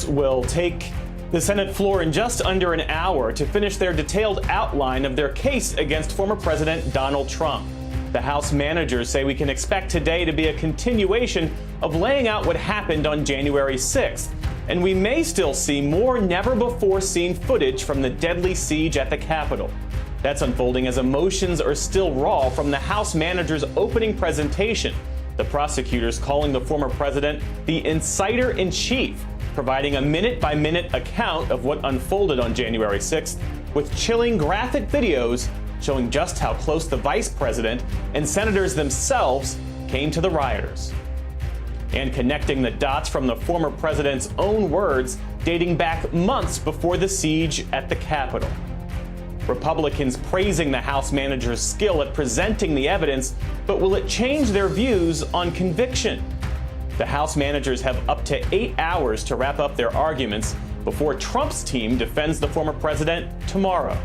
Will take the Senate floor in just under an hour to finish their detailed outline of their case against former President Donald Trump. The House managers say we can expect today to be a continuation of laying out what happened on January 6th, and we may still see more never-before-seen footage from the deadly siege at the Capitol. That's unfolding as emotions are still raw from the House managers' opening presentation, the prosecutors calling the former president the insider-in-chief, providing a minute-by-minute account of what unfolded on January 6th, with chilling graphic videos showing just how close the vice president and senators themselves came to the rioters. And connecting the dots from the former president's own words dating back months before the siege at the Capitol. Republicans praising the House manager's skill at presenting the evidence, but will it change their views on conviction? The House managers have up to 8 hours to wrap up their arguments before Trump's team defends the former president tomorrow.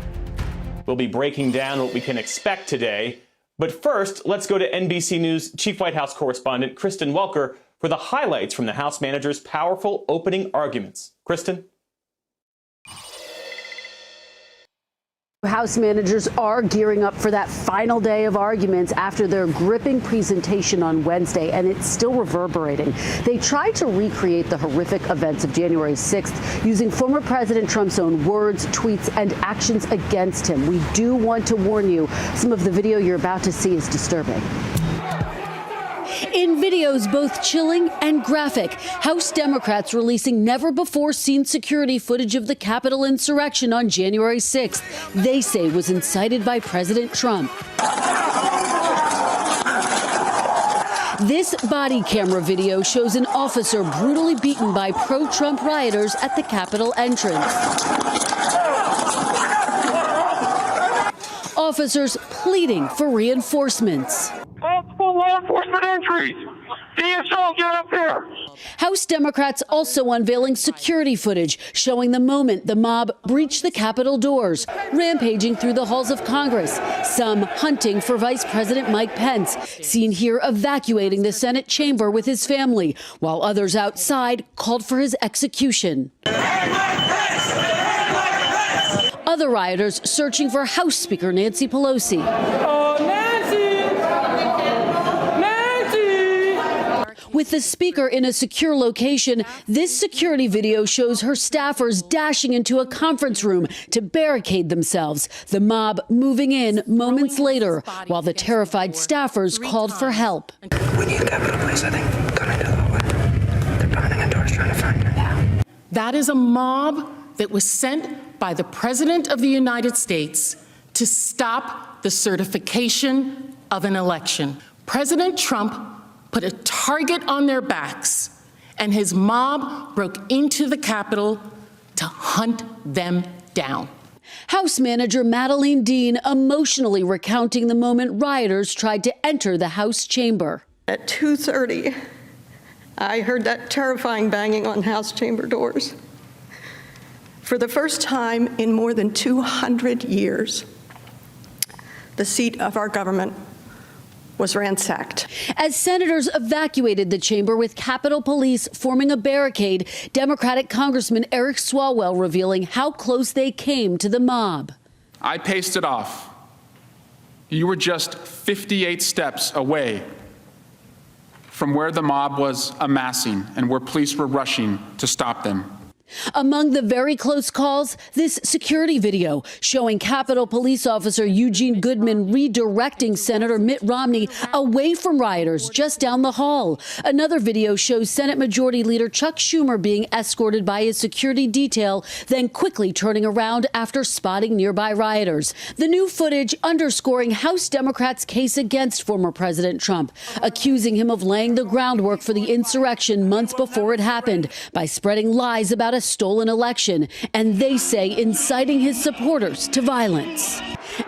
We'll be breaking down what we can expect today. But first, let's go to NBC News Chief White House correspondent Kristen Welker for the highlights from the House managers' powerful opening arguments. Kristen? House managers are gearing up for that final day of arguments after their gripping presentation on Wednesday, and it's still reverberating. They tried to recreate the horrific events of January 6th using former President Trump's own words, tweets, and actions against him. We do want to warn you, some of the video you're about to see is disturbing. In videos both chilling and graphic, House Democrats releasing never-before-seen security footage of the Capitol insurrection on January 6th, they say was incited by President Trump. This body camera video shows an officer brutally beaten by pro-Trump rioters at the Capitol entrance. Officers pleading for reinforcements. Multiple law enforcement entries. DSO, get up there. House Democrats also unveiling security footage showing the moment the mob breached the Capitol doors, rampaging through the halls of Congress, some hunting for Vice President Mike Pence, seen here evacuating the Senate chamber with his family, while others outside called for his execution. Other rioters searching for House Speaker Nancy Pelosi. With the speaker in a secure location, this security video shows her staffers dashing into a conference room to barricade themselves, the mob moving in moments later, while the terrified staffers called for help. We need Capitol Police, I think, coming to the hallway. They're pounding on doors trying to find her. That is a mob that was sent by the President of the United States to stop the certification of an election. President Trump put a target on their backs, and his mob broke into the Capitol to hunt them down. House Manager Madeleine Dean emotionally recounting the moment rioters tried to enter the House chamber. At 2:30, I heard that terrifying banging on House chamber doors. For the first time in more than 200 years, the seat of our government was ransacked. As senators evacuated the chamber with Capitol Police forming a barricade, Democratic Congressman Eric Swalwell revealing how close they came to the mob. I paced it off. You were just 58 steps away from where the mob was amassing and where police were rushing to stop them. Among the very close calls, this security video showing Capitol Police Officer Eugene Goodman redirecting Senator Mitt Romney away from rioters just down the hall. Another video shows Senate Majority Leader Chuck Schumer being escorted by his security detail, then quickly turning around after spotting nearby rioters. The new footage underscoring House Democrats' case against former President Trump, accusing him of laying the groundwork for the insurrection months before it happened by spreading lies about a stolen election, and they say inciting his supporters to violence.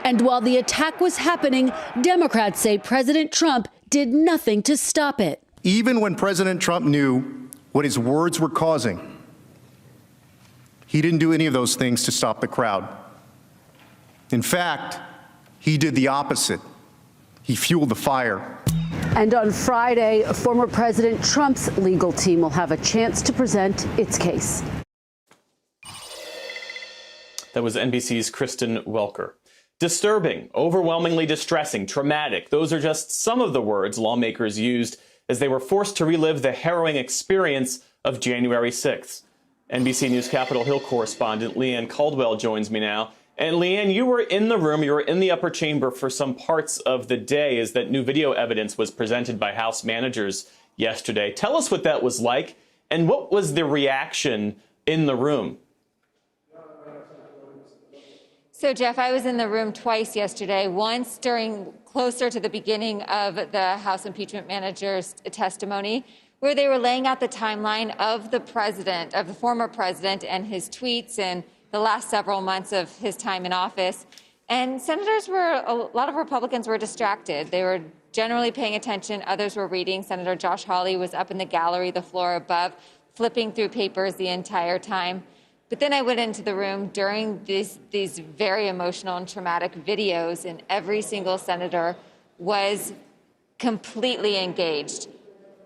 And while the attack was happening, Democrats say President Trump did nothing to stop it. Even when President Trump knew what his words were causing, he didn't do any of those things to stop the crowd. In fact, he did the opposite. He fueled the fire. And on Friday, former President Trump's legal team will have a chance to present its case. That was NBC's Kristen Welker. Disturbing, overwhelmingly distressing, traumatic. Those are just some of the words lawmakers used as they were forced to relive the harrowing experience of January 6th. NBC News Capitol Hill correspondent Leanne Caldwell joins me now. And Leanne, you were in the room, you were in the upper chamber for some parts of the day as that new video evidence was presented by House managers yesterday. Tell us what that was like and what was the reaction in the room? So, Jeff, I was in the room twice yesterday, once during closer to the beginning of the House impeachment manager's testimony, where they were laying out the timeline of the president, of the former president and his tweets and the last several months of his time in office. And a lot of Republicans were distracted. They were generally paying attention. Others were reading. Senator Josh Hawley was up in the gallery, the floor above, flipping through papers the entire time. But then I went into the room during these very emotional and traumatic videos, and every single senator was completely engaged.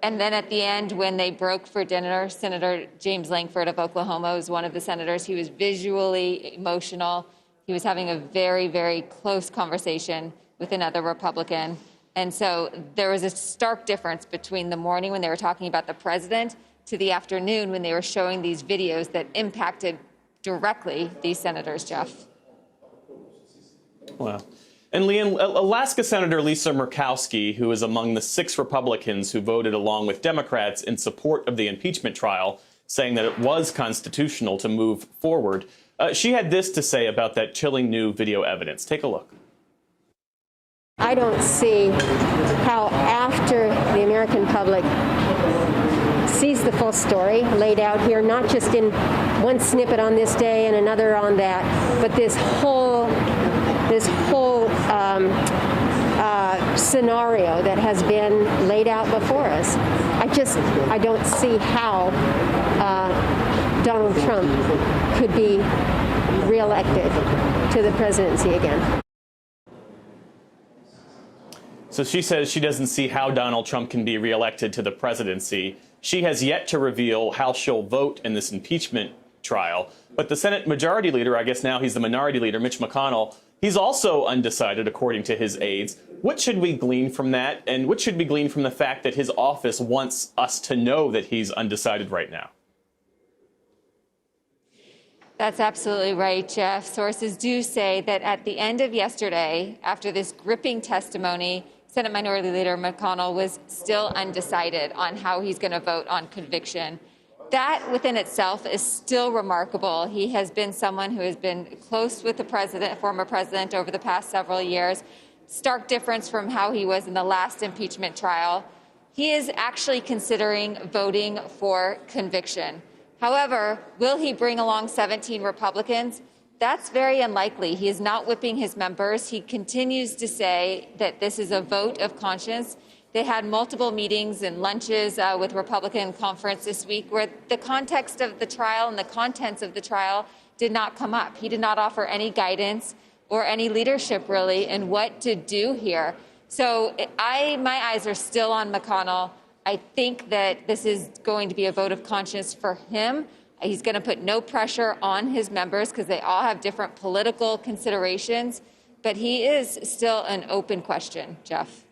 And then at the end, when they broke for dinner, Senator James Lankford of Oklahoma was one of the senators. He was visually emotional. He was having a very, very close conversation with another Republican. And so there was a stark difference between the morning when they were talking about the president to the afternoon when they were showing these videos that impacted directly these senators, Jeff. Wow. And Leanne, Alaska Senator Lisa Murkowski, who is among the 6 Republicans who voted along with Democrats in support of the impeachment trial, saying that it was constitutional to move forward, she had this to say about that chilling new video evidence. Take a look. I don't see how after the American public sees the full story laid out here, not just in one snippet on this day and another on that, but this whole scenario that has been laid out before us. I don't see how Donald Trump could be reelected to the presidency again. So she says she doesn't see how Donald Trump can be reelected to the presidency. She has yet to reveal how she'll vote in this impeachment trial. But the Senate Majority Leader, I guess now he's the Minority Leader, Mitch McConnell, he's also undecided, according to his aides. What should we glean from that? And what should we glean from the fact that his office wants us to know that he's undecided right now? That's absolutely right, Jeff. Sources do say that at the end of yesterday, after this gripping testimony, Senate Minority Leader McConnell was still undecided on how he's going to vote on conviction. That within itself is still remarkable. He has been someone who has been close with the president, former president, over the past several years. Stark difference from how he was in the last impeachment trial. He is actually considering voting for conviction. However, will he bring along 17 Republicans? That's very unlikely. He is not whipping his members. He continues to say that this is a vote of conscience. They had multiple meetings and lunches with Republican conference this week where the context of the trial and the contents of the trial did not come up. He did not offer any guidance or any leadership, really, in what to do here. So my eyes are still on McConnell. I think that this is going to be a vote of conscience for him. He's going to put no pressure on his members because they all have different political considerations. But he is still an open question, Jeff.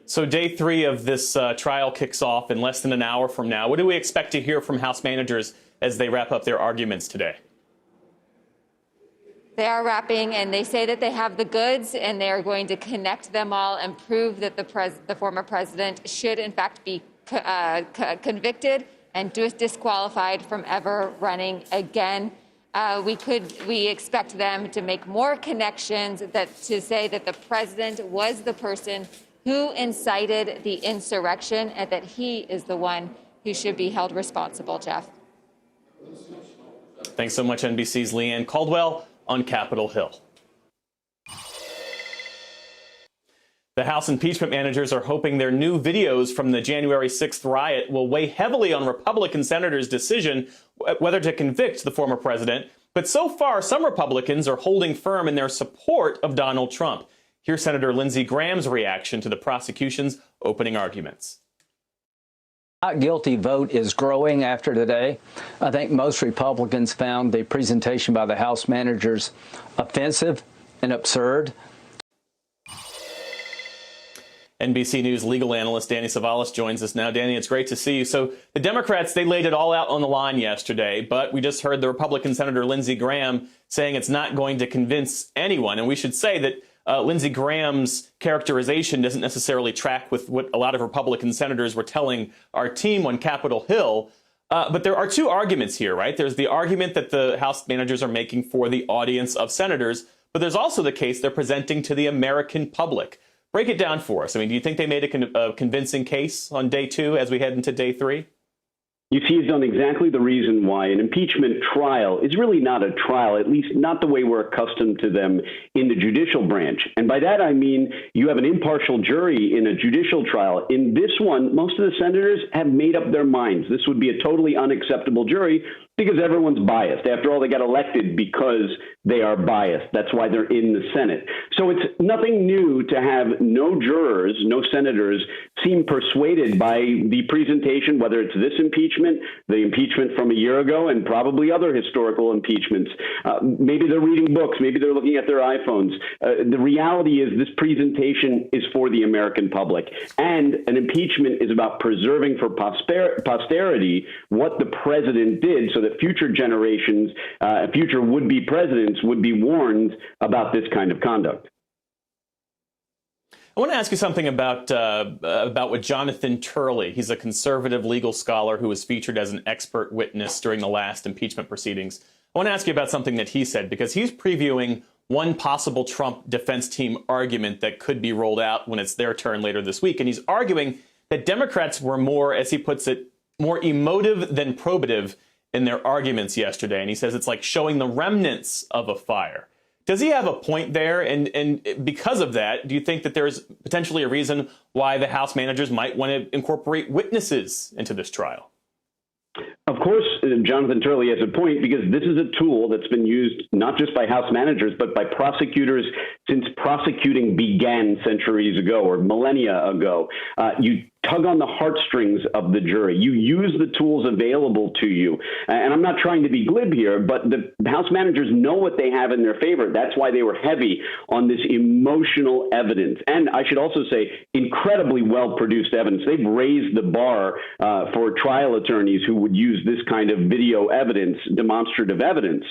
So day 3 of this trial kicks off in less than an hour from now. What do we expect to hear from House managers as they wrap up their arguments today? They are wrapping, and they say that they have the goods, and they are going to connect them all and prove that the former president should, in fact, be convicted and disqualified from ever running again. We expect them to make more connections to say that the president was the person who incited the insurrection and that he is the one who should be held responsible, Jeff. Thanks so much, NBC's Leanne Caldwell on Capitol Hill. The House impeachment managers are hoping their new videos from the January 6th riot will weigh heavily on Republican senators' decision whether to convict the former president. But so far, some Republicans are holding firm in their support of Donald Trump. Here's Senator Lindsey Graham's reaction to the prosecution's opening arguments. Not guilty vote is growing after today. I think most Republicans found the presentation by the House managers offensive and absurd. NBC News legal analyst Danny Savalas joins us now. Danny, it's great to see you. So the Democrats, they laid it all out on the line yesterday, but we just heard the Republican Senator Lindsey Graham saying it's not going to convince anyone. And we should say that Lindsey Graham's characterization doesn't necessarily track with what a lot of Republican senators were telling our team on Capitol Hill. But there are two arguments here, right? There's the argument that the House managers are making for the audience of senators, but there's also the case they're presenting to the American public. Break it down for us. I mean, do you think they made a convincing case on day 2 as we head into day 3? You seized on exactly the reason why an impeachment trial is really not a trial, at least not the way we're accustomed to them in the judicial branch. And by that, I mean you have an impartial jury in a judicial trial. In this one, most of the senators have made up their minds. This would be a totally unacceptable jury because everyone's biased. After all, they got elected because they are biased. That's why they're in the Senate. So it's nothing new to have no jurors, no senators seem persuaded by the presentation, whether it's this impeachment, the impeachment from a year ago, and probably other historical impeachments. Maybe they're reading books. Maybe they're looking at their iPhones. The reality is this presentation is for the American public. And an impeachment is about preserving for posterity what the president did so that future generations, future would-be presidents would be warned about this kind of conduct. I want to ask you something about what Jonathan Turley. He's a conservative legal scholar who was featured as an expert witness during the last impeachment proceedings. I want to ask you about something that he said, because he's previewing one possible Trump defense team argument that could be rolled out when it's their turn later this week. And he's arguing that Democrats were more, as he puts it, more emotive than probative in their arguments yesterday. And he says it's like showing the remnants of a fire. Does he have a point there? And because of that, do you think that there's potentially a reason why the House managers might want to incorporate witnesses into this trial? Of course, Jonathan Turley has a point, because this is a tool that's been used not just by House managers, but by prosecutors since prosecuting began centuries ago or millennia ago. You tug on the heartstrings of the jury. You use the tools available to you. And I'm not trying to be glib here, but the House managers know what they have in their favor. That's why they were heavy on this emotional evidence. And I should also say, incredibly well-produced evidence. They've raised the bar for trial attorneys who would use this kind of video evidence, demonstrative evidence.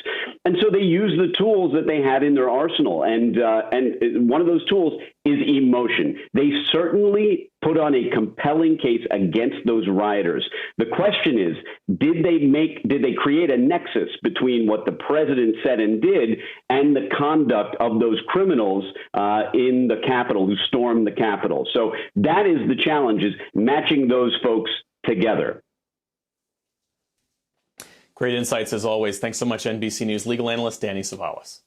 And so they use the tools that they had in their arsenal. And one of those tools is emotion. They certainly put on a compelling case against those rioters. The question is, did they create a nexus between what the president said and did and the conduct of those criminals in the Capitol who stormed the Capitol? So that is the challenge, is matching those folks together. Great insights as always. Thanks so much, NBC News legal analyst Danny Savalas.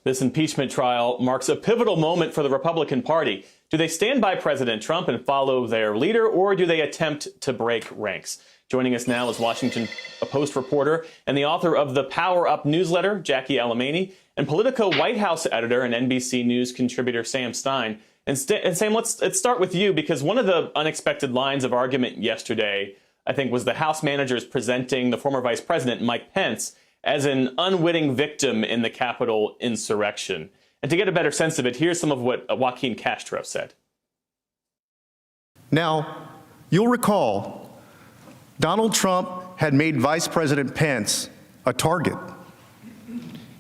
This impeachment trial marks a pivotal moment for the Republican Party. Do they stand by President Trump and follow their leader, or do they attempt to break ranks? Joining us now is Washington Post reporter and the author of the Power Up newsletter, Jackie Alemany, and Politico White House editor and NBC News contributor Sam Stein. And Sam, let's start with you, because one of the unexpected lines of argument yesterday, I think, was the House managers presenting the former Vice President, Mike Pence, as an unwitting victim in the Capitol insurrection. And to get a better sense of it, here's some of what Joaquin Castro said. Now, you'll recall Donald Trump had made Vice President Pence a target.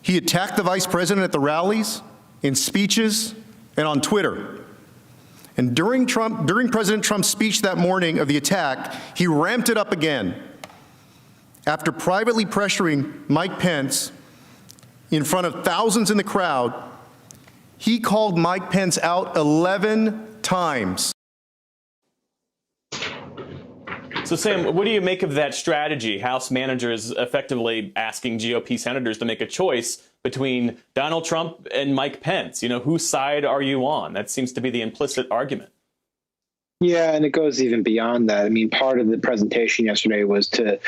He attacked the vice president at the rallies, in speeches, and on Twitter. And during President Trump's speech that morning of the attack, he ramped it up again. After privately pressuring Mike Pence in front of thousands in the crowd, he called Mike Pence out 11 times. So, Sam, what do you make of that strategy? House managers effectively asking GOP senators to make a choice between Donald Trump and Mike Pence. You know, whose side are you on? That seems to be the implicit argument. Yeah, and it goes even beyond that. I mean, part of the presentation yesterday was to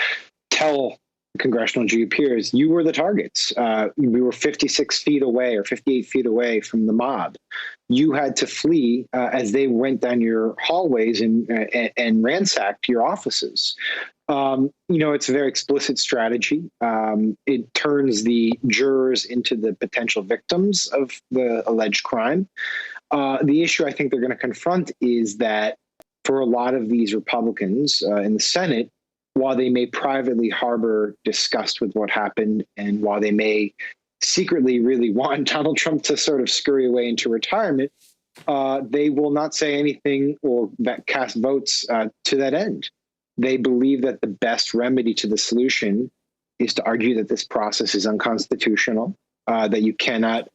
tell congressional GOPers, you were the targets. We were 56 feet away or 58 feet away from the mob. You had to flee as they went down your hallways and ransacked your offices. It's a very explicit strategy. It turns the jurors into the potential victims of the alleged crime. The issue I think they're going to confront is that for a lot of these Republicans in the Senate, while they may privately harbor disgust with what happened, and while they may secretly really want Donald Trump to sort of scurry away into retirement, they will not say anything or that cast votes to that end. They believe that the best remedy to the solution is to argue that this process is unconstitutional, that you cannot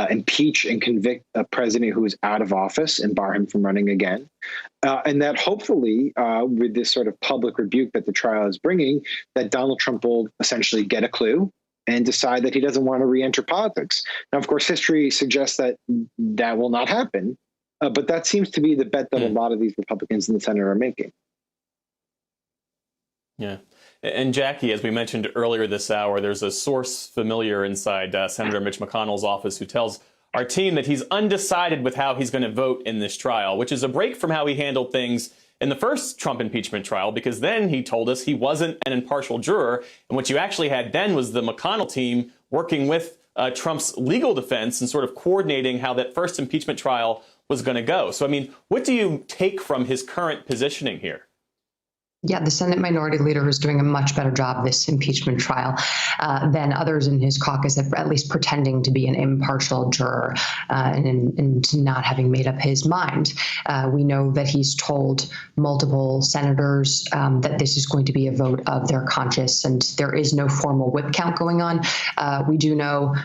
impeach and convict a president who is out of office and bar him from running again. And that hopefully, with this sort of public rebuke that the trial is bringing, that Donald Trump will essentially get a clue and decide that he doesn't want to re-enter politics. Now, of course, history suggests that that will not happen, but that seems to be the bet that a lot of these Republicans in the Senate are making. Yeah. And Jackie, as we mentioned earlier this hour, there's a source familiar inside Senator Mitch McConnell's office who tells our team that he's undecided with how he's going to vote in this trial, which is a break from how he handled things in the first Trump impeachment trial, because then he told us he wasn't an impartial juror. And what you actually had then was the McConnell team working with Trump's legal defense and sort of coordinating how that first impeachment trial was going to go. So, I mean, what do you take from his current positioning here? Yeah, the Senate Minority Leader is doing a much better job this impeachment trial than others in his caucus, at least pretending to be an impartial juror and not having made up his mind. We know that he's told multiple senators that this is going to be a vote of their conscience, and there is no formal whip count going on. We do know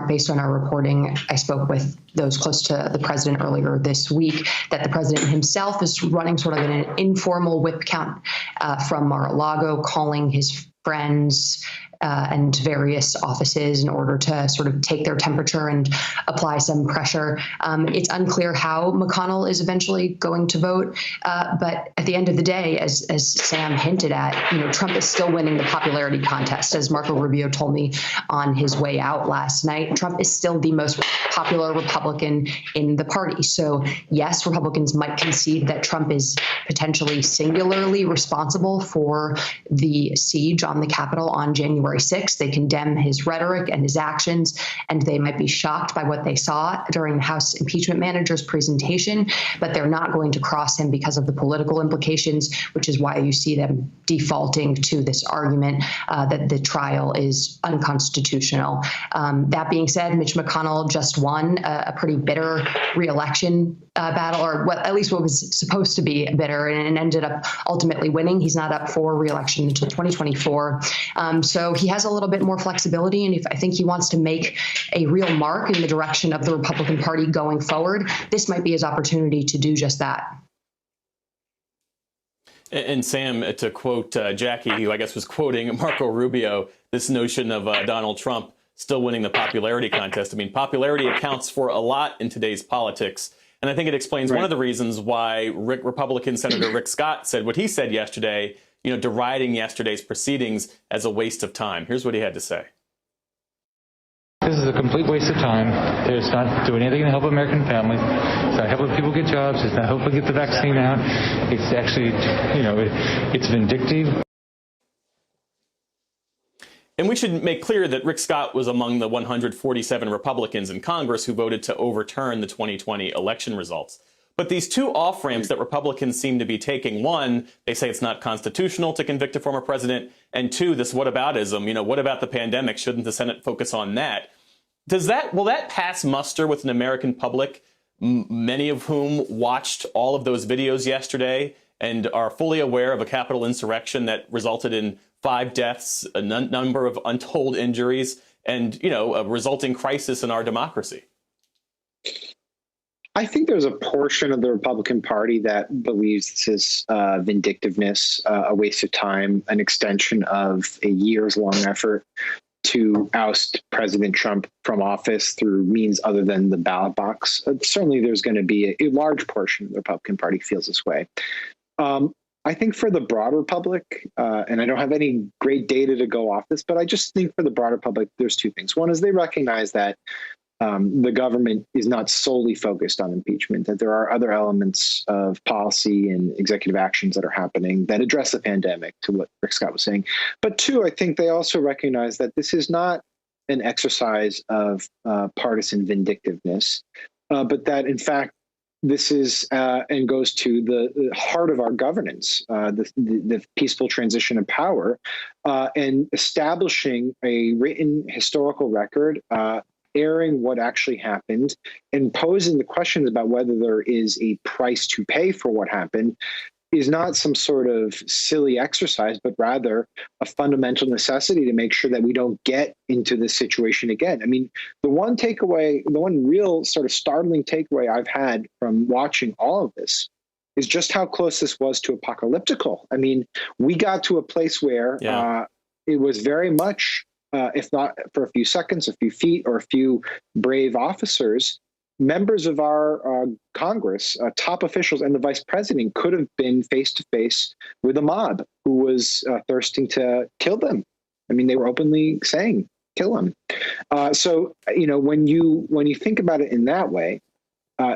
based on our reporting, I spoke with those close to the president earlier this week, that the president himself is running sort of an informal whip count from Mar-a-Lago, calling his friends and various offices in order to sort of take their temperature and apply some pressure. It's unclear how McConnell is eventually going to vote, but at the end of the day, as Sam hinted at, Trump is still winning the popularity contest. As Marco Rubio told me on his way out last night, Trump is still the most popular Republican in the party. So yes, Republicans might concede that Trump is potentially singularly responsible for the siege on the Capitol on January 6th. They condemn his rhetoric and his actions, and they might be shocked by what they saw during the House impeachment manager's presentation, but they're not going to cross him because of the political implications, which is why you see them defaulting to this argument that the trial is unconstitutional. That being said, Mitch McConnell just won a pretty bitter re-election battle, or at least what was supposed to be bitter, and ended up ultimately winning. He's not up for re-election until 2024. So he has a little bit more flexibility, and if I think he wants to make a real mark in the direction of the Republican Party going forward, this might be his opportunity to do just that. And Sam, to quote Jackie, who I guess was quoting Marco Rubio, this notion of Donald Trump still winning the popularity contest. I mean, popularity accounts for a lot in today's politics. And I think it explains one of the reasons why Republican Senator Rick Scott said what he said yesterday, deriding yesterday's proceedings as a waste of time. Here's what he had to say. This is a complete waste of time. It's not doing anything to help American families. It's not helping people get jobs. It's not helping get the vaccine out. It's actually, it's vindictive. And we should make clear that Rick Scott was among the 147 Republicans in Congress who voted to overturn the 2020 election results. But these two off-ramps that Republicans seem to be taking, one, they say it's not constitutional to convict a former president, and two, this whataboutism, what about the pandemic? Shouldn't the Senate focus on that? Will that pass muster with an American public, many of whom watched all of those videos yesterday and are fully aware of a Capitol insurrection that resulted in 5 deaths, a number of untold injuries, and, a resulting crisis in our democracy? I think there's a portion of the Republican Party that believes this is vindictiveness, a waste of time, an extension of a years-long effort to oust President Trump from office through means other than the ballot box. Certainly there's going to be a large portion of the Republican Party feels this way. I think for the broader public, and I don't have any great data to go off this, but I just think for the broader public, there's two things. One is they recognize that the government is not solely focused on impeachment, that there are other elements of policy and executive actions that are happening that address the pandemic, to what Rick Scott was saying. But two, I think they also recognize that this is not an exercise of partisan vindictiveness, but that in fact, this is and goes to the heart of our governance, the peaceful transition of power, and establishing a written historical record, airing what actually happened, and posing the questions about whether there is a price to pay for what happened is not some sort of silly exercise, but rather a fundamental necessity to make sure that we don't get into this situation again. I mean, the one real sort of startling takeaway I've had from watching all of this is just how close this was to apocalyptical. I mean, we got to a place where it was very much, if not for a few seconds, a few feet, or a few brave officers, members of our Congress, top officials, and the vice president could have been face to face with a mob who was thirsting to kill them. I mean, they were openly saying, "Kill them." So, you know, when you think about it in that way,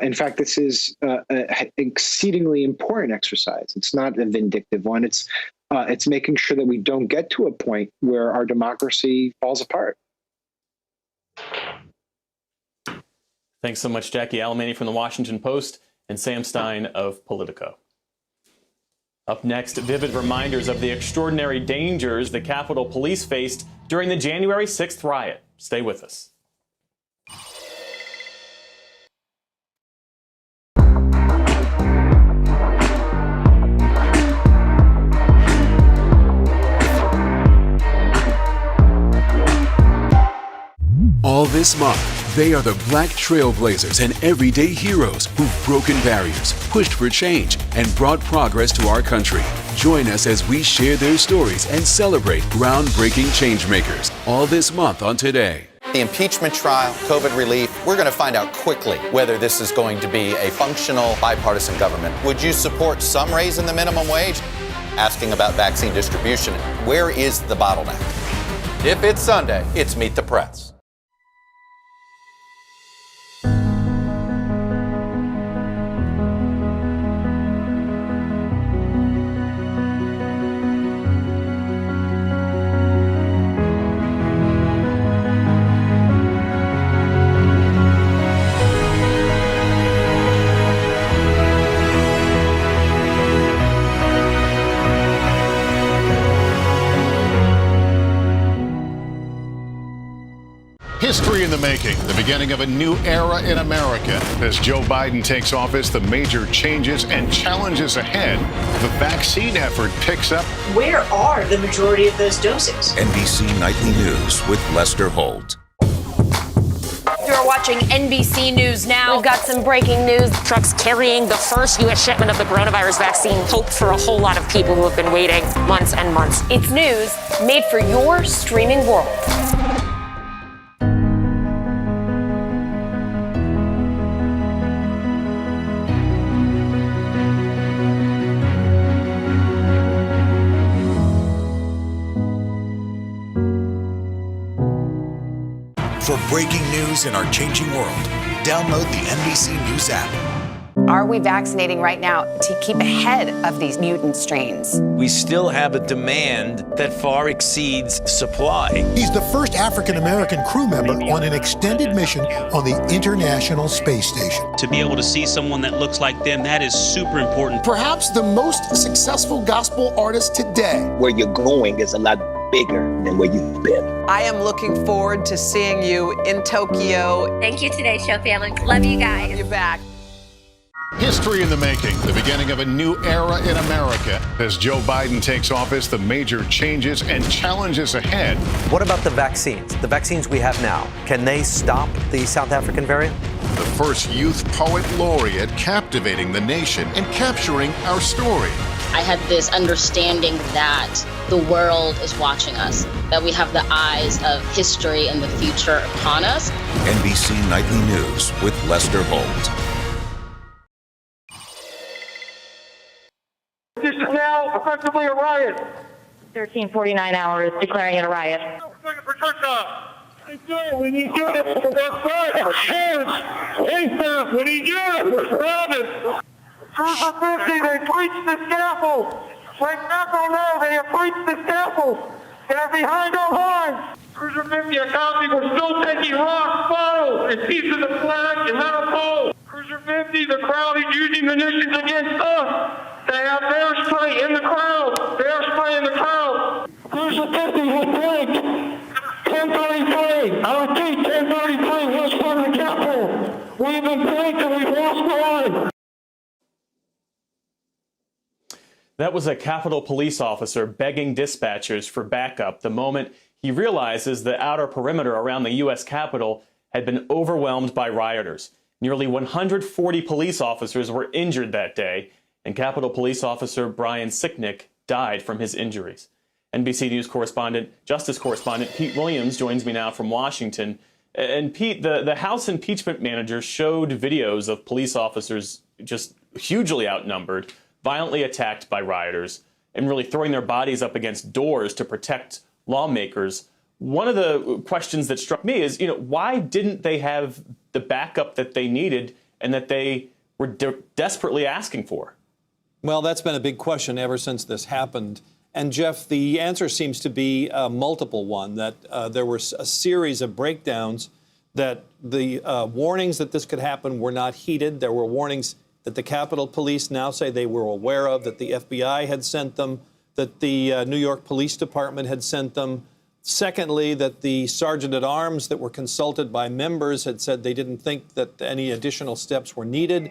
in fact, this is an exceedingly important exercise. It's not a vindictive one. It's making sure that we don't get to a point where our democracy falls apart. Thanks so much, Jackie Alemany from the Washington Post and Sam Stein of Politico. Up next, vivid reminders of the extraordinary dangers the Capitol Police faced during the January 6th riot. Stay with us. All this month, they are the Black trailblazers and everyday heroes who've broken barriers, pushed for change, and brought progress to our country. Join us as we share their stories and celebrate groundbreaking changemakers all this month on Today. The impeachment trial, COVID relief, we're going to find out quickly whether this is going to be a functional bipartisan government. Would you support some raise in the minimum wage? Asking about vaccine distribution, where is the bottleneck? If it's Sunday, it's Meet the Press. History in the making, the beginning of a new era in America. As Joe Biden takes office, the major changes and challenges ahead. The vaccine effort picks up. Where are the majority of those doses? NBC Nightly News with Lester Holt. You're watching NBC News Now. We've got some breaking news. Trucks carrying the first U.S. shipment of the coronavirus vaccine. Hope for a whole lot of people who have been waiting months and months. It's news made for your streaming world. For breaking news in our changing world, download the NBC News app. Are we vaccinating right now to keep ahead of these mutant strains? We still have a demand that far exceeds supply. He's the first African-American crew member on an extended mission on the International Space Station. To be able to see someone that looks like them, that is super important. Perhaps the most successful gospel artist today. Where you're going is a lot bigger than where you've been. I am looking forward to seeing you in Tokyo. Thank you, Today Show family. Love you guys. You're back. History in the making, the beginning of a new era in America. As Joe Biden takes office, the major changes and challenges ahead. What about the vaccines? The vaccines we have now, can they stop the South African variant? The first youth poet laureate captivating the nation and capturing our story. I had this understanding that the world is watching us, that we have the eyes of history and the future upon us. NBC Nightly News with Lester Holt. This is now effectively a riot. 1349 hours declaring it a riot. We need you. That's right. ASAP. We need you. We're surrounded. Cruiser 50, they breached the scaffold. Like Napo now, they have breached the scaffold. They're behind our lines. Cruiser 50, a copy. We're still taking rocks, bottles, and pieces of flag and metal poles. Cruiser 50, the crowd is using munitions against us. They have bear spray in the crowd. Bear spray in the crowd. Cruiser 50 was flanked. 1033. I repeat, 1033 west part of the Capitol. We've been flanked and we've lost the line. That was a Capitol Police officer begging dispatchers for backup the moment he realizes the outer perimeter around the U.S. Capitol had been overwhelmed by rioters. Nearly 140 police officers were injured that day, and Capitol Police Officer Brian Sicknick died from his injuries. NBC News Justice correspondent Pete Williams joins me now from Washington. And Pete, the House impeachment manager showed videos of police officers just hugely outnumbered, violently attacked by rioters, and really throwing their bodies up against doors to protect lawmakers. One of the questions that struck me is, why didn't they have the backup that they needed and that they were desperately asking for? Well, that's been a big question ever since this happened. And Jeff, the answer seems to be a multiple one, that there were a series of breakdowns, that the warnings that this could happen were not heeded. There were warnings that the Capitol Police now say they were aware of, that the FBI had sent them, that the New York Police Department had sent them. Secondly, that the sergeant-at-arms that were consulted by members had said they didn't think that any additional steps were needed.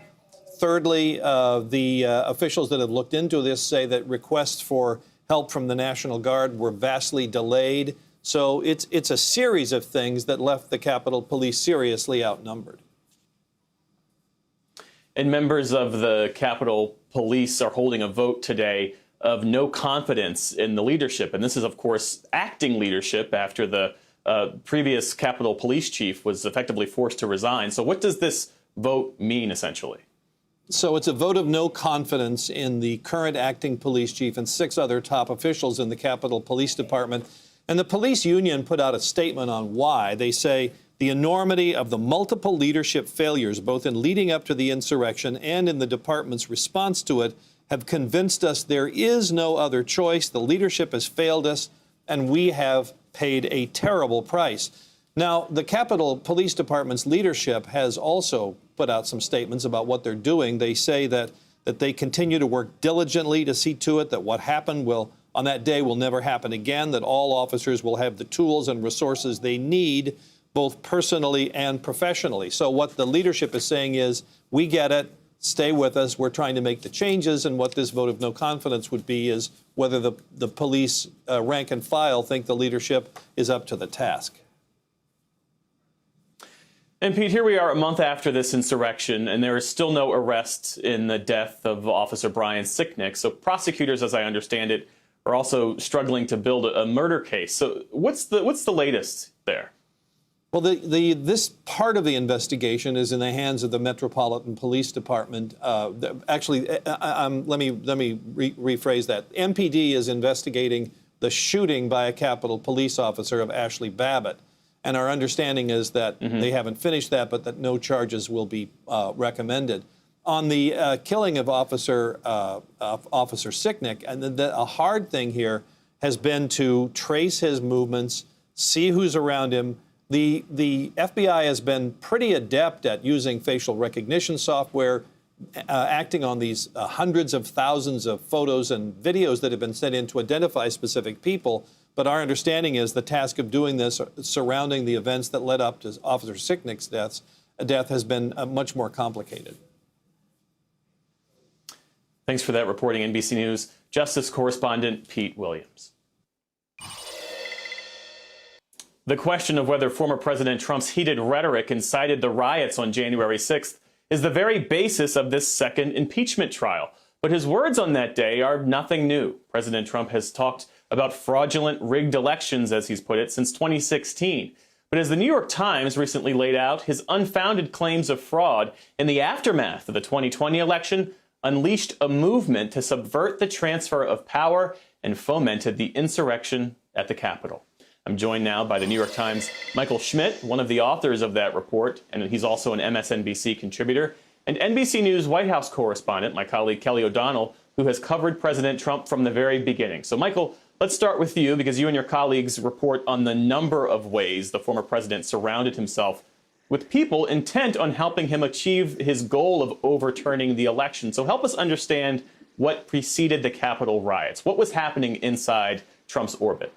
Thirdly, the officials that have looked into this say that requests for help from the National Guard were vastly delayed. So it's a series of things that left the Capitol Police seriously outnumbered. And members of the Capitol Police are holding a vote today of no confidence in the leadership. And this is, of course, acting leadership after the previous Capitol Police chief was effectively forced to resign. So what does this vote mean, essentially? So it's a vote of no confidence in the current acting police chief and 6 other top officials in the Capitol Police Department. And the police union put out a statement on why. They say the enormity of the multiple leadership failures, both in leading up to the insurrection and in the department's response to it, have convinced us there is no other choice. The leadership has failed us, and we have paid a terrible price. Now, the Capitol Police Department's leadership has also put out some statements about what they're doing. They say that they continue to work diligently to see to it that what happened on that day will never happen again, that all officers will have the tools and resources they need, both personally and professionally. So what the leadership is saying is, we get it, stay with us, we're trying to make the changes, and what this vote of no confidence would be is whether the police rank and file think the leadership is up to the task. And Pete, here we are a month after this insurrection, and there is still no arrest in the death of Officer Brian Sicknick. So prosecutors, as I understand it, are also struggling to build a murder case. So what's the latest there? Well, this part of the investigation is in the hands of the Metropolitan Police Department. Actually, let me rephrase that. MPD is investigating the shooting by a Capitol Police officer of Ashley Babbitt. And our understanding is that they haven't finished that, but that no charges will be recommended. On the killing of Officer Sicknick, and a hard thing here has been to trace his movements, see who's around him. The FBI has been pretty adept at using facial recognition software, acting on these hundreds of thousands of photos and videos that have been sent in to identify specific people. But our understanding is the task of doing this surrounding the events that led up to Officer Sicknick's death has been much more complicated. Thanks for that reporting, NBC News Justice correspondent Pete Williams. The question of whether former President Trump's heated rhetoric incited the riots on January 6th is the very basis of this second impeachment trial. But his words on that day are nothing new. President Trump has talked about fraudulent, rigged elections, as he's put it, since 2016. But as the New York Times recently laid out, his unfounded claims of fraud in the aftermath of the 2020 election unleashed a movement to subvert the transfer of power and fomented the insurrection at the Capitol. I'm joined now by the New York Times' Michael Schmidt, one of the authors of that report, and he's also an MSNBC contributor, and NBC News White House correspondent, my colleague Kelly O'Donnell, who has covered President Trump from the very beginning. So, Michael, let's start with you, because you and your colleagues report on the number of ways the former president surrounded himself with people intent on helping him achieve his goal of overturning the election. So help us understand what preceded the Capitol riots. What was happening inside Trump's orbit?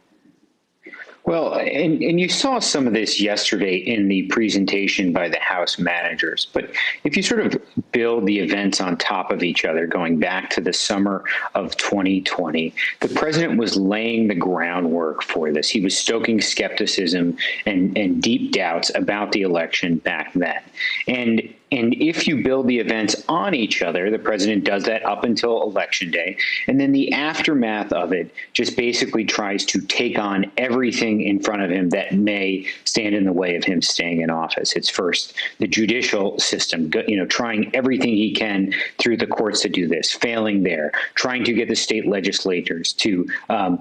Well, and you saw some of this yesterday in the presentation by the House managers. But if you sort of build the events on top of each other, going back to the summer of 2020, the president was laying the groundwork for this. He was stoking skepticism and deep doubts about the election back then. And if you build the events on each other, the president does that up until Election Day. And then the aftermath of it just basically tries to take on everything in front of him that may stand in the way of him staying in office. It's first the judicial system, trying everything he can through the courts to do this, failing there, trying to get the state legislators to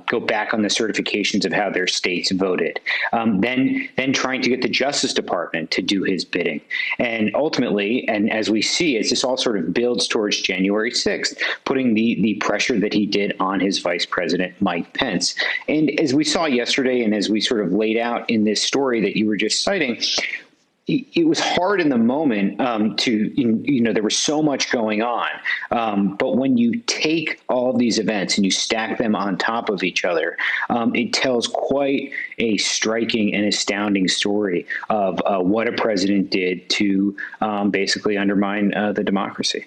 go back on the certifications of how their states voted, then trying to get the Justice Department to do his bidding. And ultimately, and as we see, as this all sort of builds towards January 6th, putting the pressure that he did on his vice president, Mike Pence. And as we saw yesterday, and as we sort of laid out in this story that you were just citing, it was hard in the moment there was so much going on. But when you take all of these events and you stack them on top of each other, it tells quite a striking and astounding story of what a president did to basically undermine the democracy.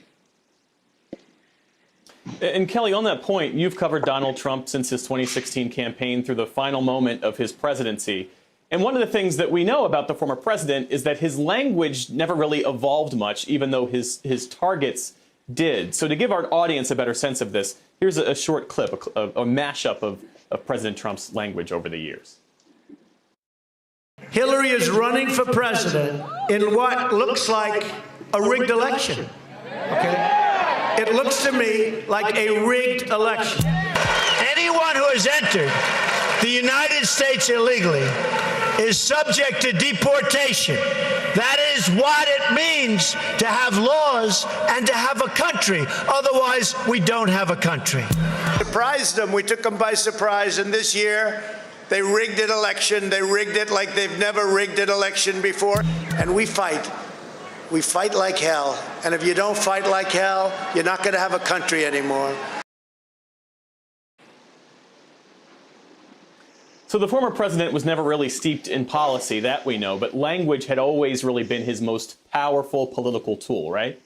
And Kelly, on that point, you've covered Donald Trump since his 2016 campaign through the final moment of his presidency. And one of the things that we know about the former president is that his language never really evolved much, even though his targets did. So to give our audience a better sense of this, here's a short clip, a mashup of President Trump's language over the years. Hillary is running for president in what looks like a rigged election. Okay? It looks to me like a rigged election. Anyone who has entered the United States illegally is subject to deportation. That is what it means to have laws and to have a country. Otherwise, we don't have a country. Surprised them. We took them by surprise. And this year, they rigged an election. They rigged it like they've never rigged an election before. And we fight. We fight like hell. And if you don't fight like hell, you're not going to have a country anymore. So the former president was never really steeped in policy, that we know, but language had always really been his most powerful political tool, right?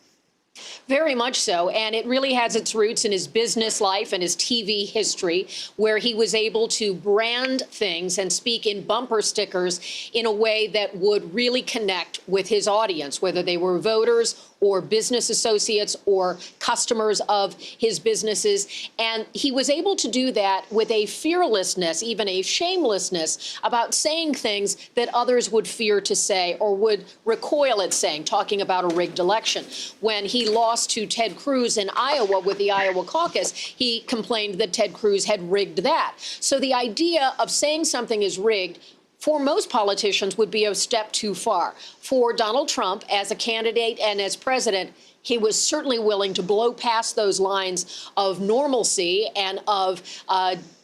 Very much so. And it really has its roots in his business life and his TV history, where he was able to brand things and speak in bumper stickers in a way that would really connect with his audience, whether they were voters or business associates or customers of his businesses. And he was able to do that with a fearlessness, even a shamelessness about saying things that others would fear to say or would recoil at saying, talking about a rigged election. When he lost to Ted Cruz in Iowa with the Iowa caucus, he complained that Ted Cruz had rigged that. So the idea of saying something is rigged for most politicians would be a step too far. For Donald Trump, as a candidate and as president, he was certainly willing to blow past those lines of normalcy and of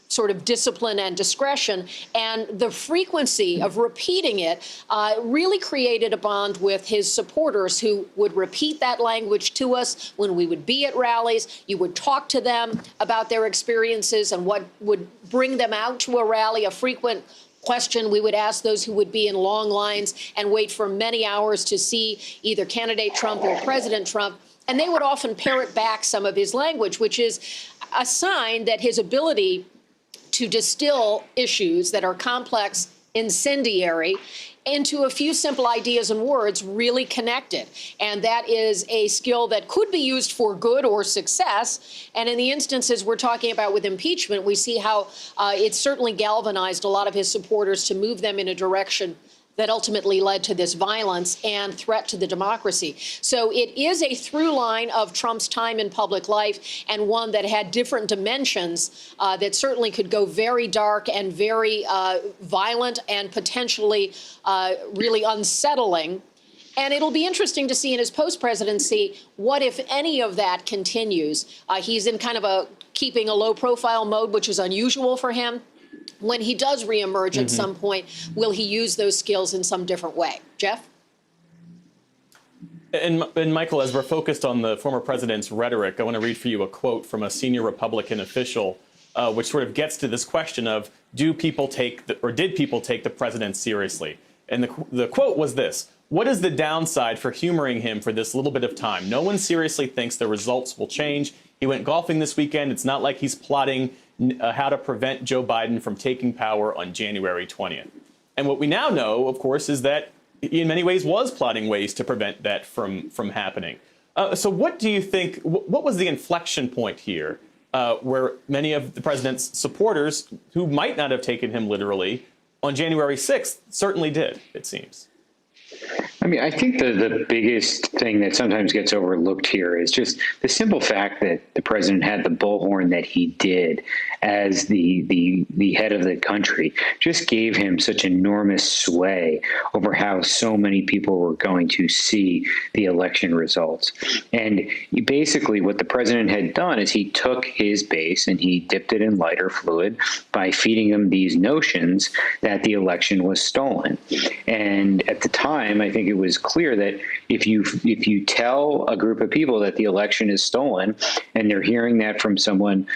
sort of discipline and discretion. And the frequency of repeating it really created a bond with his supporters, who would repeat that language to us when we would be at rallies. You would talk to them about their experiences and what would bring them out to a rally. A frequent question we would ask those who would be in long lines and wait for many hours to see either candidate Trump or President Trump. And they would often parrot back some of his language, which is a sign that his ability to distill issues that are complex, incendiary, into a few simple ideas and words really connected. And that is a skill that could be used for good or success. And in the instances we're talking about with impeachment, we see how it certainly galvanized a lot of his supporters to move them in a direction that ultimately led to this violence and threat to the democracy. So it is a through line of Trump's time in public life, and one that had different dimensions that certainly could go very dark and very violent and potentially really unsettling. And it'll be interesting to see in his post-presidency what, if any, of that continues. He's in kind of keeping a low-profile mode, which is unusual for him. When he does reemerge at some point, will he use those skills in some different way? Jeff? And Michael, as we're focused on the former president's rhetoric, I want to read for you a quote from a senior Republican official, which sort of gets to this question of, did people take the president seriously? And the quote was this: "What is the downside for humoring him for this little bit of time? No one seriously thinks the results will change. He went golfing this weekend. It's not like he's plotting how to prevent Joe Biden from taking power on January 20th. And what we now know, of course, is that he in many ways was plotting ways to prevent that from happening. So what do you think, what was the inflection point here where many of the president's supporters who might not have taken him literally on January 6th certainly did, it seems? I mean, I think the biggest thing that sometimes gets overlooked here is just the simple fact that the president had the bullhorn that he did as the head of the country just gave him such enormous sway over how so many people were going to see the election results. And basically what the president had done is he took his base and he dipped it in lighter fluid by feeding them these notions that the election was stolen. And at the time, I think it was clear that if you tell a group of people that the election is stolen, and they're hearing that from someone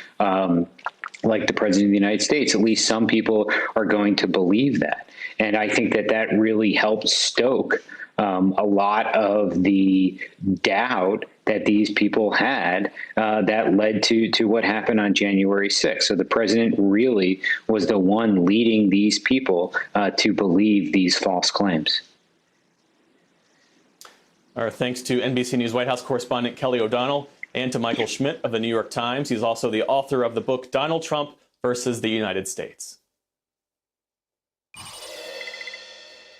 like the president of the United States, at least some people are going to believe that. And I think that really helped stoke a lot of the doubt that these people had that led to what happened on January 6th. So the president really was the one leading these people to believe these false claims. Our thanks to NBC News White House correspondent Kelly O'Donnell and to Michael Schmidt of the New York Times. He's also the author of the book Donald Trump versus the United States.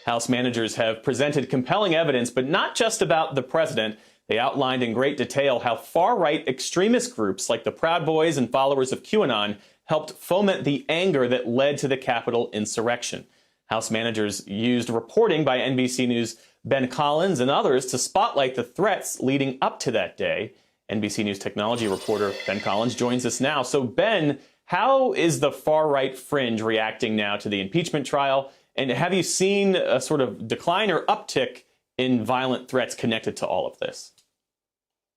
House managers have presented compelling evidence, but not just about the president. They outlined in great detail how far-right extremist groups like the Proud Boys and followers of QAnon helped foment the anger that led to the Capitol insurrection. House managers used reporting by NBC News' Ben Collins and others to spotlight the threats leading up to that day. NBC News technology reporter Ben Collins joins us now. So, Ben, how is the far-right fringe reacting now to the impeachment trial? And have you seen a sort of decline or uptick in violent threats connected to all of this?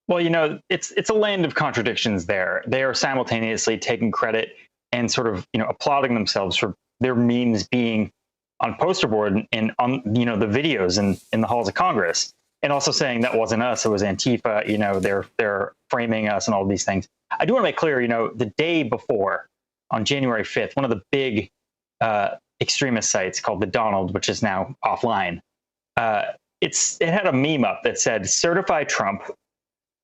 Well, you know, it's a land of contradictions there. They are simultaneously taking credit and sort of, applauding themselves for their memes being on poster board and on, the videos in the halls of Congress, and also saying that wasn't us, it was Antifa, they're framing us and all these things. I do want to make clear, the day before, on January 5th, one of the big extremist sites called The Donald, which is now offline, it had a meme up that said, "Certify Trump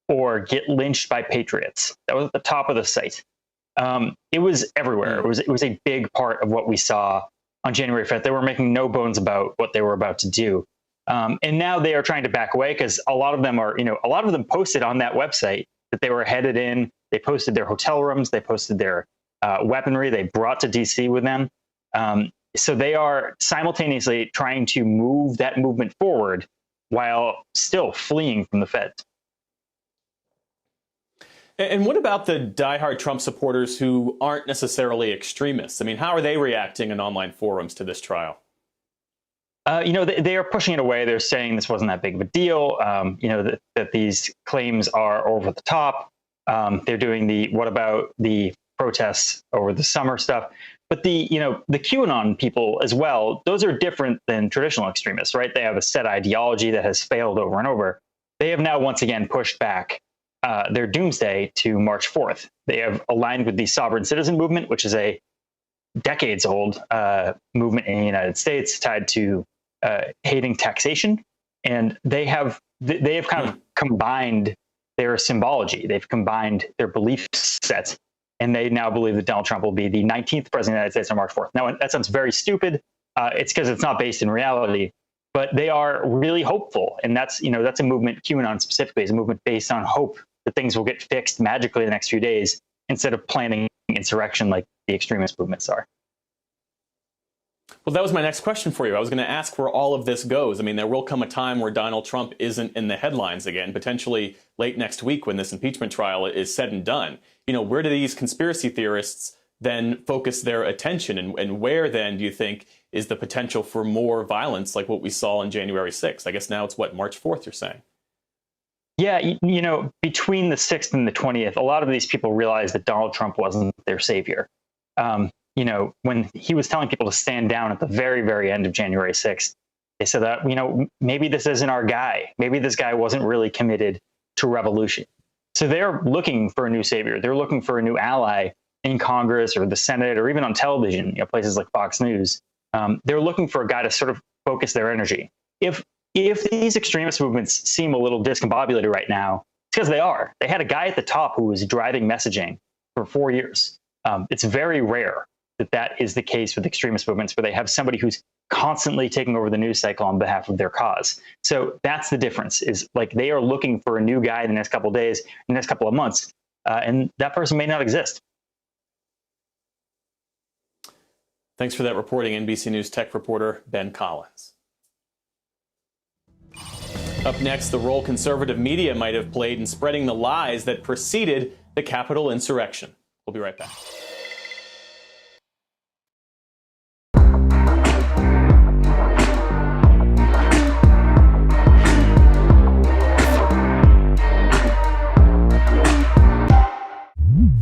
or get lynched by patriots." That was at the top of the site. It was everywhere. It was a big part of what we saw on January 5th. They were making no bones about what they were about to do. And now they are trying to back away because a lot of them posted on that website that they were headed in. They posted their hotel rooms. They posted their weaponry they brought to DC with them. So they are simultaneously trying to move that movement forward while still fleeing from the feds. And what about the diehard Trump supporters who aren't necessarily extremists? I mean, how are they reacting in online forums to this trial? They are pushing it away. They're saying this wasn't that big of a deal, that these claims are over the top. They're doing what about the protests over the summer stuff? But the QAnon people as well, those are different than traditional extremists, right? They have a set ideology that has failed over and over. They have now once again pushed back their doomsday to March 4th. They have aligned with the Sovereign Citizen Movement, which is a decades-old movement in the United States tied to hating taxation, and they have kind of combined their symbology. They've combined their belief sets, and they now believe that Donald Trump will be the 19th president of the United States on March 4th. Now, that sounds very stupid. it's because it's not based in reality. But they are really hopeful, and that's a movement. QAnon specifically is a movement based on hope that things will get fixed magically in the next few days, instead of planning insurrection like the extremist movements are. Well, that was my next question for you. I was going to ask where all of this goes. I mean, there will come a time where Donald Trump isn't in the headlines again, potentially late next week when this impeachment trial is said and done. Where do these conspiracy theorists then focus their attention, and where then do you think is the potential for more violence like what we saw on January 6th? I guess now it's March 4th, you're saying? Yeah, between the 6th and the 20th, a lot of these people realized that Donald Trump wasn't their savior. When he was telling people to stand down at the very, very end of January 6th, they said that, maybe this isn't our guy. Maybe this guy wasn't really committed to revolution. So they're looking for a new savior. They're looking for a new ally in Congress or the Senate or even on television, places like Fox News. They're looking for a guy to sort of focus their energy. If these extremist movements seem a little discombobulated right now, it's because they are. They had a guy at the top who was driving messaging for 4 years. It's very rare that is the case with extremist movements, where they have somebody who's constantly taking over the news cycle on behalf of their cause. So that's the difference, is they are looking for a new guy in the next couple of days, the next couple of months, and that person may not exist. Thanks for that reporting, NBC News tech reporter Ben Collins. Up next, the role conservative media might have played in spreading the lies that preceded the Capitol insurrection. We'll be right back.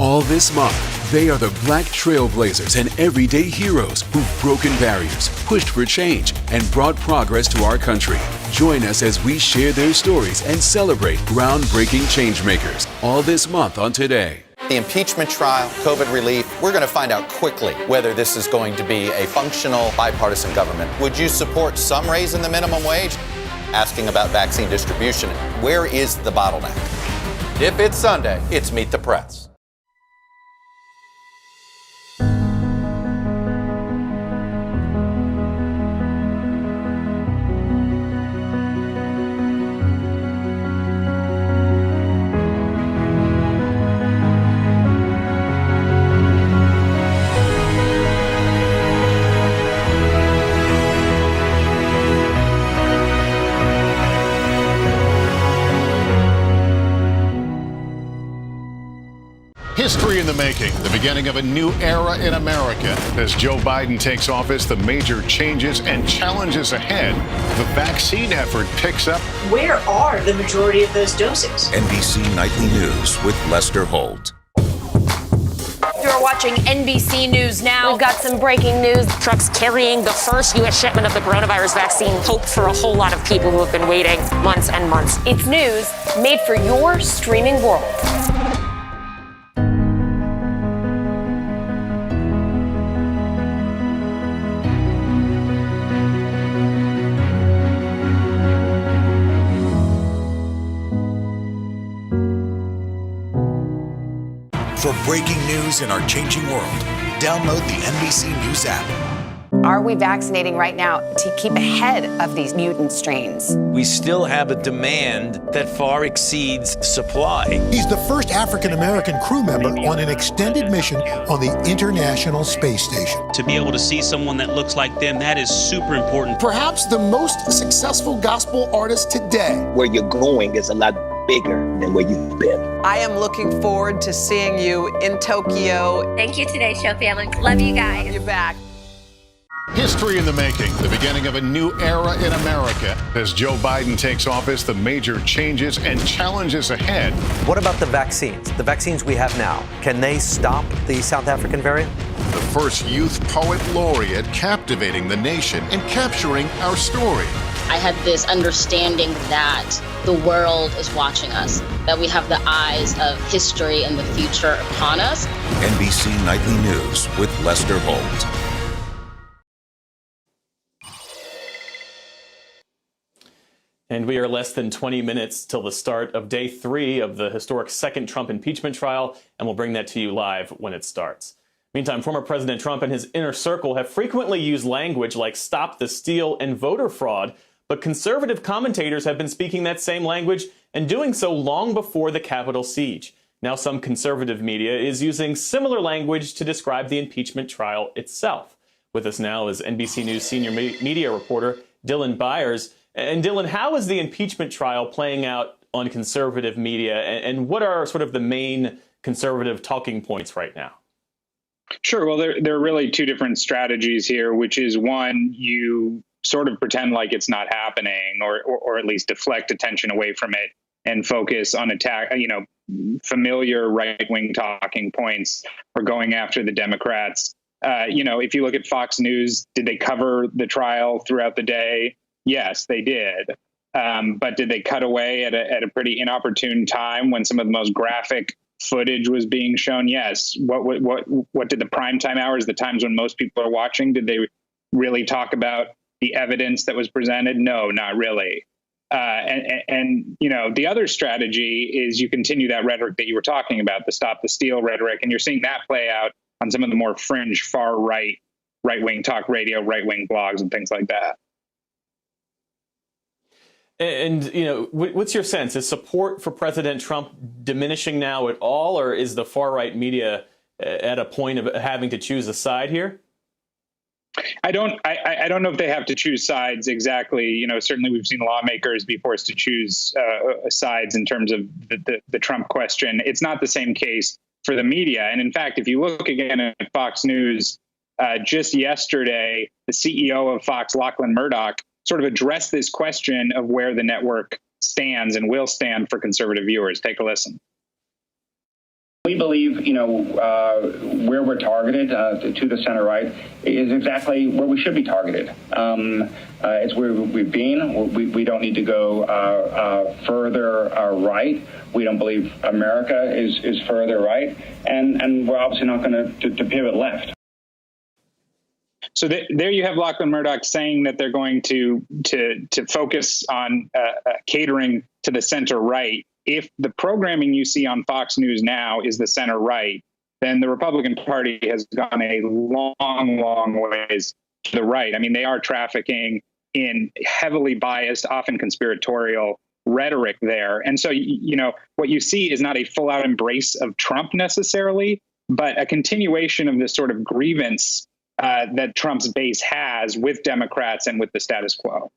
All this month, they are the Black trailblazers and everyday heroes who've broken barriers, pushed for change, and brought progress to our country. Join us as we share their stories and celebrate groundbreaking changemakers. All this month on Today. The impeachment trial, COVID relief, we're going to find out quickly whether this is going to be a functional bipartisan government. Would you support some raise in the minimum wage? Asking about vaccine distribution, where is the bottleneck? If it's Sunday, it's Meet the Press. History in the making, the beginning of a new era in America. As Joe Biden takes office, the major changes and challenges ahead. The vaccine effort picks up. Where are the majority of those doses? NBC Nightly News with Lester Holt. You're watching NBC News Now. We've got some breaking news. Trucks carrying the first U.S. shipment of the coronavirus vaccine. Hope for a whole lot of people who have been waiting months and months. It's news made for your streaming world. For breaking news in our changing world, download the NBC News app. Are we vaccinating right now to keep ahead of these mutant strains? We still have a demand that far exceeds supply. He's the first African-American crew member on an extended mission on the International Space Station. To be able to see someone that looks like them, that is super important. Perhaps the most successful gospel artist today. Where you're going is a lot bigger than where you've been. I am looking forward to seeing you in Tokyo. Thank you, Today Show family. Love you guys. You're back. History in the making, the beginning of a new era in America. As Joe Biden takes office, the major changes and challenges ahead. What about the vaccines? The vaccines we have now, can they stop the South African variant? The first youth poet laureate captivating the nation and capturing our story. I had this understanding that the world is watching us, that we have the eyes of history and the future upon us. NBC Nightly News with Lester Holt. And we are less than 20 minutes till the start of day 3 of the historic second Trump impeachment trial, and we'll bring that to you live when it starts. Meantime, former President Trump and his inner circle have frequently used language like stop the steal and voter fraud, but conservative commentators have been speaking that same language and doing so long before the Capitol siege. Now some conservative media is using similar language to describe the impeachment trial itself. With us now is NBC News senior media reporter Dylan Byers. And Dylan, how is the impeachment trial playing out on conservative media, and what are sort of the main conservative talking points right now? Sure. Well, there are really two different strategies here, which is one, you sort of pretend like it's not happening, or at least deflect attention away from it and focus on familiar right-wing talking points or going after the Democrats. If you look at Fox News, did they cover the trial throughout the day? Yes, they did. But did they cut away at a pretty inopportune time when some of the most graphic footage was being shown? Yes. What did the primetime hours, the times when most people are watching, did they really talk about the evidence that was presented? No, not really. The other strategy is you continue that rhetoric that you were talking about, the stop the steal rhetoric, and you're seeing that play out on some of the more fringe, far right-wing talk radio, right-wing blogs, and things like that. And, what's your sense? Is support for President Trump diminishing now at all, or is the far-right media at a point of having to choose a side here? I don't know if they have to choose sides exactly. Certainly we've seen lawmakers be forced to choose sides in terms of the Trump question. It's not the same case for the media. And in fact, if you look again at Fox News, just yesterday, the CEO of Fox, Lachlan Murdoch, sort of address this question of where the network stands and will stand for conservative viewers. Take a listen. We believe, where we're targeted to the center right is exactly where we should be targeted. It's where we've been. We don't need to go further right. We don't believe America is further right, and we're obviously not going to pivot left. So there you have Lachlan Murdoch saying that they're going to focus on catering to the center right. If the programming you see on Fox News now is the center right, then the Republican Party has gone a long ways to the right. I mean, they are trafficking in heavily biased, often conspiratorial rhetoric there. And so, what you see is not a full out embrace of Trump necessarily, but a continuation of this sort of grievance that Trump's base has with Democrats and with the status quo.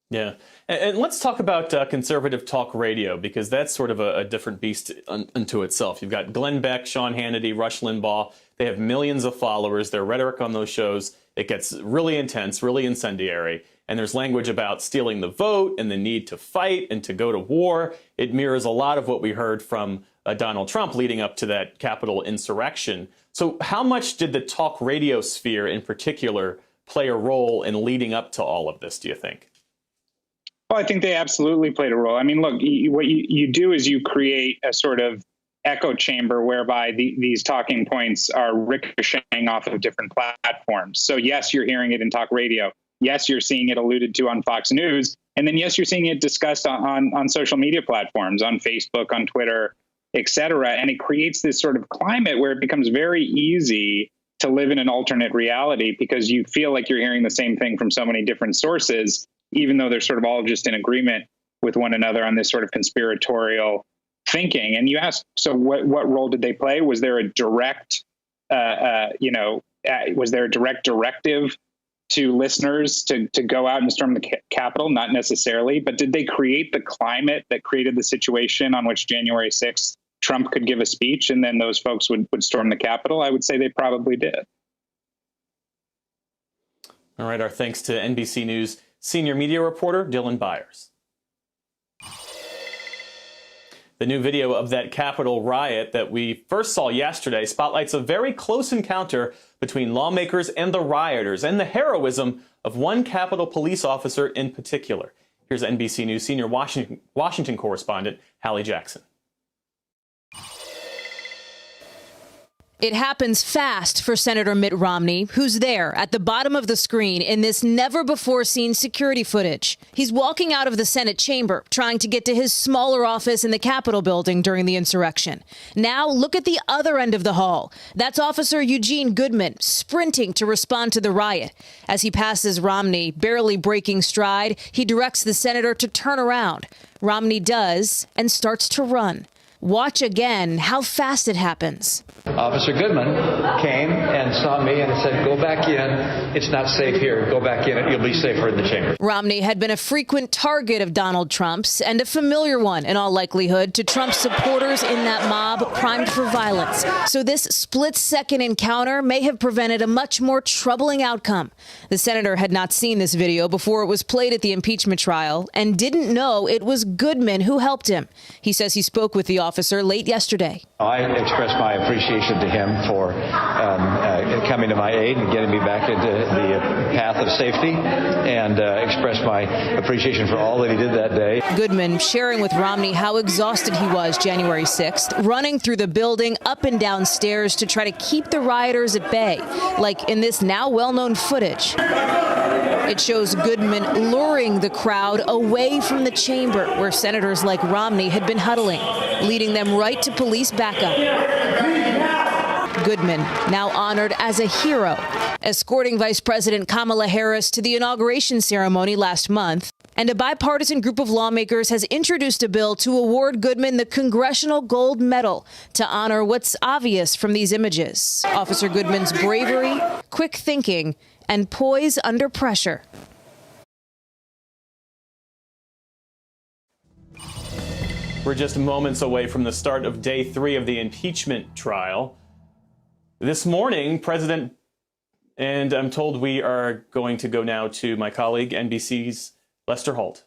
Yeah. And let's talk about conservative talk radio, because that's sort of a different beast unto itself. You've got Glenn Beck, Sean Hannity, Rush Limbaugh. They have millions of followers. Their rhetoric on those shows, it gets really intense, really incendiary. And there's language about stealing the vote and the need to fight and to go to war. It mirrors a lot of what we heard from Donald Trump leading up to that Capitol insurrection. So how much did the talk radio sphere in particular play a role in leading up to all of this, do you think? Well, I think they absolutely played a role. I mean, look, what you do is you create a sort of echo chamber whereby these talking points are ricocheting off of different platforms. So yes, you're hearing it in talk radio. Yes, you're seeing it alluded to on Fox News. And then, yes, you're seeing it discussed on social media platforms, on Facebook, on Twitter, et cetera. And it creates this sort of climate where it becomes very easy to live in an alternate reality because you feel like you're hearing the same thing from so many different sources, even though they're sort of all just in agreement with one another on this sort of conspiratorial thinking. And you ask, so what role did they play? Was there a direct, was there a direct directive to listeners to go out and storm the Capitol? Not necessarily, but did they create the climate that created the situation on which January 6th Trump could give a speech and then those folks would storm the Capitol? I would say they probably did. All right, our thanks to NBC News senior media reporter Dylan Byers. The new video of that Capitol riot that we first saw yesterday spotlights a very close encounter between lawmakers and the rioters and the heroism of one Capitol police officer in particular. Here's NBC News senior Washington correspondent Hallie Jackson. It happens fast for Senator Mitt Romney, who's there at the bottom of the screen in this never-before-seen security footage. He's walking out of the Senate chamber, trying to get to his smaller office in the Capitol building during the insurrection. Now, look at the other end of the hall. That's Officer Eugene Goodman sprinting to respond to the riot. As he passes Romney, barely breaking stride, he directs the senator to turn around. Romney does and starts to run. Watch again how fast it happens. Officer Goodman came and saw me and said, "Go back in. It's not safe here. Go back in. You'll be safer in the chamber." Romney had been a frequent target of Donald Trump's and a familiar one, in all likelihood, to Trump's supporters in that mob primed for violence. So this split-second encounter may have prevented a much more troubling outcome. The senator had not seen this video before it was played at the impeachment trial and didn't know it was Goodman who helped him. He says he spoke with the officer late yesterday. I expressed my appreciation to him for coming to my aid and getting me back into the path of safety, and expressed my appreciation for all that he did that day. Goodman sharing with Romney how exhausted he was January 6th, running through the building up and down stairs to try to keep the rioters at bay, like in this now well-known footage. It shows Goodman luring the crowd away from the chamber where senators like Romney had been huddling, leading them right to police backup. Goodman, now honored as a hero, escorting Vice President Kamala Harris to the inauguration ceremony last month. And a bipartisan group of lawmakers has introduced a bill to award Goodman the Congressional Gold Medal to honor what's obvious from these images: Officer Goodman's bravery, quick thinking, and poise under pressure. We're just moments away from the start of day 3 of the impeachment trial. This morning, and I'm told we are going to go now to my colleague, NBC's Lester Holt.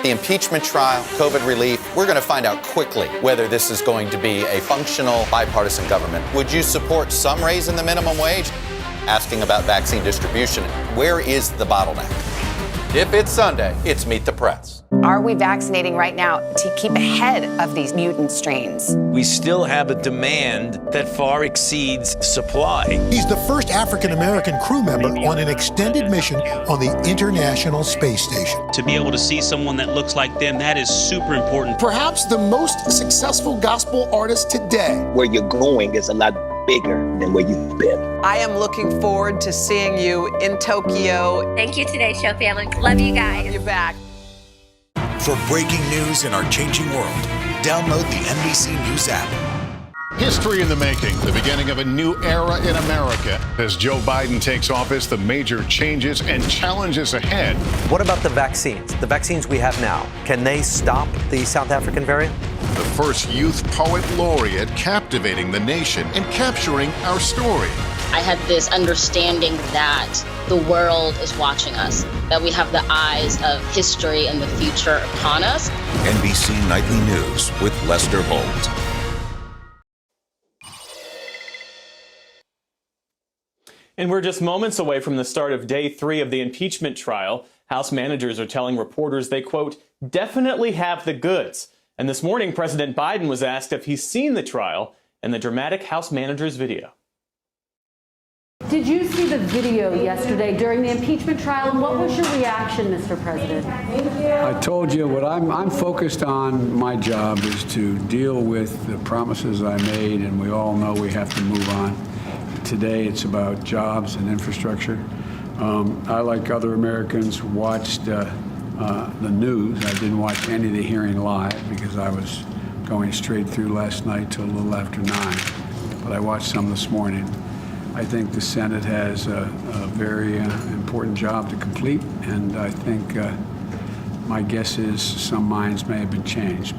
The impeachment trial, COVID relief, we're going to find out quickly whether this is going to be a functional bipartisan government. Would you support some raise in the minimum wage? Asking about vaccine distribution, where is the bottleneck? If it's Sunday, it's Meet the Press. Are we vaccinating right now to keep ahead of these mutant strains? We still have a demand that far exceeds supply. He's the first African-American crew member on an extended mission on the International Space Station. To be able to see someone that looks like them, that is super important. Perhaps the most successful gospel artist today. Where you're going is a lot bigger than where you've been. I am looking forward to seeing you in Tokyo. Thank you, Today Show family. Love you guys. You're back. For breaking news in our changing world, download the NBC News app. History in the making, the beginning of a new era in America. As Joe Biden takes office, the major changes and challenges ahead. What about the vaccines? The vaccines we have now, can they stop the South African variant? The first youth poet laureate captivating the nation and capturing our story. I had this understanding that the world is watching us, that we have the eyes of history and the future upon us. NBC Nightly News with Lester Holt. And we're just moments away from the start of day 3 of the impeachment trial. House managers are telling reporters they, quote, definitely have the goods. And this morning, President Biden was asked if he's seen the trial and the dramatic House managers video. Did you see the video yesterday during the impeachment trial? And what was your reaction, Mr. President? I told you what I'm focused on. My job is to deal with the promises I made, and we all know we have to move on. Today, it's about jobs and infrastructure. I, like other Americans, watched the news. I didn't watch any of the hearing live because I was going straight through last night till a little after 9. But I watched some this morning. I think the Senate has a very important job to complete, and I think my guess is some minds may have been changed.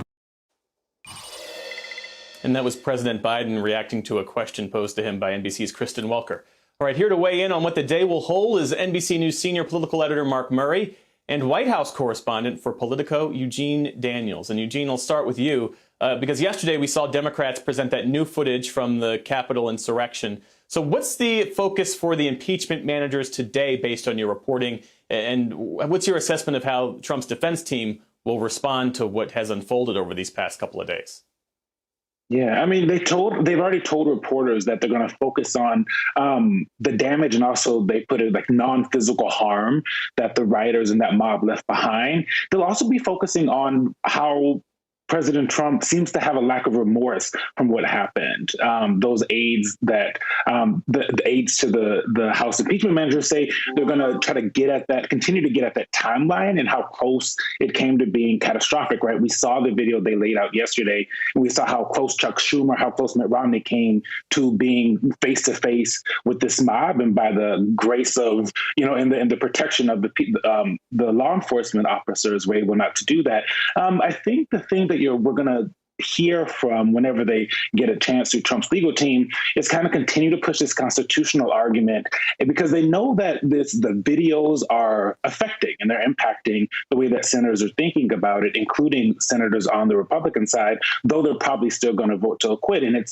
And that was President Biden reacting to a question posed to him by NBC's Kristen Welker. All right, here to weigh in on what the day will hold is NBC News senior political editor Mark Murray and White House correspondent for Politico, Eugene Daniels. And Eugene, I'll start with you, because yesterday we saw Democrats present that new footage from the Capitol insurrection. So what's the focus for the impeachment managers today based on your reporting? And what's your assessment of how Trump's defense team will respond to what has unfolded over these past couple of days? Yeah, I mean, they've already told reporters that they're going to focus on the damage, and also they put it like non-physical harm that the rioters and that mob left behind. They'll also be focusing on how President Trump seems to have a lack of remorse from what happened. Those aides that the aides to the House impeachment managers say they're going to try to get at that, continue to get at that timeline and how close it came to being catastrophic, right? We saw the video they laid out yesterday, and we saw how close Chuck Schumer, how close Mitt Romney came to being face to face with this mob, and by the grace of, in the protection of the law enforcement officers were able not to do that. I think the thing that we're going to hear from whenever they get a chance through Trump's legal team is kind of continue to push this constitutional argument, because they know that the videos are affecting and they're impacting the way that senators are thinking about it, including senators on the Republican side, though they're probably still going to vote to acquit. And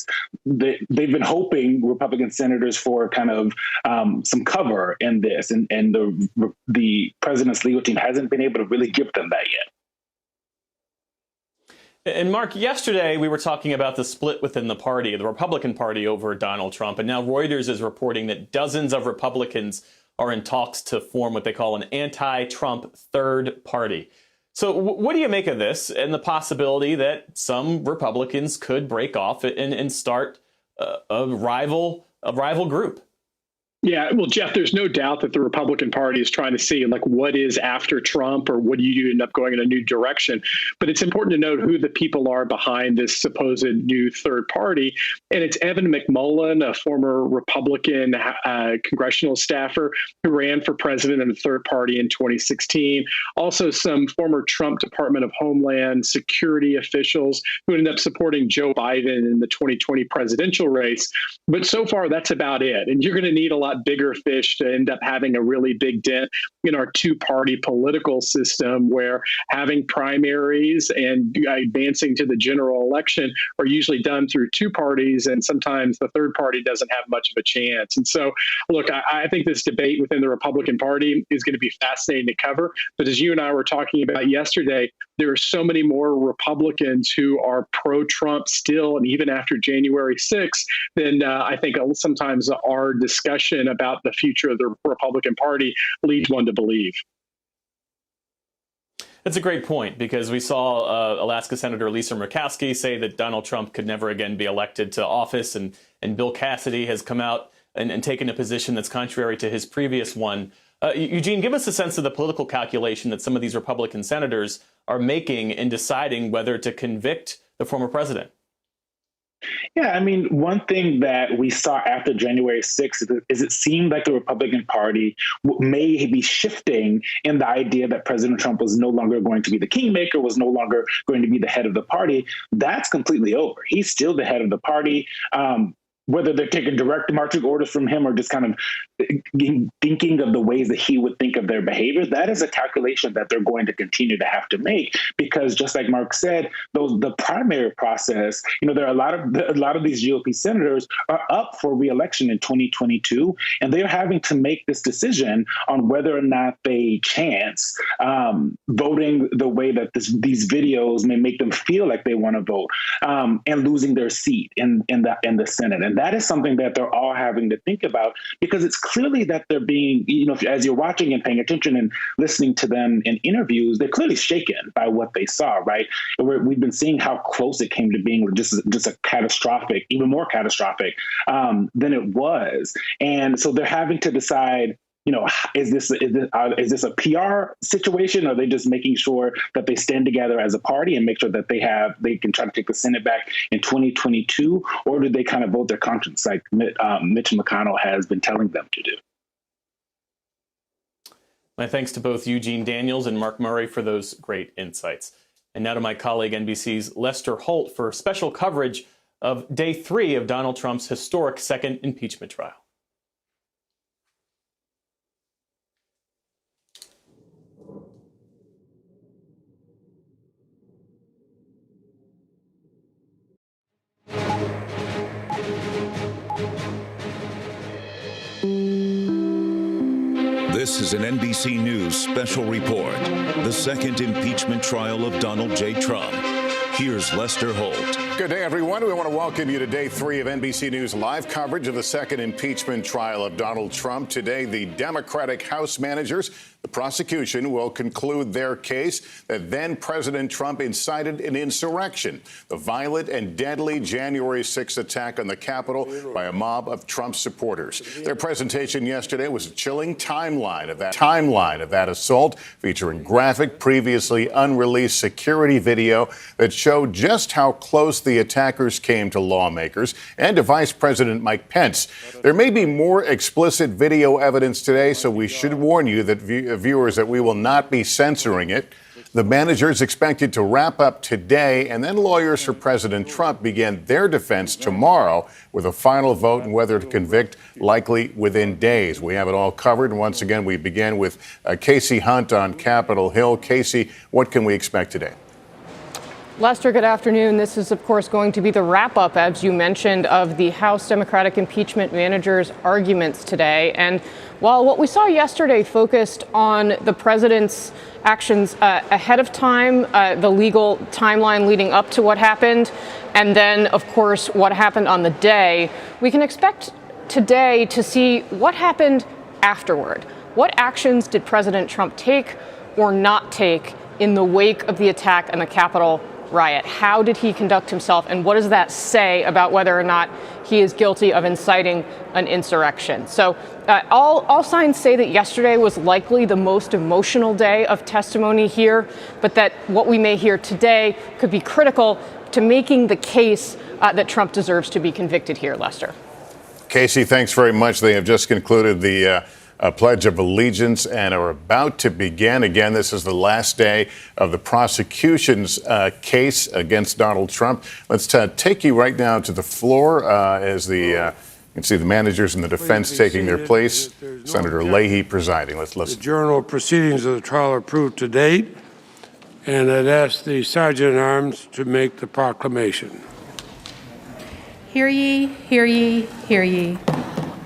they've been hoping, Republican senators, for kind of some cover in this, and the president's legal team hasn't been able to really give them that yet. And Mark, yesterday we were talking about the split within the party, the Republican Party, over Donald Trump. And now Reuters is reporting that dozens of Republicans are in talks to form what they call an anti-Trump third party. So what do you make of this and the possibility that some Republicans could break off and start a rival group? Yeah, well, Jeff, there's no doubt that the Republican Party is trying to see, like, what is after Trump, or what do you end up going in a new direction? But it's important to note who the people are behind this supposed new third party. And it's Evan McMullin, a former Republican congressional staffer who ran for president in the third party in 2016. Also, some former Trump Department of Homeland Security officials who ended up supporting Joe Biden in the 2020 presidential race. But so far, that's about it. And you're going to need a lot bigger fish to end up having a really big dent in our two-party political system, where having primaries and advancing to the general election are usually done through two parties, and sometimes the third party doesn't have much of a chance. And so, look, I think this debate within the Republican Party is going to be fascinating to cover. But as you and I were talking about yesterday, there are so many more Republicans who are pro-Trump still, and even after January 6th, than I think sometimes our discussion about the future of the Republican Party leads one to believe. That's a great point, because we saw Alaska Senator Lisa Murkowski say that Donald Trump could never again be elected to office, and Bill Cassidy has come out and taken a position that's contrary to his previous one. Eugene, give us a sense of the political calculation that some of these Republican senators are making in deciding whether to convict the former president. Yeah, I mean, one thing that we saw after January 6th is it seemed like the Republican Party may be shifting in the idea that President Trump was no longer going to be the kingmaker, was no longer going to be the head of the party. That's completely over. He's still the head of the party. Whether they're taking direct marching orders from him or just kind of thinking of the ways that he would think of their behavior, that is a calculation that they're going to continue to have to make, because just like Mark said, the primary process, there are a lot of these GOP senators are up for re-election in 2022, and they're having to make this decision on whether or not they chance voting the way that these videos may make them feel like they want to vote, and losing their seat in the Senate. And that is something that they're all having to think about, because it's clearly that they're being, as you're watching and paying attention and listening to them in interviews, they're clearly shaken by what they saw, right? We've been seeing how close it came to being just a catastrophic, even more catastrophic than it was. And so they're having to decide, is this a PR situation? Or are they just making sure that they stand together as a party and make sure that they can try to take the Senate back in 2022? Or do they kind of vote their conscience like Mitch McConnell has been telling them to do? My thanks to both Eugene Daniels and Mark Murray for those great insights. And now to my colleague NBC's Lester Holt for special coverage of day 3 of Donald Trump's historic second impeachment trial. This is an NBC News special report. The second impeachment trial of Donald J. Trump. Here's Lester Holt. Good day, everyone. We want to welcome you to day 3 of NBC News live coverage of the second impeachment trial of Donald Trump. Today, the Democratic House managers, the prosecution, will conclude their case that then President Trump incited an insurrection, the violent and deadly January 6th attack on the Capitol by a mob of Trump supporters. Their presentation yesterday was a chilling timeline of that assault, featuring graphic, previously unreleased security video that showed just how close the attackers came to lawmakers and to Vice President Mike Pence. There may be more explicit video evidence today, so we should warn you that viewers that we will not be censoring it. The managers expected to wrap up today, and then lawyers for President Trump begin their defense tomorrow with a final vote on whether to convict, likely within days. We have it all covered. And once again, we begin with Casey Hunt on Capitol Hill. Casey, what can we expect today? Lester, good afternoon. This is, of course, going to be the wrap-up, as you mentioned, of the House Democratic impeachment managers' arguments today. And while what we saw yesterday focused on the president's actions ahead of time, the legal timeline leading up to what happened, and then, of course, what happened on the day, we can expect today to see what happened afterward. What actions did President Trump take or not take in the wake of the attack on the Capitol riot? How did he conduct himself, and what does that say about whether or not he is guilty of inciting an insurrection? So all signs say that yesterday was likely the most emotional day of testimony here, but that what we may hear today could be critical to making the case that Trump deserves to be convicted here, Lester. Casey, thanks very much. They have just concluded the Pledge of Allegiance and are about to begin. Again, this is the last day of the prosecution's case against Donald Trump. Let's take you right now to the floor as you can see the managers and the defense taking their place. Senator Leahy presiding. Let's listen. The journal of proceedings of the trial are approved to date, and I'd ask the Sergeant-at-Arms to make the proclamation. Hear ye, hear ye, hear ye.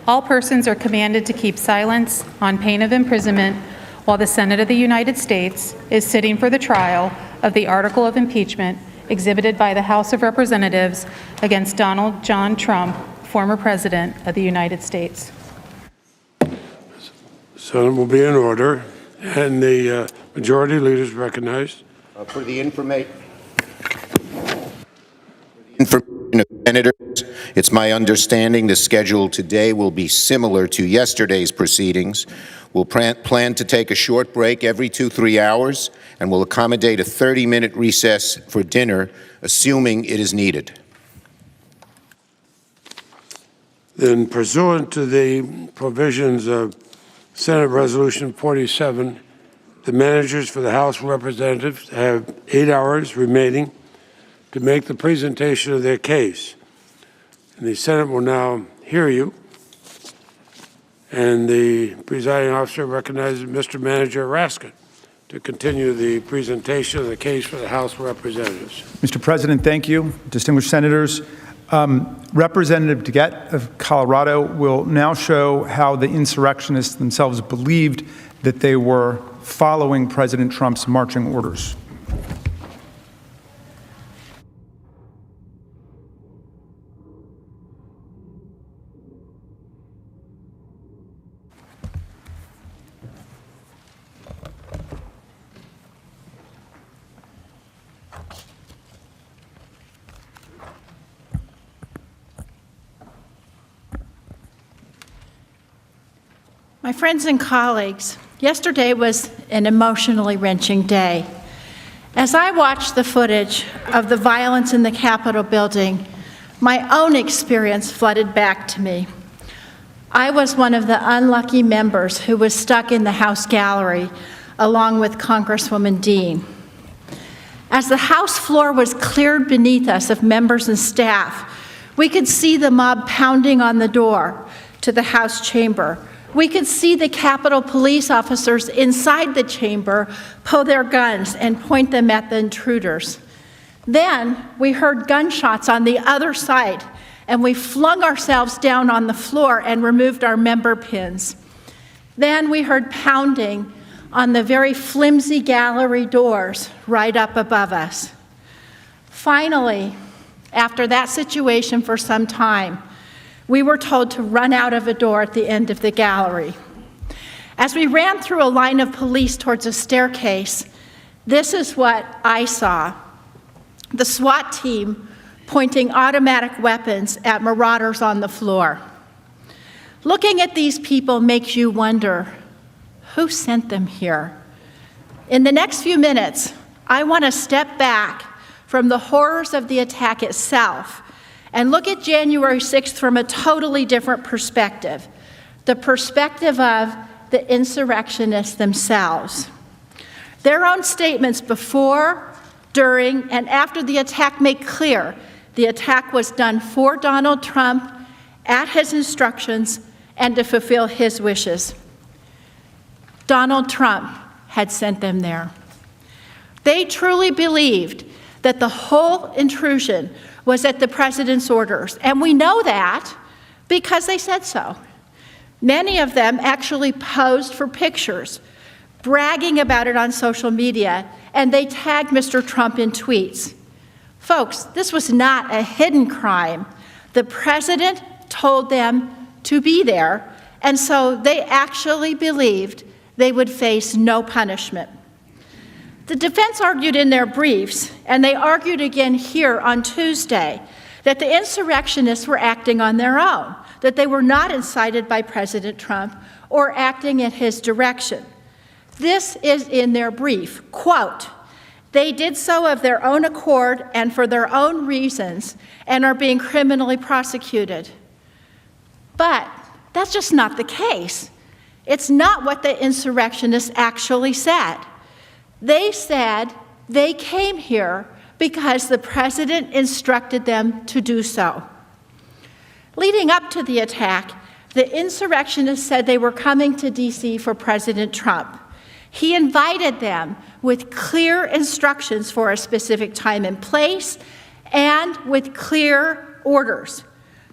All persons are commanded to keep silence on pain of imprisonment while the Senate of the United States is sitting for the trial of the article of impeachment exhibited by the House of Representatives against Donald John Trump, former President of the United States. Senate will be in order, and the majority leader is recognized. For the information of senators, it's my understanding the schedule today will be similar to yesterday's proceedings. We'll plan to take a short break every 2-3 hours, and we'll accommodate a 30-minute recess for dinner, assuming it is needed. Then, pursuant to the provisions of Senate Resolution 47, the managers for the House of Representatives have 8 hours remaining to make the presentation of their case. And the Senate will now hear you. And the presiding officer recognizes Mr. Manager Raskin to continue the presentation of the case for the House of Representatives. Mr. President, thank you. Distinguished senators, Representative DeGette of Colorado will now show how the insurrectionists themselves believed that they were following President Trump's marching orders. My friends and colleagues, yesterday was an emotionally wrenching day. As I watched the footage of the violence in the Capitol building, my own experience flooded back to me. I was one of the unlucky members who was stuck in the House gallery along with Congresswoman Dean. As the House floor was cleared beneath us of members and staff, we could see the mob pounding on the door to the House chamber. We could see the Capitol police officers inside the chamber pull their guns and point them at the intruders. Then we heard gunshots on the other side, and we flung ourselves down on the floor and removed our member pins. Then we heard pounding on the very flimsy gallery doors right up above us. Finally, after that situation for some time, we were told to run out of a door at the end of the gallery. As we ran through a line of police towards a staircase, this is what I saw. The SWAT team pointing automatic weapons at marauders on the floor. Looking at these people makes you wonder, who sent them here? In the next few minutes, I want to step back from the horrors of the attack itself and look at January 6th from a totally different perspective, the perspective of the insurrectionists themselves. Their own statements before, during, and after the attack make clear the attack was done for Donald Trump, at his instructions, and to fulfill his wishes. Donald Trump had sent them there. They truly believed that the whole intrusion was at the president's orders, and we know that because they said so. Many of them actually posed for pictures, bragging about it on social media, and they tagged Mr. Trump in tweets. Folks, this was not a hidden crime. The president told them to be there, and so they actually believed they would face no punishment. The defense argued in their briefs, and they argued again here on Tuesday, that the insurrectionists were acting on their own, that they were not incited by President Trump or acting at his direction. This is in their brief, quote, "They did so of their own accord and for their own reasons and are being criminally prosecuted." But that's just not the case. It's not what the insurrectionists actually said. They said they came here because the president instructed them to do so. Leading up to the attack, the insurrectionists said they were coming to D.C. for President Trump. He invited them with clear instructions for a specific time and place and with clear orders.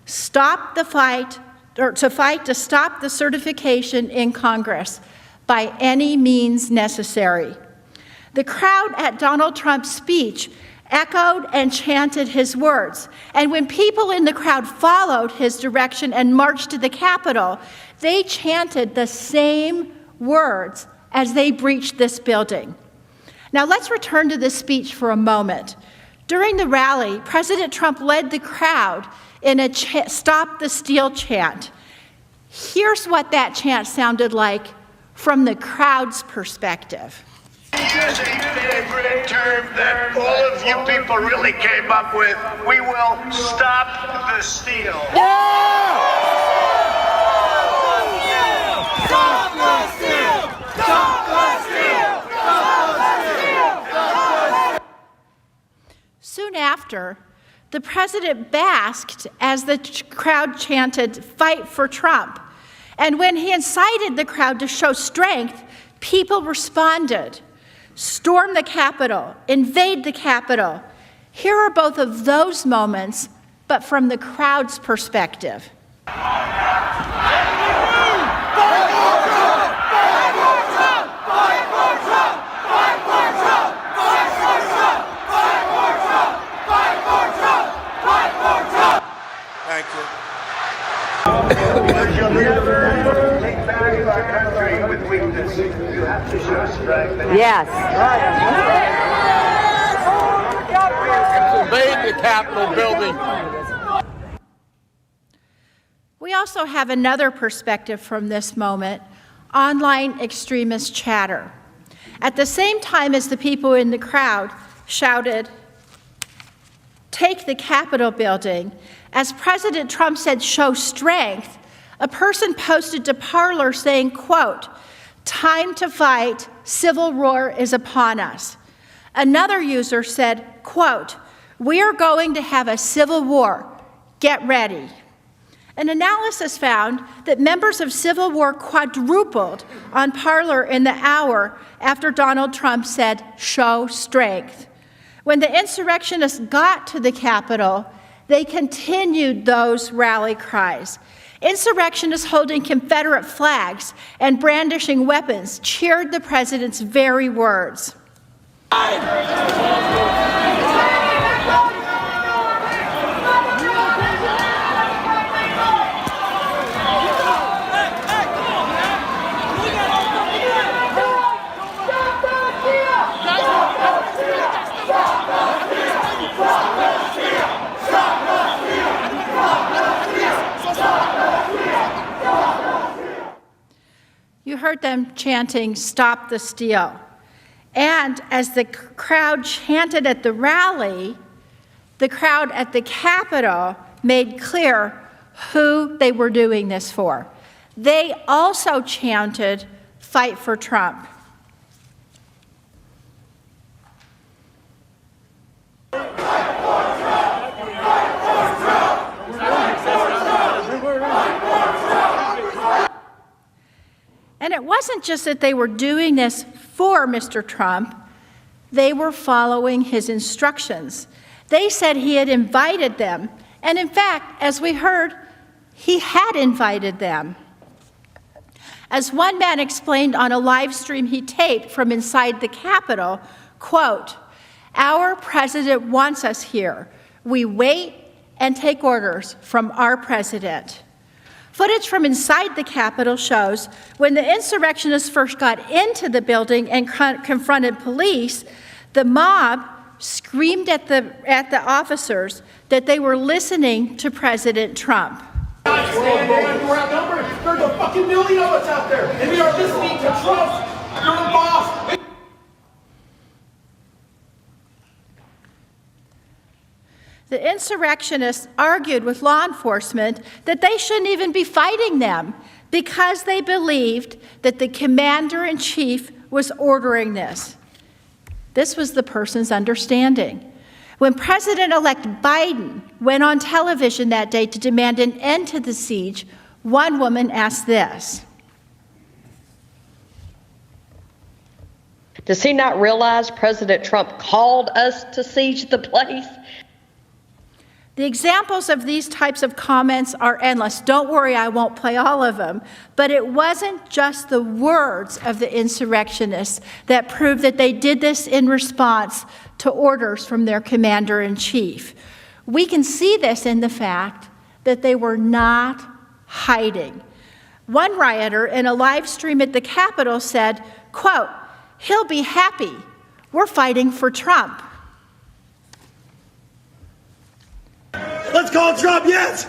Stop the fight, or to fight to stop the certification in Congress by any means necessary. The crowd at Donald Trump's speech echoed and chanted his words. And when people in the crowd followed his direction and marched to the Capitol, they chanted the same words as they breached this building. Now let's return to this speech for a moment. During the rally, President Trump led the crowd in a Stop the Steal chant. Here's what that chant sounded like from the crowd's perspective. Here's a favorite term that all of you people really came up with. We will stop the steal. Stop the steal! Stop the steal! Stop the steal! Soon after, the president basked as the crowd chanted, "Fight for Trump." And when he incited the crowd to show strength, people responded. Storm the Capitol, invade the Capitol. Here are both of those moments, but from the crowd's perspective. Thank you. Because you'll never take back our country with weakness. You have to show strength. Yes. Invade the Capitol building. We also have another perspective from this moment online extremist chatter. At the same time as the people in the crowd shouted, "Take the Capitol building," as President Trump said, "Show strength," a person posted to Parler saying, quote, "Time to fight, civil war is upon us." Another user said, quote, "We are going to have a civil war, get ready." An analysis found that members of Civil War quadrupled on Parler in the hour after Donald Trump said, "Show strength." When the insurrectionists got to the Capitol, they continued those rally cries. Insurrectionists holding Confederate flags and brandishing weapons cheered the president's very words. You heard them chanting, "Stop the steal." And as the crowd chanted at the rally, the crowd at the Capitol made clear who they were doing this for. They also chanted, "Fight for Trump." And it wasn't just that they were doing this for Mr. Trump, they were following his instructions. They said he had invited them, and in fact, as we heard, he had invited them. As one man explained on a live stream he taped from inside the Capitol, quote, "Our president wants us here. We wait and take orders from our president." Footage from inside the Capitol shows when the insurrectionists first got into the building and confronted police, the mob screamed at the officers that they were listening to President Trump. We're outnumbered. There's a fucking million of us out there, and we are listening to Trump. You're the boss. The insurrectionists argued with law enforcement that they shouldn't even be fighting them because they believed that the commander-in-chief was ordering this. This was the person's understanding. When President-elect Biden went on television that day to demand an end to the siege, one woman asked this. Does he not realize President Trump called us to siege the place? The examples of these types of comments are endless. Don't worry, I won't play all of them. But it wasn't just the words of the insurrectionists that proved that they did this in response to orders from their commander-in-chief. We can see this in the fact that they were not hiding. One rioter in a live stream at the Capitol said, quote, "He'll be happy. We're fighting for Trump." Let's call Trump, yes!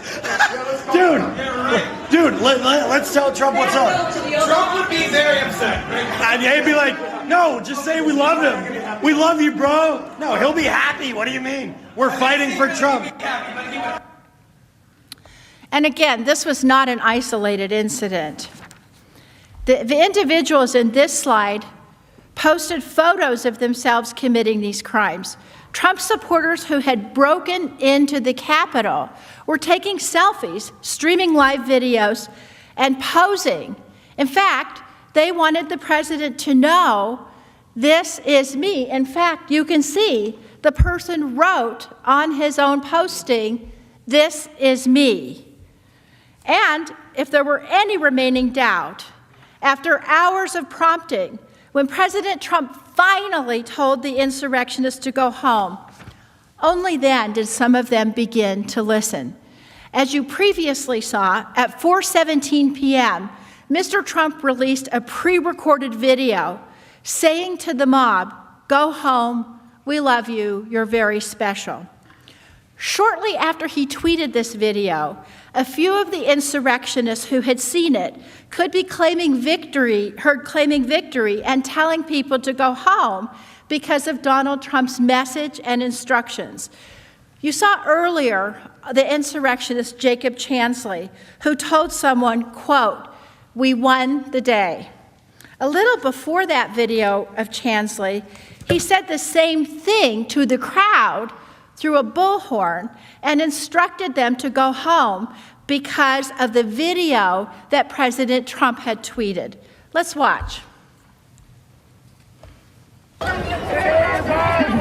Dude, let's tell Trump what's up. Trump would be very upset. And he'd be like, no, just say we love him. We love you, bro. No, he'll be happy. What do you mean? We're fighting for Trump. And again, this was not an isolated incident. The individuals in this slide posted photos of themselves committing these crimes. Trump supporters who had broken into the Capitol were taking selfies, streaming live videos, and posing. In fact, they wanted the president to know, "This is me." In fact, you can see the person wrote on his own posting, "This is me." And if there were any remaining doubt, after hours of prompting, when President Trump finally told the insurrectionists to go home, only then did some of them begin to listen. As you previously saw, at 4:17 p.m., Mr. Trump released a pre-recorded video saying to the mob, "Go home, we love you, you're very special." Shortly after he tweeted this video, a few of the insurrectionists who had seen it could be claiming victory and telling people to go home because of Donald Trump's message and instructions. You saw earlier the insurrectionist Jacob Chansley, who told someone, quote, "We won the day." A little before that video of Chansley, he said the same thing to the crowd through a bullhorn and instructed them to go home because of the video that President Trump had tweeted. Let's watch. Today is ours.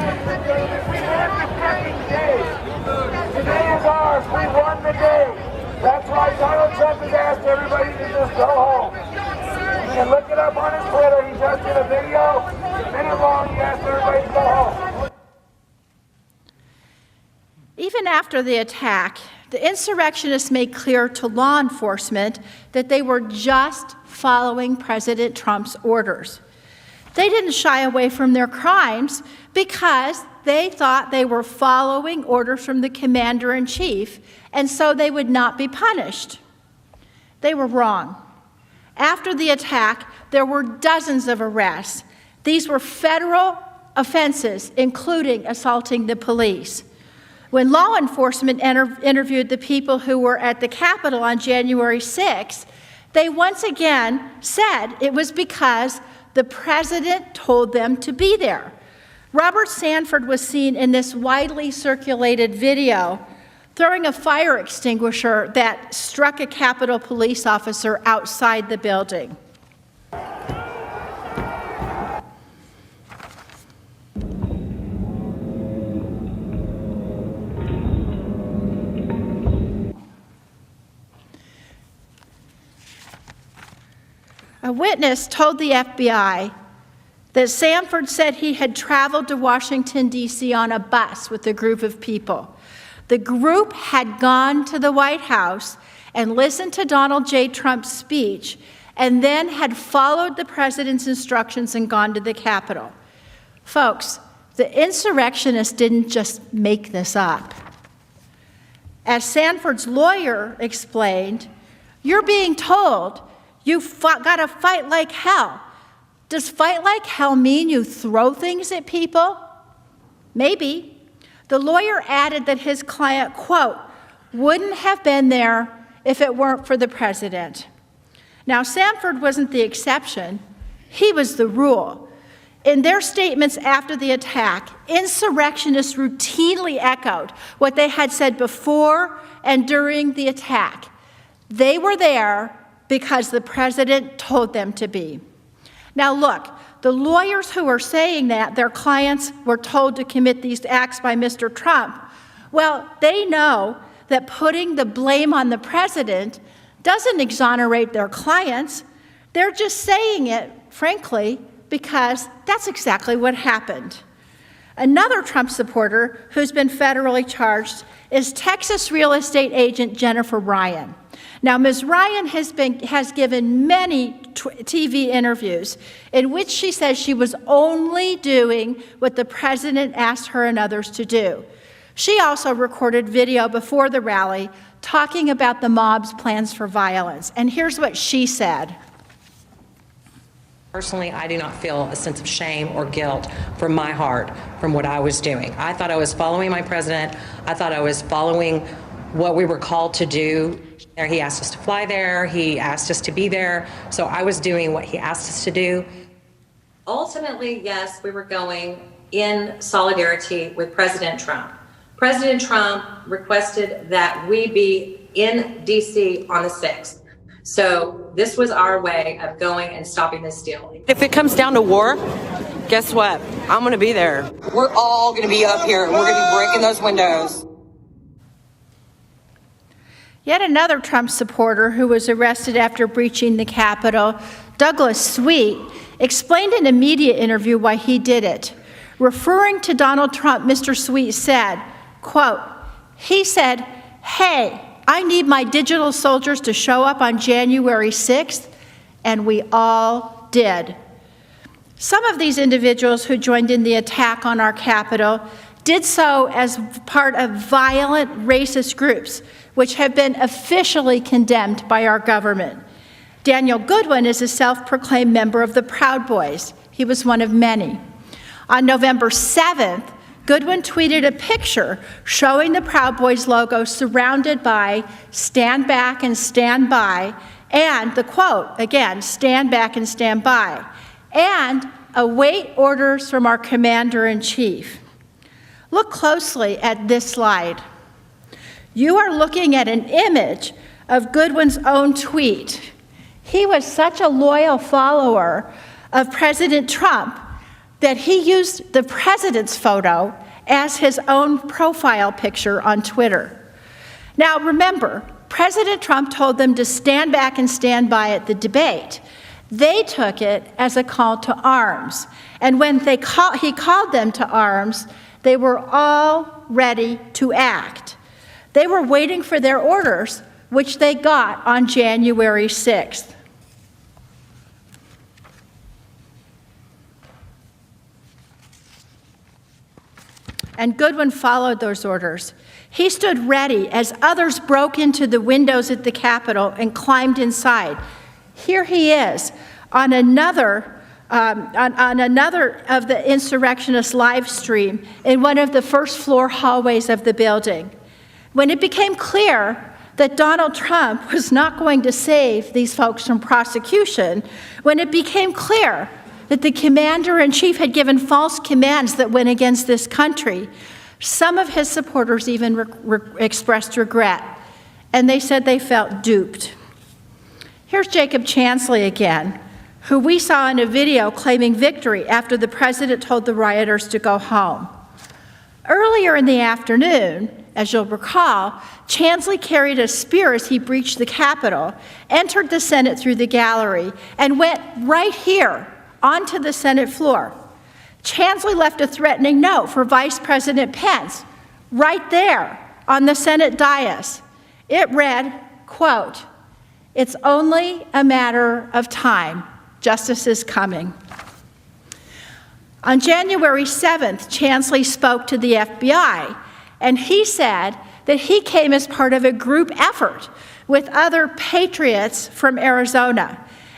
We won the fucking day. Today is ours. We won the day. That's why Donald Trump has asked everybody to just go home. You can look it up on his Twitter. He just did a video, a minute long. He asked everybody to go home. Even after the attack, the insurrectionists made clear to law enforcement that they were just following President Trump's orders. They didn't shy away from their crimes because they thought they were following orders from the commander-in-chief, and so they would not be punished. They were wrong. After the attack, there were dozens of arrests. These were federal offenses, including assaulting the police. When law enforcement interviewed the people who were at the Capitol on January 6th, they once again said it was because the president told them to be there. Robert Sanford was seen in this widely circulated video throwing a fire extinguisher that struck a Capitol police officer outside the building. A witness told the FBI that Sanford said he had traveled to Washington, D.C. on a bus with a group of people. The group had gone to the White House and listened to Donald J. Trump's speech and then had followed the president's instructions and gone to the Capitol. Folks, the insurrectionists didn't just make this up. As Sanford's lawyer explained, you're being told you've got to fight like hell. Does fight like hell mean you throw things at people? Maybe. The lawyer added that his client, quote, wouldn't have been there if it weren't for the president. Now, Sanford wasn't the exception. He was the rule. In their statements after the attack, insurrectionists routinely echoed what they had said before and during the attack. They were there because the president told them to be. Now look, the lawyers who are saying that their clients were told to commit these acts by Mr. Trump, well, they know that putting the blame on the president doesn't exonerate their clients. They're just saying it, frankly, because that's exactly what happened. Another Trump supporter who's been federally charged is Texas real estate agent Jennifer Ryan. Now, Ms. Ryan has given many TV interviews in which she says she was only doing what the president asked her and others to do. She also recorded video before the rally talking about the mob's plans for violence. And here's what she said. Personally, I do not feel a sense of shame or guilt from my heart from what I was doing. I thought I was following my president. I thought I was following what we were called to do. He asked us to fly there. He asked us to be there. So I was doing what he asked us to do. Ultimately, yes, we were going in solidarity with President Trump. President Trump requested that we be in D.C. on the 6th. So this was our way of going and stopping this deal. If it comes down to war, guess what? I'm going to be there. We're all going to be up here and we're going to be breaking those windows. Yet another Trump supporter who was arrested after breaching the Capitol, Douglas Sweet, explained in a media interview why he did it. Referring to Donald Trump, Mr. Sweet said, quote, he said, hey, I need my digital soldiers to show up on January 6th, and we all did. Some of these individuals who joined in the attack on our Capitol did so as part of violent racist groups, which have been officially condemned by our government. Daniel Goodwin is a self-proclaimed member of the Proud Boys. He was one of many. On November 7th, Goodwin tweeted a picture showing the Proud Boys logo surrounded by "Stand back and stand by," and the quote, again, "Stand back and stand by," and "Await orders from our commander-in-chief." Look closely at this slide. You are looking at an image of Goodwin's own tweet. He was such a loyal follower of President Trump that he used the president's photo as his own profile picture on Twitter. Now remember, President Trump told them to stand back and stand by at the debate. They took it as a call to arms. And when he called them to arms, they were all ready to act. They were waiting for their orders, which they got on January 6th. And Goodwin followed those orders. He stood ready as others broke into the windows at the Capitol and climbed inside. Here he is on another of the insurrectionists' live stream in one of the first floor hallways of the building. When it became clear that Donald Trump was not going to save these folks from prosecution, when it became clear that the commander-in-chief had given false commands that went against this country, some of his supporters even expressed regret, and they said they felt duped. Here's Jacob Chansley again, who we saw in a video claiming victory after the president told the rioters to go home. Earlier in the afternoon, as you'll recall, Chansley carried a spear as he breached the Capitol, entered the Senate through the gallery, and went right here onto the Senate floor. Chansley left a threatening note for Vice President Pence right there on the Senate dais. It read, quote, "It's only a matter of time. Justice is coming." On January 7th, Chansley spoke to the FBI, and he said that he came as part of a group effort with other patriots from Arizona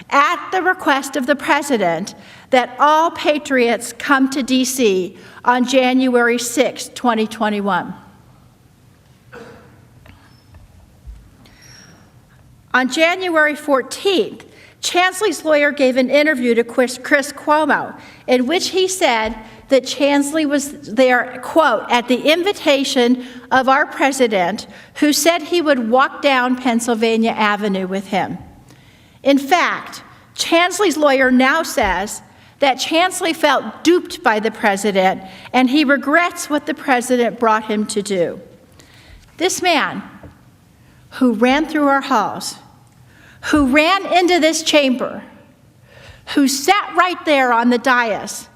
at the request of the president that all patriots come to D.C. on January 6, 2021. On January 14th, Chansley's lawyer gave an interview to Chris Cuomo in which he said that Chansley was there, quote, "at the invitation of our president, who said he would walk down Pennsylvania Avenue with him." In fact, Chansley's lawyer now says that Chansley felt duped by the president and he regrets what the president brought him to do. This man who ran through our halls, who ran into this chamber, who sat right there on the dais,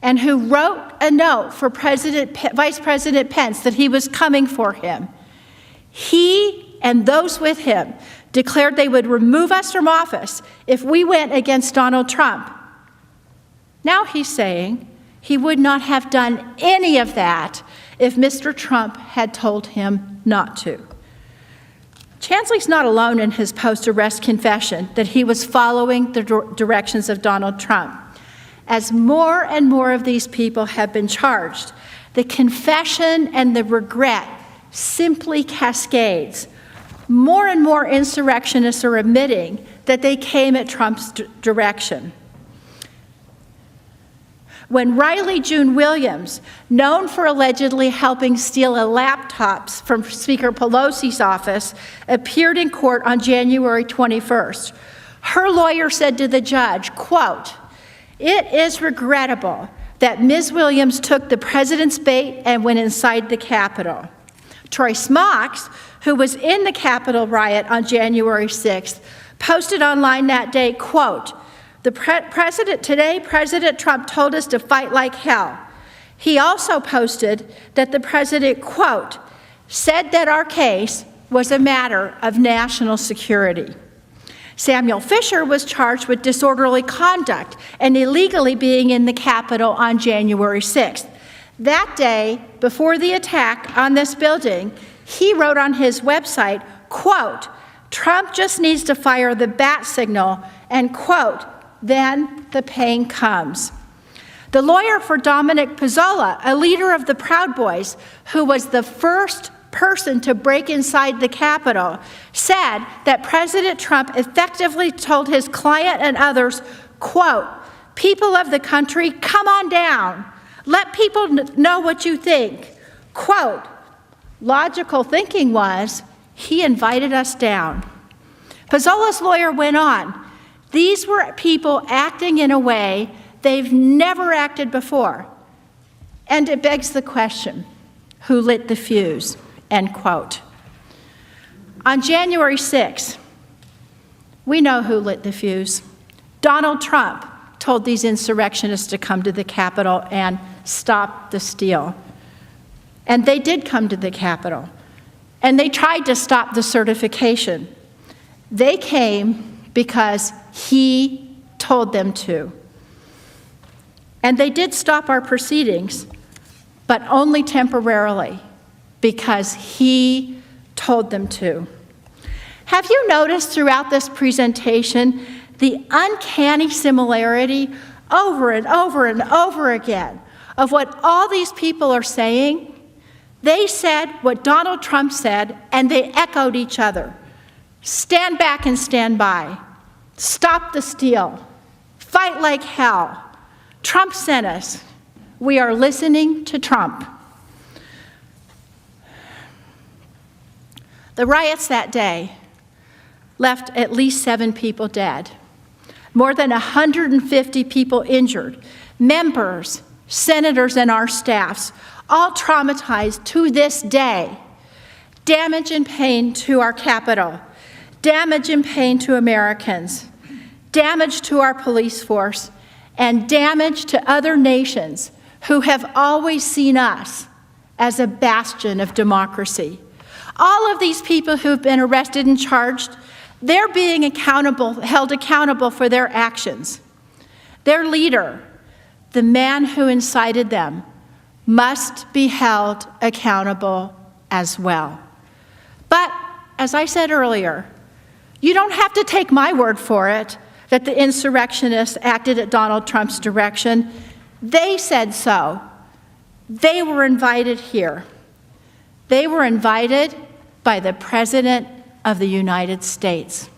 and who wrote a note for Vice President Pence that he was coming for him, he and those with him declared they would remove us from office if we went against Donald Trump. Now he's saying he would not have done any of that if Mr. Trump had told him not to. Chansley's not alone in his post-arrest confession that he was following the directions of Donald Trump. As more and more of these people have been charged, the confession and the regret simply cascades. More and more insurrectionists are admitting that they came at Trump's direction. When Riley June Williams, known for allegedly helping steal laptops from Speaker Pelosi's office, appeared in court on January 21st, her lawyer said to the judge, quote, "It is regrettable that Ms. Williams took the president's bait and went inside the Capitol." Troy Smocks, who was in the Capitol riot on January 6th, posted online that day, quote, Today, President Trump told us to fight like hell. He also posted that the president, quote, said that our case was a matter of national security. Samuel Fisher was charged with disorderly conduct and illegally being in the Capitol on January 6th. That day, before the attack on this building, he wrote on his website, quote, "Trump just needs to fire the bat signal," and quote, "then the pain comes." The lawyer for Dominic Pezzola, a leader of the Proud Boys, who was the first person to break inside the Capitol, said that President Trump effectively told his client and others, quote, "People of the country, come on down. Let people know what you think." Quote, logical thinking was, he invited us down. Pezzola's lawyer went on, these were people acting in a way they've never acted before. And it begs the question, who lit the fuse? End quote. On January 6th, we know who lit the fuse. Donald Trump told these insurrectionists to come to the Capitol and stop the steal. And they did come to the Capitol. And they tried to stop the certification. They came because he told them to. And they did stop our proceedings, but only temporarily, because he told them to. Have you noticed throughout this presentation the uncanny similarity over and over and over again of what all these people are saying? They said what Donald Trump said, and they echoed each other. Stand back and stand by. Stop the steal. Fight like hell. Trump sent us. We are listening to Trump. The riots that day left at least 7 people dead, more than 150 people injured, members, senators, and our staffs, all traumatized to this day. Damage and pain to our Capitol, damage and pain to Americans, damage to our police force, and damage to other nations who have always seen us as a bastion of democracy. All of these people who've been arrested and charged, they're being held accountable for their actions. Their leader, the man who incited them, must be held accountable as well. But, as I said earlier, you don't have to take my word for it that the insurrectionists acted at Donald Trump's direction. They said so. They were invited here. They were invited by the President of the United States.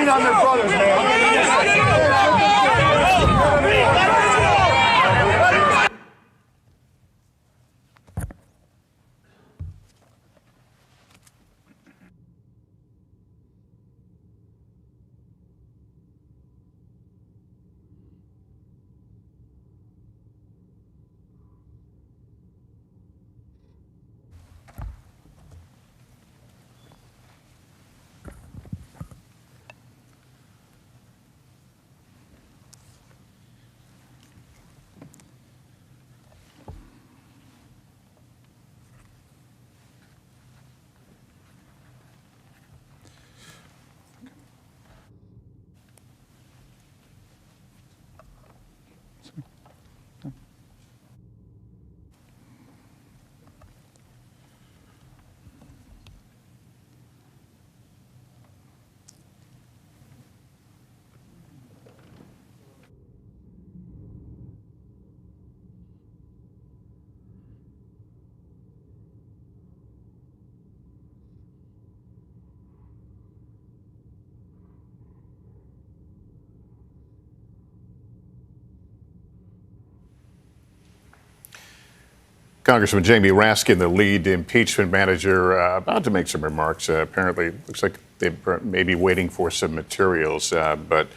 On their brothers, Congressman Jamie Raskin, the lead impeachment manager, about to make some remarks. Apparently, looks like they may be waiting for some materials, but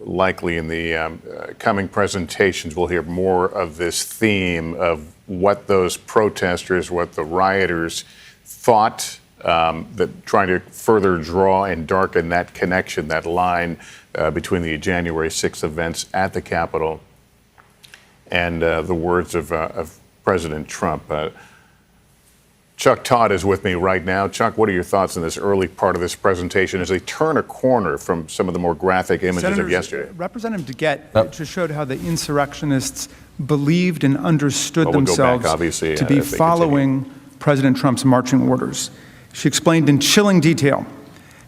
likely in the coming presentations, we'll hear more of this theme of what those protesters, what the rioters thought, that trying to further draw and darken that connection, that line between the January 6th events at the Capitol and the words of President Trump. Chuck Todd is with me right now. Chuck, what are your thoughts on this early part of this presentation as they turn a corner from some of the more graphic images of yesterday? Representative DeGette just showed how the insurrectionists believed and understood We'll go back, themselves obviously, to be if they following President Trump's marching orders. She explained in chilling detail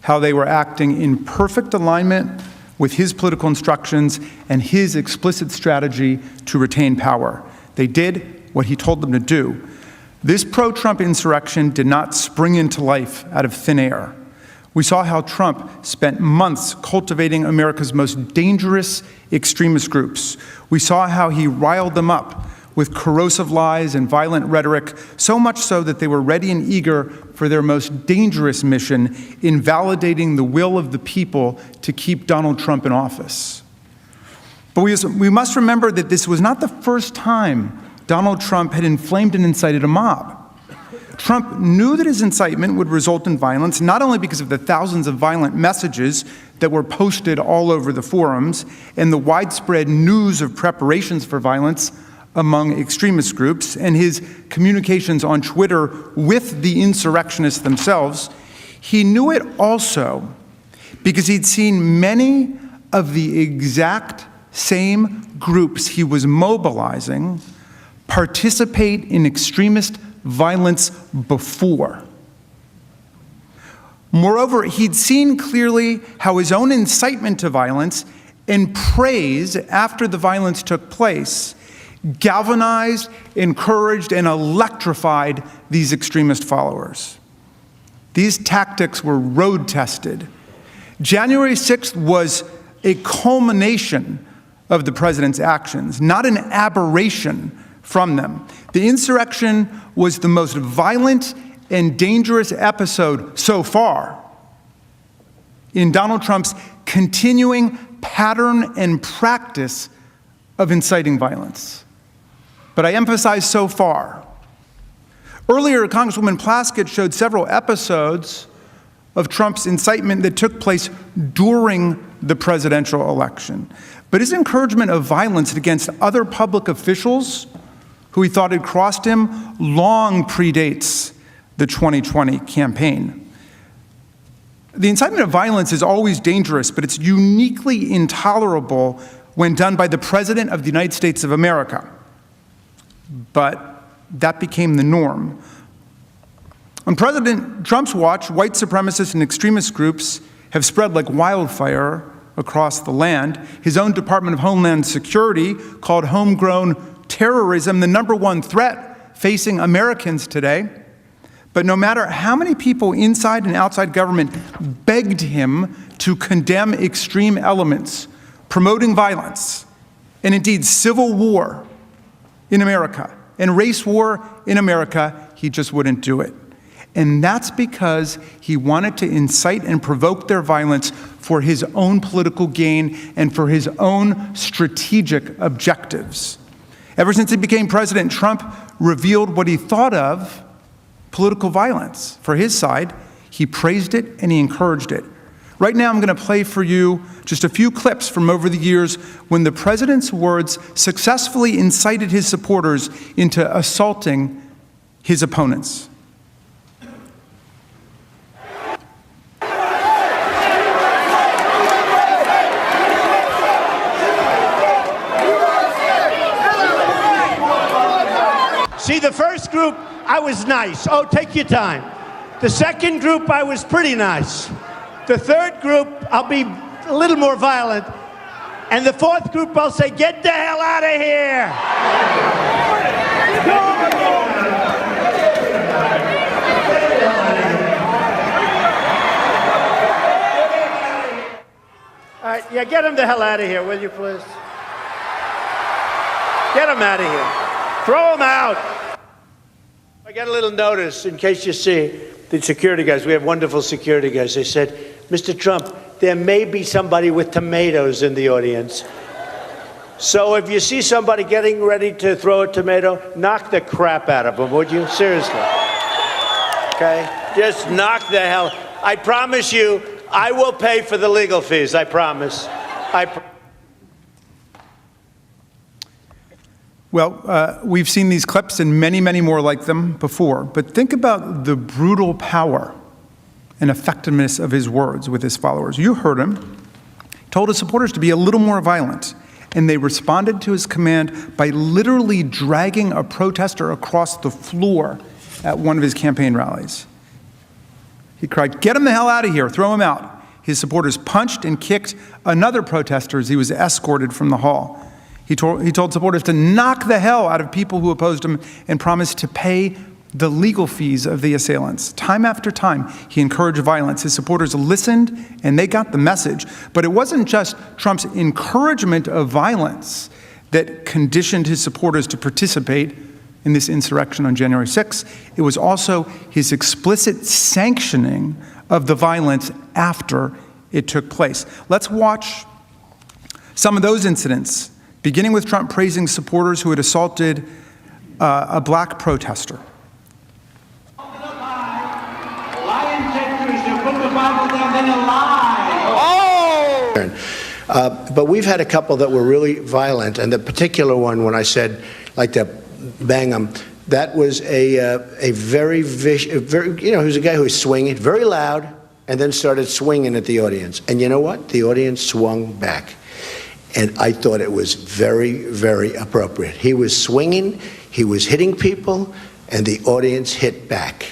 how they were acting in perfect alignment with his political instructions and his explicit strategy to retain power. They did what he told them to do. This pro-Trump insurrection did not spring into life out of thin air. We saw how Trump spent months cultivating America's most dangerous extremist groups. We saw how he riled them up with corrosive lies and violent rhetoric, so much so that they were ready and eager for their most dangerous mission in validating the will of the people to keep Donald Trump in office. But we must remember that this was not the first time Donald Trump had inflamed and incited a mob. Trump knew that his incitement would result in violence, not only because of the thousands of violent messages that were posted all over the forums and the widespread news of preparations for violence among extremist groups and his communications on Twitter with the insurrectionists themselves. He knew it also because he'd seen many of the exact same groups he was mobilizing participate in extremist violence before. Moreover, he'd seen clearly how his own incitement to violence and praise after the violence took place galvanized, encouraged, and electrified these extremist followers. These tactics were road tested. January 6th was a culmination of the president's actions, not an aberration from them. The insurrection was the most violent and dangerous episode so far in Donald Trump's continuing pattern and practice of inciting violence. But I emphasize so far. Earlier, Congresswoman Plaskett showed several episodes of Trump's incitement that took place during the presidential election. But his encouragement of violence against other public officials who he thought had crossed him long predates the 2020 campaign. The incitement of violence is always dangerous, but it's uniquely intolerable when done by the President of the United States of America. But that became the norm. On President Trump's watch, white supremacists and extremist groups have spread like wildfire across the land. His own Department of Homeland Security called homegrown terrorism the #1 threat facing Americans today. But no matter how many people inside and outside government begged him to condemn extreme elements, promoting violence, and indeed civil war in America, and race war in America, he just wouldn't do it. And that's because he wanted to incite and provoke their violence for his own political gain and for his own strategic objectives. Ever since he became president, Trump revealed what he thought of political violence. For his side, he praised it and he encouraged it. Right now, I'm going to play for you just a few clips from over the years when the president's words successfully incited his supporters into assaulting his opponents. See, the first group, I was nice. Oh, take your time. The second group, I was pretty nice. The third group, I'll be a little more violent. And the fourth group, I'll say, get the hell out of here. All right, yeah, get him the hell out of here, will you, please? Get him out of here. Throw him out. I got a little notice, in case you see, the security guys. We have wonderful security guys. They said, Mr. Trump, there may be somebody with tomatoes in the audience. So if you see somebody getting ready to throw a tomato, knock the crap out of them, would you? Seriously. Okay? Just knock the hell. I promise you, I will pay for the legal fees. I promise. Well, we've seen these clips and many, many more like them before, but think about the brutal power and effectiveness of his words with his followers. You heard him. He told his supporters to be a little more violent, and they responded to his command by literally dragging a protester across the floor at one of his campaign rallies. He cried, "Get him the hell out of here, throw him out." His supporters punched and kicked another protester as he was escorted from the hall. He told supporters to knock the hell out of people who opposed him and promised to pay the legal fees of the assailants. Time after time, he encouraged violence. His supporters listened and they got the message. But it wasn't just Trump's encouragement of violence that conditioned his supporters to participate in this insurrection on January 6th. It was also his explicit sanctioning of the violence after it took place. Let's watch some of those incidents, beginning with Trump praising supporters who had assaulted a black protester. But we've had a couple that were really violent, and the particular one, when I said, like to bang him, that was a very vicious, he was a guy who was swinging, very loud, and then started swinging at the audience. And you know what? The audience swung back. And I thought it was very, very appropriate. He was swinging, he was hitting people, and the audience hit back.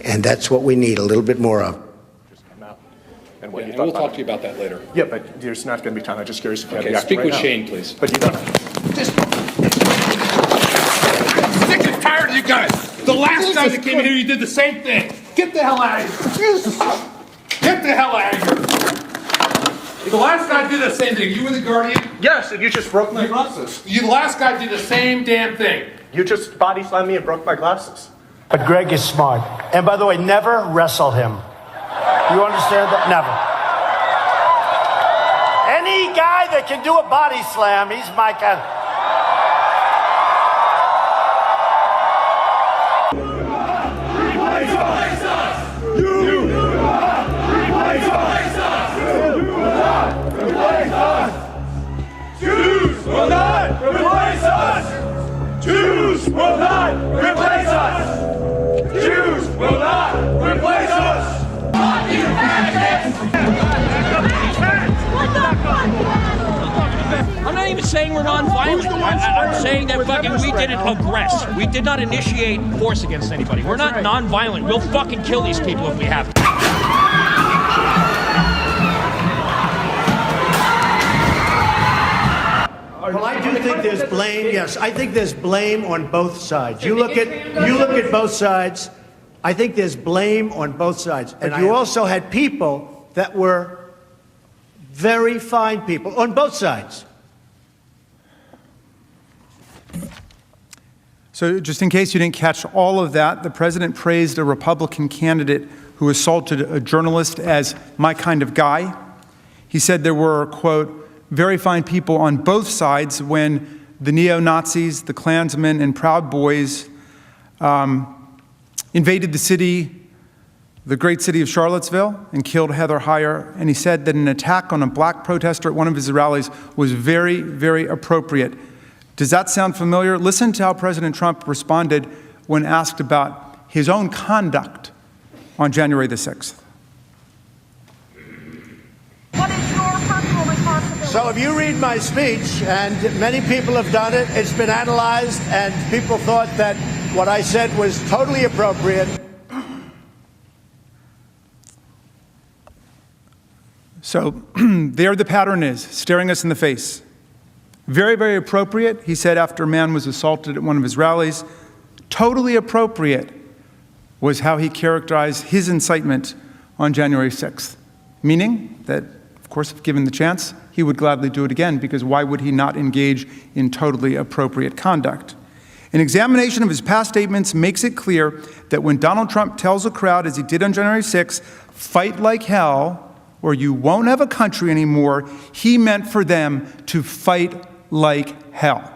And that's what we need a little bit more of. And what you thought we'll talk to you about that later. Yeah, but there's not going to be time. I'm just curious if you have the speak right with now. Shane, please. But you don't. Sick and tired of you guys. The last guy that came in here, you did the same thing. Get the hell out of here. Get the hell out of here. The last guy did the same thing. You were the Guardian? Yes, and you just broke my glasses. The last guy did the same damn thing. You just body slammed me and broke my glasses. But Greg is smart. And by the way, never wrestle him. You understand that? Never. Any guy that can do a body slam, he's my kind. Replace us! You! Replace us! You! Replace us! Jews will not replace us! Jews will not replace us! Jews will not replace us! I'm not even saying we're non-violent. I'm saying that we didn't aggress. We did not initiate force against anybody. We're not non-violent. We'll fucking kill these people if we have to. Well, I do think there's blame. Yes, I think there's blame on both sides. You look at both sides. I think there's blame on both sides. And you also had people that were very fine people on both sides. So just in case you didn't catch all of that, the president praised a Republican candidate who assaulted a journalist as my kind of guy. He said there were, quote, very fine people on both sides when the neo-Nazis, the Klansmen, and Proud Boys invaded the city, the great city of Charlottesville, and killed Heather Heyer. And he said that an attack on a black protester at one of his rallies was very, very appropriate. Does that sound familiar? Listen to how President Trump responded when asked about his own conduct on January the 6th. So if you read my speech, and many people have done it, it's been analyzed, and people thought that what I said was totally appropriate. So there the pattern is, staring us in the face. Very, very appropriate, he said after a man was assaulted at one of his rallies. Totally appropriate was how he characterized his incitement on January 6th, meaning that, of course, if given the chance, he would gladly do it again, because why would he not engage in totally appropriate conduct? An examination of his past statements makes it clear that when Donald Trump tells a crowd, as he did on January 6th, fight like hell, or you won't have a country anymore, he meant for them to fight like hell.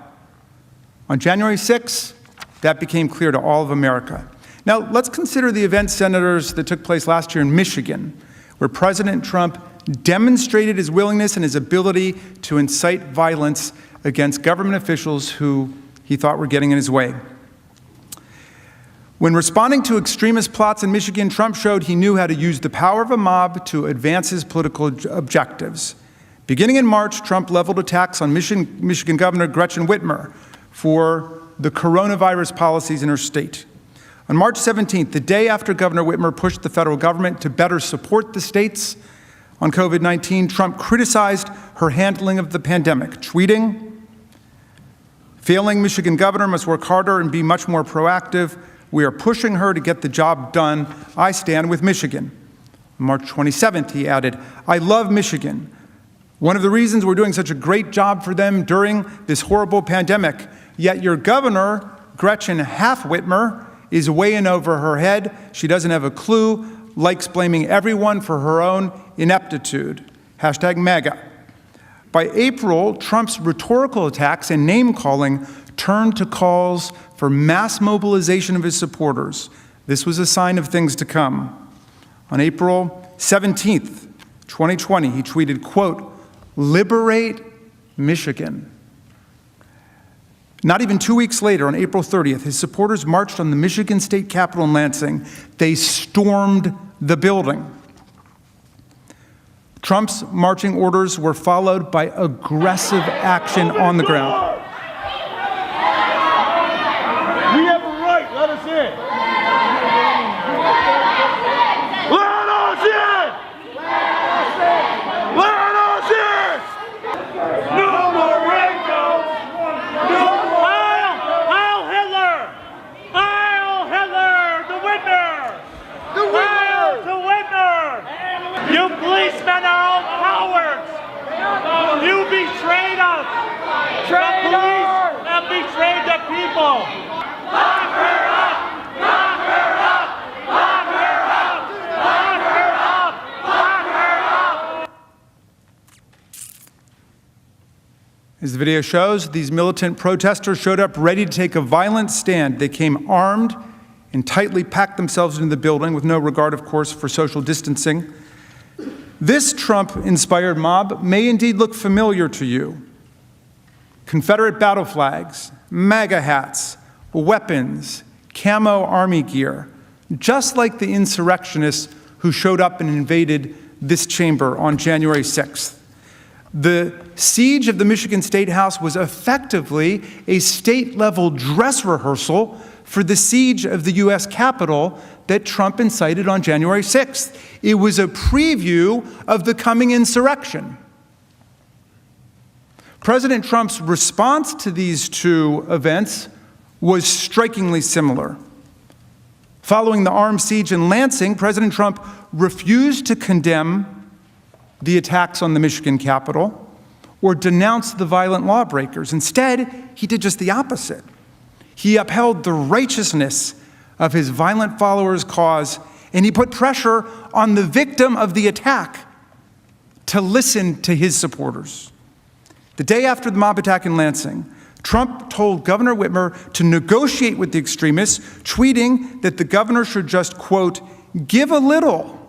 On January 6th, that became clear to all of America. Now, let's consider the events, senators, that took place last year in Michigan, where President Trump demonstrated his willingness and his ability to incite violence against government officials who he thought were getting in his way. When responding to extremist plots in Michigan, Trump showed he knew how to use the power of a mob to advance his political objectives. Beginning in March, Trump leveled attacks on Michigan Governor Gretchen Whitmer for the coronavirus policies in her state. On March 17th, the day after Governor Whitmer pushed the federal government to better support the states on COVID-19, Trump criticized her handling of the pandemic, tweeting, "Failing Michigan governor must work harder and be much more proactive. We are pushing her to get the job done. I stand with Michigan." On March 27th, he added, "I love Michigan. One of the reasons we're doing such a great job for them during this horrible pandemic. Yet your governor, Gretchen Whitmer, is way in over her head. She doesn't have a clue, likes blaming everyone for her own ineptitude. Hashtag MAGA." By April, Trump's rhetorical attacks and name-calling turned to calls for mass mobilization of his supporters. This was a sign of things to come. On April 17th, 2020, he tweeted, quote, "Liberate Michigan." Not even 2 weeks later, on April 30th, his supporters marched on the Michigan State Capitol in Lansing. They stormed the building. Trump's marching orders were followed by aggressive action on the ground. We have a right. Let us in. Let us in. Let us in. No more rainbows. No more. Heil Hitler. Heil Hitler. The winner. The winner. The winner. You policemen are all cowards. You betrayed us. The police have betrayed the people. Lock her up! Lock her up! Lock her up! Lock her up! Lock her up! As the video shows, these militant protesters showed up ready to take a violent stand. They came armed and tightly packed themselves into the building with no regard, of course, for social distancing. This Trump-inspired mob may indeed look familiar to you. Confederate battle flags, MAGA hats, weapons, camo army gear, just like the insurrectionists who showed up and invaded this chamber on January 6th. The siege of the Michigan State House was effectively a state-level dress rehearsal for the siege of the U.S. Capitol that Trump incited on January 6th. It was a preview of the coming insurrection. President Trump's response to these two events was strikingly similar. Following the armed siege in Lansing, President Trump refused to condemn the attacks on the Michigan Capitol or denounce the violent lawbreakers. Instead, he did just the opposite. He upheld the righteousness of his violent followers' cause, and he put pressure on the victim of the attack to listen to his supporters. The day after the mob attack in Lansing, Trump told Governor Whitmer to negotiate with the extremists, tweeting that the governor should just, quote, "give a little"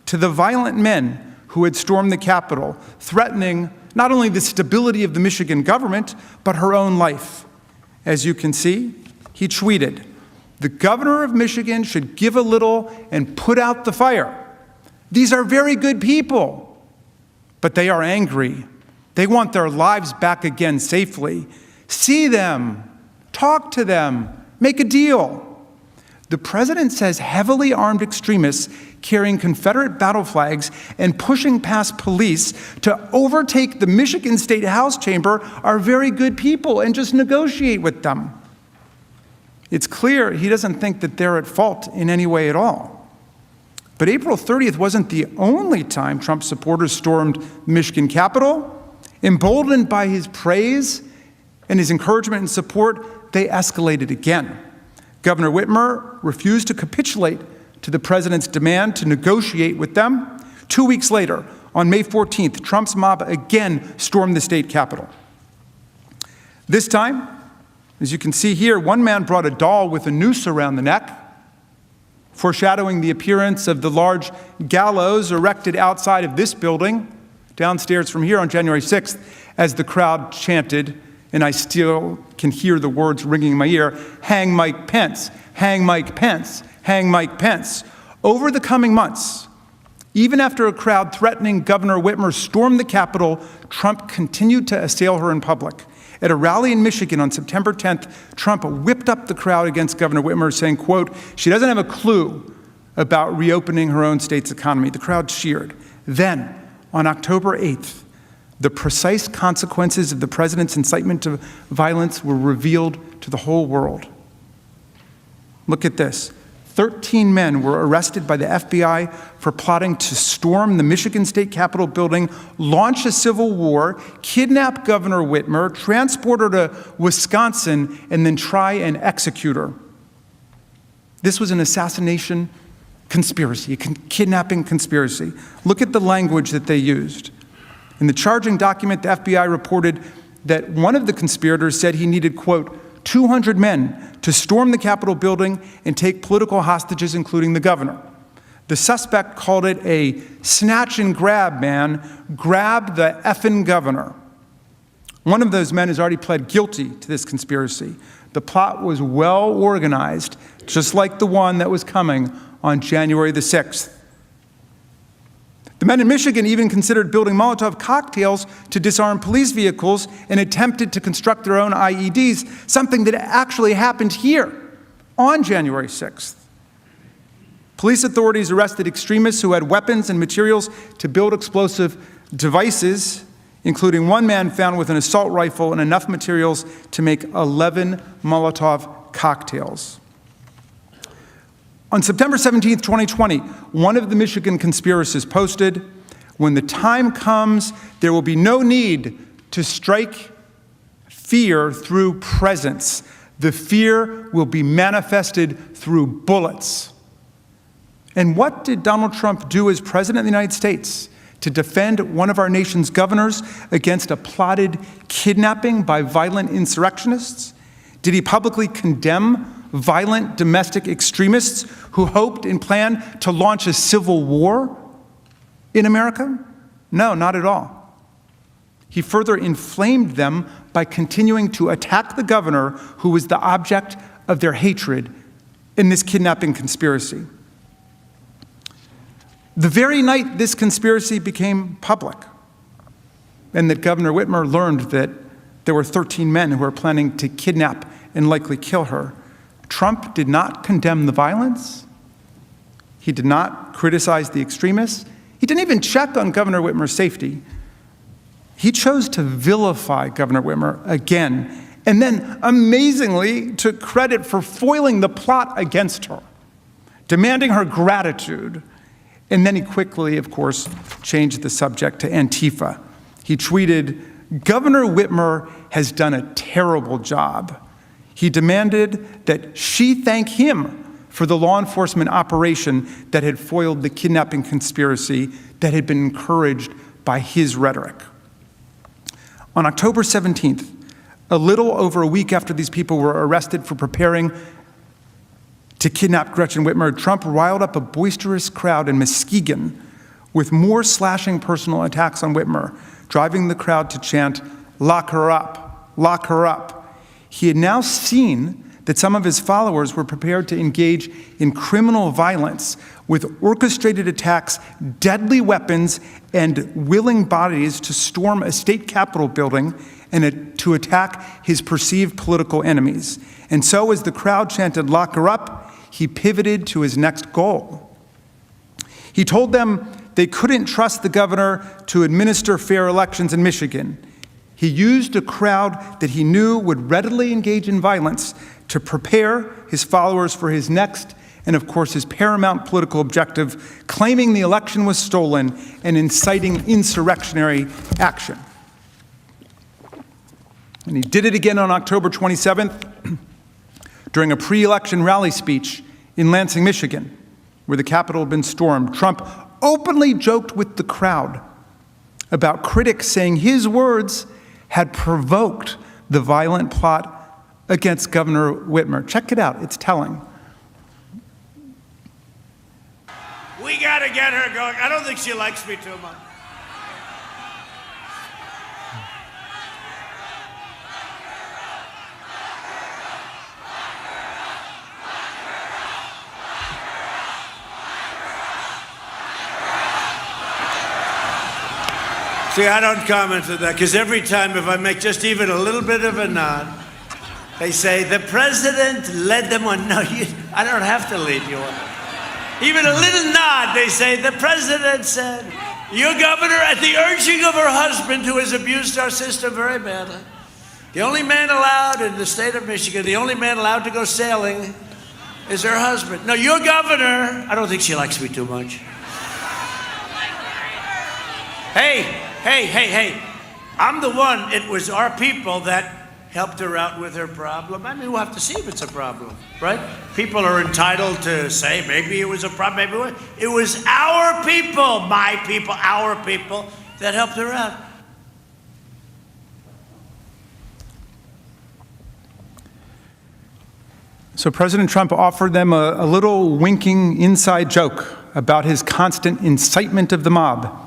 to the violent men who had stormed the Capitol, threatening not only the stability of the Michigan government, but her own life. As you can see, he tweeted, "The governor of Michigan should give a little and put out the fire. These are very good people, but they are angry. They want their lives back again safely. See them, talk to them, make a deal." The president says heavily armed extremists carrying Confederate battle flags and pushing past police to overtake the Michigan State House chamber are very good people and just negotiate with them. It's clear he doesn't think that they're at fault in any way at all. But April 30th wasn't the only time Trump supporters stormed the Michigan Capitol. Emboldened by his praise and his encouragement and support, they escalated again. Governor Whitmer refused to capitulate to the president's demand to negotiate with them. 2 weeks later, on May 14th, Trump's mob again stormed the state capitol. This time, as you can see here, one man brought a doll with a noose around the neck. foreshadowing the appearance of the large gallows erected outside of this building, downstairs from here on January 6th, as the crowd chanted, and I still can hear the words ringing in my ear, "Hang Mike Pence, hang Mike Pence, hang Mike Pence." Over the coming months, even after a crowd threatening Governor Whitmer stormed the Capitol, Trump continued to assail her in public. At a rally in Michigan on September 10th, Trump whipped up the crowd against Governor Whitmer, saying, quote, "She doesn't have a clue about reopening her own state's economy." The crowd cheered. Then, on October 8th, the precise consequences of the president's incitement to violence were revealed to the whole world. Look at this. 13 men were arrested by the FBI for plotting to storm the Michigan State Capitol building, launch a civil war, kidnap Governor Whitmer, transport her to Wisconsin, and then try and execute her. This was an assassination conspiracy, a kidnapping conspiracy. Look at the language that they used. In the charging document, the FBI reported that one of the conspirators said he needed, quote, 200 men to storm the Capitol building and take political hostages, including the governor. The suspect called it a snatch and grab, man. Grab the effing governor. One of those men has already pled guilty to this conspiracy. The plot was well organized, just like the one that was coming on January the 6th. The men in Michigan even considered building Molotov cocktails to disarm police vehicles and attempted to construct their own IEDs, something that actually happened here on January 6th. Police authorities arrested extremists who had weapons and materials to build explosive devices, including one man found with an assault rifle and enough materials to make 11 Molotov cocktails. On September 17th, 2020, one of the Michigan conspiracists posted, "When the time comes, there will be no need to strike fear through presence. The fear will be manifested through bullets." And what did Donald Trump do as president of the United States to defend one of our nation's governors against a plotted kidnapping by violent insurrectionists? Did he publicly condemn violent domestic extremists who hoped and planned to launch a civil war in America? No, not at all. He further inflamed them by continuing to attack the governor who was the object of their hatred in this kidnapping conspiracy. The very night this conspiracy became public, and that Governor Whitmer learned that there were 13 men who were planning to kidnap and likely kill her, Trump did not condemn the violence. He did not criticize the extremists. He didn't even check on Governor Whitmer's safety. He chose to vilify Governor Whitmer again, and then amazingly took credit for foiling the plot against her, demanding her gratitude. And then he quickly, of course, changed the subject to Antifa. He tweeted, "Governor Whitmer has done a terrible job." He demanded that she thank him for the law enforcement operation that had foiled the kidnapping conspiracy that had been encouraged by his rhetoric. On October 17th, a little over a week after these people were arrested for preparing to kidnap Gretchen Whitmer, Trump riled up a boisterous crowd in Muskegon with more slashing personal attacks on Whitmer, driving the crowd to chant, "Lock her up, lock her up." He had now seen that some of his followers were prepared to engage in criminal violence with orchestrated attacks, deadly weapons, and willing bodies to storm a state capitol building and to attack his perceived political enemies. And so as the crowd chanted, "Lock her up," he pivoted to his next goal. He told them they couldn't trust the governor to administer fair elections in Michigan. He used a crowd that he knew would readily engage in violence to prepare his followers for his next and, of course, his paramount political objective, claiming the election was stolen and inciting insurrectionary action. And he did it again on October 27th during a pre-election rally speech in Lansing, Michigan, where the Capitol had been stormed. Trump openly joked with the crowd about critics saying his words had provoked the violent plot against Governor Whitmer. Check it out, it's telling. got to get her going. I don't think she likes me too much. See, I don't comment on that, because every time if I make just even a little bit of a nod, they say, the president led them on. No, I don't have to lead you on. Even a little nod, they say, the president said, your governor, at the urging of her husband, who has abused our system very badly, the only man allowed in the state of Michigan, the only man allowed to go sailing is her husband. No, your governor, I don't think she likes me too much. Hey, I'm the one, it was our people that helped her out with her problem. I mean, we'll have to see if it's a problem, right? People are entitled to say, maybe it was a problem, maybe it wasn't. It was our people, my people, our people, that helped her out. So President Trump offered them a little winking inside joke about his constant incitement of the mob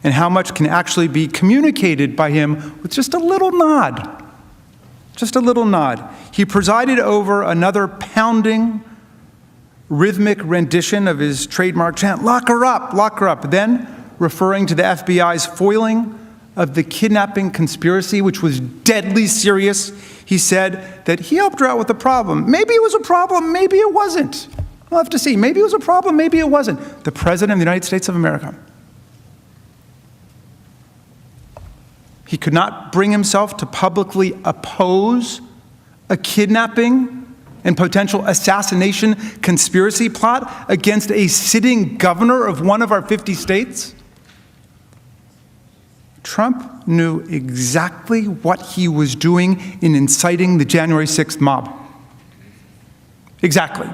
and how much can actually be communicated by him with just a little nod. Just a little nod. He presided over another pounding, rhythmic rendition of his trademark chant, lock her up, then referring to the FBI's foiling of the kidnapping conspiracy, which was deadly serious. He said that he helped her out with the problem. Maybe it was a problem, maybe it wasn't. We'll have to see. Maybe it was a problem, maybe it wasn't. The President of the United States of America. He could not bring himself to publicly oppose a kidnapping and potential assassination conspiracy plot against a sitting governor of one of our 50 states. Trump knew exactly what he was doing in inciting the January 6th mob. Exactly.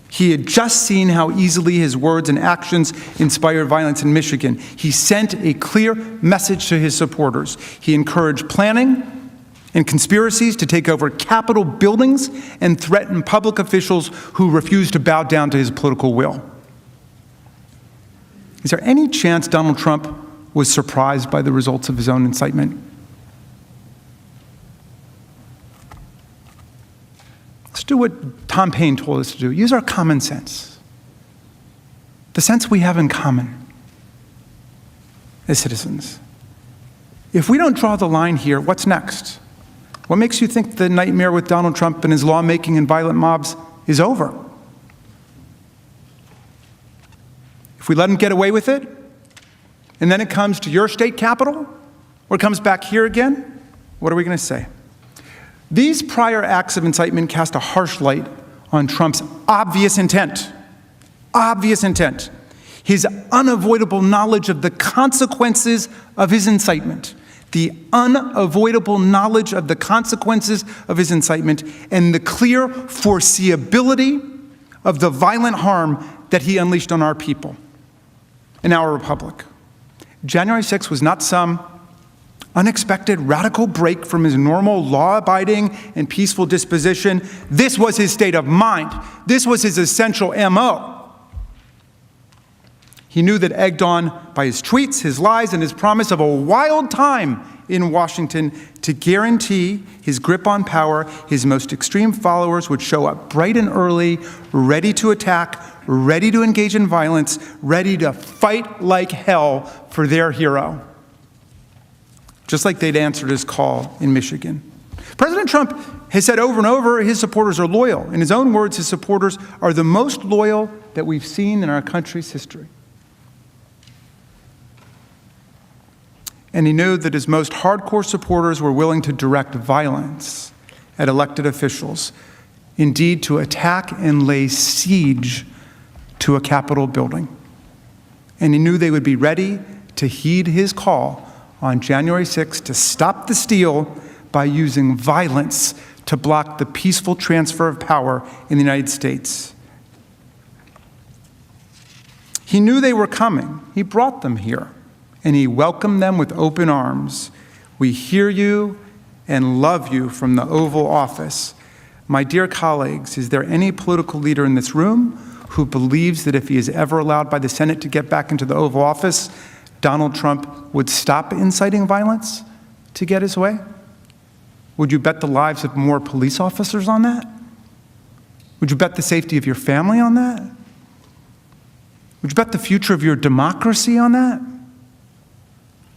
He had just seen how easily his words and actions inspired violence in Michigan. He sent a clear message to his supporters. He encouraged planning and conspiracies to take over Capitol buildings and threaten public officials who refused to bow down to his political will. Is there any chance Donald Trump was surprised by the results of his own incitement? Let's do what Tom Paine told us to do. Use our common sense. The sense we have in common as citizens. If we don't draw the line here, what's next? What makes you think the nightmare with Donald Trump and his lawmaking and violent mobs is over? If we let him get away with it, and then it comes to your state capitol, or it comes back here again, what are we going to say? These prior acts of incitement cast a harsh light on Trump's obvious intent, his unavoidable knowledge of the consequences of his incitement, the unavoidable knowledge of the consequences of his incitement, and the clear foreseeability of the violent harm that he unleashed on our people and our republic. January 6th was not some unexpected radical break from his normal law-abiding and peaceful disposition. This was his state of mind. This was his essential MO. He knew that, egged on by his tweets, his lies, and his promise of a wild time in Washington to guarantee his grip on power, his most extreme followers would show up bright and early, ready to attack, ready to engage in violence, ready to fight like hell for their hero. Just like they'd answered his call in Michigan. President Trump has said over and over his supporters are loyal. In his own words, his supporters are the most loyal that we've seen in our country's history. And he knew that his most hardcore supporters were willing to direct violence at elected officials, indeed to attack and lay siege to a Capitol building. And he knew they would be ready to heed his call on January 6th to stop the steal by using violence to block the peaceful transfer of power in the United States. He knew they were coming. He brought them here, and he welcomed them with open arms. We hear you and love you from the Oval Office. My dear colleagues, is there any political leader in this room who believes that if he is ever allowed by the Senate to get back into the Oval Office, Donald Trump would stop inciting violence to get his way? Would you bet the lives of more police officers on that? Would you bet the safety of your family on that? Would you bet the future of your democracy on that?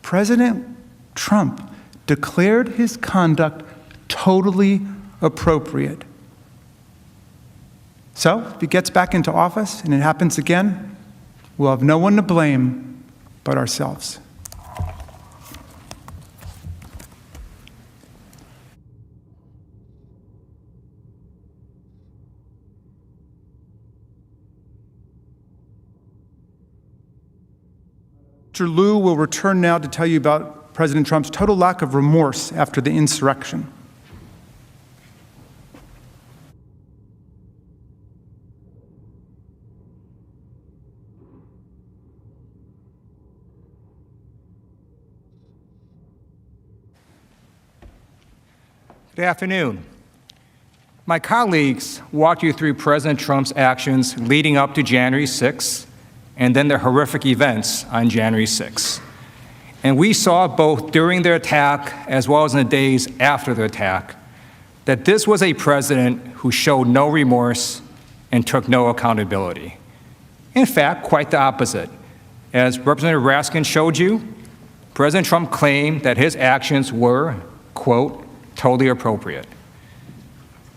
President Trump declared his conduct totally appropriate. So, if he gets back into office and it happens again, we'll have no one to blame but ourselves. Mr. Liu will return now to tell you about President Trump's total lack of remorse after the insurrection. Good afternoon. My colleagues walked you through President Trump's actions leading up to January 6th and then the horrific events on January 6th. And we saw both during the attack as well as in the days after the attack that this was a president who showed no remorse and took no accountability. In fact, quite the opposite. As Representative Raskin showed you, President Trump claimed that his actions were, quote, totally appropriate.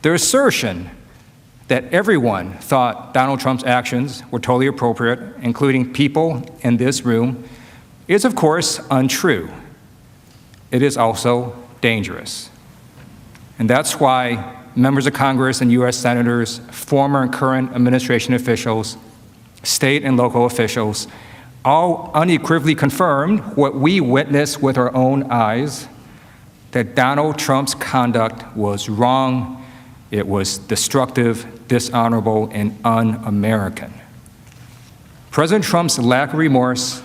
The assertion that everyone thought Donald Trump's actions were totally appropriate, including people in this room, is of course untrue. It is also dangerous. And that's why members of Congress and U.S. senators, former and current administration officials, state and local officials, all unequivocally confirmed what we witnessed with our own eyes, that Donald Trump's conduct was wrong, it was destructive, dishonorable, and un-American. President Trump's lack of remorse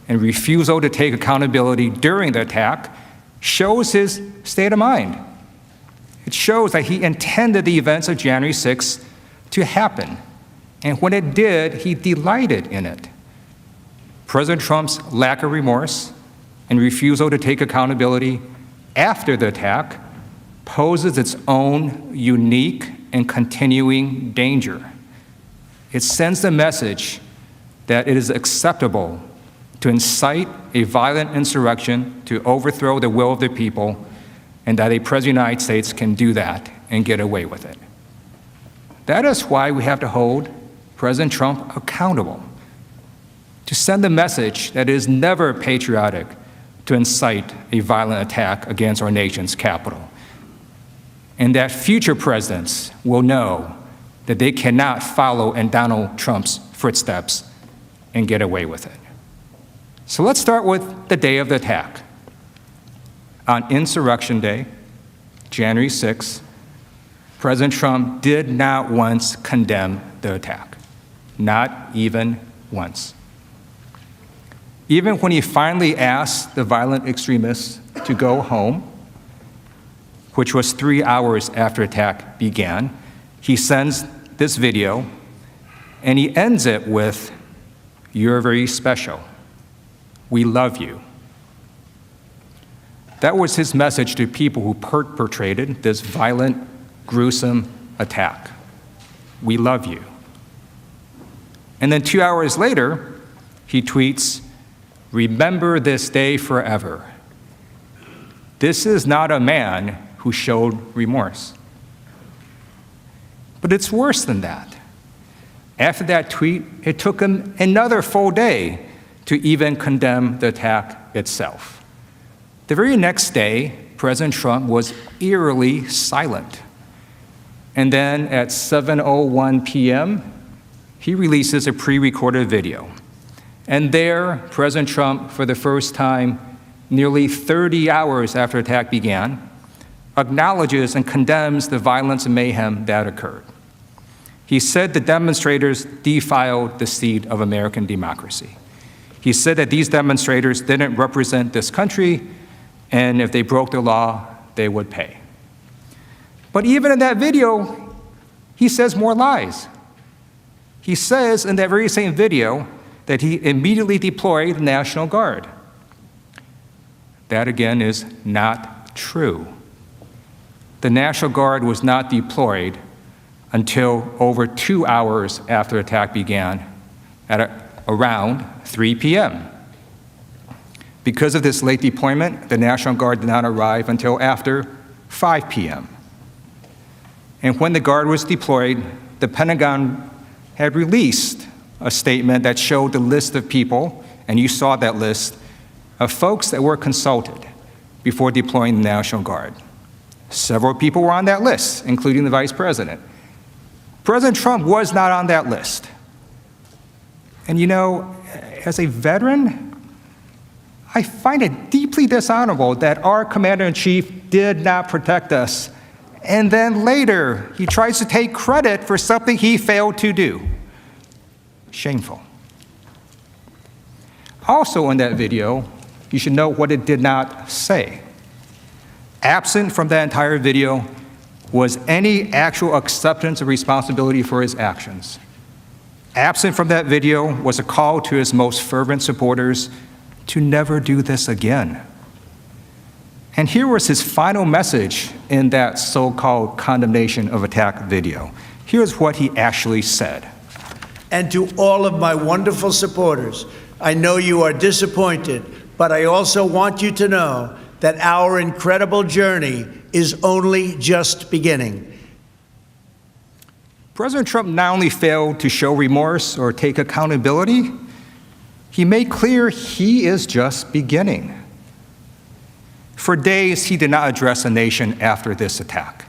and refusal to take accountability during the attack shows his state of mind. It shows that he intended the events of January 6th to happen, and when it did, he delighted in it. President Trump's lack of remorse and refusal to take accountability after the attack poses its own unique and continuing danger. It sends the message that it is acceptable to incite a violent insurrection to overthrow the will of the people, and that a president of the United States can do that and get away with it. That is why we have to hold President Trump accountable, to send the message that it is never patriotic to incite a violent attack against our nation's capital, and that future presidents will know that they cannot follow in Donald Trump's footsteps and get away with it. So let's start with the day of the attack. On Insurrection Day, January 6th, President Trump did not once condemn the attack, not even once. Even when he finally asked the violent extremists to go home, which was 3 hours after the attack began, he sends this video, and he ends it with, "You're very special. We love you." That was his message to people who perpetrated this violent, gruesome attack. We love you. And then 2 hours later, he tweets, "Remember this day forever." This is not a man who showed remorse. But it's worse than that. After that tweet, it took him another full day to even condemn the attack itself. The very next day, President Trump was eerily silent. And then at 7:01 p.m., he releases a pre-recorded video. And there, President Trump, for the first time, nearly 30 hours after the attack began, acknowledges and condemns the violence and mayhem that occurred. He said the demonstrators defiled the seed of American democracy. He said that these demonstrators didn't represent this country, and if they broke the law, they would pay. But even in that video, he says more lies. He says in that very same video that he immediately deployed the National Guard. That, again, is not true. The National Guard was not deployed until over 2 hours after the attack began at around 3 p.m. Because of this late deployment, the National Guard did not arrive until after 5 p.m. And when the Guard was deployed, the Pentagon had released a statement that showed the list of people, and you saw that list, of folks that were consulted before deploying the National Guard. Several people were on that list, including the Vice President. President Trump was not on that list. And you know, as a veteran, I find it deeply dishonorable that our Commander-in-Chief did not protect us. And then later, he tries to take credit for something he failed to do. Shameful. Also in that video, you should note what it did not say. Absent from that entire video was any actual acceptance of responsibility for his actions. Absent from that video was a call to his most fervent supporters to never do this again. And here was his final message in that so-called condemnation of attack video. Here's what he actually said. And to all of my wonderful supporters, I know you are disappointed, but I also want you to know that our incredible journey is only just beginning. President Trump not only failed to show remorse or take accountability, he made clear he is just beginning. For days, he did not address the nation after this attack.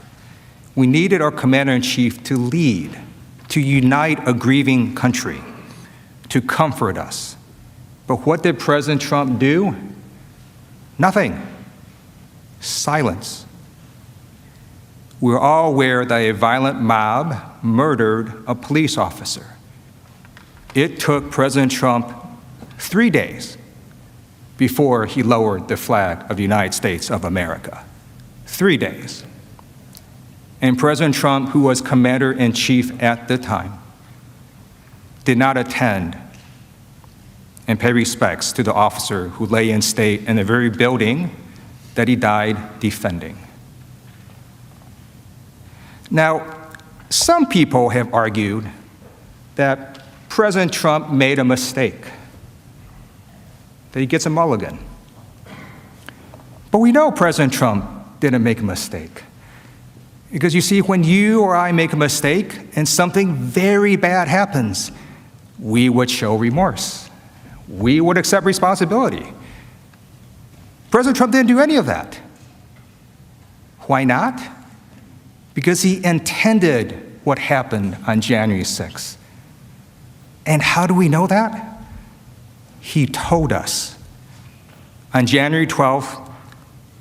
We needed our Commander-in-Chief to lead, to unite a grieving country, to comfort us. But what did President Trump do? Nothing. Silence. We're all aware that a violent mob murdered a police officer. It took President Trump 3 days before he lowered the flag of the United States of America. 3 days. And President Trump, who was Commander-in-Chief at the time, did not attend and pay respects to the officer who lay in state in the very building that he died defending. Now, some people have argued that President Trump made a mistake, that he gets a mulligan. But we know President Trump didn't make a mistake. Because you see, when you or I make a mistake and something very bad happens, we would show remorse. We would accept responsibility. President Trump didn't do any of that. Why not? Because he intended what happened on January 6th. And how do we know that? He told us. On January 12th,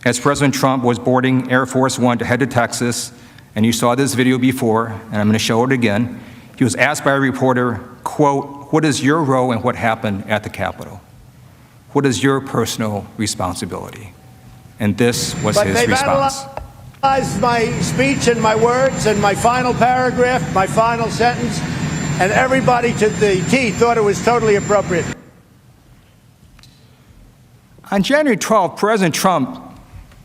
as President Trump was boarding Air Force One to head to Texas, and you saw this video before, and I'm going to show it again, he was asked by a reporter, quote, "What is your role in what happened at the Capitol? What is your personal responsibility?" And this was his response. Analyzed my speech and my words and my final paragraph, my final sentence, and everybody to the T thought it was totally appropriate. On January 12th, President Trump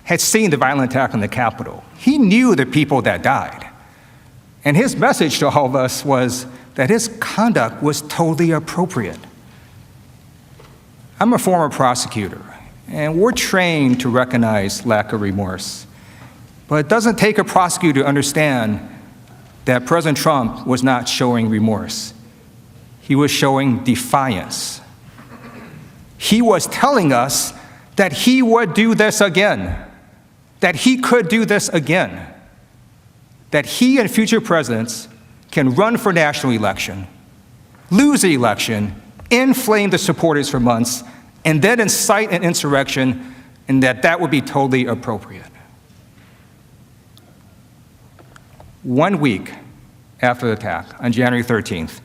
had seen the violent attack on the Capitol. He knew the people that died. And his message to all of us was that his conduct was totally appropriate. I'm a former prosecutor, and we're trained to recognize lack of remorse. But it doesn't take a prosecutor to understand that President Trump was not showing remorse. He was showing defiance. He was telling us that he would do this again, that he could do this again, that he and future presidents can run for national election, lose the election, inflame the supporters for months, and then incite an insurrection, and that would be totally appropriate. 1 week after the attack, on January 13th,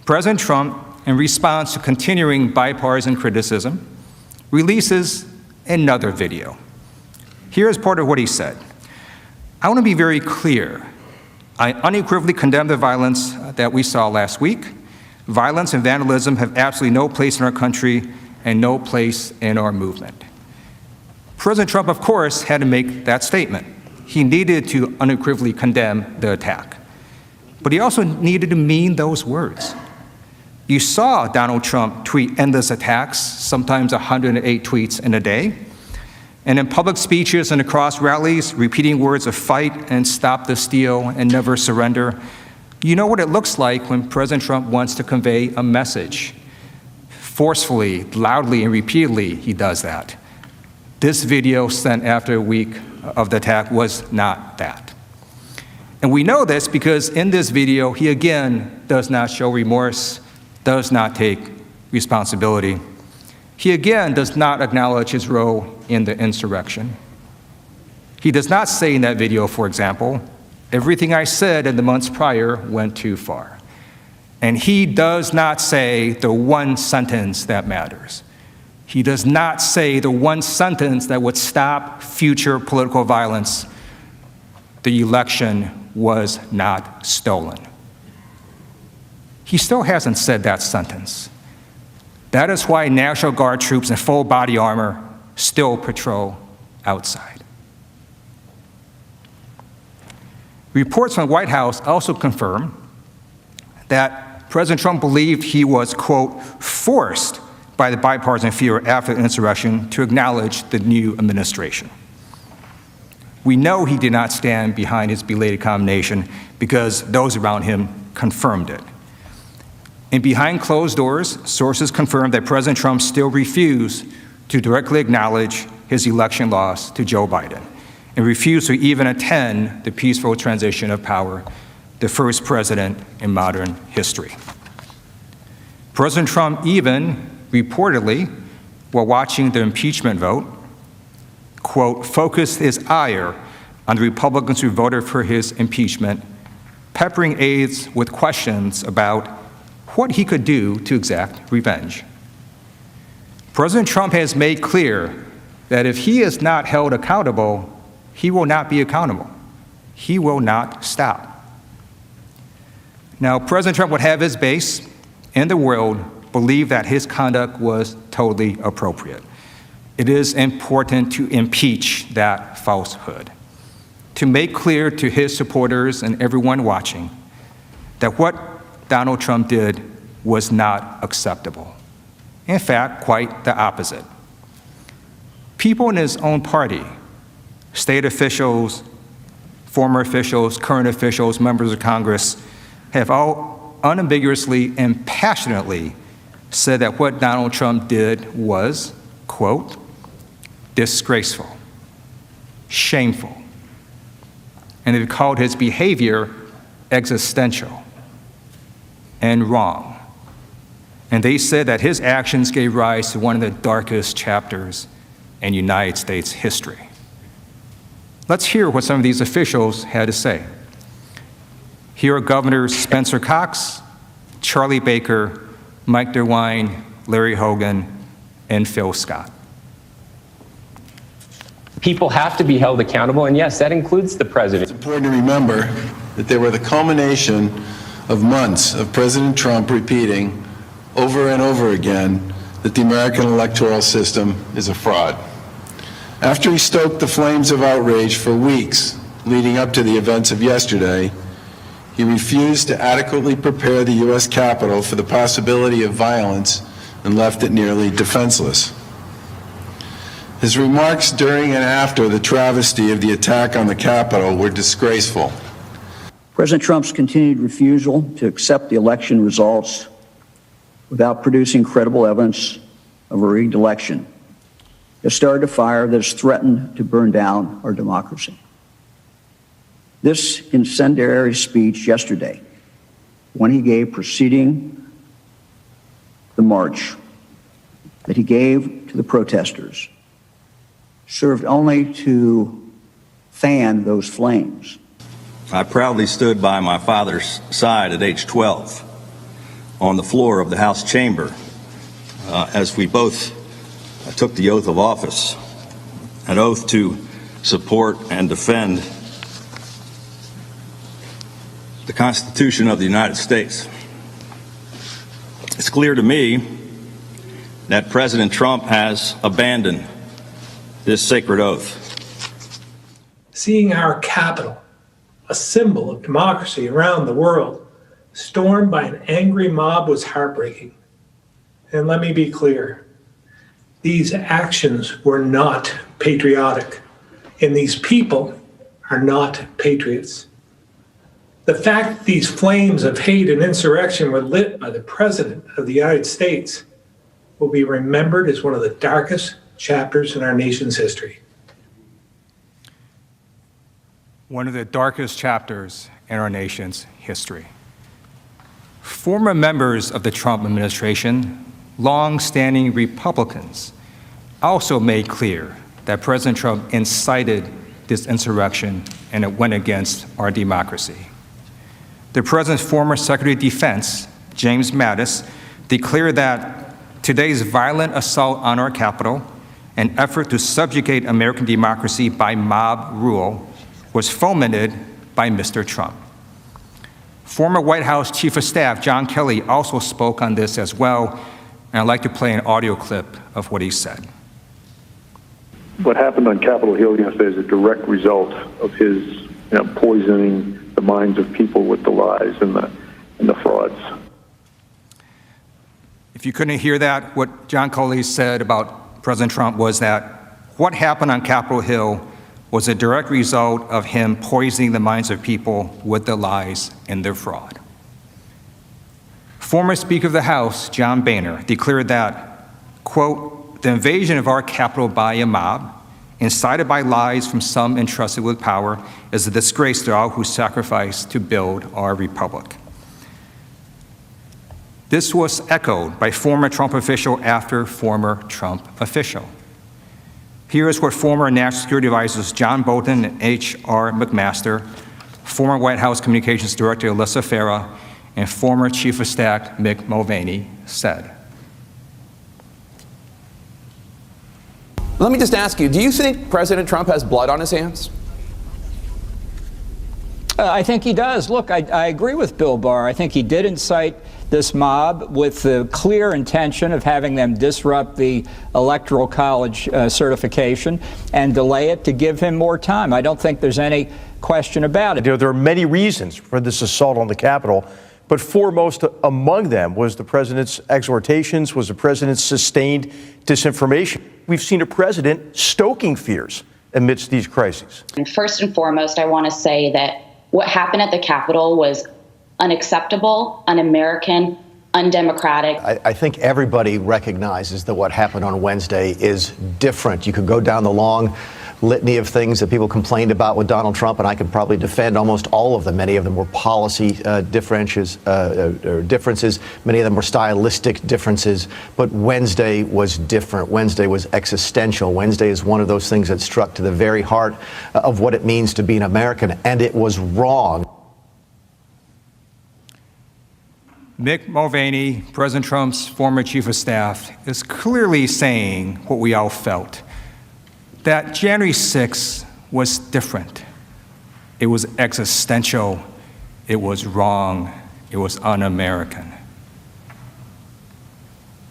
President Trump, in response to continuing bipartisan criticism, releases another video. Here's part of what he said. "I want to be very clear. I unequivocally condemn the violence that we saw last week. Violence and vandalism have absolutely no place in our country and no place in our movement. President Trump, of course, had to make that statement. He needed to unequivocally condemn the attack. But he also needed to mean those words. You saw Donald Trump tweet endless attacks, sometimes 108 tweets in a day, and in public speeches and across rallies, repeating words of fight and stop the steal and never surrender. You know what it looks like when President Trump wants to convey a message. Forcefully, loudly, and repeatedly, he does that. This video sent after a week of the attack was not that. And we know this because in this video, he again does not show remorse, does not take responsibility. He again does not acknowledge his role in the insurrection. He does not say in that video, for example, everything I said in the months prior went too far. And he does not say the one sentence that matters. He does not say the one sentence that would stop future political violence. The election was not stolen. He still hasn't said that sentence. That is why National Guard troops in full body armor still patrol outside. Reports from the White House also confirm that President Trump believed he was, quote, forced by the bipartisan fear after the insurrection to acknowledge the new administration. We know he did not stand behind his belated condemnation because those around him confirmed it. And behind closed doors, sources confirmed that President Trump still refused to directly acknowledge his election loss to Joe Biden and refused to even attend the peaceful transition of power, the first president in modern history. President Trump even reportedly, while watching the impeachment vote, quote, focused his ire on the Republicans who voted for his impeachment, peppering aides with questions about what he could do to exact revenge. President Trump has made clear that if he is not held accountable, he will not be accountable. He will not stop. Now, President Trump would have his base in the world believe that his conduct was totally appropriate. It is important to impeach that falsehood, to make clear to his supporters and everyone watching that what Donald Trump did was not acceptable. In fact, quite the opposite. People in his own party, state officials, former officials, current officials, members of Congress, have all unambiguously and passionately said that what Donald Trump did was, quote, disgraceful, shameful, and they've called his behavior existential and wrong. And they said that his actions gave rise to one of the darkest chapters in United States history. Let's hear what some of these officials had to say. Here are Governors Spencer Cox, Charlie Baker, Mike DeWine, Larry Hogan, and Phil Scott. People have to be held accountable, and yes, that includes the president. It's important to remember that they were the culmination of months of President Trump repeating over and over again that the American electoral system is a fraud. After he stoked the flames of outrage for weeks leading up to the events of yesterday, he refused to adequately prepare the U.S. Capitol for the possibility of violence and left it nearly defenseless. His remarks during and after the travesty of the attack on the Capitol were disgraceful. President Trump's continued refusal to accept the election results without producing credible evidence of a rigged election has started a fire that has threatened to burn down our democracy. This incendiary speech yesterday, when he gave preceding the march that he gave to the protesters, served only to fan those flames. I proudly stood by my father's side at age 12 on the floor of the House chamber as we both took the oath of office, an oath to support and defend the Constitution of the United States. It's clear to me that President Trump has abandoned this sacred oath. Seeing our Capitol, a symbol of democracy around the world, stormed by an angry mob was heartbreaking. And let me be clear, these actions were not patriotic, and these people are not patriots. The fact that these flames of hate and insurrection were lit by the President of the United States will be remembered as one of the darkest chapters in our nation's history. One of the darkest chapters in our nation's history. Former members of the Trump administration, long-standing Republicans, also made clear that President Trump incited this insurrection and it went against our democracy. The President's former Secretary of Defense, James Mattis, declared that today's violent assault on our Capitol, an effort to subjugate American democracy by mob rule, was fomented by Mr. Trump. Former White House Chief of Staff John Kelly also spoke on this as well, and I'd like to play an audio clip of what he said. What happened on Capitol Hill yesterday is a direct result of his poisoning the minds of people with the lies and the frauds. If you couldn't hear that, what John Kelly said about President Trump was that what happened on Capitol Hill was a direct result of him poisoning the minds of people with the lies and their fraud. Former Speaker of the House, John Boehner, declared that, quote, the invasion of our Capitol by a mob, incited by lies from some entrusted with power, is a disgrace to all who sacrificed to build our republic. This was echoed by former Trump official after former Trump official. Here is what former National Security Advisors John Bolton and H.R. McMaster, former White House Communications Director Alyssa Farah, and former Chief of Staff Mick Mulvaney said. Let me just ask you, do you think President Trump has blood on his hands? I think he does. Look, I agree with Bill Barr. I think he did incite this mob with the clear intention of having them disrupt the Electoral College certification and delay it to give him more time. I don't think there's any question about it. There are many reasons for this assault on the Capitol, but foremost among them was the president's exhortations, was the president's sustained disinformation. We've seen a president stoking fears amidst these crises. And first and foremost, I want to say that what happened at the Capitol was unacceptable, un-American, undemocratic. I think everybody recognizes that what happened on Wednesday is different. You could go down the long litany of things that people complained about with Donald Trump, and I could probably defend almost all of them. Many of them were policy differences. Many of them were stylistic differences. But Wednesday was different. Wednesday was existential. Wednesday is one of those things that struck to the very heart of what it means to be an American, and it was wrong. Mick Mulvaney, President Trump's former chief of staff, is clearly saying what we all felt, that January 6th was different. It was existential. It was wrong. It was un-American.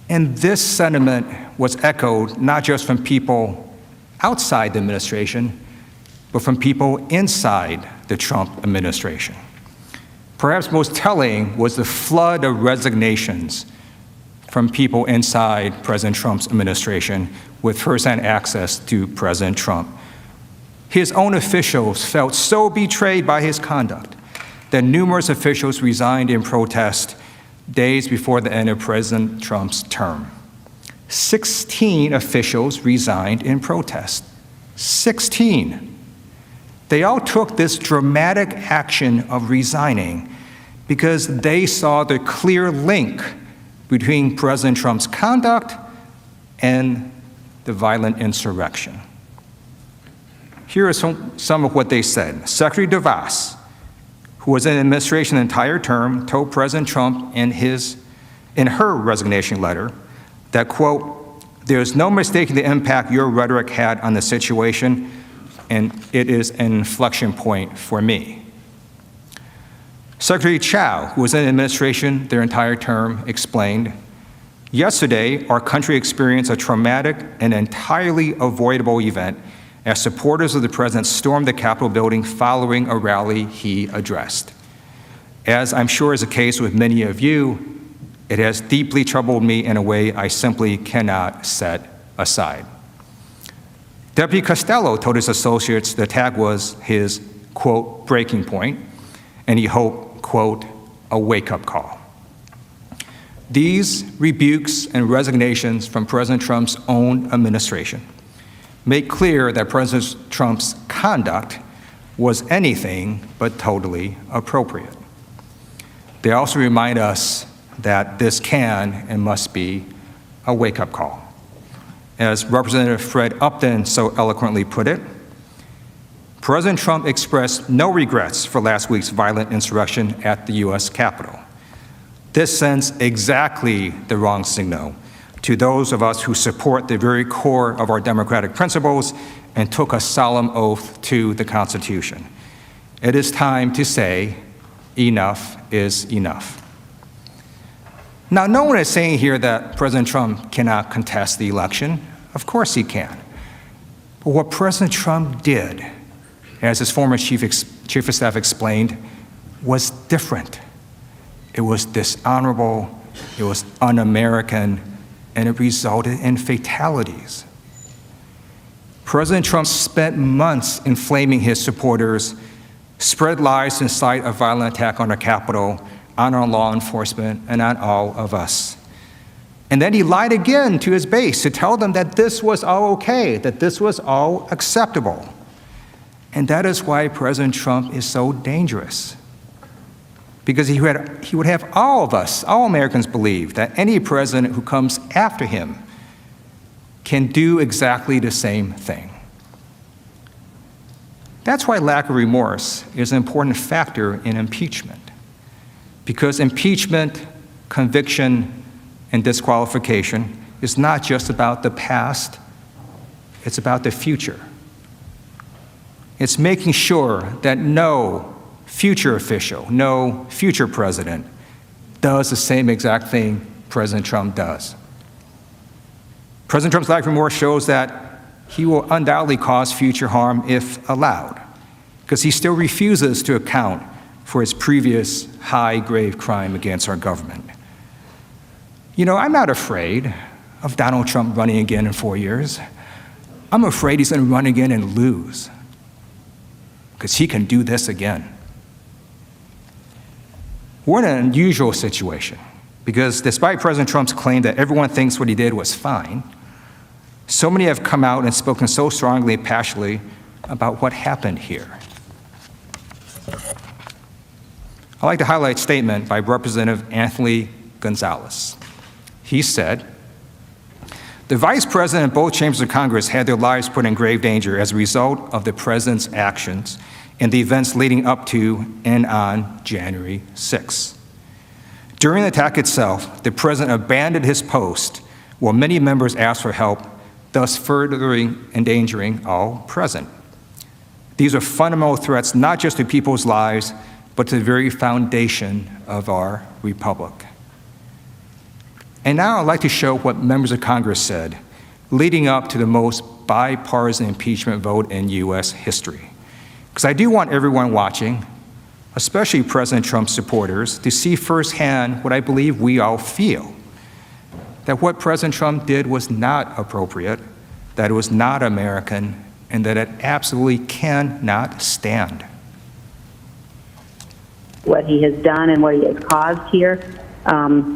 And this sentiment was echoed not just from people outside the administration, but from people inside the Trump administration. Perhaps most telling was the flood of resignations from people inside President Trump's administration with firsthand access to President Trump. His own officials felt so betrayed by his conduct that numerous officials resigned in protest days before the end of President Trump's term. 16 officials resigned in protest. 16. They all took this dramatic action of resigning because they saw the clear link between President Trump's conduct and the violent insurrection. Here are some of what they said. Secretary DeVos, who was in administration the entire term, told President Trump in her resignation letter that, quote, "There's no mistaking the impact your rhetoric had on the situation, and it is an inflection point for me." Secretary Chao, who was in the administration their entire term, explained, "Yesterday, our country experienced a traumatic and entirely avoidable event as supporters of the president stormed the Capitol building following a rally he addressed. As I'm sure is the case with many of you, it has deeply troubled me in a way I simply cannot set aside." Deputy Costello told his associates the attack was his, quote, breaking point, and he hoped, quote, a wake-up call. These rebukes and resignations from President Trump's own administration make clear that President Trump's conduct was anything but totally appropriate. They also remind us that this can and must be a wake-up call. As Representative Fred Upton so eloquently put it, President Trump expressed no regrets for last week's violent insurrection at the U.S. Capitol. This sends exactly the wrong signal to those of us who support the very core of our democratic principles and took a solemn oath to the Constitution. It is time to say, enough is enough. Now, no one is saying here that President Trump cannot contest the election. Of course he can. But what President Trump did, as his former chief of staff explained, was different. It was dishonorable, it was un-American, and it resulted in fatalities. President Trump spent months inflaming his supporters, spread lies to incite a violent attack on the Capitol, on our law enforcement, and on all of us. And then he lied again to his base to tell them that this was all okay, that this was all acceptable. And that is why President Trump is so dangerous. Because he would have all of us, all Americans, believe that any president who comes after him can do exactly the same thing. That's why lack of remorse is an important factor in impeachment. Because impeachment, conviction, and disqualification is not just about the past, it's about the future. It's making sure that no future official, no future president does the same exact thing President Trump does. President Trump's lack of remorse shows that he will undoubtedly cause future harm if allowed, because he still refuses to account for his previous high grave crime against our government. You know, I'm not afraid of Donald Trump running again in 4 years. I'm afraid he's going to run again and lose, because he can do this again. We're in an unusual situation, because despite President Trump's claim that everyone thinks what he did was fine, so many have come out and spoken so strongly and passionately about what happened here. I'd like to highlight a statement by Representative Anthony Gonzalez. He said, "The Vice President and both chambers of Congress had their lives put in grave danger as a result of the President's actions and the events leading up to and on January 6th. During the attack itself, the President abandoned his post while many members asked for help, thus further endangering all present. These are fundamental threats not just to people's lives, but to the very foundation of our republic." And now I'd like to show what members of Congress said leading up to the most bipartisan impeachment vote in U.S. history. Because I do want everyone watching, especially President Trump's supporters, to see firsthand what I believe we all feel, that what President Trump did was not appropriate, that it was not American, and that it absolutely cannot stand. What he has done and what he has caused here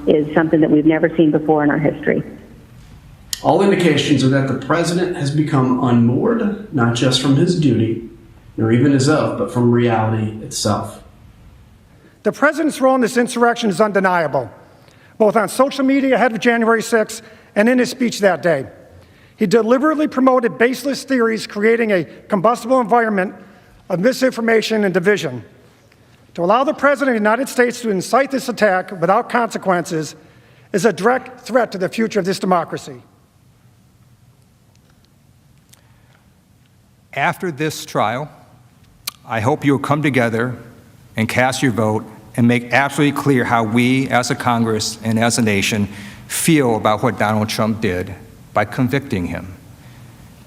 is something that we've never seen before in our history. All indications are that the president has become unmoored, not just from his duty, nor even his oath, but from reality itself. The president's role in this insurrection is undeniable, both on social media ahead of January 6th and in his speech that day. He deliberately promoted baseless theories, creating a combustible environment of misinformation and division. To allow the President of the United States to incite this attack without consequences is a direct threat to the future of this democracy. After this trial, I hope you will come together and cast your vote and make absolutely clear how we as a Congress and as a nation feel about what Donald Trump did by convicting him.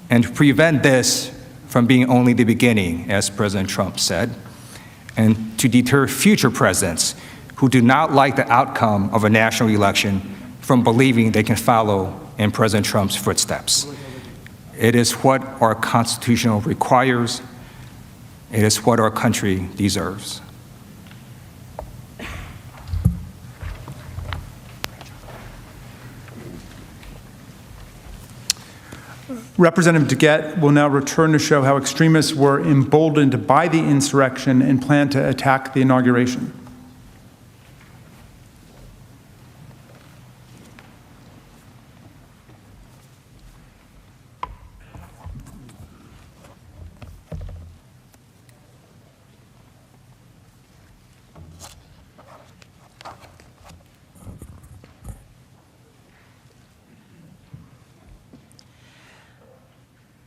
And to prevent this from being only the beginning, as President Trump said, and to deter future presidents who do not like the outcome of a national election from believing they can follow in President Trump's footsteps. It is what our Constitution requires. It is what our country deserves. Representative DeGette will now return to show how extremists were emboldened by the insurrection and plan to attack the inauguration.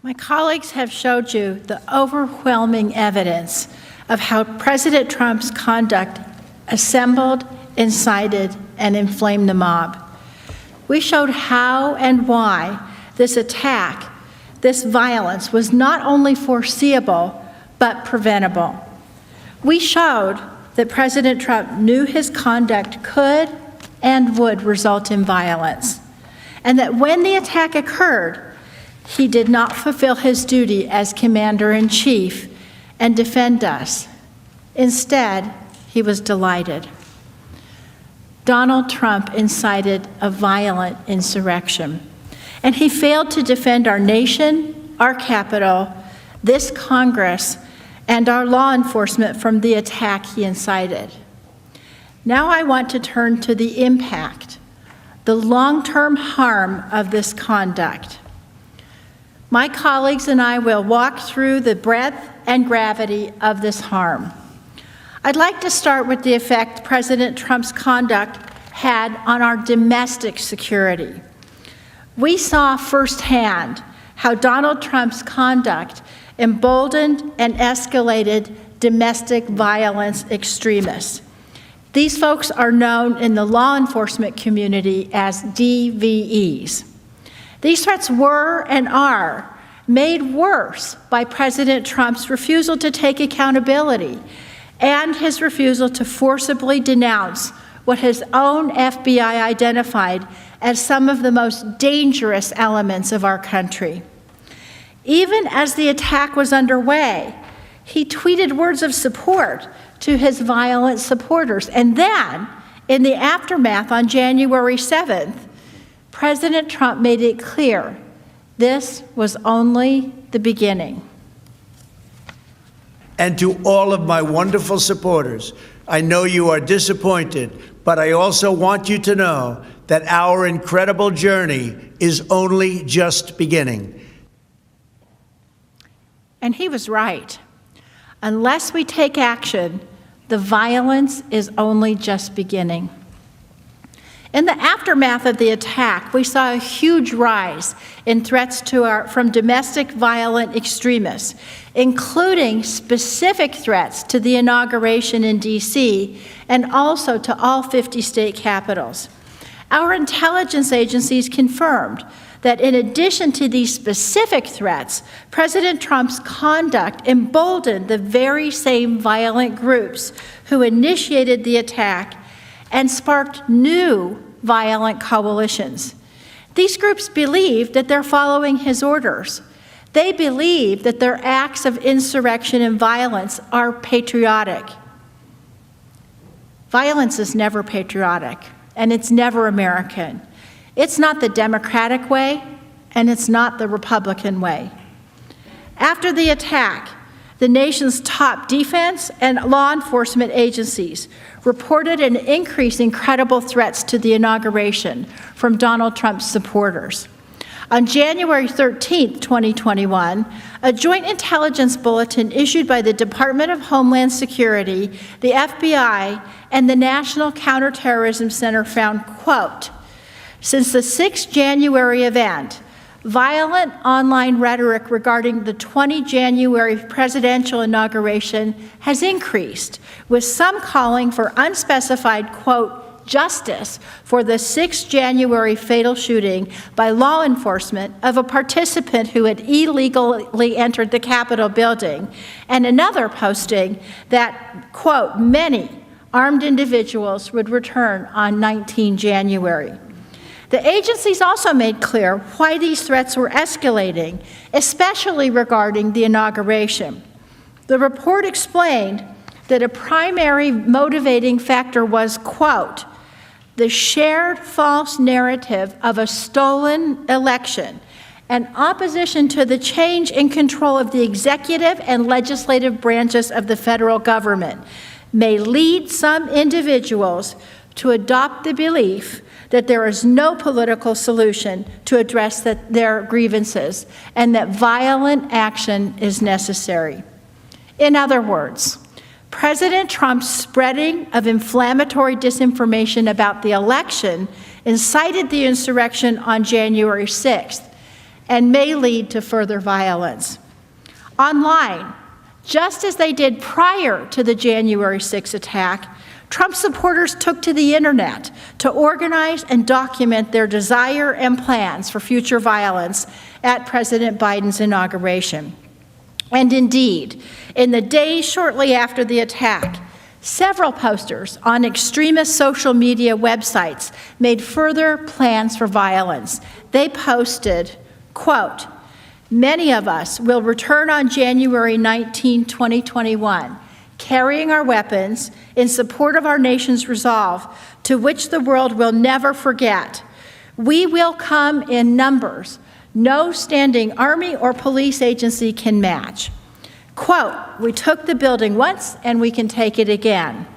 My colleagues have showed you the overwhelming evidence of how President Trump's conduct assembled, incited, and inflamed the mob. We showed how and why this attack, this violence, was not only foreseeable, but preventable. We showed that President Trump knew his conduct could and would result in violence, and that when the attack occurred, he did not fulfill his duty as commander-in-chief and defend us. Instead, he was delighted. Donald Trump incited a violent insurrection, and he failed to defend our nation, our Capitol, this Congress, and our law enforcement from the attack he incited. Now I want to turn to the impact, the long-term harm of this conduct. My colleagues and I will walk through the breadth and gravity of this harm. I'd like to start with the effect President Trump's conduct had on our domestic security. We saw firsthand how Donald Trump's conduct emboldened and escalated domestic violence extremists. These folks are known in the law enforcement community as DVEs. These threats were and are made worse by President Trump's refusal to take accountability and his refusal to forcibly denounce what his own FBI identified as some of the most dangerous elements of our country. Even as the attack was underway, he tweeted words of support to his violent supporters. And then, in the aftermath on January 7th, President Trump made it clear this was only the beginning. And to all of my wonderful supporters, I know you are disappointed, but I also want you to know that our incredible journey is only just beginning. And he was right. Unless we take action, the violence is only just beginning. In the aftermath of the attack, we saw a huge rise in threats from domestic violent extremists, including specific threats to the inauguration in D.C. and also to all 50 state capitals. Our intelligence agencies confirmed that in addition to these specific threats, President Trump's conduct emboldened the very same violent groups who initiated the attack and sparked new violent coalitions. These groups believe that they're following his orders. They believe that their acts of insurrection and violence are patriotic. Violence is never patriotic, and it's never American. It's not the Democratic way, and it's not the Republican way. After the attack, the nation's top defense and law enforcement agencies reported an increase in credible threats to the inauguration from Donald Trump's supporters. On January 13, 2021, a joint intelligence bulletin issued by the Department of Homeland Security, the FBI, and the National Counterterrorism Center found, quote, since the 6th January event, violent online rhetoric regarding the 20 January presidential inauguration has increased, with some calling for unspecified, quote, justice for the 6 January fatal shooting by law enforcement of a participant who had illegally entered the Capitol building, and another posting that, quote, many armed individuals would return on 19 January. The agencies also made clear why these threats were escalating, especially regarding the inauguration. The report explained that a primary motivating factor was, quote, the shared false narrative of a stolen election and opposition to the change in control of the executive and legislative branches of the federal government may lead some individuals to adopt the belief that there is no political solution to address their grievances and that violent action is necessary. In other words, President Trump's spreading of inflammatory disinformation about the election incited the insurrection on January 6th and may lead to further violence. Online, just as they did prior to the January 6th attack, Trump supporters took to the internet to organize and document their desire and plans for future violence at President Biden's inauguration. And indeed, in the days shortly after the attack, several posters on extremist social media websites made further plans for violence. They posted, quote, many of us will return on January 19, 2021, carrying our weapons in support of our nation's resolve, to which the world will never forget. We will come in numbers no standing army or police agency can match. Quote, we took the building once and we can take it again.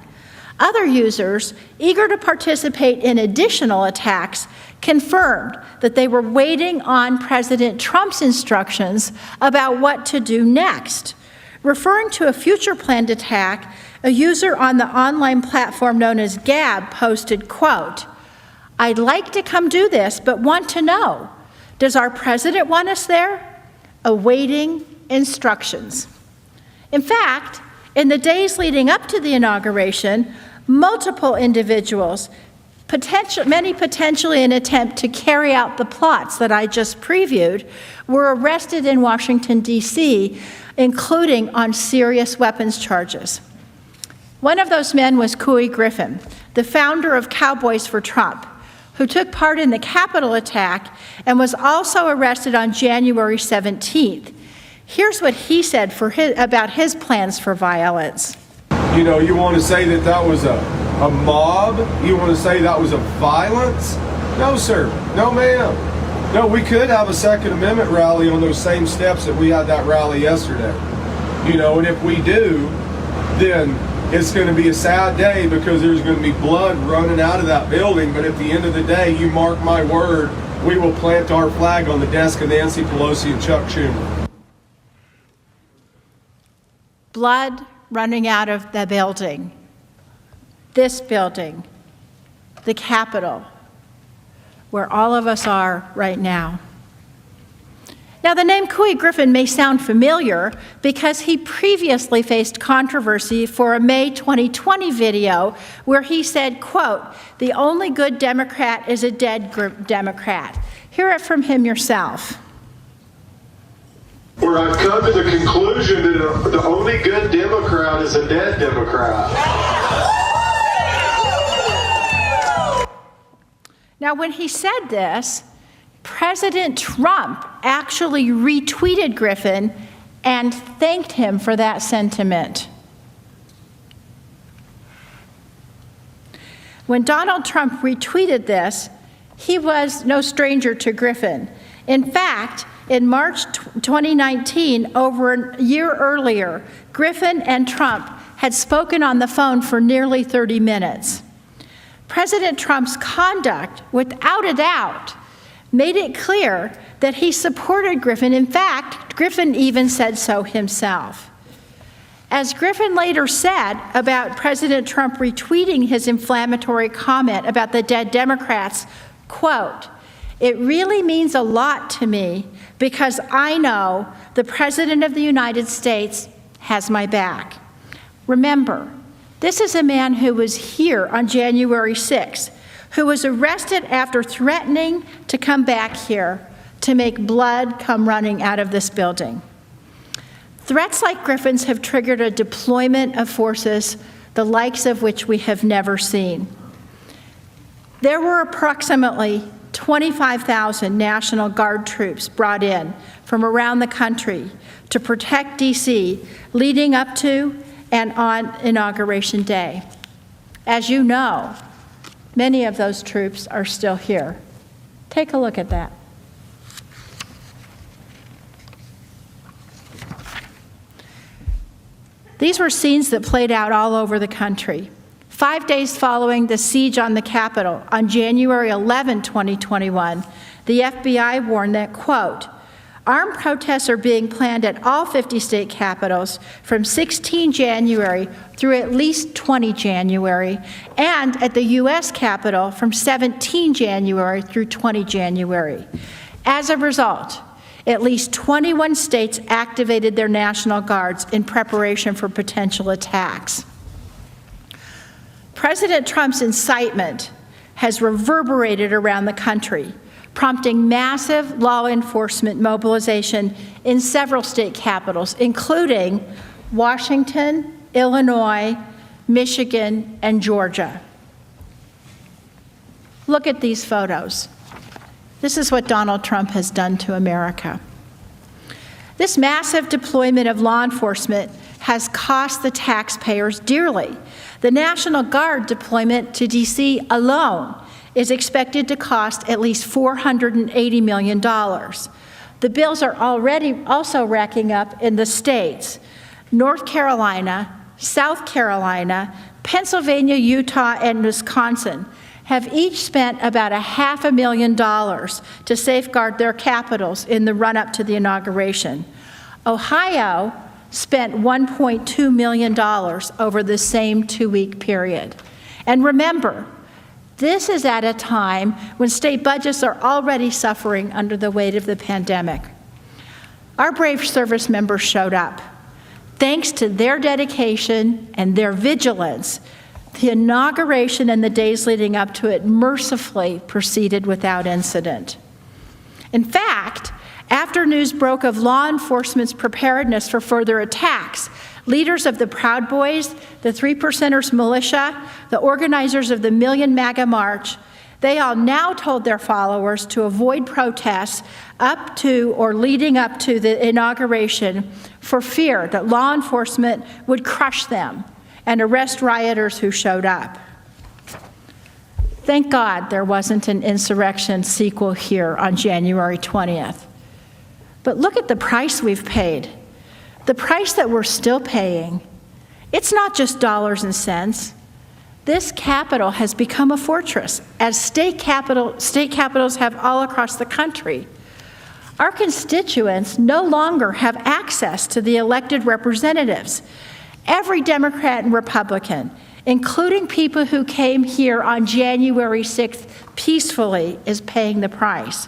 Other users, eager to participate in additional attacks, confirmed that they were waiting on President Trump's instructions about what to do next. Referring to a future planned attack, a user on the online platform known as Gab posted, quote, I'd like to come do this, but want to know, does our president want us there? Awaiting instructions. In fact, in the days leading up to the inauguration, multiple individuals, many potentially in an attempt to carry out the plots that I just previewed, were arrested in Washington, D.C., including on serious weapons charges. One of those men was Couy Griffin, the founder of Cowboys for Trump, who took part in the Capitol attack and was also arrested on January 17th. Here's what he said about his plans for violence. You know, you want to say that that was a mob? You want to say that was a violence? No, sir. No, ma'am. No, we could have a Second Amendment rally on those same steps that we had that rally yesterday. You know, and if we do, then it's going to be a sad day because there's going to be blood running out of that building. But at the end of the day, you mark my word, we will plant our flag on the desk of Nancy Pelosi and Chuck Schumer. Blood running out of the building, this building, the Capitol, where all of us are right now. Now, the name Couy Griffin may sound familiar because he previously faced controversy for a May 2020 video where he said, quote, the only good Democrat is a dead Democrat. Hear it from him yourself. Where I've come to the conclusion that the only good Democrat is a dead Democrat. Now, when he said this, President Trump actually retweeted Griffin and thanked him for that sentiment. When Donald Trump retweeted this, he was no stranger to Griffin. In fact, in March 2019, over a year earlier, Griffin and Trump had spoken on the phone for nearly 30 minutes. President Trump's conduct, without a doubt, made it clear that he supported Griffin. In fact, Griffin even said so himself. As Griffin later said about President Trump retweeting his inflammatory comment about the dead Democrats, quote, It really means a lot to me because I know the President of the United States has my back. Remember, this is a man who was here on January 6th, who was arrested after threatening to come back here to make blood come running out of this building. Threats like Griffin's have triggered a deployment of forces, the likes of which we have never seen. There were approximately 25,000 National Guard troops brought in from around the country to protect D.C. leading up to and on Inauguration Day. As you know, many of those troops are still here. Take a look at that. These were scenes that played out all over the country. 5 days following the siege on the Capitol, on January 11, 2021, the FBI warned that, quote, armed protests are being planned at all 50 state capitals from 16 January through at least 20 January, and at the U.S. Capitol from 17 January through 20 January. As a result, at least 21 states activated their National Guards in preparation for potential attacks. President Trump's incitement has reverberated around the country, prompting massive law enforcement mobilization in several state capitals, including Washington, Illinois, Michigan, and Georgia. Look at these photos. This is what Donald Trump has done to America. This massive deployment of law enforcement has cost the taxpayers dearly. The National Guard deployment to D.C. alone is expected to cost at least $480 million. The bills are already also racking up in the states. North Carolina, South Carolina, Pennsylvania, Utah, and Wisconsin have each spent about $500,000 to safeguard their capitals in the run-up to the inauguration. Ohio spent $1.2 million over the same two-week period. And remember, this is at a time when state budgets are already suffering under the weight of the pandemic. Our brave service members showed up. Thanks to their dedication and their vigilance, the inauguration and the days leading up to it mercifully proceeded without incident. In fact, after news broke of law enforcement's preparedness for further attacks, leaders of the Proud Boys, the Three Percenters militia, the organizers of the Million MAGA March, they all now told their followers to avoid protests up to or leading up to the inauguration for fear that law enforcement would crush them and arrest rioters who showed up. Thank God there wasn't an insurrection sequel here on January 20th. But look at the price we've paid. The price that we're still paying. It's not just dollars and cents. This Capitol has become a fortress, as state capitals have all across the country. Our constituents no longer have access to the elected representatives. Every Democrat and Republican, including people who came here on January 6th peacefully, is paying the price.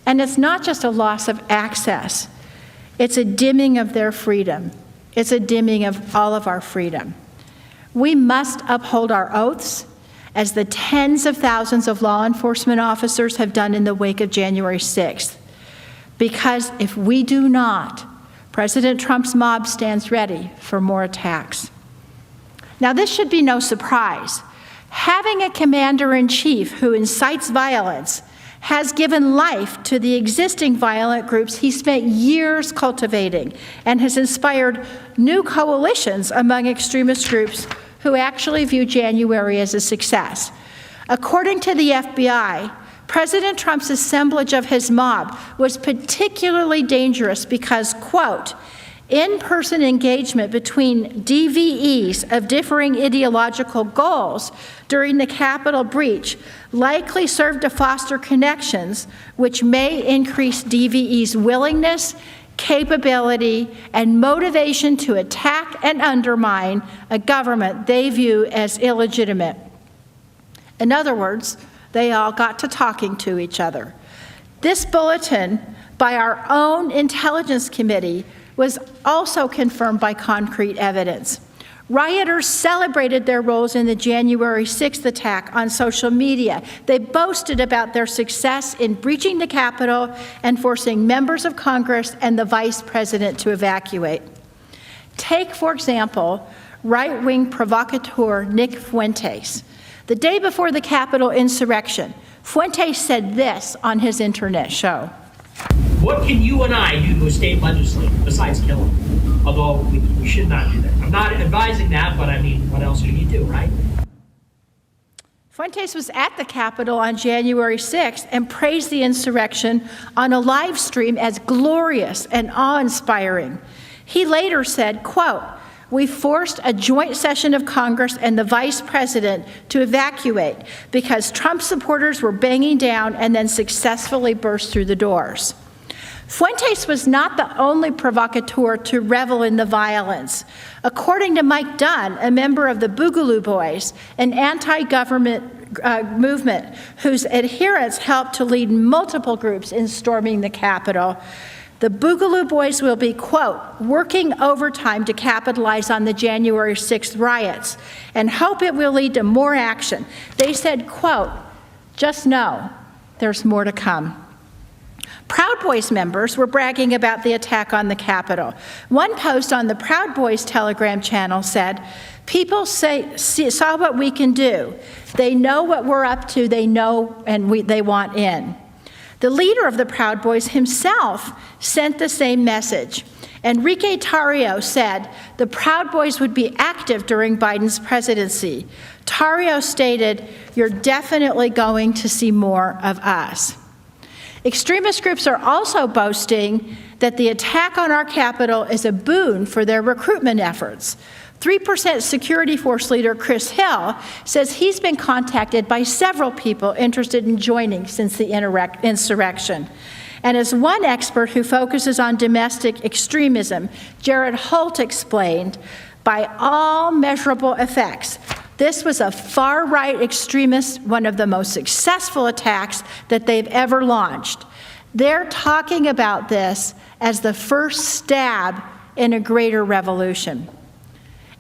And it's not just a loss of access. It's a dimming of their freedom. It's a dimming of all of our freedom. We must uphold our oaths, as the tens of thousands of law enforcement officers have done in the wake of January 6th. Because if we do not, President Trump's mob stands ready for more attacks. Now, this should be no surprise. Having a commander-in-chief who incites violence has given life to the existing violent groups he spent years cultivating and has inspired new coalitions among extremist groups who actually view January as a success. According to the FBI, President Trump's assemblage of his mob was particularly dangerous because, quote, in-person engagement between DVEs of differing ideological goals during the Capitol breach likely served to foster connections which may increase DVEs' willingness, capability, and motivation to attack and undermine a government they view as illegitimate. In other words, They all got to talking to each other. This bulletin by our own Intelligence Committee was also confirmed by concrete evidence. Rioters celebrated their roles in the January 6th attack on social media. They boasted about their success in breaching the Capitol and forcing members of Congress and the Vice President to evacuate. Take, for example, right-wing provocateur Nick Fuentes. The day before the Capitol insurrection, Fuentes said this on his internet show. What can you and I do to a state legislature besides kill them? Although we should not do that. I'm not advising that, but I mean, what else can you do, right? Fuentes was at the Capitol on January 6th and praised the insurrection on a live stream as glorious and awe-inspiring. He later said, quote, "We forced a joint session of Congress and the Vice President to evacuate because Trump supporters were banging down and then successfully burst through the doors." Fuentes was not the only provocateur to revel in the violence. According to Mike Dunn, a member of the Boogaloo Boys, an anti-government movement whose adherents helped to lead multiple groups in storming the Capitol, the Boogaloo Boys will be, quote, "working overtime to capitalize on the January 6th riots and hope it will lead to more action." They said, quote, "Just know there's more to come." Proud Boys members were bragging about the attack on the Capitol. One post on the Proud Boys Telegram channel said, "People saw what we can do. They know what we're up to. They know and they want in." The leader of the Proud Boys himself sent the same message. Enrique Tarrio said the Proud Boys would be active during Biden's presidency. Tarrio stated, "You're definitely going to see more of us." Extremist groups are also boasting that the attack on our Capitol is a boon for their recruitment efforts. 3% Security Force leader Chris Hill says he's been contacted by several people interested in joining since the insurrection. And as one expert who focuses on domestic extremism, Jared Holt, explained, by all measurable effects, this was a far-right extremist, one of the most successful attacks that they've ever launched. They're talking about this as the first stab in a greater revolution.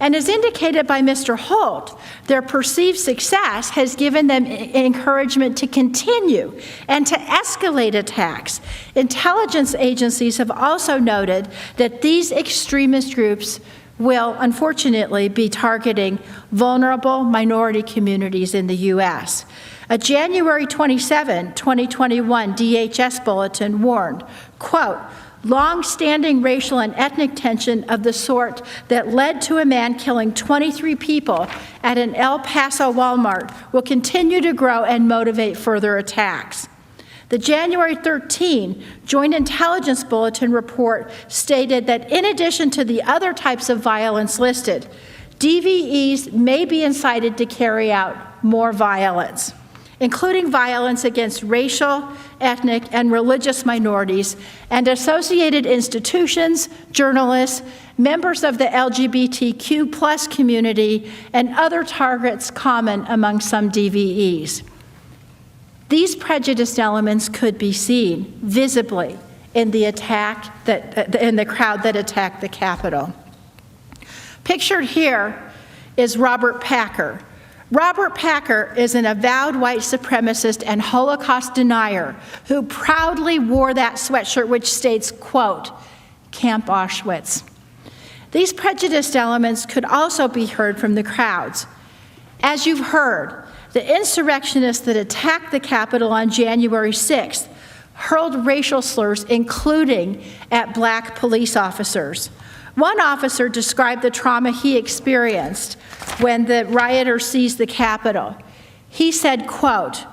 And as indicated by Mr. Holt, their perceived success has given them encouragement to continue and to escalate attacks. Intelligence agencies have also noted that these extremist groups will unfortunately be targeting vulnerable minority communities in the U.S. A January 27, 2021 DHS bulletin warned, quote, "Long-standing racial and ethnic tension of the sort that led to a man killing 23 people at an El Paso Walmart will continue to grow and motivate further attacks." The January 13 Joint Intelligence Bulletin report stated that in addition to the other types of violence listed, DVEs may be incited to carry out more violence, including violence against racial, ethnic, and religious minorities, and associated institutions, journalists, members of the LGBTQ+ community, and other targets common among some DVEs. These prejudiced elements could be seen visibly in the crowd that attacked the Capitol. Pictured here is Robert Packer. Robert Packer is an avowed white supremacist and Holocaust denier who proudly wore that sweatshirt which states, quote, "Camp Auschwitz." These prejudiced elements could also be heard from the crowds. As you've heard, the insurrectionists that attacked the Capitol on January 6th hurled racial slurs, including at black police officers. One officer described the trauma he experienced when the rioters seized the Capitol. He said, quote,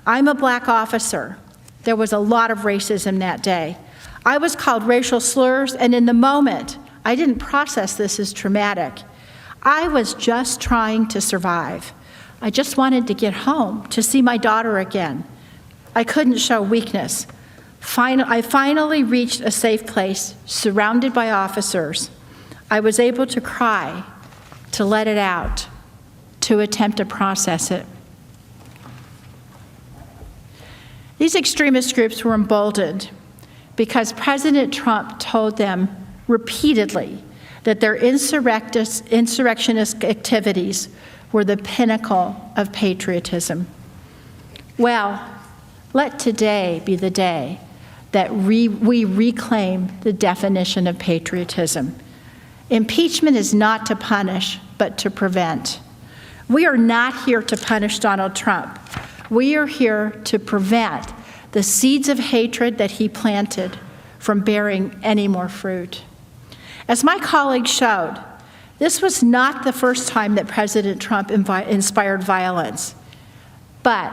"I'm a black officer. There was a lot of racism that day. I was called racial slurs, and in the moment, I didn't process this as traumatic. I was just trying to survive. I just wanted to get home, to see my daughter again. I couldn't show weakness. I finally reached a safe place, surrounded by officers. I was able to cry, to let it out, to attempt to process it." These extremist groups were emboldened because President Trump told them repeatedly that their insurrectionist activities were the pinnacle of patriotism. Well, let today be the day that we reclaim the definition of patriotism. Impeachment is not to punish, but to prevent. We are not here to punish Donald Trump. We are here to prevent the seeds of hatred that he planted from bearing any more fruit. As my colleague showed, this was not the first time that President Trump inspired violence, but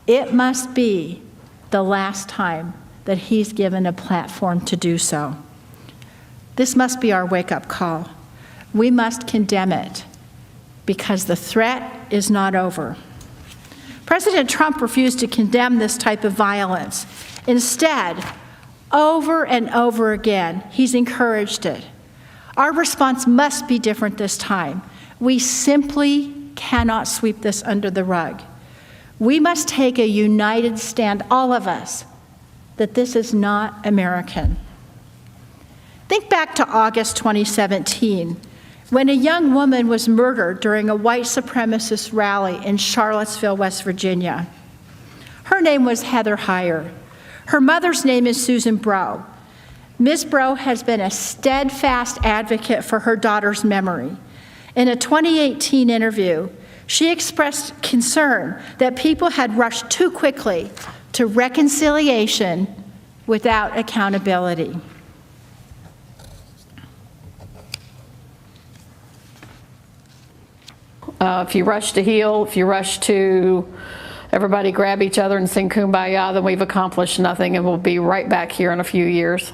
it must be the last time that he's given a platform to do so. This must be our wake-up call. We must condemn it because the threat is not over. President Trump refused to condemn this type of violence. Instead, over and over again, he's encouraged it. Our response must be different this time. We simply cannot sweep this under the rug. We must take a united stand, all of us, that this is not American. Think back to August 2017, when a young woman was murdered during a white supremacist rally in Charlottesville, West Virginia. Her name was Heather Heyer. Her mother's name is Susan Bro. Ms. Bro has been a steadfast advocate for her daughter's memory. In a 2018 interview, she expressed concern that people had rushed too quickly to reconciliation without accountability. If you rush to heal, if you rush to everybody grab each other and sing Kumbaya, then we've accomplished nothing and we'll be right back here in a few years.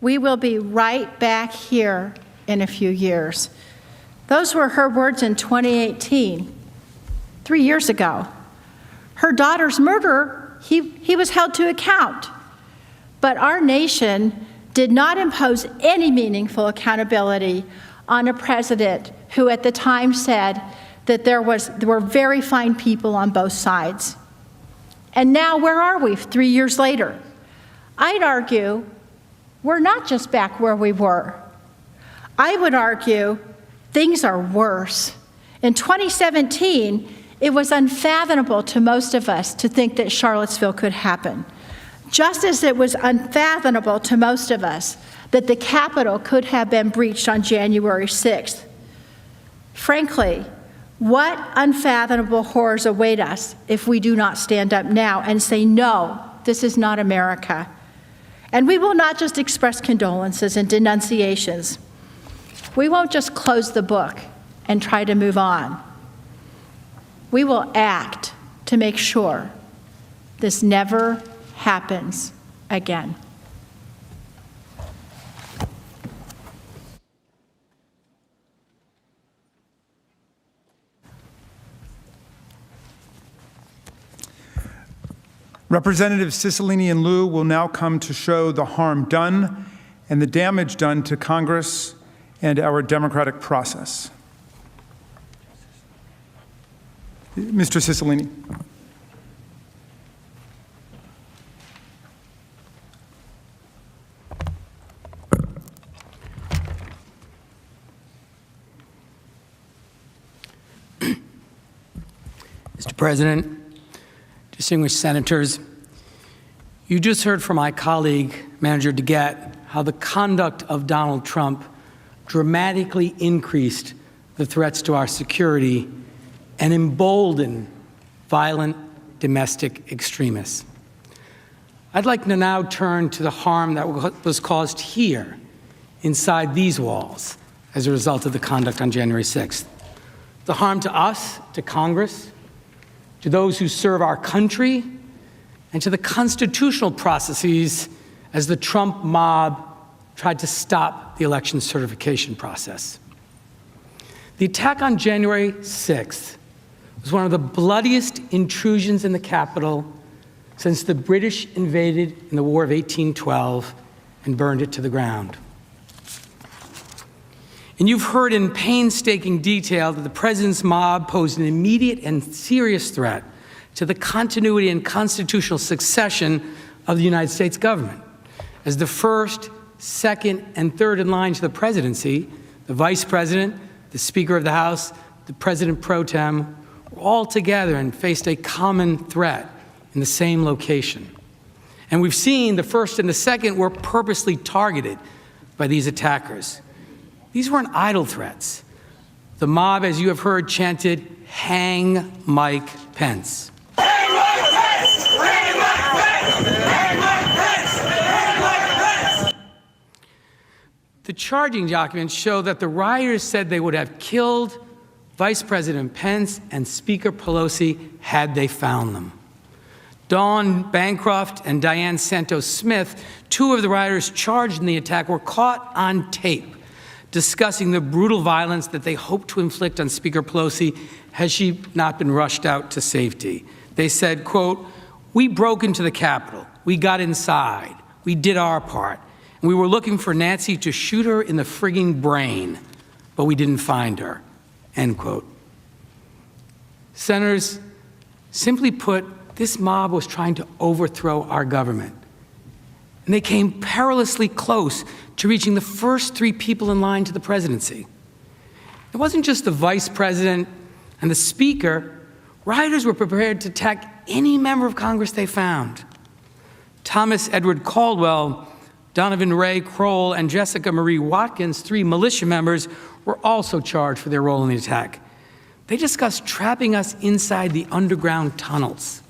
We will be right back here in a few years. Those were her words in 2018, 3 years ago. Her daughter's murderer, he was held to account. But our nation did not impose any meaningful accountability on a president who at the time said that there were very fine people on both sides. And now where are we 3 years later? I'd argue we're not just back where we were. I would argue things are worse. In 2017, it was unfathomable to most of us to think that Charlottesville could happen, just as it was unfathomable to most of us that the Capitol could have been breached on January 6th. Frankly, what unfathomable horrors await us if we do not stand up now and say, no, this is not America. And we will not just express condolences and denunciations. We won't just close the book and try to move on. We will act to make sure this never happens again. Representatives Cicilline and Liu will now come to show the harm done and the damage done to Congress and our democratic process. Mr. Cicilline. Mr. President, distinguished senators, you just heard from my colleague, Manager DeGette, how the conduct of Donald Trump dramatically increased the threats to our security and emboldened violent domestic extremists. I'd like to now turn to the harm that was caused here, inside these walls, as a result of the conduct on January 6th. The harm to us, to Congress, to those who serve our country, and to the constitutional processes as the Trump mob tried to stop the election certification process. The attack on January 6th was one of the bloodiest intrusions in the Capitol since the British invaded in the War of 1812 and burned it to the ground. And you've heard in painstaking detail that the president's mob posed an immediate and serious threat to the continuity and constitutional succession of the United States government. As the first, second, and third in line to the presidency, the vice president, the Speaker of the House, the president pro tem, were all together and faced a common threat in the same location. And we've seen the first and the second were purposely targeted by these attackers. These weren't idle threats. The mob, as you have heard, chanted, "Hang Mike Pence." Hang Mike Pence! Hang Mike Pence! Hang Mike Pence! Hang Mike Pence! The charging documents show that the rioters said they would have killed Vice President Pence and Speaker Pelosi had they found them. Dawn Bancroft and Diane Santos Smith, two of the rioters charged in the attack, were caught on tape discussing the brutal violence that they hoped to inflict on Speaker Pelosi had she not been rushed out to safety. They said, quote, "We broke into the Capitol. We got inside. We did our part. And we were looking for Nancy to shoot her in the frigging brain, but we didn't find her," end quote. Senators, simply put, this mob was trying to overthrow our government. And they came perilously close to reaching the first three people in line to the presidency. It wasn't just the vice president and the speaker. Rioters were prepared to attack any member of Congress they found. Thomas Edward Caldwell, Donovan Ray Kroll, and Jessica Marie Watkins, three militia members, were also charged for their role in the attack. They discussed trapping us inside the underground tunnels.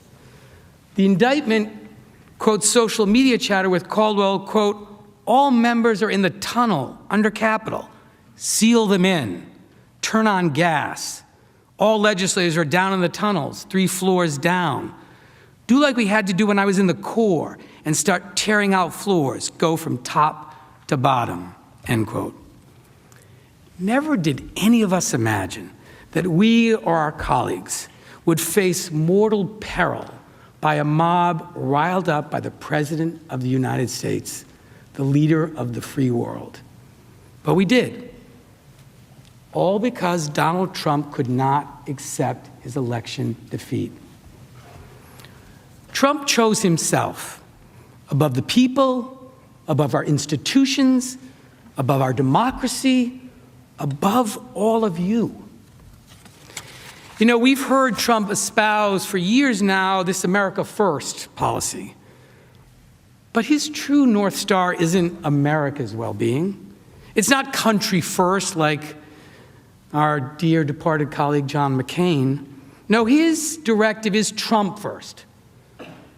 The indictment quotes social media chatter with Caldwell, quote, "All members are in the tunnel under Capitol. Seal them in. Turn on gas. All legislators are down in the tunnels, 3 floors down. Do like we had to do when I was in the Corps and start tearing out floors, go from top to bottom," end quote. Never did any of us imagine that we or our colleagues would face mortal peril by a mob riled up by the President of the United States, the leader of the free world. But we did. All because Donald Trump could not accept his election defeat. Trump chose himself above the people, above our institutions, above our democracy, above all of you. You know, we've heard Trump espouse for years now this America First policy. But his true North Star isn't America's well-being. It's not country first like our dear departed colleague John McCain. No, his directive is Trump first,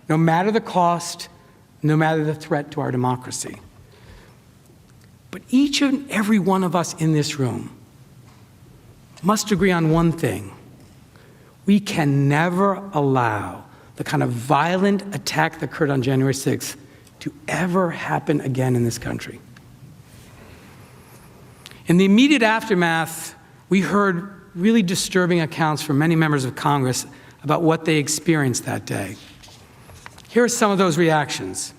no matter the cost, no matter the threat to our democracy. But each and every one of us in this room must agree on one thing. We can never allow the kind of violent attack that occurred on January 6th to ever happen again in this country. In the immediate aftermath, we heard really disturbing accounts from many members of Congress about what they experienced that day. Here are some of those reactions.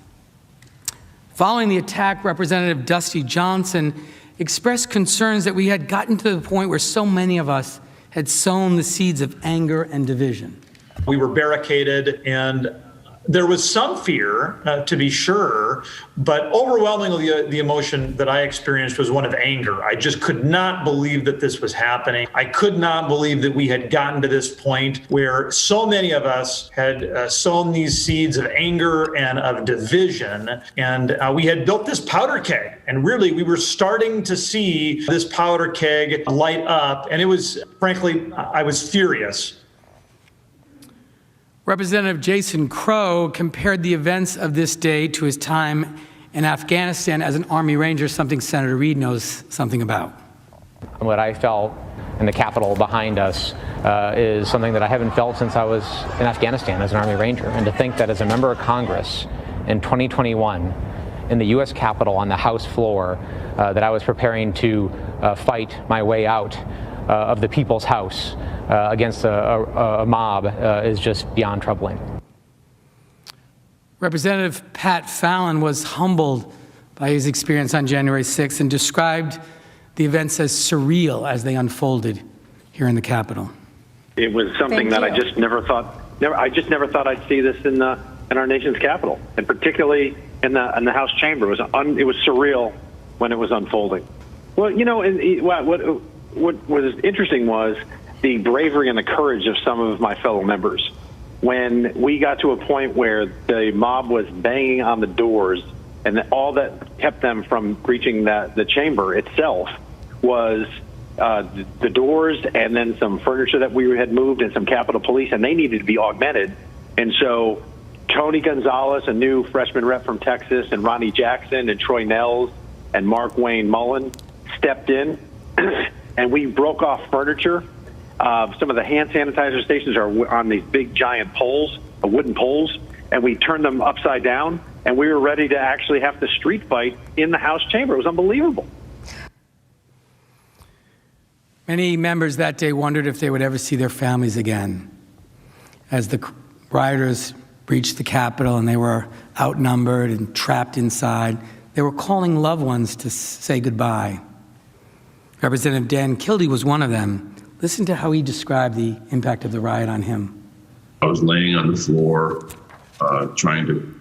Following the attack, Representative Dusty Johnson expressed concerns that we had gotten to the point where so many of us had sown the seeds of anger and division. We were barricaded, and there was some fear, to be sure, but overwhelmingly the emotion that I experienced was one of anger. I just could not believe that this was happening. I could not believe that we had gotten to this point where so many of us had sown these seeds of anger and of division, and we had built this powder keg. And really, we were starting to see this powder keg light up, and it was, frankly, I was furious. Representative Jason Crow compared the events of this day to his time in Afghanistan as an Army Ranger, something Senator Reid knows something about. What I felt in the Capitol behind us is something that I haven't felt since I was in Afghanistan as an Army Ranger. And to think that as a member of Congress in 2021, in the U.S. Capitol on the House floor, that I was preparing to fight my way out of the People's House against a mob is just beyond troubling. Representative Pat Fallon was humbled by his experience on January 6th and described the events as surreal as they unfolded here in the Capitol. It was something that I just never thought I'd see this in our nation's capital, and particularly in the House chamber. It was surreal when it was unfolding. Well, you know, what was interesting was the bravery and the courage of some of my fellow members. When we got to a point where the mob was banging on the doors, and all that kept them from reaching the chamber itself was the doors and then some furniture that we had moved and some Capitol Police, and they needed to be augmented. And so Tony Gonzalez, a new freshman rep from Texas, and Ronnie Jackson and Troy Nels and Mark Wayne Mullen stepped in, and we broke off furniture. Some of the hand sanitizer stations are on these big giant poles, wooden poles, and we turned them upside down, and we were ready to actually have the street fight in the House chamber. It was unbelievable. Many members that day wondered if they would ever see their families again. As the rioters breached the Capitol and they were outnumbered and trapped inside, they were calling loved ones to say goodbye. Representative Dan Kildee was one of them. Listen to how he described the impact of the riot on him. I was laying on the floor, trying to,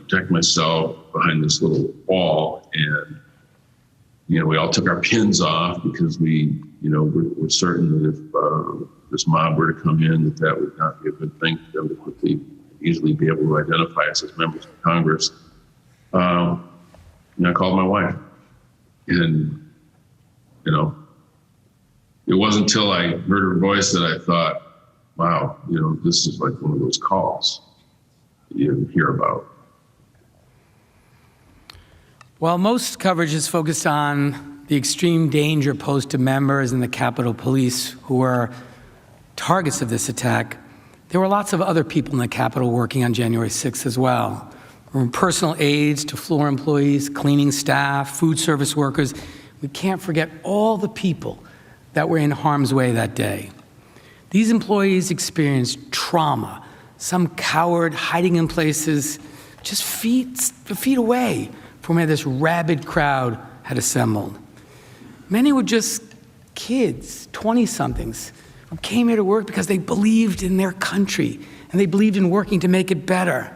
protect myself behind this little wall. And, we all took our pins off because we're certain that if this mob were to come in, that would not be a good thing for them to quickly, easily be able to identify us as members of Congress. I called my wife, and, it wasn't until I heard her voice that I thought, wow, this is like one of those calls you hear about. While most coverage is focused on the extreme danger posed to members and the Capitol Police who were targets of this attack, there were lots of other people in the Capitol working on January 6th as well. From personal aides to floor employees, cleaning staff, food service workers. We can't forget all the people that were in harm's way that day. These employees experienced trauma, some coward hiding in places just feet away from where this rabid crowd had assembled. Many were just kids, 20-somethings, who came here to work because they believed in their country and they believed in working to make it better.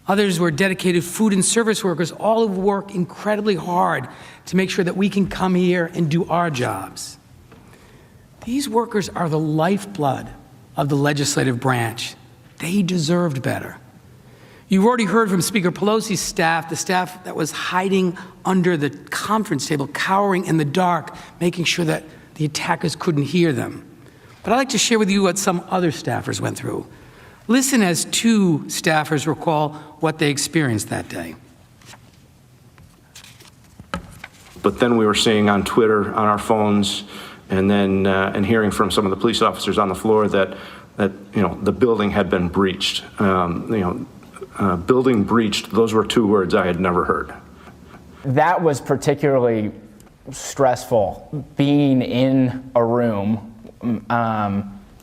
Others were dedicated food and service workers, all who work incredibly hard to make sure that we can come here and do our jobs. These workers are the lifeblood of the legislative branch. They deserved better. You've already heard from Speaker Pelosi's staff, the staff that was hiding under the conference table, cowering in the dark, making sure that the attackers couldn't hear them. But I'd like to share with you what some other staffers went through. Listen as two staffers recall what they experienced that day. But then we were seeing on Twitter, on our phones, and then and hearing from some of the police officers on the floor that the building had been breached. Building breached, those were two words I had never heard. That was particularly stressful, being in a room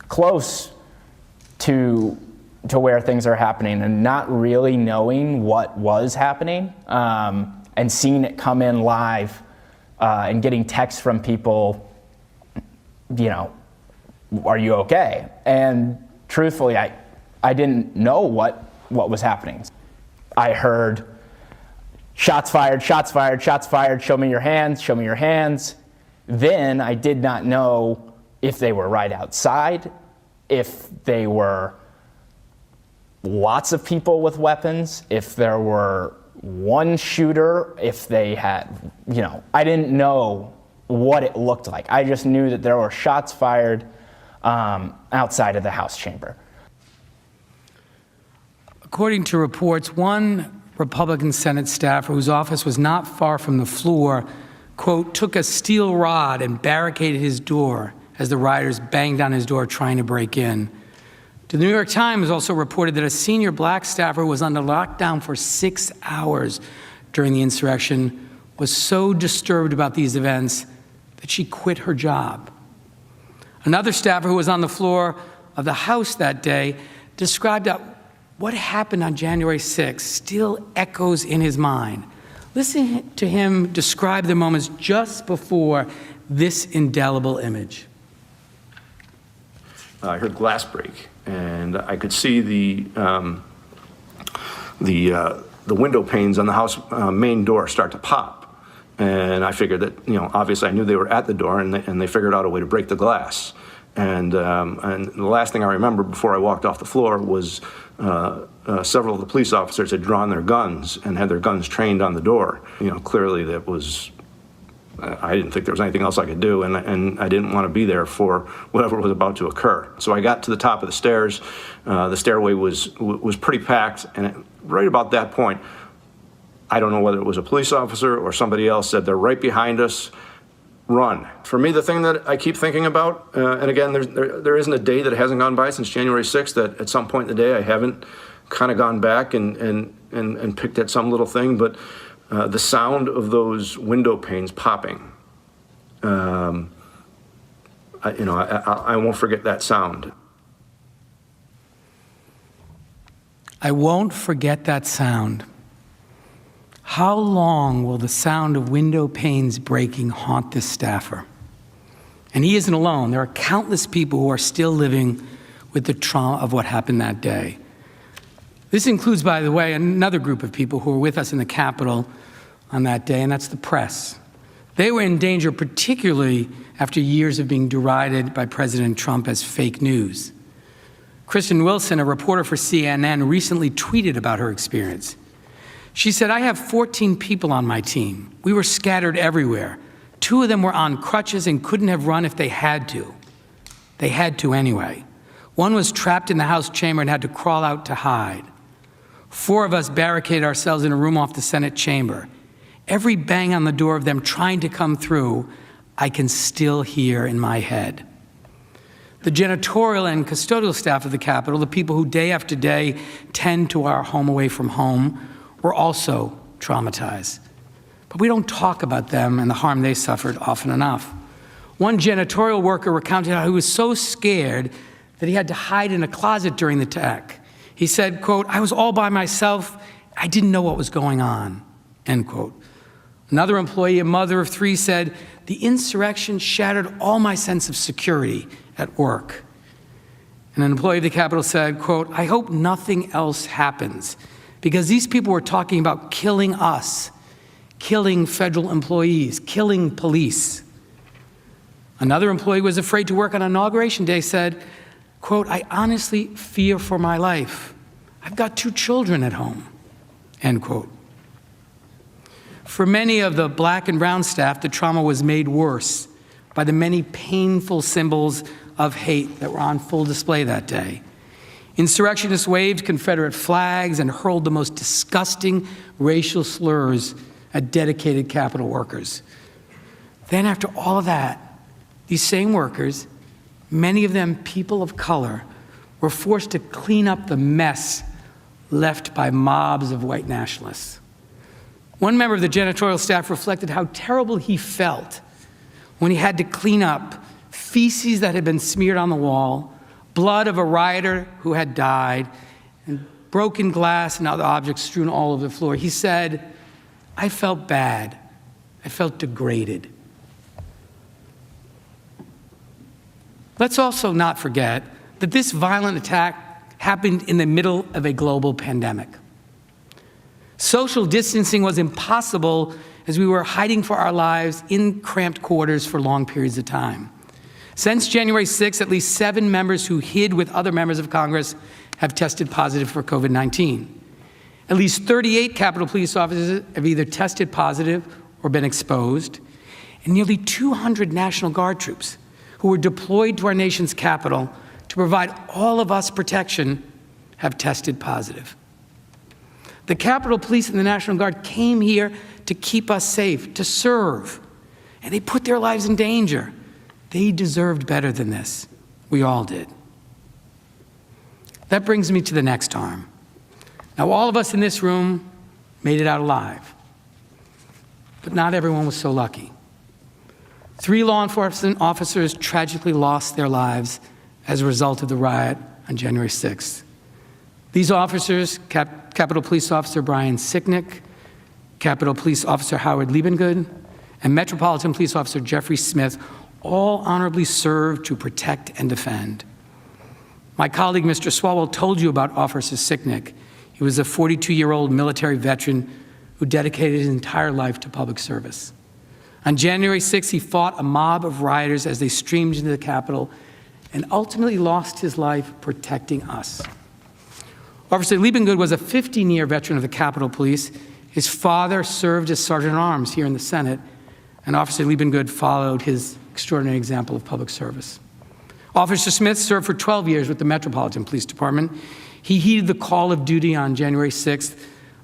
close to where things are happening and not really knowing what was happening, and seeing it come in live and getting texts from people, are you okay? And truthfully, I didn't know what was happening. I heard shots fired, shots fired, shots fired, show me your hands, show me your hands. Then I did not know if they were right outside, if they were lots of people with weapons, if there were one shooter, if they had, I didn't know what it looked like. I just knew that there were shots fired outside of the House chamber. According to reports, one Republican Senate staffer whose office was not far from the floor, quote, took a steel rod and barricaded his door as the rioters banged on his door trying to break in. The New York Times also reported that a senior black staffer was under lockdown for 6 hours during the insurrection, was so disturbed about these events that she quit her job. Another staffer who was on the floor of the House that day described that what happened on January 6th still echoes in his mind. Listen to him describe the moments just before this indelible image. I heard glass break, and I could see the window panes on the house main door start to pop. And I figured that, obviously I knew they were at the door, and they figured out a way to break the glass. And the last thing I remember before I walked off the floor was several of the police officers had drawn their guns and had their guns trained on the door. Clearly that was, I didn't think there was anything else I could do, and I didn't want to be there for whatever was about to occur. So I got to the top of the stairs. The stairway was pretty packed, and right about that point, I don't know whether it was a police officer or somebody else said, "They're right behind us. Run." For me, the thing that I keep thinking about, and again, there isn't a day that hasn't gone by since January 6th that at some point in the day I haven't kind of gone back and picked at some little thing, but the sound of those window panes popping, I won't forget that sound. I won't forget that sound. How long will the sound of window panes breaking haunt this staffer? And he isn't alone. There are countless people who are still living with the trauma of what happened that day. This includes, by the way, another group of people who were with us in the Capitol on that day, and that's the press. They were in danger, particularly after years of being derided by President Trump as fake news. Kristen Wilson, a reporter for CNN, recently tweeted about her experience. She said, "I have 14 people on my team. We were scattered everywhere. 2 of them were on crutches and couldn't have run if they had to. They had to anyway. 1 was trapped in the House chamber and had to crawl out to hide. 4 of us barricaded ourselves in a room off the Senate chamber. Every bang on the door of them trying to come through, I can still hear in my head." The janitorial and custodial staff of the Capitol, the people who day after day tend to our home away from home, were also traumatized. But we don't talk about them and the harm they suffered often enough. One janitorial worker recounted how he was so scared that he had to hide in a closet during the attack. He said, quote, "I was all by myself. I didn't know what was going on," end quote. Another employee, a mother of 3, said, "The insurrection shattered all my sense of security at work." And an employee of the Capitol said, quote, "I hope nothing else happens, because these people were talking about killing us, killing federal employees, killing police." Another employee was afraid to work on Inauguration Day, said, quote, "I honestly fear for my life. I've got 2 children at home," end quote. For many of the black and brown staff, the trauma was made worse by the many painful symbols of hate that were on full display that day. Insurrectionists waved Confederate flags and hurled the most disgusting racial slurs at dedicated Capitol workers. Then after all of that, these same workers, many of them people of color, were forced to clean up the mess left by mobs of white nationalists. One member of the janitorial staff reflected how terrible he felt when he had to clean up feces that had been smeared on the wall, blood of a rioter who had died, and broken glass and other objects strewn all over the floor. He said, "I felt bad. I felt degraded." Let's also not forget that this violent attack happened in the middle of a global pandemic. Social distancing was impossible as we were hiding for our lives in cramped quarters for long periods of time. Since January 6th, at least 7 members who hid with other members of Congress have tested positive for COVID-19. At least 38 Capitol Police officers have either tested positive or been exposed, and nearly 200 National Guard troops who were deployed to our nation's capital to provide all of us protection have tested positive. The Capitol Police and the National Guard came here to keep us safe, to serve, and they put their lives in danger. They deserved better than this. We all did. That brings me to the next harm. Now, all of us in this room made it out alive, but not everyone was so lucky. 3 law enforcement officers tragically lost their lives as a result of the riot on January 6th. These officers, Capitol Police Officer Brian Sicknick Capitol Police Officer Howard Liebengood, and Metropolitan Police Officer Jeffrey Smith all honorably served to protect and defend. My colleague, Mr. Swalwell, told you about Officer Sicknick. He was a 42-year-old military veteran who dedicated his entire life to public service. On January 6th, he fought a mob of rioters as they streamed into the Capitol and ultimately lost his life protecting us. Officer Liebengood was a 15-year veteran of the Capitol Police. His father served as Sergeant-at-Arms here in the Senate, and Officer Liebengood followed his extraordinary example of public service. Officer Smith served for 12 years with the Metropolitan Police Department. He heeded the call of duty on January 6th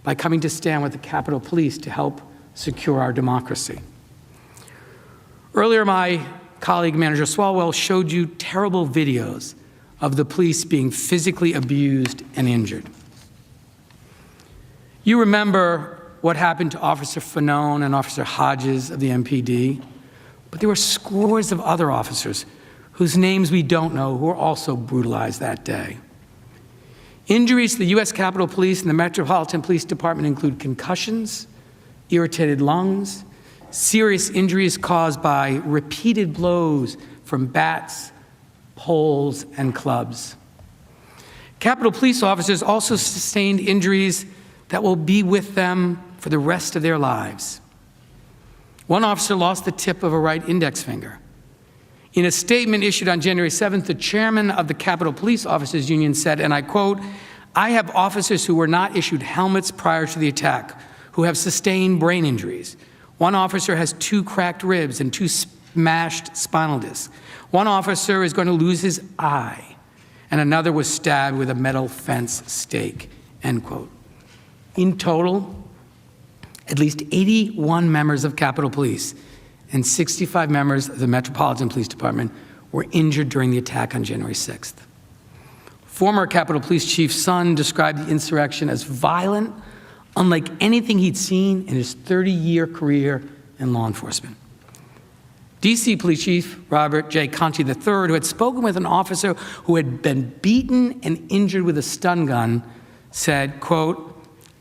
by coming to stand with the Capitol Police to help secure our democracy. Earlier, my colleague, Manager Swalwell, showed you terrible videos of the police being physically abused and injured. You remember what happened to Officer Fanone and Officer Hodges of the MPD, but there were scores of other officers whose names we don't know who were also brutalized that day. Injuries to the U.S. Capitol Police and the Metropolitan Police Department include concussions, irritated lungs, serious injuries caused by repeated blows from bats, poles, and clubs. Capitol Police officers also sustained injuries that will be with them for the rest of their lives. One officer lost the tip of a right index finger. In a statement issued on January 7th, the chairman of the Capitol Police Officers Union said, and I quote, "I have officers who were not issued helmets prior to the attack, who have sustained brain injuries. One officer has 2 cracked ribs and 2 smashed spinal discs. One officer is going to lose his eye, and another was stabbed with a metal fence stake," end quote. In total, at least 81 members of Capitol Police and 65 members of the Metropolitan Police Department were injured during the attack on January 6th. Former Capitol Police Chief's son described the insurrection as violent, unlike anything he'd seen in his 30-year career in law enforcement. D.C. Police Chief Robert J. Conte III, who had spoken with an officer who had been beaten and injured with a stun gun, said, quote,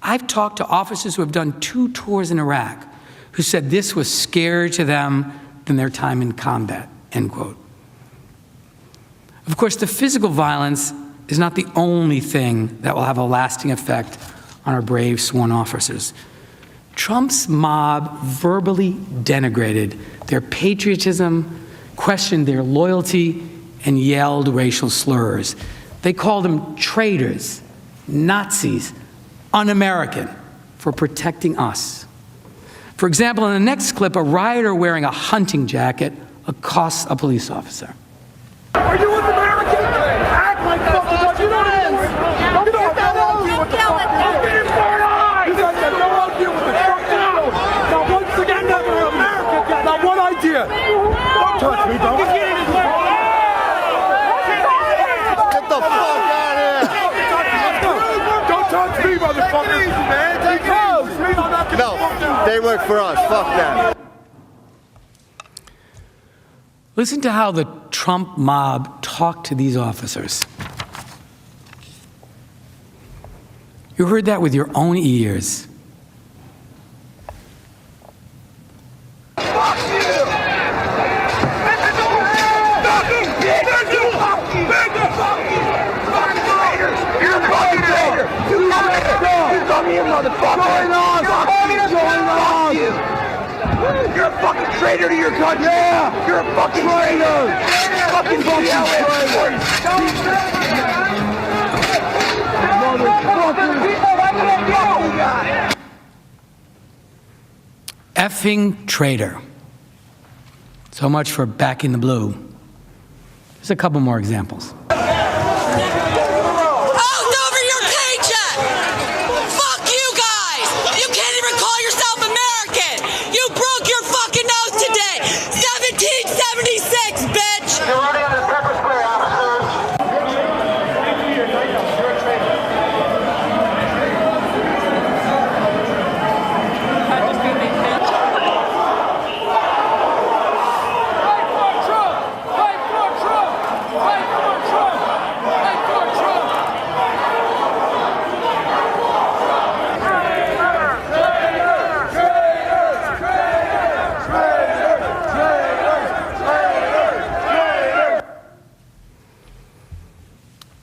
"I've talked to officers who have done 2 tours in Iraq who said this was scarier to them than their time in combat," end quote. Of course, the physical violence is not the only thing that will have a lasting effect on our brave sworn officers. Trump's mob verbally denigrated their patriotism, questioned their loyalty, and yelled racial slurs. They called them traitors, Nazis, un-American for protecting us. For example, in the next clip, a rioter wearing a hunting jacket accosts a police officer. Are you an American? Act like fucking what you don't know. You don't argue with the fucking you guys have no idea what the fuck you're doing. Now, once again, never America. Now, what idea? Don't touch me, don't. Get the fuck out of here. Don't touch me, motherfucker. Man, take it easy. No, they work for us. Fuck that. Listen to how the Trump mob talked to these officers. You heard that with your own ears. Fuck you! You're a fucking traitor! You come here, motherfucker! You're a fucking traitor to your country! Yeah! You're a fucking traitor! Fucking traitor! Effing traitor. So much for backing the blue. There's a couple more examples.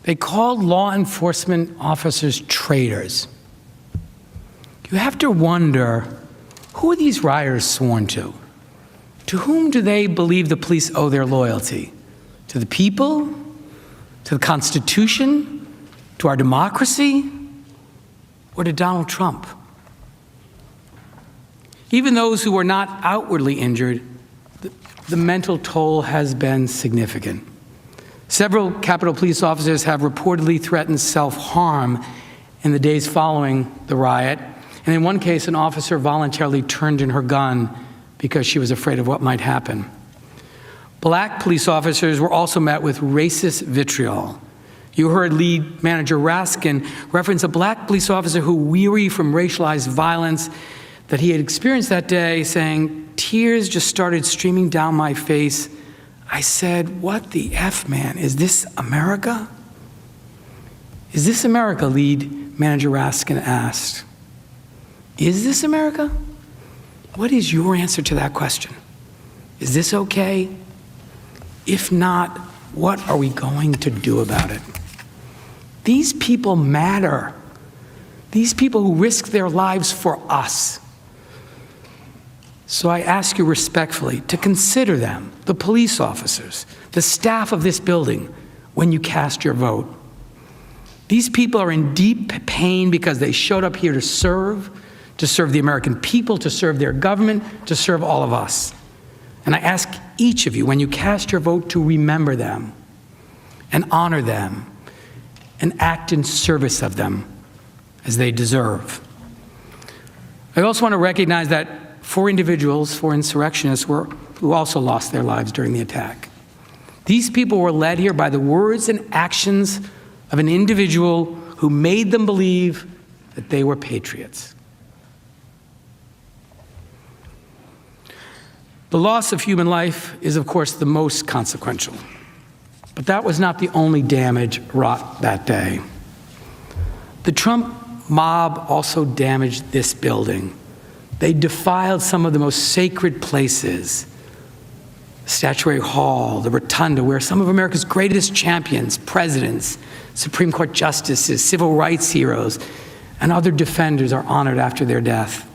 They called law enforcement officers traitors. You have to wonder, who are these rioters sworn to? To whom do they believe the police owe their loyalty? To the people? To the Constitution? To our democracy? Or to Donald Trump? Even those who were not outwardly injured, the mental toll has been significant. Several Capitol Police officers have reportedly threatened self-harm in the days following the riot. And in one case, an officer voluntarily turned in her gun because she was afraid of what might happen. Black police officers were also met with racist vitriol. You heard lead manager Raskin reference a black police officer who, weary from racialized violence that he had experienced that day, saying, "Tears just started streaming down my face. I said, what the F, man? Is this America?" Is this America? Lead manager Raskin asked. Is this America? What is your answer to that question? Is this okay? If not, what are we going to do about it? These people matter. These people who risk their lives for us. So I ask you respectfully to consider them, the police officers, the staff of this building, when you cast your vote. These people are in deep pain because they showed up here to serve the American people, to serve their government, to serve all of us. And I ask each of you, when you cast your vote, to remember them and honor them and act in service of them as they deserve. I also want to recognize that 4 individuals, 4 insurrectionists, who also lost their lives during the attack. These people were led here by the words and actions of an individual who made them believe that they were patriots. The loss of human life is, of course, the most consequential. But that was not the only damage wrought that day. The Trump mob also damaged this building. They defiled some of the most sacred places, Statuary Hall, the Rotunda, where some of America's greatest champions, presidents, Supreme Court justices, civil rights heroes, and other defenders are honored after their death.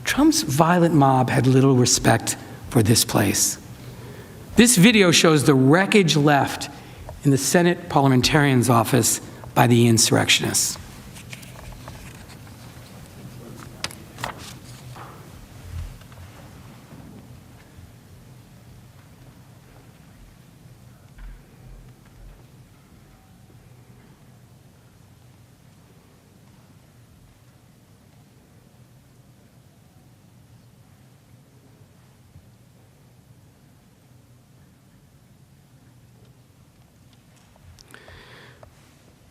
Trump's violent mob had little respect for this place. This video shows the wreckage left in the Senate parliamentarian's office by the insurrectionists.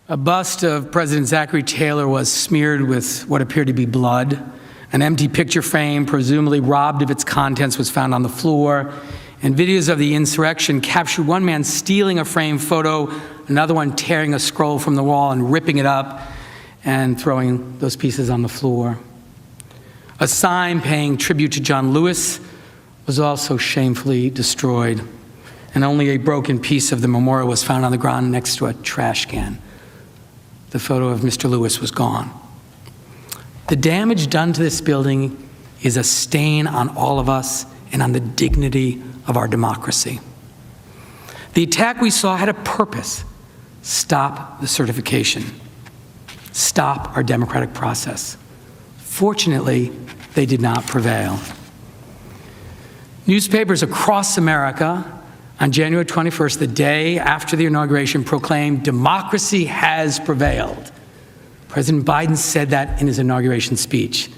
A bust of President Zachary Taylor was smeared with what appeared to be blood. An empty picture frame, presumably robbed of its contents, was found on the floor. And videos of the insurrection captured one man stealing a framed photo, another one tearing a scroll from the wall and ripping it up and throwing those pieces on the floor. A sign paying tribute to John Lewis was also shamefully destroyed. And only a broken piece of the memorial was found on the ground next to a trash can. The photo of Mr. Lewis was gone. The damage done to this building is a stain on all of us and on the dignity of our democracy. The attack we saw had a purpose: stop the certification, stop our democratic process. Fortunately, they did not prevail. Newspapers across America on January 21st, the day after the inauguration, proclaimed democracy has prevailed. President Biden said that in his inauguration speech.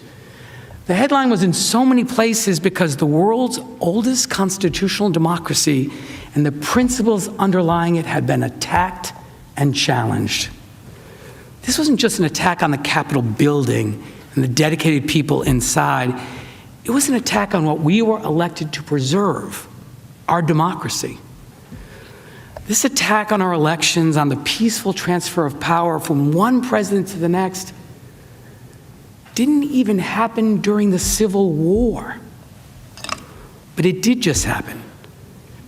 The headline was in so many places because the world's oldest constitutional democracy and the principles underlying it had been attacked and challenged. This wasn't just an attack on the Capitol building and the dedicated people inside. It was an attack on what we were elected to preserve: our democracy. This attack on our elections, on the peaceful transfer of power from one president to the next, didn't even happen during the Civil War. But it did just happen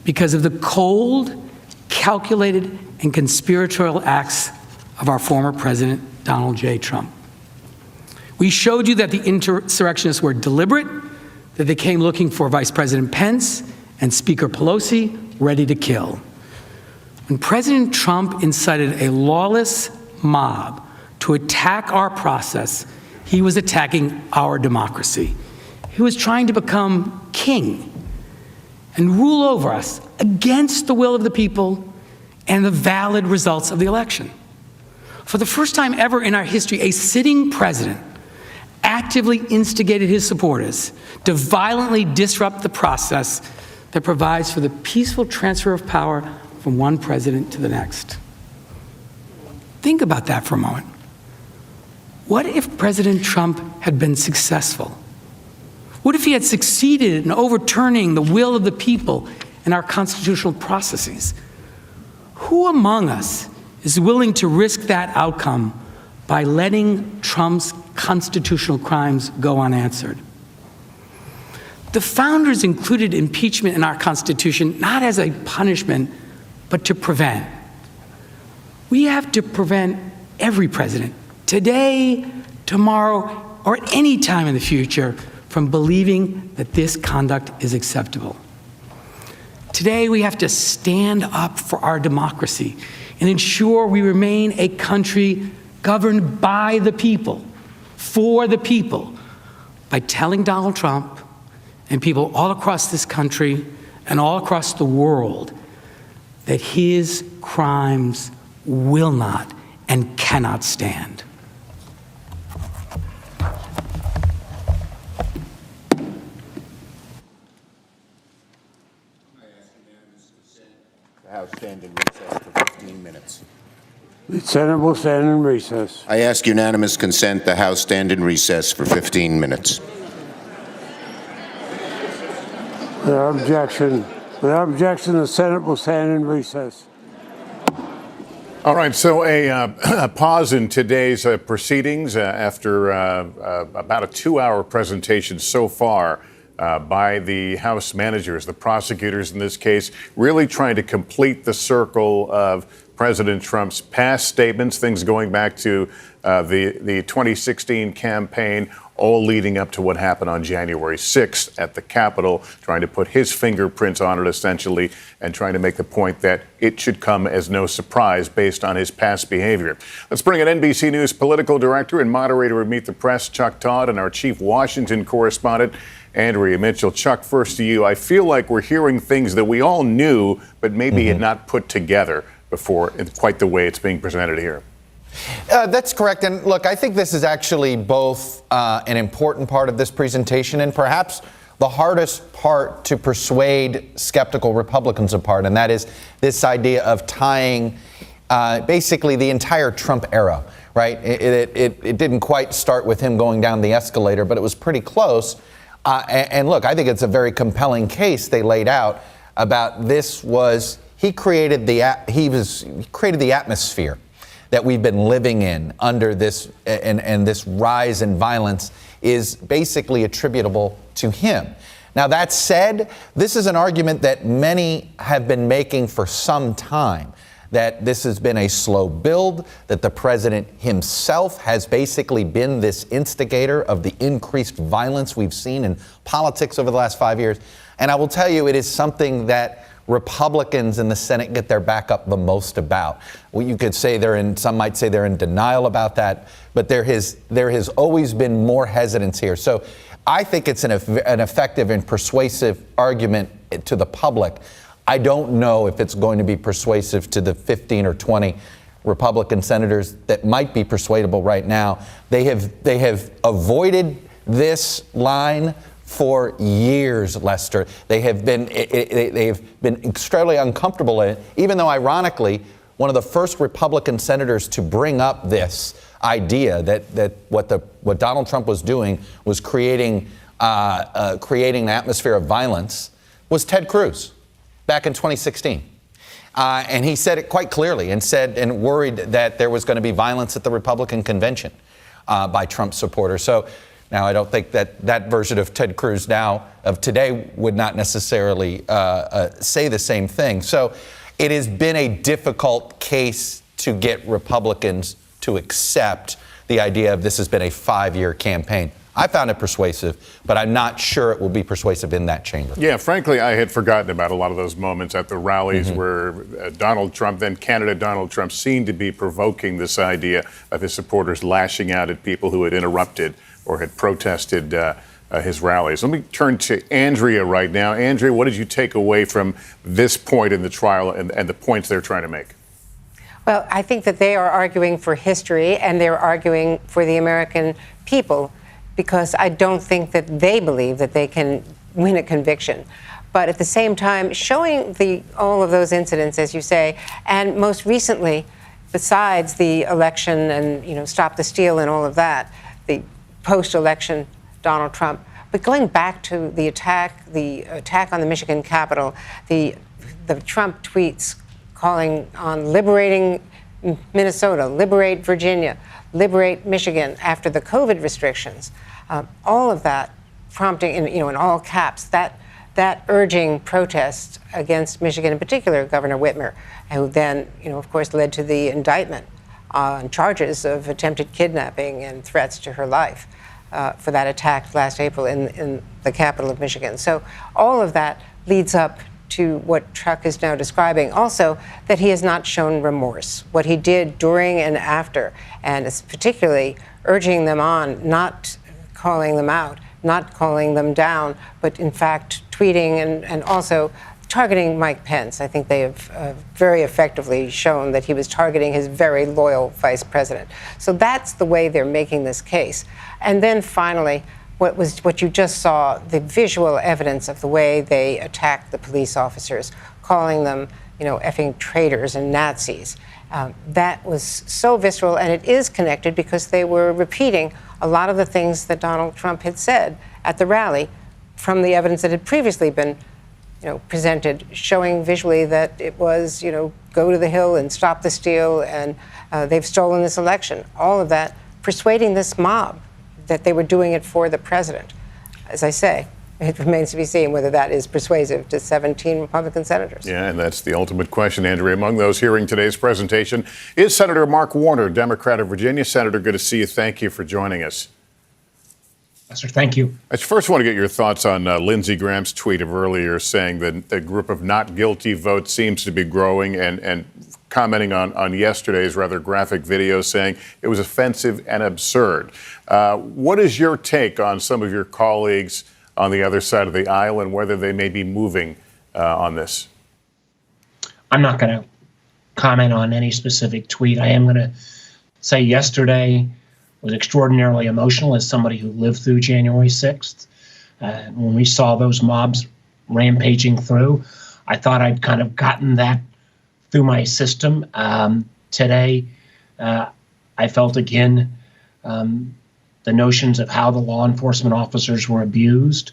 because of the cold, calculated and conspiratorial acts of our former President, Donald J. Trump. We showed you that the insurrectionists were deliberate, that they came looking for Vice President Pence and Speaker Pelosi, ready to kill. When President Trump incited a lawless mob to attack our process, he was attacking our democracy. He was trying to become king and rule over us against the will of the people and the valid results of the election. For the first time ever in our history, a sitting president actively instigated his supporters to violently disrupt the process that provides for the peaceful transfer of power from one president to the next. Think about that for a moment. What if President Trump had been successful? What if he had succeeded in overturning the will of the people in our constitutional processes? Who among us is willing to risk that outcome by letting Trump's constitutional crimes go unanswered? The founders included impeachment in our Constitution not as a punishment, but to prevent. We have to prevent every president, today, tomorrow, or at any time in the future, from believing that this conduct is acceptable. Today, we have to stand up for our democracy and ensure we remain a country governed by the people, for the people, by telling Donald Trump and people all across this country and all across the world that his crimes will not and cannot stand. The House stand in recess for 15 minutes. The Senate will stand in recess. I ask unanimous consent the House stand in recess for 15 minutes. Without objection, the Senate will stand in recess. All right, so a pause in today's proceedings after about a 2-hour presentation so far by the House managers, the prosecutors in this case, really trying to complete the circle of President Trump's past statements, things going back to the 2016 campaign, all leading up to what happened on January 6th at the Capitol, trying to put his fingerprints on it essentially and trying to make the point that it should come as no surprise based on his past behavior. Let's bring in NBC News political director and moderator of Meet the Press, Chuck Todd, and our chief Washington correspondent, Andrea Mitchell. Chuck, first to you. I feel like we're hearing things that we all knew, but maybe had not put together before in quite the way it's being presented here. That's correct. And look, I think this is actually both an important part of this presentation and perhaps the hardest part to persuade skeptical Republicans apart. And that is this idea of tying basically the entire Trump era, right? It didn't quite start with him going down the escalator, but it was pretty close. And look, I think it's a very compelling case they laid out about this was he created the atmosphere that we've been living in under this and this rise in violence is basically attributable to him. Now, that said, this is an argument that many have been making for some time, that this has been a slow build, that the president himself has basically been this instigator of the increased violence we've seen in politics over the last 5 years. And I will tell you, it is something that Republicans in the Senate get their back up the most about. Well, you could say some might say they're in denial about that, but there has always been more hesitance here. So I think it's an effective and persuasive argument to the public. I don't know if it's going to be persuasive to the 15 or 20 Republican senators that might be persuadable right now. They have avoided this line for years, Lester. They have been extremely uncomfortable in it, even though, ironically, one of the first Republican senators to bring up this idea that what Donald Trump was doing was creating an atmosphere of violence was Ted Cruz back in 2016. And he said it quite clearly and worried that there was going to be violence at the Republican convention by Trump supporters. So now, I don't think that version of Ted Cruz now of today would not necessarily say the same thing. So it has been a difficult case to get Republicans to accept the idea of this has been a 5-year campaign. I found it persuasive, but I'm not sure it will be persuasive in that chamber. Yeah, frankly, I had forgotten about a lot of those moments at the rallies where Donald Trump, then candidate Donald Trump, seemed to be provoking this idea of his supporters lashing out at people who had interrupted or had protested his rallies. Let me turn to Andrea right now. Andrea, what did you take away from this point in the trial and the points they're trying to make? Well, I think that they are arguing for history and they're arguing for the American people, because I don't think that they believe that they can win a conviction. But at the same time, showing all of those incidents, as you say, and most recently, besides the election and Stop the Steal and all of that, the post-election Donald Trump, but going back to the attack on the Michigan Capitol, the Trump tweets calling on liberating Minnesota, liberate Virginia, liberate Michigan after the COVID restrictions, all of that prompting, in all caps, that urging protest against Michigan, in particular, Governor Whitmer, who then, of course, led to the indictment on charges of attempted kidnapping and threats to her life for that attack last April in the capital of Michigan. So all of that leads up to what Chuck is now describing, also that he has not shown remorse. What he did during and after, and it's particularly urging them on, not calling them out, not calling them down, but in fact tweeting and also targeting Mike Pence. I think they have very effectively shown that he was targeting his very loyal vice president. So that's the way they're making this case. And then finally, what you just saw, the visual evidence of the way they attacked the police officers, calling them, effing traitors and Nazis. That was so visceral, and it is connected because they were repeating a lot of the things that Donald Trump had said at the rally from the evidence that had previously been, presented, showing visually that it was, go to the Hill and stop the steal, and they've stolen this election. All of that persuading this mob that they were doing it for the president. As I say, it remains to be seen whether that is persuasive to 17 Republican senators. Yeah, and that's the ultimate question, Andrea. Among those hearing today's presentation is Senator Mark Warner, Democrat of Virginia. Senator, good to see you. Thank you for joining us. Yes, sir. Thank you. I first want to get your thoughts on Lindsey Graham's tweet of earlier saying that the group of not guilty votes seems to be growing and commenting on yesterday's rather graphic video saying it was offensive and absurd. What is your take on some of your colleagues on the other side of the aisle and whether they may be moving on this? I'm not going to comment on any specific tweet. I am going to say yesterday was extraordinarily emotional as somebody who lived through January 6th. When we saw those mobs rampaging through, I thought I'd kind of gotten that through my system. Today, I felt again the notions of how the law enforcement officers were abused,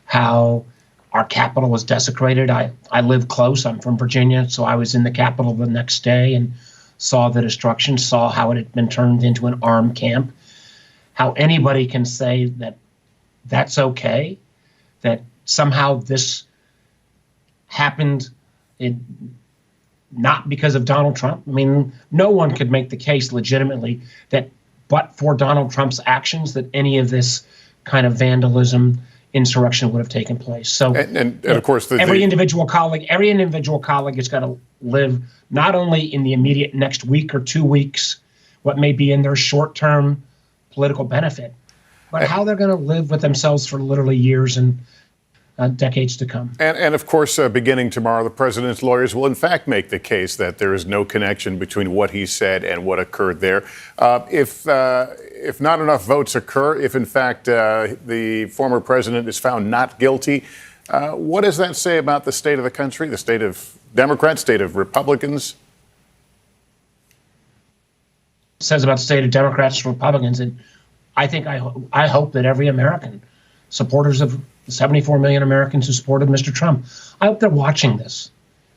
how our Capitol was desecrated. I live close. I'm from Virginia, so I was in the Capitol the next day and saw the destruction, saw how it had been turned into an armed camp, how anybody can say that that's okay, that somehow this happened not because of Donald Trump. I mean, no one could make the case legitimately that but for Donald Trump's actions that any of this kind of vandalism, insurrection would have taken place. So, and of course, every individual colleague is going to live not only in the immediate next week or 2 weeks, what may be in their short-term political benefit, but how they're going to live with themselves for literally years and decades to come. And of course, beginning tomorrow, the president's lawyers will in fact make the case that there is no connection between what he said and what occurred there. If not enough votes occur, if in fact the former president is found not guilty, what does that say about the state of the country, the state of Democrats, state of Republicans? It says about the state of Democrats and Republicans, and I hope that every American, supporters of the 74 million Americans who supported Mr. Trump, I hope they're watching this.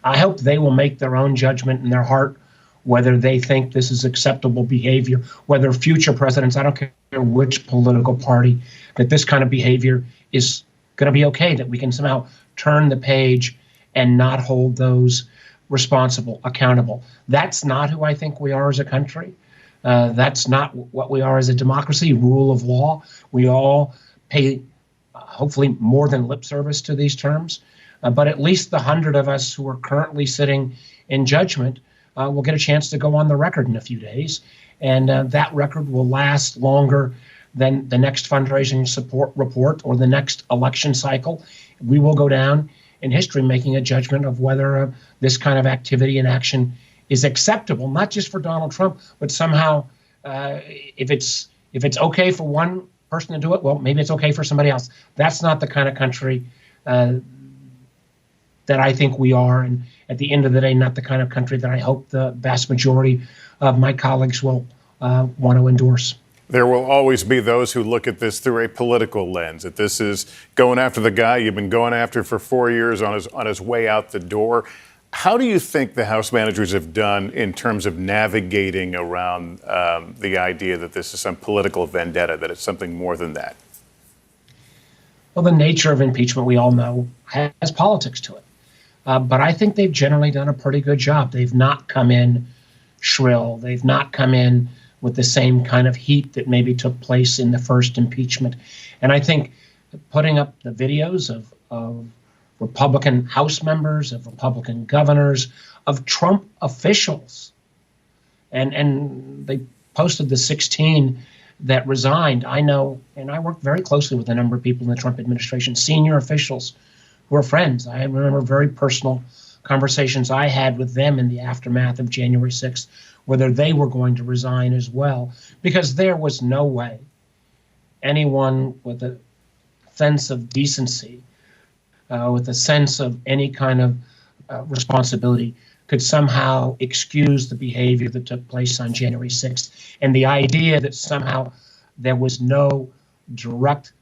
I hope they will make their own judgment in their heart whether they think this is acceptable behavior, whether future presidents, I don't care which political party, that this kind of behavior is going to be okay, that we can somehow turn the page and not hold those responsible, accountable. That's not who I think we are as a country. That's not what we are as a democracy, rule of law. We all pay, hopefully, more than lip service to these terms. But at least the 100 of us who are currently sitting in judgment will get a chance to go on the record in a few days. And that record will last longer than the next fundraising support report or the next election cycle. We will go down in history making a judgment of whether this kind of activity and action is acceptable, not just for Donald Trump, but somehow if it's okay for one person to do it, well, maybe it's okay for somebody else. That's not the kind of country that I think we are, and at the end of the day, not the kind of country that I hope the vast majority of my colleagues will want to endorse. There will always be those who look at this through a political lens, that this is going after the guy you've been going after for 4 years on his way out the door. How do you think the House managers have done in terms of navigating around the idea that this is some political vendetta, that it's something more than that? Well, the nature of impeachment, we all know, has politics to it. But I think they've generally done a pretty good job. They've not come in shrill. They've not come in with the same kind of heat that maybe took place in the first impeachment. And I think putting up the videos of Republican House members, of Republican governors, of Trump officials, and they posted the 16 that resigned. I know, and I worked very closely with a number of people in the Trump administration, senior officials who are friends. I remember very personal conversations I had with them in the aftermath of January 6th, whether they were going to resign as well, because there was no way anyone with a sense of decency, with a sense of any kind of responsibility, could somehow excuse the behavior that took place on January 6th. And the idea that somehow there was no direct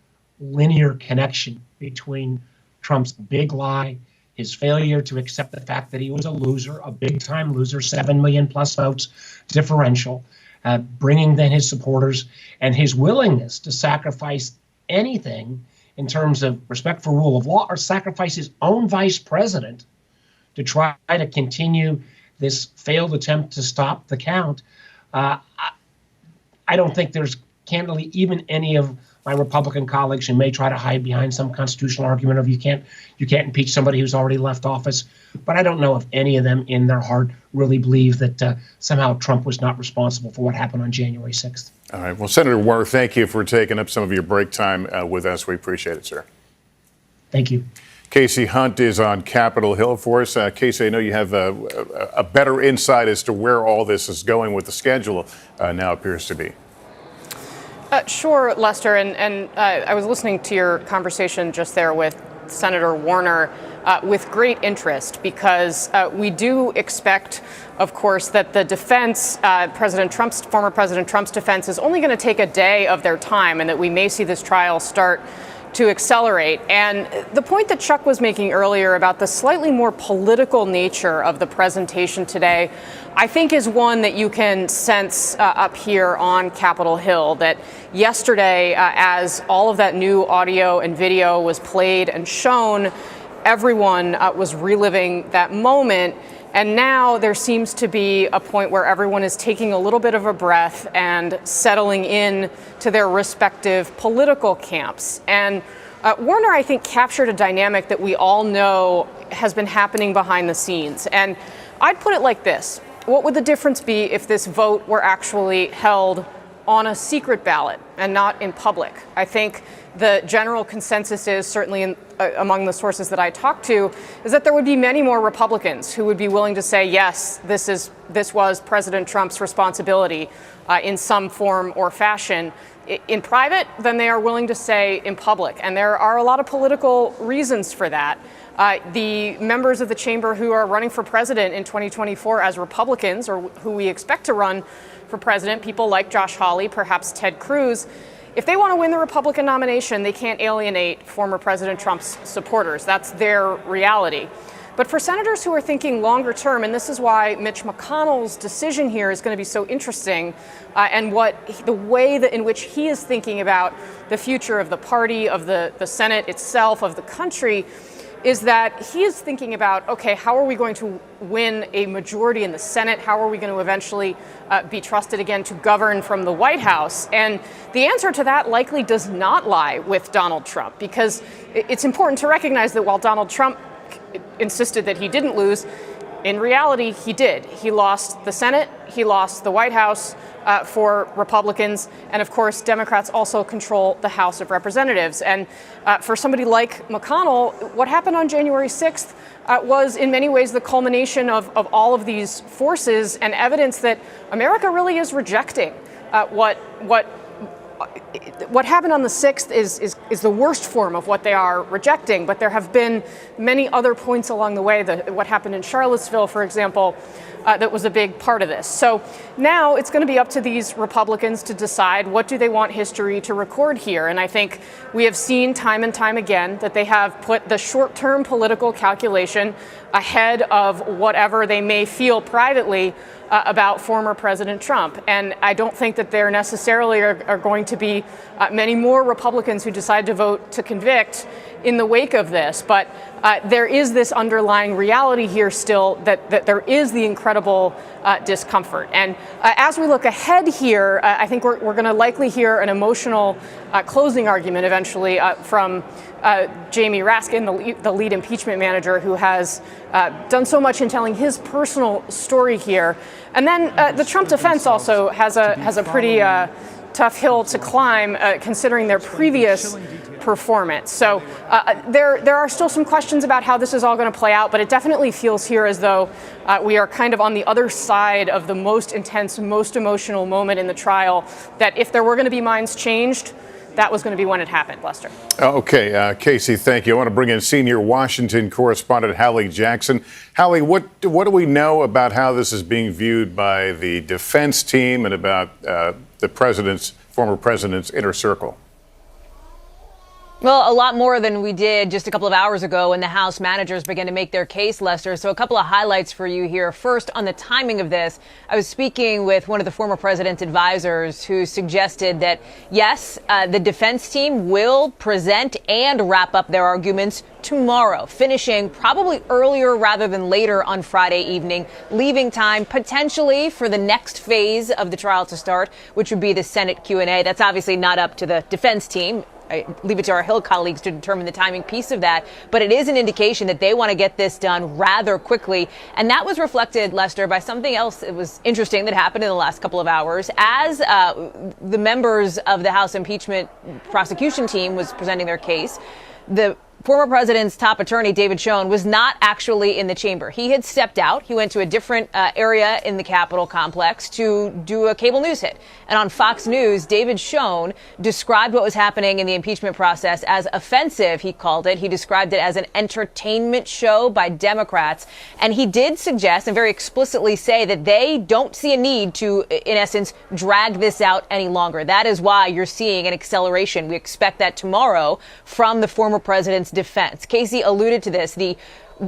linear connection between Trump's big lie, his failure to accept the fact that he was a loser, a big-time loser, 7 million plus votes differential, bringing then his supporters, and his willingness to sacrifice anything in terms of respect for rule of law, or sacrifice his own vice president to try to continue this failed attempt to stop the count. I don't think there's candidly even any of my Republican colleagues who may try to hide behind some constitutional argument of you can't impeach somebody who's already left office. But I don't know if any of them in their heart really believe that somehow Trump was not responsible for what happened on January 6th. All right. Well, Senator Warner, thank you for taking up some of your break time with us. We appreciate it, sir. Thank you. Kasie Hunt is on Capitol Hill for us. Kasie, I know you have a better insight as to where all this is going with the schedule now appears to be. Sure, Lester, and I was listening to your conversation just there with Senator Warner with great interest, because we do expect, of course, that the defense, former President Trump's defense, is only going to take a day of their time, and that we may see this trial start to accelerate. And the point that Chuck was making earlier about the slightly more political nature of the presentation today, I think is one that you can sense up here on Capitol Hill, that yesterday, as all of that new audio and video was played and shown, everyone was reliving that moment. And now there seems to be a point where everyone is taking a little bit of a breath and settling in to their respective political camps. And Warner, I think, captured a dynamic that we all know has been happening behind the scenes. And I'd put it like this. What would the difference be if this vote were actually held on a secret ballot and not in public? I think the general consensus is, certainly among the sources that I talked to, is that there would be many more Republicans who would be willing to say, yes, this was President Trump's responsibility in some form or fashion in private than they are willing to say in public. And there are a lot of political reasons for that. The members of the chamber who are running for president in 2024 as Republicans, or who we expect to run for president, people like Josh Hawley, perhaps Ted Cruz, if they want to win the Republican nomination, they can't alienate former President Trump's supporters. That's their reality. But for senators who are thinking longer term, and this is why Mitch McConnell's decision here is going to be so interesting, and the way in which he is thinking about the future of the party, of the Senate itself, of the country, is that he is thinking about, okay, how are we going to win a majority in the Senate? How are we going to eventually be trusted again to govern from the White House? And the answer to that likely does not lie with Donald Trump, because it's important to recognize that while Donald Trump insisted that he didn't lose, in reality, he did. He lost the Senate, he lost the White House for Republicans, and of course, Democrats also control the House of Representatives. And for somebody like McConnell, what happened on January 6th was in many ways the culmination of all of these forces and evidence that America really is rejecting what happened on the 6th is the worst form of what they are rejecting, but there have been many other points along the way. What happened in Charlottesville, for example, that was a big part of this. So now it's going to be up to these Republicans to decide what do they want history to record here. And I think we have seen time and time again that they have put the short-term political calculation ahead of whatever they may feel privately about former President Trump. And I don't think that there necessarily are going to be many more Republicans who decide to vote to convict in the wake of this. But there is this underlying reality here still that there is the incredible discomfort. And as we look ahead here, I think we're going to likely hear an emotional closing argument eventually from Jamie Raskin, the lead impeachment manager, who has done so much in telling his personal story here. And then the Trump defense also has a pretty tough hill to climb, considering their previous performance. So there are still some questions about how this is all going to play out, but it definitely feels here as though we are kind of on the other side of the most intense, most emotional moment in the trial, that if there were going to be minds changed, that was going to be when it happened, Lester. Okay, Casey, thank you. I want to bring in senior Washington correspondent Hallie Jackson. Hallie, what do we know about how this is being viewed by the defense team and about the former president's inner circle? Well, a lot more than we did just a couple of hours ago when the House managers began to make their case, Lester. So a couple of highlights for you here. First, on the timing of this, I was speaking with one of the former president's advisors who suggested that, yes, the defense team will present and wrap up their arguments tomorrow, finishing probably earlier rather than later on Friday evening, leaving time potentially for the next phase of the trial to start, which would be the Senate Q&A. That's obviously not up to the defense team. I leave it to our Hill colleagues to determine the timing piece of that. But it is an indication that they want to get this done rather quickly. And that was reflected, Lester, by something else that was interesting that happened in the last couple of hours. As the members of the House impeachment prosecution team was presenting their case, the former president's top attorney, David Schoen, was not actually in the chamber. He had stepped out. He went to a different area in the Capitol complex to do a cable news hit. And on Fox News, David Schoen described what was happening in the impeachment process as offensive, he called it. He described it as an entertainment show by Democrats. And he did suggest and very explicitly say that they don't see a need to, in essence, drag this out any longer. That is why you're seeing an acceleration. We expect that tomorrow from the former president's defense. Casey alluded to this, the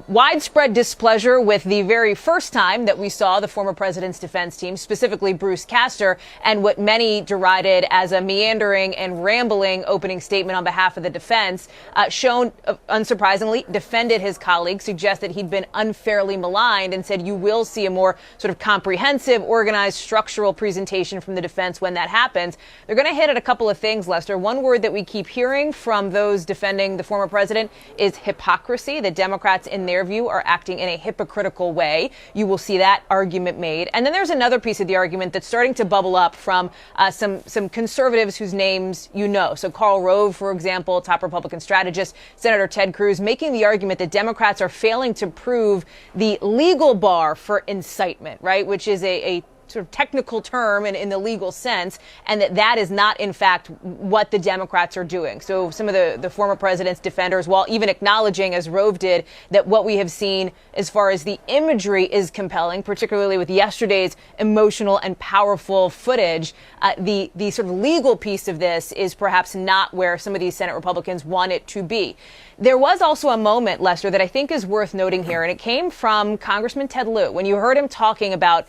widespread displeasure with the very first time that we saw the former president's defense team, specifically Bruce Castor, and what many derided as a meandering and rambling opening statement on behalf of the defense. Schoen, unsurprisingly, defended his colleague, suggested he'd been unfairly maligned, and said you will see a more sort of comprehensive, organized, structural presentation from the defense when that happens. They're going to hit at a couple of things, Lester. One word that we keep hearing from those defending the former president is hypocrisy. The Democrats, in their view, are acting in a hypocritical way. You will see that argument made. And then there's another piece of the argument that's starting to bubble up from some conservatives whose names you know. So Karl Rove, for example, top Republican strategist, Senator Ted Cruz, making the argument that Democrats are failing to prove the legal bar for incitement, right, which is a sort of technical term in the legal sense, and that is not, in fact, what the Democrats are doing. So some of the former president's defenders, while even acknowledging, as Rove did, that what we have seen as far as the imagery is compelling, particularly with yesterday's emotional and powerful footage, the sort of legal piece of this is perhaps not where some of these Senate Republicans want it to be. There was also a moment, Lester, that I think is worth noting here, and it came from Congressman Ted Lieu, when you heard him talking about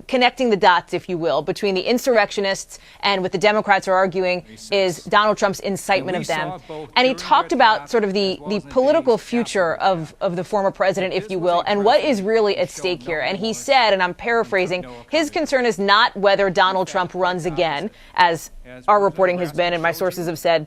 connecting connecting the dots, if you will, between the insurrectionists and what the Democrats are arguing is Donald Trump's incitement of them. And he talked about sort of the political future of the former president, if you will, and what is really at stake here. And he said, and I'm paraphrasing, his concern is not whether Donald Trump runs again, as our reporting has been, and my sources have said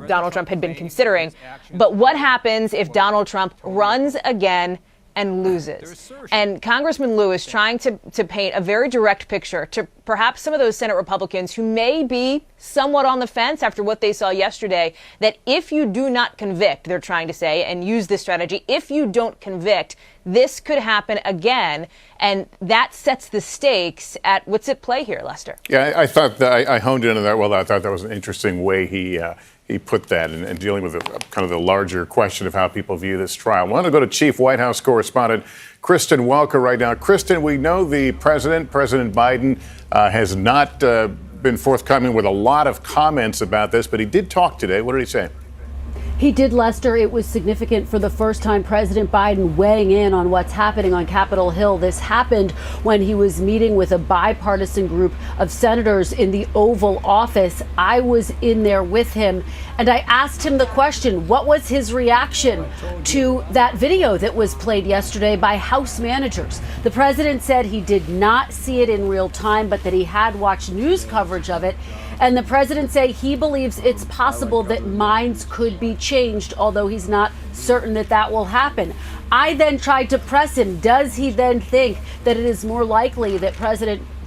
Donald Trump had been considering, but what happens if Donald Trump runs again and loses? And Congressman Lieu is trying to paint a very direct picture to perhaps some of those Senate Republicans who may be somewhat on the fence after what they saw yesterday, that if you do not convict, they're trying to say, and use this strategy, if you don't convict, this could happen again. And that sets the stakes at what's at play here, Lester. Yeah, I thought that I honed in on that. Well, I thought that was an interesting way he put that and dealing with kind of the larger question of how people view this trial. I want to go to Chief White House Correspondent Kristen Welker right now. Kristen, we know the President Biden, has not been forthcoming with a lot of comments about this, but he did talk today. What did he say? He did, Lester. It was significant for the first time, President Biden weighing in on what's happening on Capitol Hill. This happened when he was meeting with a bipartisan group of senators in the Oval Office. I was in there with him, and I asked him the question, what was his reaction to that video that was played yesterday by House managers? The president said he did not see it in real time, but that he had watched news coverage of it. And the president said he believes it's possible that minds could be changed, although he's not certain that that will happen. I then tried to press him. Does he then think that it is more likely that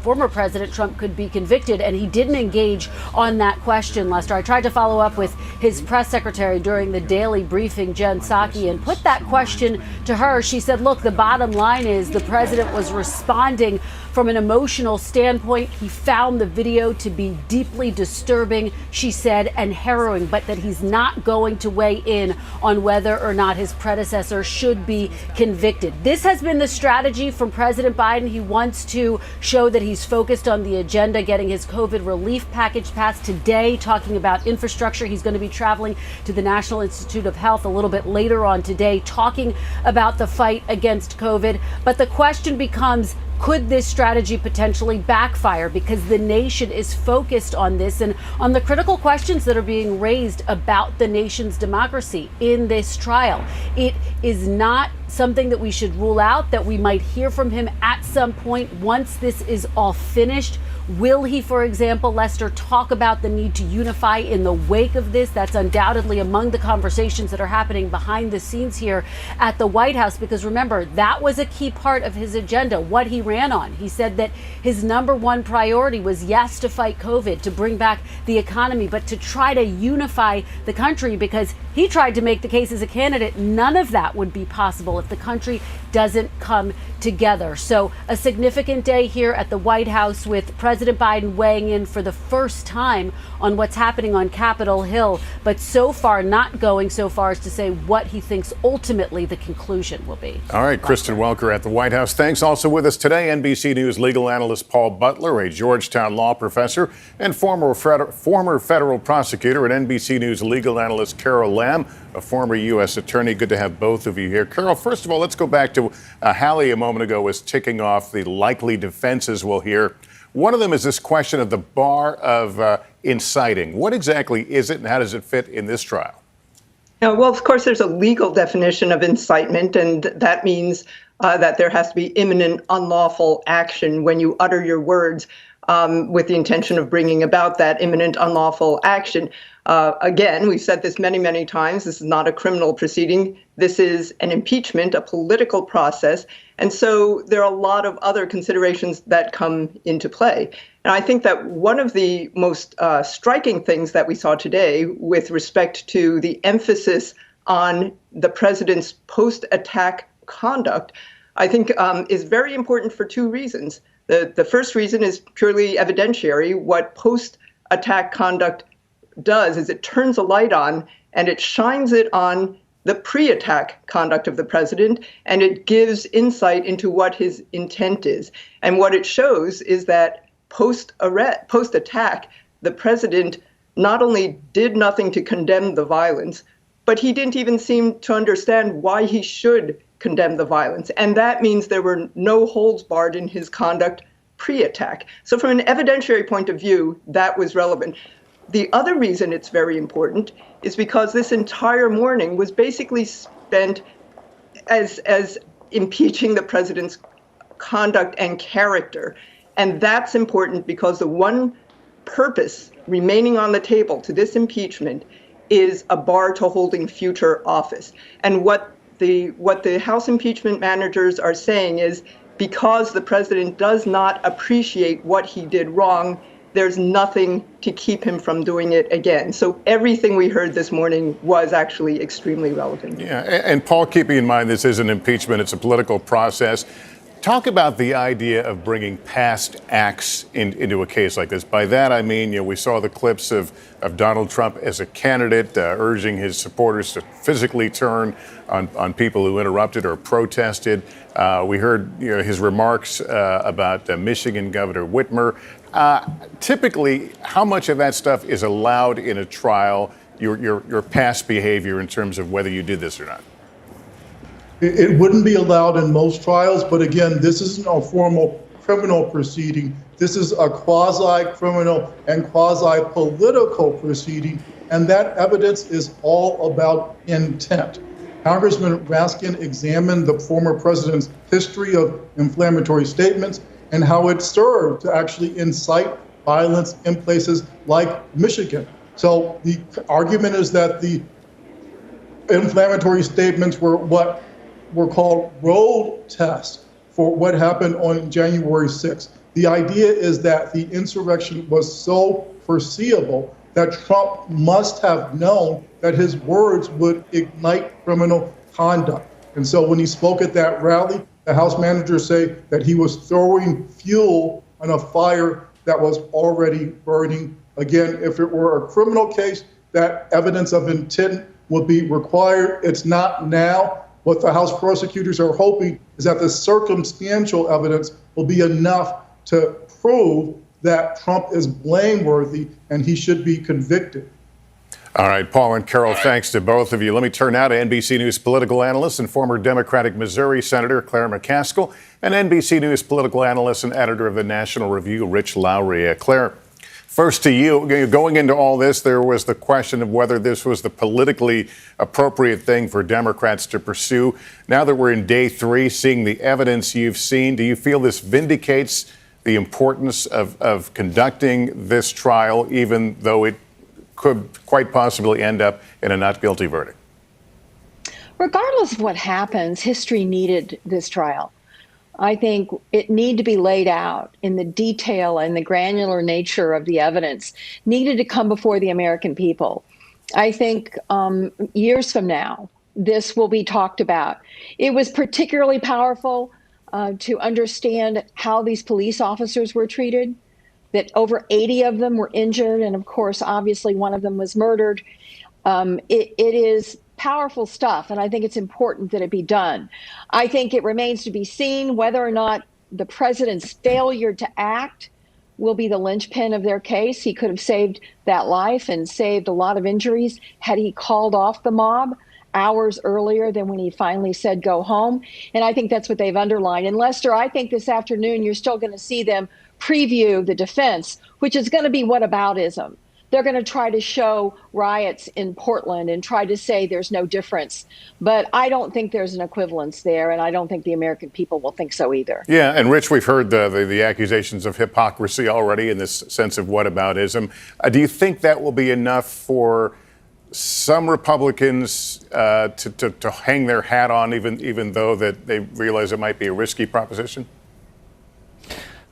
former President Trump could be convicted? And he didn't engage on that question, Lester. I tried to follow up with his press secretary during the daily briefing, Jen Psaki, and put that question to her. She said, look, the bottom line is the president was responding from an emotional standpoint. He found the video to be deeply disturbing, she said, and harrowing, but that he's not going to weigh in on whether or not his predecessor should be convicted. This has been the strategy from President Biden. He wants to show that he's focused on the agenda, getting his COVID relief package passed today, talking about infrastructure. He's going to be traveling to the National Institute of Health a little bit later on today, talking about the fight against COVID. But the question becomes, could this strategy potentially backfire? Because the nation is focused on this and on the critical questions that are being raised about the nation's democracy in this trial. It is not something that we should rule out, that we might hear from him at some point once this is all finished. Will he, for example, Lester, talk about the need to unify in the wake of this? That's undoubtedly among the conversations that are happening behind the scenes here at the White House, because remember, that was a key part of his agenda, what he ran on. He said that his number one priority was, yes, to fight COVID, to bring back the economy, but to try to unify the country, because he tried to make the case as a candidate. None of that would be possible if the country doesn't come together. So a significant day here at the White House with President Biden weighing in for the first time on what's happening on Capitol Hill, but so far not going so far as to say what he thinks ultimately the conclusion will be. All right, Kristen Welker at the White House. Thanks. Also with us today, NBC News legal analyst Paul Butler, a Georgetown law professor and former federal prosecutor, and NBC News legal analyst Carol Lamb, a former U.S. attorney. Good to have both of you here. Carol, first of all, let's go back to Hallie a moment ago was ticking off the likely defenses we'll hear. One of them is this question of the bar of inciting. What exactly is it, and how does it fit in this trial? Well, of course, there's a legal definition of incitement, and that means that there has to be imminent unlawful action when you utter your words with the intention of bringing about that imminent unlawful action. Again, we've said this many, many times. This is not a criminal proceeding. This is an impeachment, a political process. And so there are a lot of other considerations that come into play. And I think that one of the most striking things that we saw today with respect to the emphasis on the president's post-attack conduct, I think is very important for two reasons. The first reason is purely evidentiary. What post-attack conduct does is it turns a light on and it shines it on the pre-attack conduct of the president, and it gives insight into what his intent is. And what it shows is that post-attack, the president not only did nothing to condemn the violence, but he didn't even seem to understand why he should condemn the violence. And that means there were no holds barred in his conduct pre-attack. So from an evidentiary point of view, that was relevant. The other reason it's very important is because this entire morning was basically spent as impeaching the president's conduct and character. And that's important because the one purpose remaining on the table to this impeachment is a bar to holding future office. And what the House impeachment managers are saying is because the president does not appreciate what he did wrong, there's nothing to keep him from doing it again. So everything we heard this morning was actually extremely relevant. Yeah, and Paul, keeping in mind this is an impeachment, it's a political process. Talk about the idea of bringing past acts into a case like this. By that, I mean, we saw the clips of Donald Trump as a candidate urging his supporters to physically turn on people who interrupted or protested. We heard his remarks about Michigan Governor Whitmer. Typically, how much of that stuff is allowed in a trial, your past behavior in terms of whether you did this or not? It wouldn't be allowed in most trials, but again, this isn't a formal criminal proceeding. This is a quasi-criminal and quasi-political proceeding, and that evidence is all about intent. Congressman Raskin examined the former president's history of inflammatory statements and how it served to actually incite violence in places like Michigan. So the argument is that the inflammatory statements were what were called road tests for what happened on January 6th. The idea is that the insurrection was so foreseeable that Trump must have known that his words would ignite criminal conduct. And so when he spoke at that rally, the House managers say that he was throwing fuel on a fire that was already burning. Again, if it were a criminal case, that evidence of intent would be required. It's not now. What the House prosecutors are hoping is that the circumstantial evidence will be enough to prove that Trump is blameworthy and he should be convicted. All right, Paul and Carol, thanks to both of you. Let me turn now to NBC News political analyst and former Democratic Missouri Senator Claire McCaskill and NBC News political analyst and editor of the National Review, Rich Lowry. Claire, first to you. Going into all this, there was the question of whether this was the politically appropriate thing for Democrats to pursue. Now that we're in day 3, seeing the evidence you've seen, do you feel this vindicates the importance of conducting this trial, even though it could quite possibly end up in a not guilty verdict? Regardless of what happens, history needed this trial. I think it needed to be laid out in the detail and the granular nature of the evidence needed to come before the American people. I think years from now, this will be talked about. It was particularly powerful to understand how these police officers were treated, that over 80 of them were injured, and of course, obviously, one of them was murdered. It is powerful stuff, and I think it's important that it be done. I think it remains to be seen whether or not the president's failure to act will be the linchpin of their case. He could have saved that life and saved a lot of injuries had he called off the mob hours earlier than when he finally said go home. And I think that's what they've underlined. And Lester, I think this afternoon you're still going to see them preview the defense, which is going to be whataboutism. They're going to try to show riots in Portland and try to say there's no difference. But I don't think there's an equivalence there, and I don't think the American people will think so either. Yeah, and Rich, we've heard the accusations of hypocrisy already in this sense of whataboutism. Do you think that will be enough for some Republicans to hang their hat on, even though that they realize it might be a risky proposition?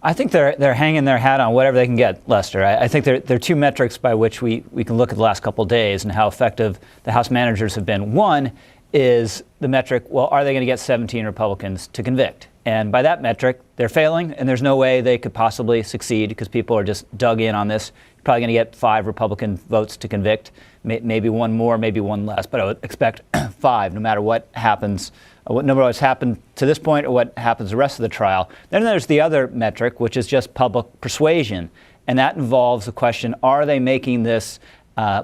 I think they're hanging their hat on whatever they can get, Lester. I think there are two metrics by which we can look at the last couple of days and how effective the House managers have been. One is the metric, well, are they going to get 17 Republicans to convict? And by that metric, they're failing, and there's no way they could possibly succeed because people are just dug in on this. You're probably going to get 5 Republican votes to convict, maybe one more, maybe one less, but I would expect 5 no matter what happens. No matter what's happened to this point or what happens the rest of the trial. Then there's the other metric, which is just public persuasion. And that involves the question, are they making this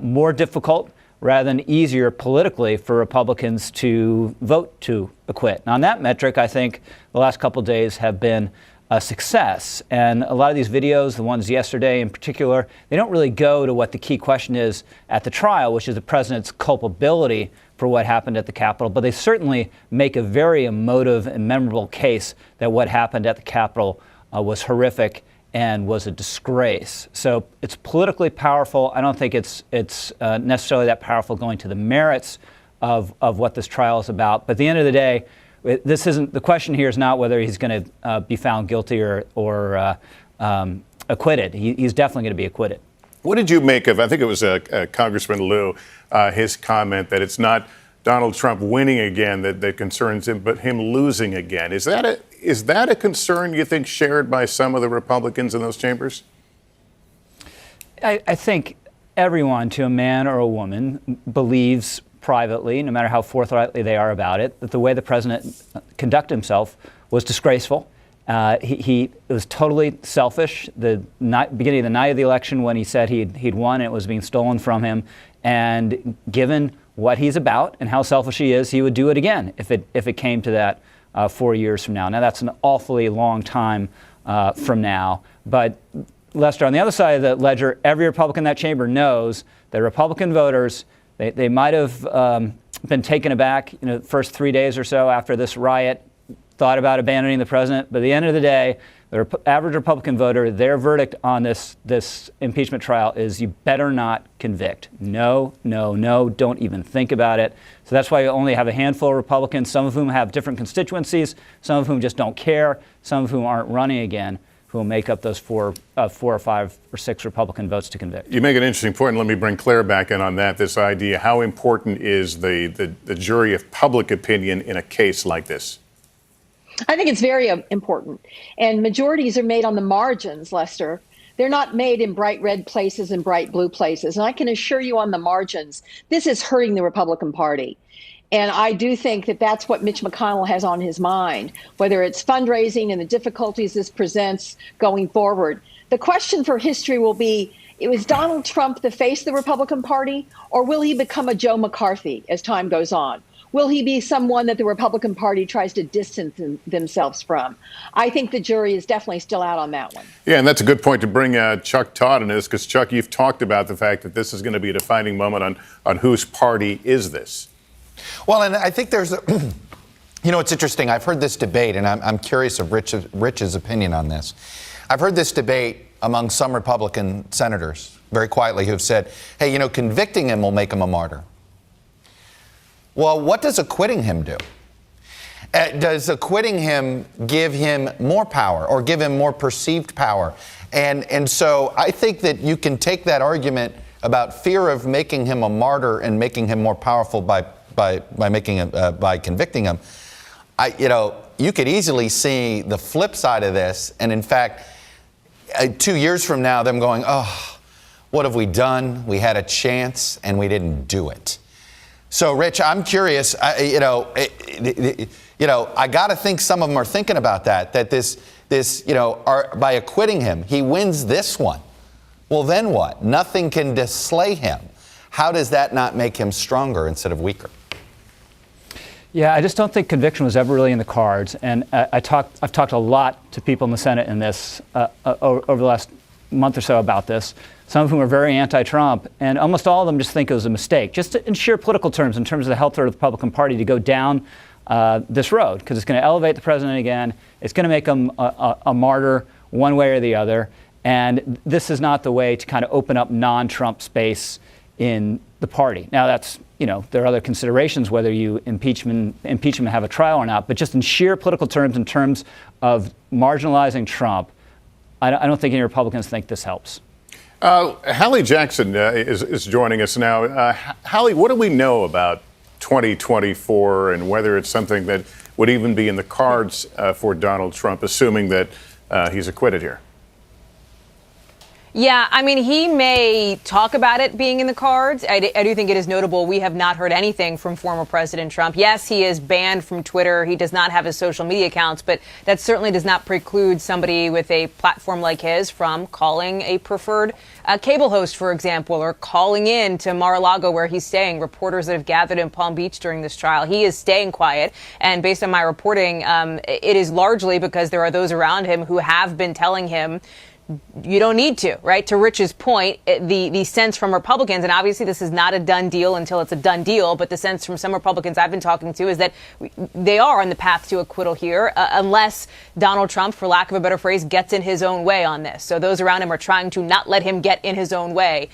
more difficult rather than easier politically for Republicans to vote to acquit? Now, on that metric, I think the last couple of days have been a success. And a lot of these videos, the ones yesterday in particular, they don't really go to what the key question is at the trial, which is the president's culpability for what happened at the Capitol. But they certainly make a very emotive and memorable case that what happened at the Capitol was horrific and was a disgrace. So it's politically powerful. I don't think it's necessarily that powerful going to the merits of what this trial is about. But at the end of the day, this isn't the question. Here is not whether he's going to be found guilty or acquitted. He's definitely going to be acquitted. What did you make of, I think it was Congressman Lieu, his comment that it's not Donald Trump winning again that concerns him, but him losing again? Is that a concern you think shared by some of the Republicans in those chambers? I think everyone, to a man or a woman, believes privately, no matter how forthrightly they are about it, that the way the president conducted himself was disgraceful. It was totally selfish. The beginning of the night of the election, when he said he'd won, and it was being stolen from him. And given what he's about and how selfish he is, he would do it again if it came to that 4 years from now. Now, that's an awfully long time from now. But Lester, on the other side of the ledger, every Republican in that chamber knows that Republican voters, they might have been taken aback, the first 3 days or so after this riot, thought about abandoning the president. But at the end of the day, the average Republican voter, their verdict on this impeachment trial is you better not convict. No, no, no, don't even think about it. So that's why you only have a handful of Republicans, some of whom have different constituencies, some of whom just don't care, some of whom aren't running again, who will make up those four or five or six Republican votes to convict. You make an interesting point, and let me bring Claire back in on that, this idea. How important is the jury of public opinion in a case like this? I think it's very important. And majorities are made on the margins, Lester. They're not made in bright red places and bright blue places. And I can assure you on the margins, this is hurting the Republican Party. And I do think that that's what Mitch McConnell has on his mind, whether it's fundraising and the difficulties this presents going forward. The question for history will be, is Donald Trump the face of the Republican Party, or will he become a Joe McCarthy as time goes on? Will he be someone that the Republican Party tries to distance themselves from? I think the jury is definitely still out on that one. Yeah, and that's a good point to bring Chuck Todd into this, because, Chuck, you've talked about the fact that this is going to be a defining moment on whose party is this. Well, and I think there's it's interesting. I've heard this debate, and I'm curious of Rich's opinion on this. I've heard this debate among some Republican senators, very quietly, who've said, hey, convicting him will make him a martyr. Well, what does acquitting him do? Does acquitting him give him more power or give him more perceived power? And so I think that you can take that argument about fear of making him a martyr and making him more powerful by convicting him. You could easily see the flip side of this, and in fact, 2 years from now, them going, oh, what have we done? We had a chance and we didn't do it. So, Rich, I'm curious. I got to think some of them are thinking about that by acquitting him, he wins this one. Well, then what? Nothing can disslay him. How does that not make him stronger instead of weaker? Yeah, I just don't think conviction was ever really in the cards. And I've talked a lot to people in the Senate in this over the last month or so about this. Some of whom are very anti-Trump, and almost all of them just think it was a mistake, just in sheer political terms, in terms of the health of the Republican Party, to go down this road, because it's going to elevate the president again. It's going to make him a martyr one way or the other. And this is not the way to kind of open up non-Trump space in the party. Now, that's, there are other considerations whether you impeach him and have a trial or not, but just in sheer political terms, in terms of marginalizing Trump, I don't think any Republicans think this helps. Hallie Jackson is joining us now. Hallie, what do we know about 2024 and whether it's something that would even be in the cards for Donald Trump, assuming that he's acquitted here? Yeah, I mean, he may talk about it being in the cards. I do think it is notable we have not heard anything from former President Trump. Yes, he is banned from Twitter. He does not have his social media accounts, but that certainly does not preclude somebody with a platform like his from calling a preferred cable host, for example, or calling in to Mar-a-Lago where he's staying, reporters that have gathered in Palm Beach during this trial. He is staying quiet. And based on my reporting, it is largely because there are those around him who have been telling him, you don't need to, right? To Rich's point, the sense from Republicans, and obviously this is not a done deal until it's a done deal, but the sense from some Republicans I've been talking to is that they are on the path to acquittal here, unless Donald Trump, for lack of a better phrase, gets in his own way on this. So those around him are trying to not let him get in his own way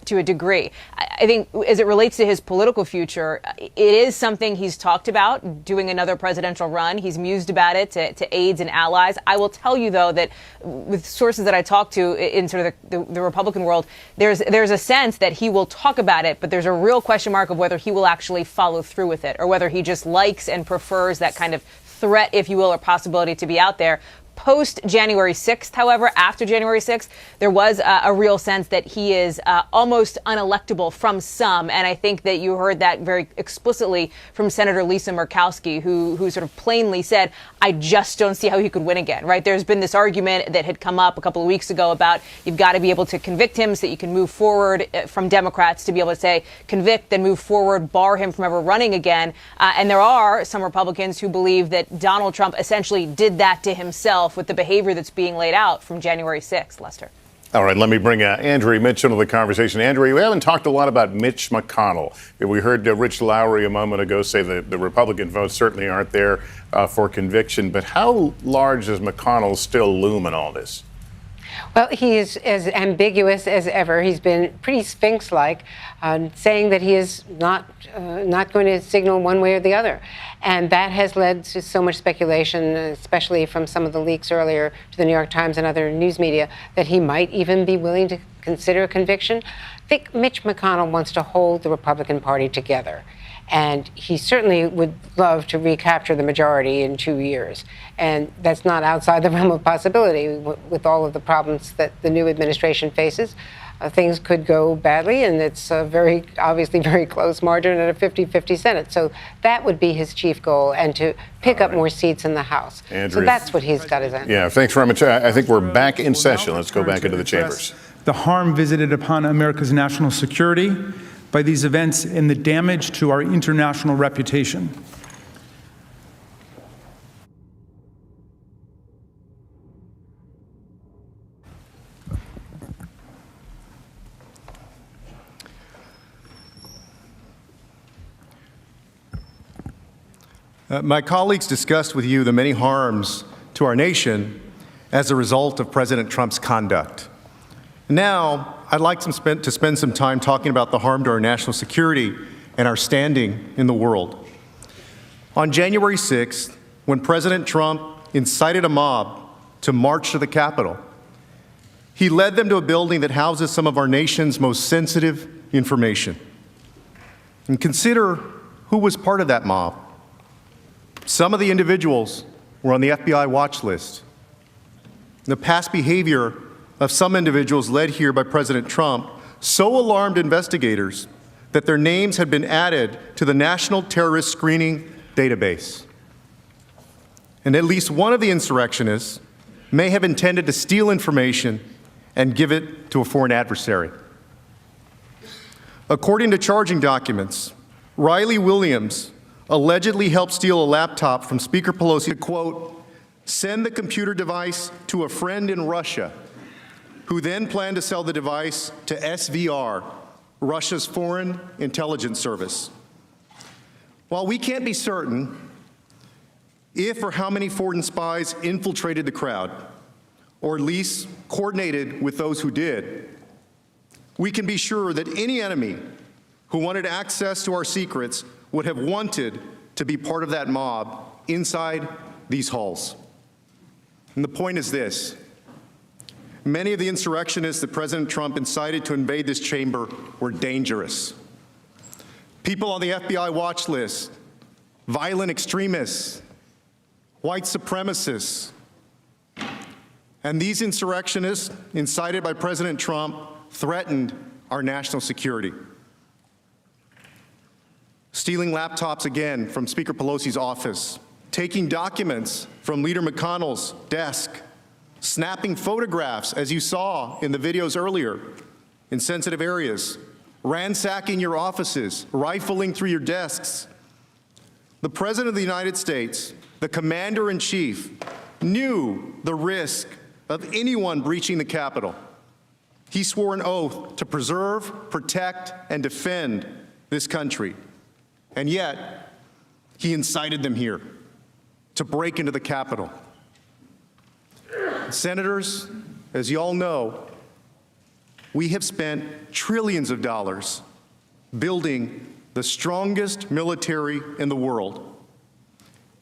to a degree. I think as it relates to his political future, it is something he's talked about, doing another presidential run. He's mused about it to aides and allies. I will tell you, though, that with sources that I talk to in sort of the Republican world, there's a sense that he will talk about it, but there's a real question mark of whether he will actually follow through with it, or whether he just likes and prefers that kind of threat, if you will, or possibility to be out there. Post January 6th, however, after January 6th, there was a real sense that he is almost unelectable from some. And I think that you heard that very explicitly from Senator Lisa Murkowski, who sort of plainly said, I just don't see how he could win again, right? There's been this argument that had come up a couple of weeks ago about you've got to be able to convict him so that you can move forward, from Democrats to be able to say convict, then move forward, bar him from ever running again. And there are some Republicans who believe that Donald Trump essentially did that to himself with the behavior that's being laid out from January 6th, Lester. All right, let me bring Andrea Mitchell into the conversation. Andrea, we haven't talked a lot about Mitch McConnell. We heard Rich Lowry a moment ago say that the Republican votes certainly aren't there for conviction. But how large does McConnell still loom in all this? Well, he is as ambiguous as ever. He's been pretty Sphinx-like, saying that he is not going to signal one way or the other. And that has led to so much speculation, especially from some of the leaks earlier to the New York Times and other news media, that he might even be willing to consider a conviction. I think Mitch McConnell wants to hold the Republican Party together. And he certainly would love to recapture the majority in 2 years. And that's not outside the realm of possibility with all of the problems that the new administration faces. Things could go badly, and it's a obviously very close margin at a 50-50 Senate. So that would be his chief goal, and to pick up more seats in the House. Andrea, so that's what he's got his end. Yeah, thanks very much. I think we're back in session. Let's go back into the chambers. The harm visited upon America's national security by these events and the damage to our international reputation. My colleagues discussed with you the many harms to our nation as a result of President Trump's conduct. Now, I'd like to spend some time talking about the harm to our national security and our standing in the world. On January 6th, when President Trump incited a mob to march to the Capitol, he led them to a building that houses some of our nation's most sensitive information. And consider who was part of that mob. Some of the individuals were on the FBI watch list. The past behavior of some individuals led here by President Trump so alarmed investigators that their names had been added to the National Terrorist Screening Database. And at least one of the insurrectionists may have intended to steal information and give it to a foreign adversary. According to charging documents, Riley Williams allegedly helped steal a laptop from Speaker Pelosi to, quote, send the computer device to a friend in Russia, who then planned to sell the device to SVR, Russia's foreign intelligence service. While we can't be certain if or how many foreign spies infiltrated the crowd, or at least coordinated with those who did, we can be sure that any enemy who wanted access to our secrets would have wanted to be part of that mob inside these halls. And the point is this: many of the insurrectionists that President Trump incited to invade this chamber were dangerous. People on the FBI watch list, violent extremists, white supremacists. And these insurrectionists, incited by President Trump, threatened our national security. Stealing laptops again from Speaker Pelosi's office, taking documents from Leader McConnell's desk, snapping photographs, as you saw in the videos earlier, in sensitive areas, ransacking your offices, rifling through your desks. The President of the United States, the Commander-in-Chief, knew the risk of anyone breaching the Capitol. He swore an oath to preserve, protect, and defend this country. And yet, he incited them here to break into the Capitol. Senators, as you all know, we have spent trillions of dollars building the strongest military in the world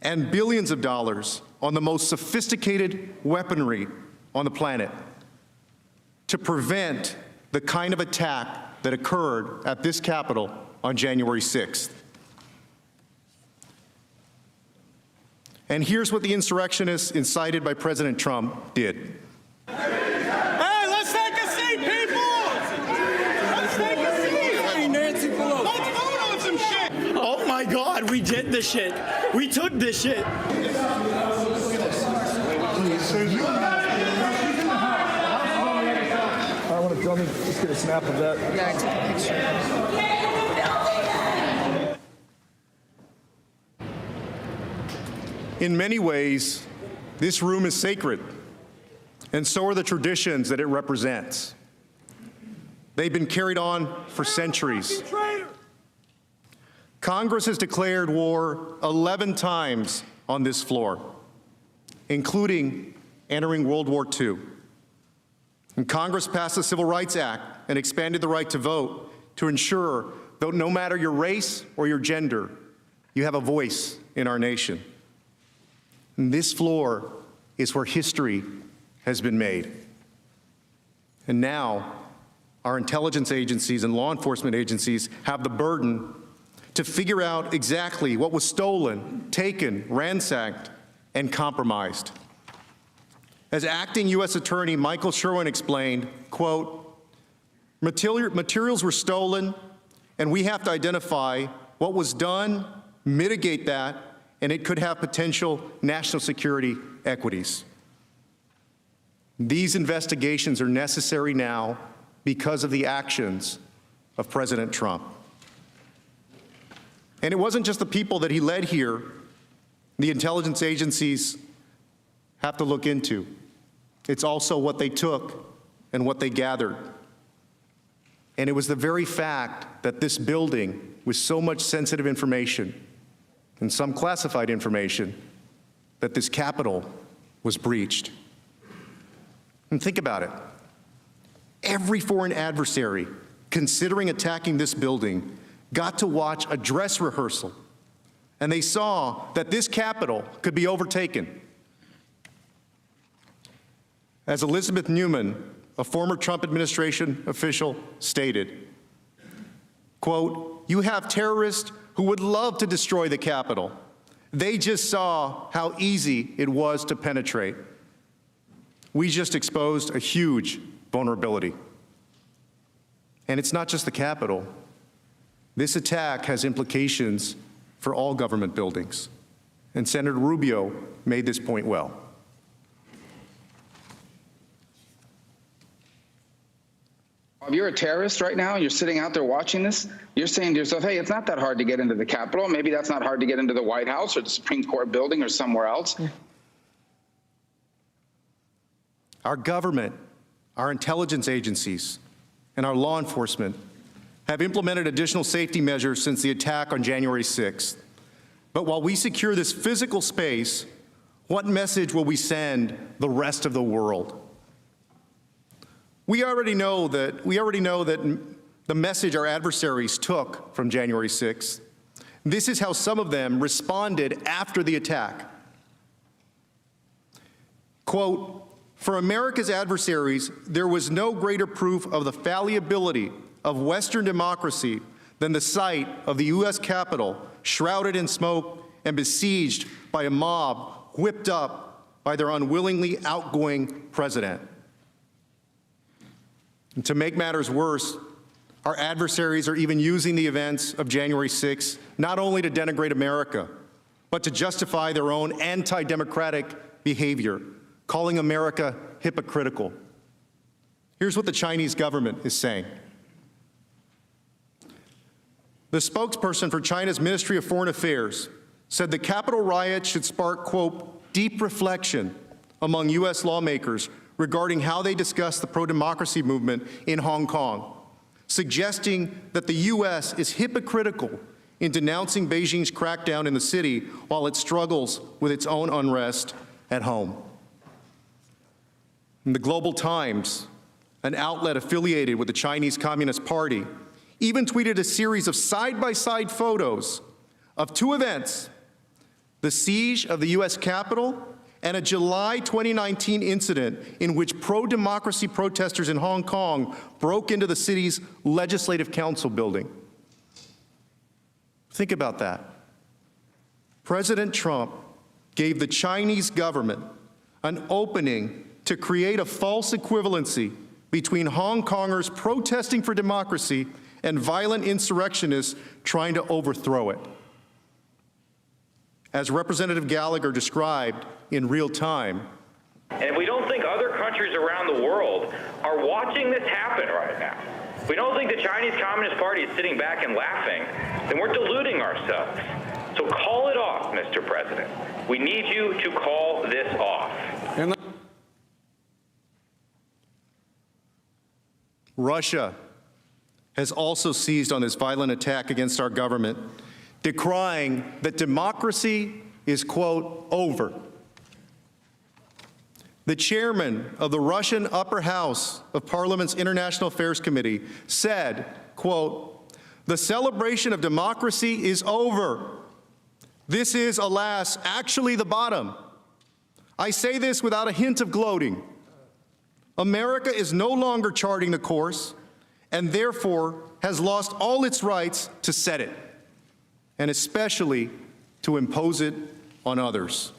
and billions of dollars on the most sophisticated weaponry on the planet to prevent the kind of attack that occurred at this Capitol on January 6th. And here's what the insurrectionists incited by President Trump did. Hey, let's take a seat, people! Let's take a seat! Hey, Nancy Pelosi. Let's vote on some shit! Oh my God, we did this shit. We took this shit. I want to just get a snap of that. No, I took a picture. In many ways, this room is sacred, and so are the traditions that it represents. They've been carried on for centuries. Congress has declared war 11 times on this floor, including entering World War II. And Congress passed the Civil Rights Act and expanded the right to vote to ensure that no matter your race or your gender, you have a voice in our nation. And this floor is where history has been made. And now, our intelligence agencies and law enforcement agencies have the burden to figure out exactly what was stolen, taken, ransacked, and compromised. As acting U.S. Attorney Michael Sherwin explained, quote, materials were stolen, and we have to identify what was done, mitigate that, and it could have potential national security equities. These investigations are necessary now because of the actions of President Trump. And it wasn't just the people that he led here the intelligence agencies have to look into. It's also what they took and what they gathered. And it was the very fact that this building, with so much sensitive information and some classified information, that this Capitol was breached. And think about it. Every foreign adversary considering attacking this building got to watch a dress rehearsal, and they saw that this Capitol could be overtaken. As Elizabeth Newman, a former Trump administration official, stated, quote, "You have terrorists who would love to destroy the Capitol. They just saw how easy it was to penetrate. We just exposed a huge vulnerability." And it's not just the Capitol. This attack has implications for all government buildings. And Senator Rubio made this point well. If you're a terrorist right now and you're sitting out there watching this, you're saying to yourself, hey, it's not that hard to get into the Capitol. Maybe that's not hard to get into the White House or the Supreme Court building or somewhere else. Our government, our intelligence agencies, and our law enforcement have implemented additional safety measures since the attack on January 6th. But while we secure this physical space, what message will we send the rest of the world? We already know that the message our adversaries took from January 6th. This is how some of them responded after the attack. Quote, "For America's adversaries, there was no greater proof of the fallibility of Western democracy than the sight of the U.S. Capitol shrouded in smoke and besieged by a mob whipped up by their unwillingly outgoing president. And to make matters worse, our adversaries are even using the events of January 6th not only to denigrate America, but to justify their own anti-democratic behavior, calling America hypocritical. Here's what the Chinese government is saying. The spokesperson for China's Ministry of Foreign Affairs said the Capitol riot should spark, quote, deep reflection among U.S. lawmakers regarding how they discuss the pro-democracy movement in Hong Kong, suggesting that the U.S. is hypocritical in denouncing Beijing's crackdown in the city while it struggles with its own unrest at home. In the Global Times, an outlet affiliated with the Chinese Communist Party, even tweeted a series of side-by-side photos of two events, the siege of the U.S. Capitol and a July 2019 incident in which pro-democracy protesters in Hong Kong broke into the city's Legislative Council building. Think about that. President Trump gave the Chinese government an opening to create a false equivalency between Hong Kongers protesting for democracy and violent insurrectionists trying to overthrow it. As Representative Gallagher described in real time. And if we don't think other countries around the world are watching this happen right now, if we don't think the Chinese Communist Party is sitting back and laughing, then we're deluding ourselves. So call it off, Mr. President. We need you to call this off. Russia has also seized on this violent attack against our government, decrying that democracy is, quote, over. The chairman of the Russian Upper House of Parliament's International Affairs Committee said, quote, the celebration of democracy is over. This is, alas, actually the bottom. I say this without a hint of gloating. America is no longer charting the course and therefore has lost all its rights to set it, and especially to impose it on others.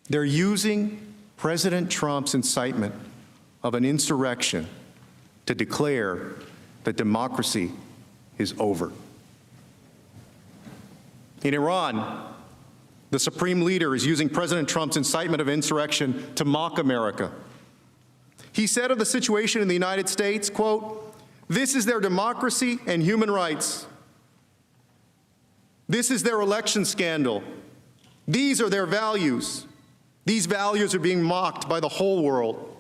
They're using President Trump's incitement of an insurrection to declare that democracy is over. In Iran, the supreme leader is using President Trump's incitement of insurrection to mock America. He said of the situation in the United States, quote, this is their democracy and human rights. This is their election scandal. These are their values. These values are being mocked by the whole world.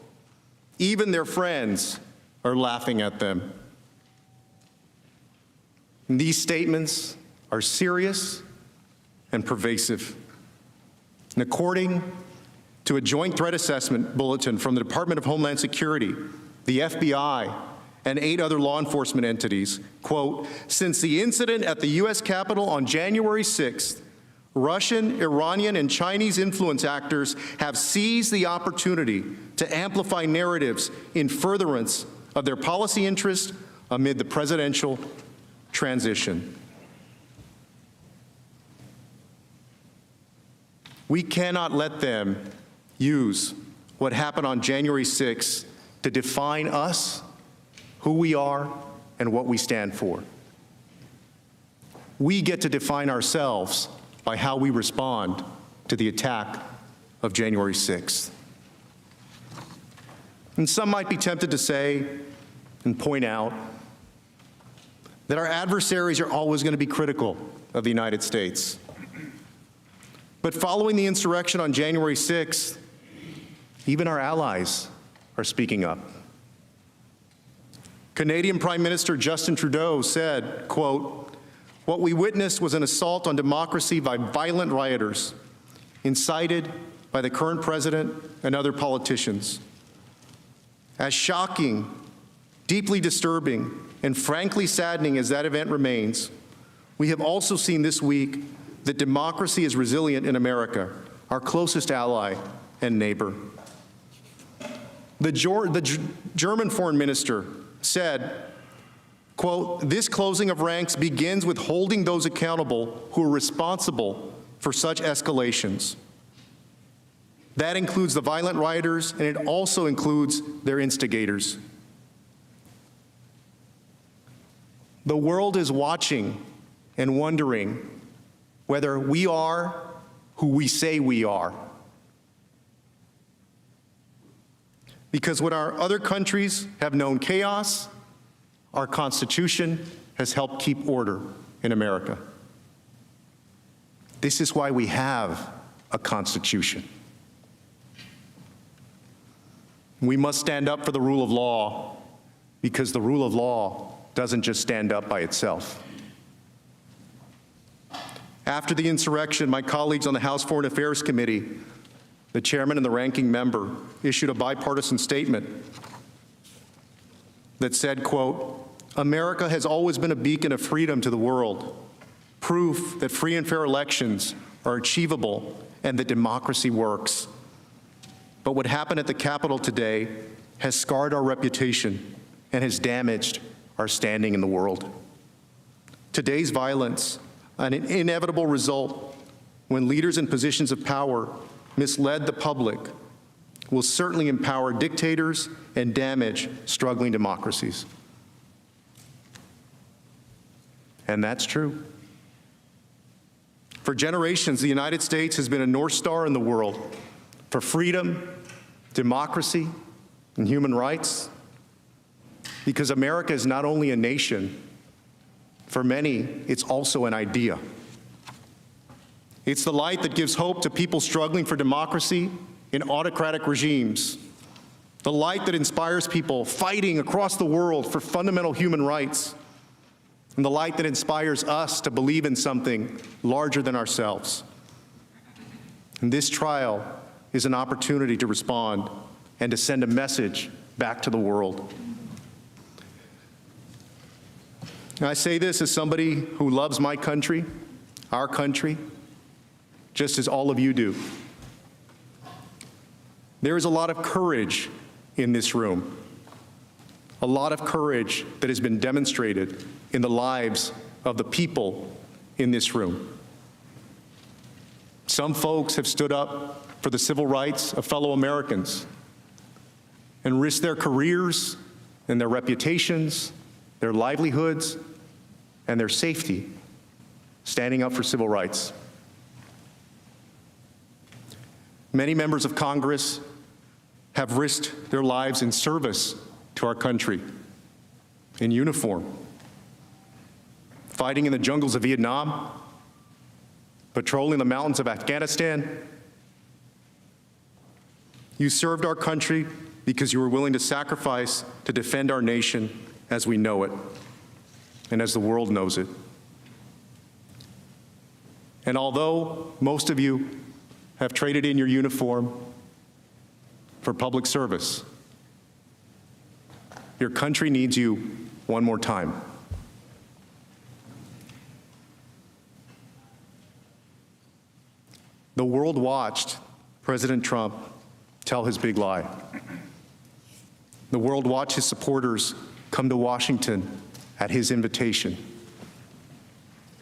Even their friends are laughing at them. And these statements are serious and pervasive. And according to a joint threat assessment bulletin from the Department of Homeland Security, the FBI, and 8 other law enforcement entities, quote, since the incident at the U.S. Capitol on January 6th, Russian, Iranian, and Chinese influence actors have seized the opportunity to amplify narratives in furtherance of their policy interests amid the presidential transition. We cannot let them use what happened on January 6th to define us, who we are, and what we stand for. We get to define ourselves by how we respond to the attack of January 6th. And some might be tempted to say and point out that our adversaries are always going to be critical of the United States. But following the insurrection on January 6th, even our allies are speaking up. Canadian Prime Minister Justin Trudeau said, quote, what we witnessed was an assault on democracy by violent rioters, incited by the current president and other politicians. As shocking, deeply disturbing, and frankly saddening as that event remains, we have also seen this week that democracy is resilient in America, our closest ally and neighbor. The German foreign minister said, quote, this closing of ranks begins with holding those accountable who are responsible for such escalations. That includes the violent rioters, and it also includes their instigators. The world is watching and wondering whether we are who we say we are. Because when our other countries have known chaos, our Constitution has helped keep order in America. This is why we have a Constitution. We must stand up for the rule of law, because the rule of law doesn't just stand up by itself. After the insurrection, my colleagues on the House Foreign Affairs Committee, the chairman and the ranking member, issued a bipartisan statement that said, quote, "America has always been a beacon of freedom to the world, proof that free and fair elections are achievable and that democracy works. But what happened at the Capitol today has scarred our reputation and has damaged our standing in the world. Today's violence, an inevitable result when leaders in positions of power misled the public, will certainly empower dictators and damage struggling democracies." And that's true. For generations, the United States has been a North Star in the world for freedom, democracy, and human rights, because America is not only a nation, for many, it's also an idea. It's the light that gives hope to people struggling for democracy in autocratic regimes, the light that inspires people fighting across the world for fundamental human rights, and the light that inspires us to believe in something larger than ourselves. And this trial is an opportunity to respond and to send a message back to the world. And I say this as somebody who loves my country, our country, just as all of you do. There is a lot of courage in this room, a lot of courage that has been demonstrated in the lives of the people in this room. Some folks have stood up for the civil rights of fellow Americans and risked their careers and their reputations, their livelihoods, and their safety, standing up for civil rights. Many members of Congress have risked their lives in service to our country, in uniform, fighting in the jungles of Vietnam, patrolling the mountains of Afghanistan. You served our country because you were willing to sacrifice to defend our nation as we know it and as the world knows it. And although most of you have traded in your uniform for public service, your country needs you one more time. The world watched President Trump tell his big lie. The world watched his supporters come to Washington at his invitation.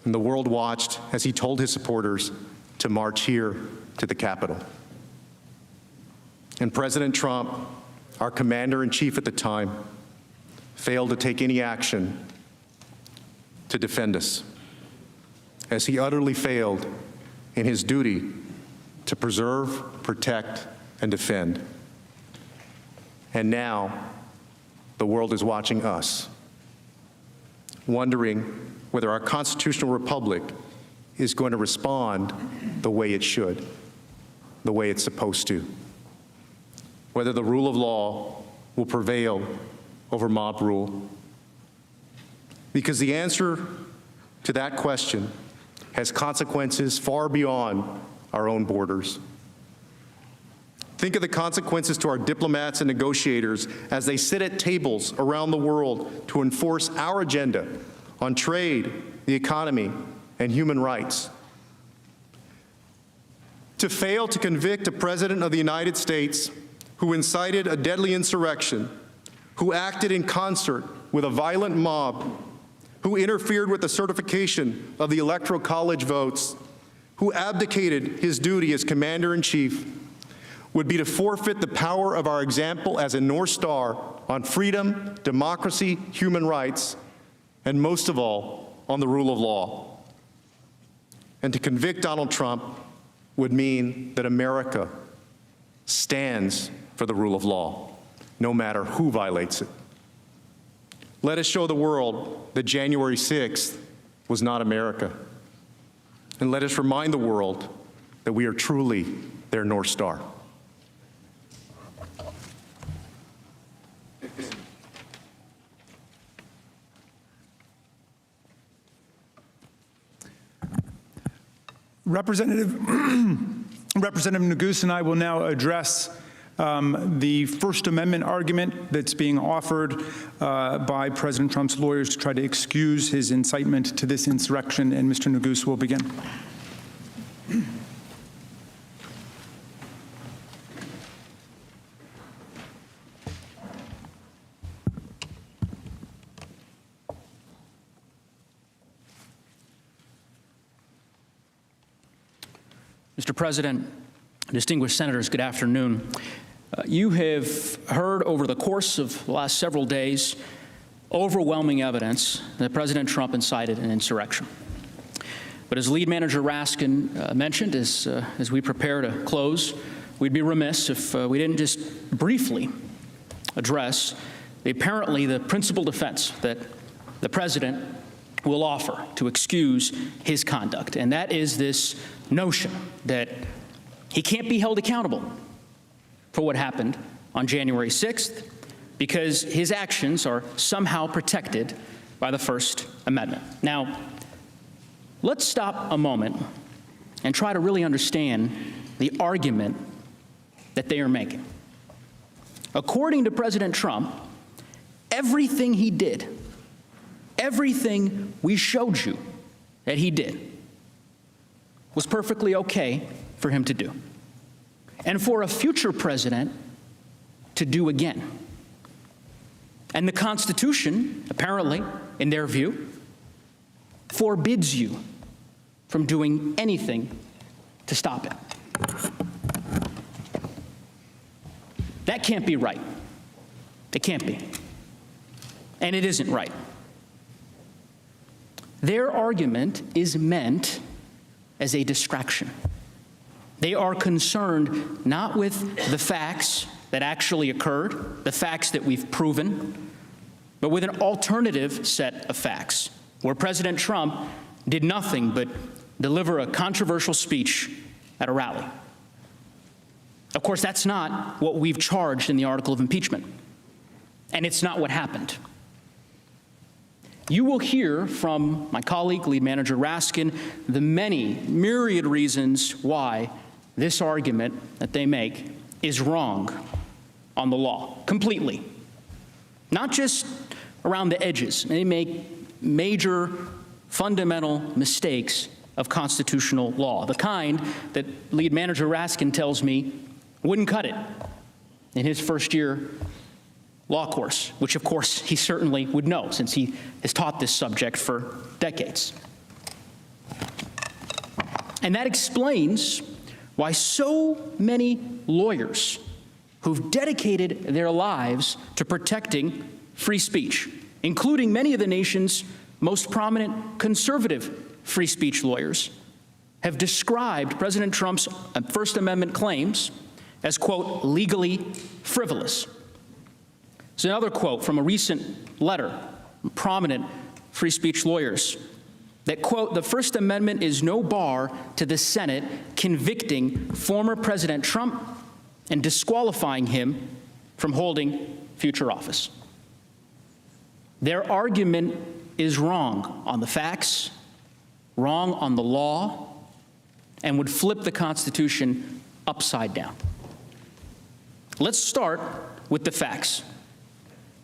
And the world watched as he told his supporters to march here to the Capitol. And President Trump, our commander-in-chief at the time, failed to take any action to defend us, as he utterly failed in his duty to preserve, protect, and defend. And now, the world is watching us, wondering whether our constitutional republic is going to respond the way it should, the way it's supposed to, whether the rule of law will prevail over mob rule. Because the answer to that question has consequences far beyond our own borders. Think of the consequences to our diplomats and negotiators as they sit at tables around the world to enforce our agenda on trade, the economy, and human rights. To fail to convict a president of the United States who incited a deadly insurrection, who acted in concert with a violent mob, who interfered with the certification of the Electoral College votes, who abdicated his duty as commander-in-chief, would be to forfeit the power of our example as a North Star on freedom, democracy, human rights, and most of all, on the rule of law. And to convict Donald Trump would mean that America stands for the rule of law, no matter who violates it. Let us show the world that January 6th was not America. And let us remind the world that we are truly their North Star. Representative Neguse and I will now address the First Amendment argument that's being offered by President Trump's lawyers to try to excuse his incitement to this insurrection, and Mr. Neguse will begin. Mr. President, distinguished senators, good afternoon. You have heard over the course of the last several days overwhelming evidence that President Trump incited an insurrection. But as Lead Manager Raskin mentioned, as we prepare to close, we'd be remiss if we didn't just briefly address the principal defense that the President will offer to excuse his conduct, and that is this notion that he can't be held accountable for what happened on January 6th because his actions are somehow protected by the First Amendment. Now, let's stop a moment and try to really understand the argument that they are making. According to President Trump, everything he did, everything we showed you that he did, was perfectly okay for him to do, and for a future president to do again. And the Constitution, apparently, in their view, forbids you from doing anything to stop it. That can't be right. It can't be. And it isn't right. Their argument is meant as a distraction. They are concerned not with the facts that actually occurred, the facts that we've proven, but with an alternative set of facts, where President Trump did nothing but deliver a controversial speech at a rally. Of course, that's not what we've charged in the article of impeachment, and it's not what happened. You will hear from my colleague, Lead Manager Raskin, the many myriad reasons why this argument that they make is wrong on the law, completely. Not just around the edges. They make major, fundamental mistakes of constitutional law, the kind that Lead Manager Raskin tells me wouldn't cut it in his first year law course, which of course he certainly would know since he has taught this subject for decades. And that explains why so many lawyers who've dedicated their lives to protecting free speech, including many of the nation's most prominent conservative free speech lawyers, have described President Trump's First Amendment claims as, quote, legally frivolous. It's another quote from a recent letter from prominent free speech lawyers that, quote, the First Amendment is no bar to the Senate convicting former President Trump and disqualifying him from holding future office. Their argument is wrong on the facts, wrong on the law, and would flip the Constitution upside down. Let's start with the facts.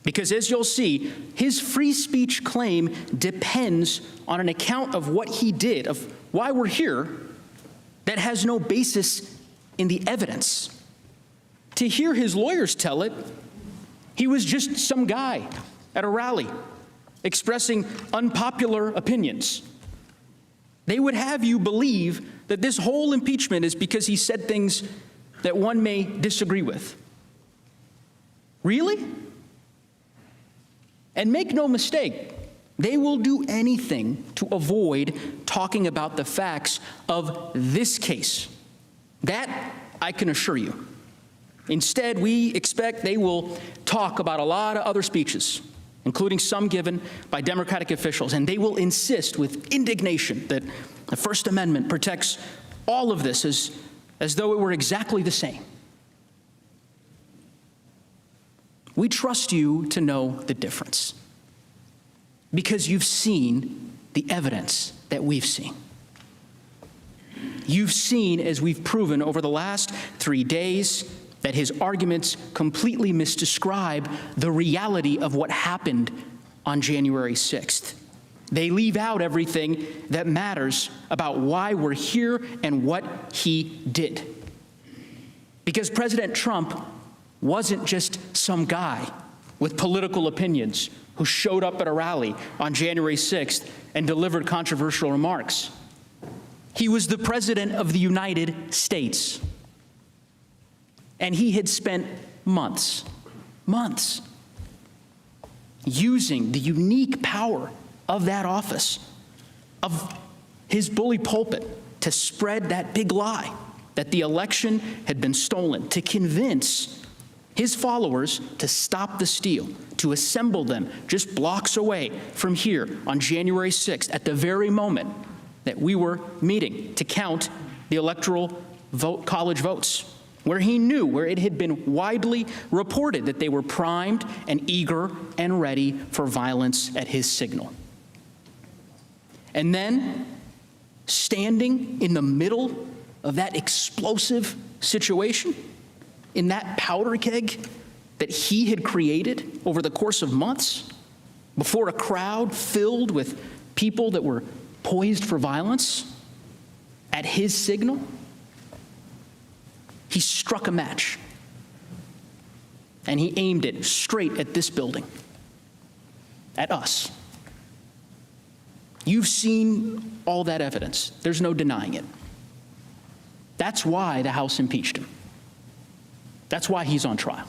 Because as you'll see, his free speech claim depends on an account of what he did, of why we're here, that has no basis in the evidence. To hear his lawyers tell it, he was just some guy at a rally expressing unpopular opinions. They would have you believe that this whole impeachment is because he said things that one may disagree with. Really? And make no mistake, they will do anything to avoid talking about the facts of this case. That I can assure you. Instead, we expect they will talk about a lot of other speeches, including some given by Democratic officials, and they will insist with indignation that the First Amendment protects all of this as though it were exactly the same. We trust you to know the difference because you've seen the evidence that we've seen. You've seen, as we've proven over the last 3 days, that his arguments completely misdescribe the reality of what happened on January 6th. They leave out everything that matters about why we're here and what he did. Because President Trump wasn't just some guy with political opinions who showed up at a rally on January 6th and delivered controversial remarks. He was the President of the United States. And he had spent months using the unique power of that office, of his bully pulpit, to spread that big lie that the election had been stolen, to convince his followers to stop the steal, to assemble them just blocks away from here on January 6th, at the very moment that we were meeting to count the electoral college votes, where he knew, where it had been widely reported that they were primed and eager and ready for violence at his signal. And then, standing in the middle of that explosive situation, in that powder keg that he had created over the course of months, before a crowd filled with people that were poised for violence, at his signal, he struck a match, and he aimed it straight at this building, at us. You've seen all that evidence. There's no denying it. That's why the House impeached him. That's why he's on trial.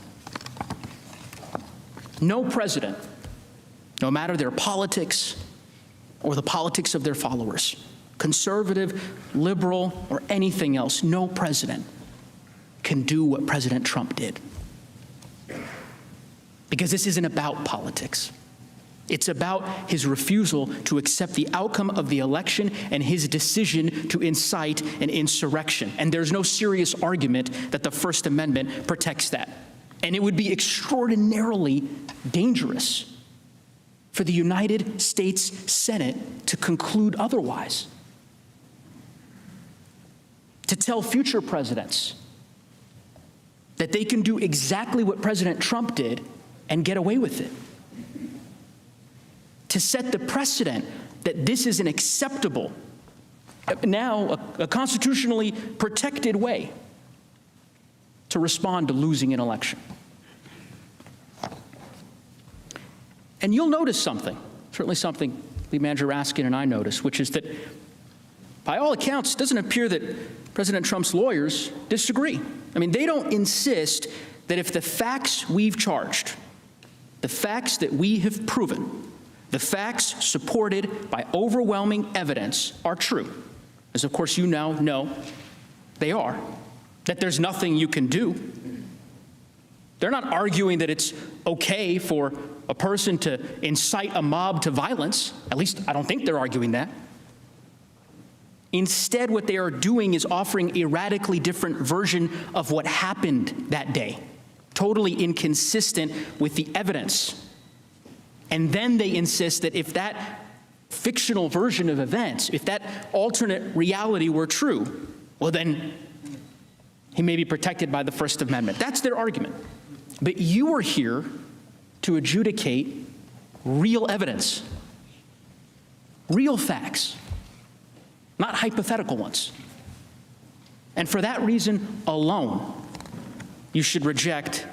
No president, no matter their politics or the politics of their followers, conservative, liberal, or anything else, no president can do what President Trump did. Because this isn't about politics. It's about his refusal to accept the outcome of the election and his decision to incite an insurrection. And there's no serious argument that the First Amendment protects that. And it would be extraordinarily dangerous for the United States Senate to conclude otherwise. To tell future presidents that they can do exactly what President Trump did and get away with it. To set the precedent that this is an acceptable, now a constitutionally protected way to respond to losing an election. And you'll notice something, certainly something Lead Manager Raskin and I noticed, which is that by all accounts, it doesn't appear that President Trump's lawyers disagree. I mean, they don't insist that if the facts we've charged, the facts that we have proven, the facts supported by overwhelming evidence are true, as of course you now know they are, that there's nothing you can do. They're not arguing that it's okay for a person to incite a mob to violence. At least I don't think they're arguing that. Instead, what they are doing is offering a radically different version of what happened that day, totally inconsistent with the evidence. And then they insist that if that fictional version of events, if that alternate reality were true, well then he may be protected by the First Amendment. That's their argument. But you are here to adjudicate real evidence, real facts, not hypothetical ones. And for that reason alone, you should reject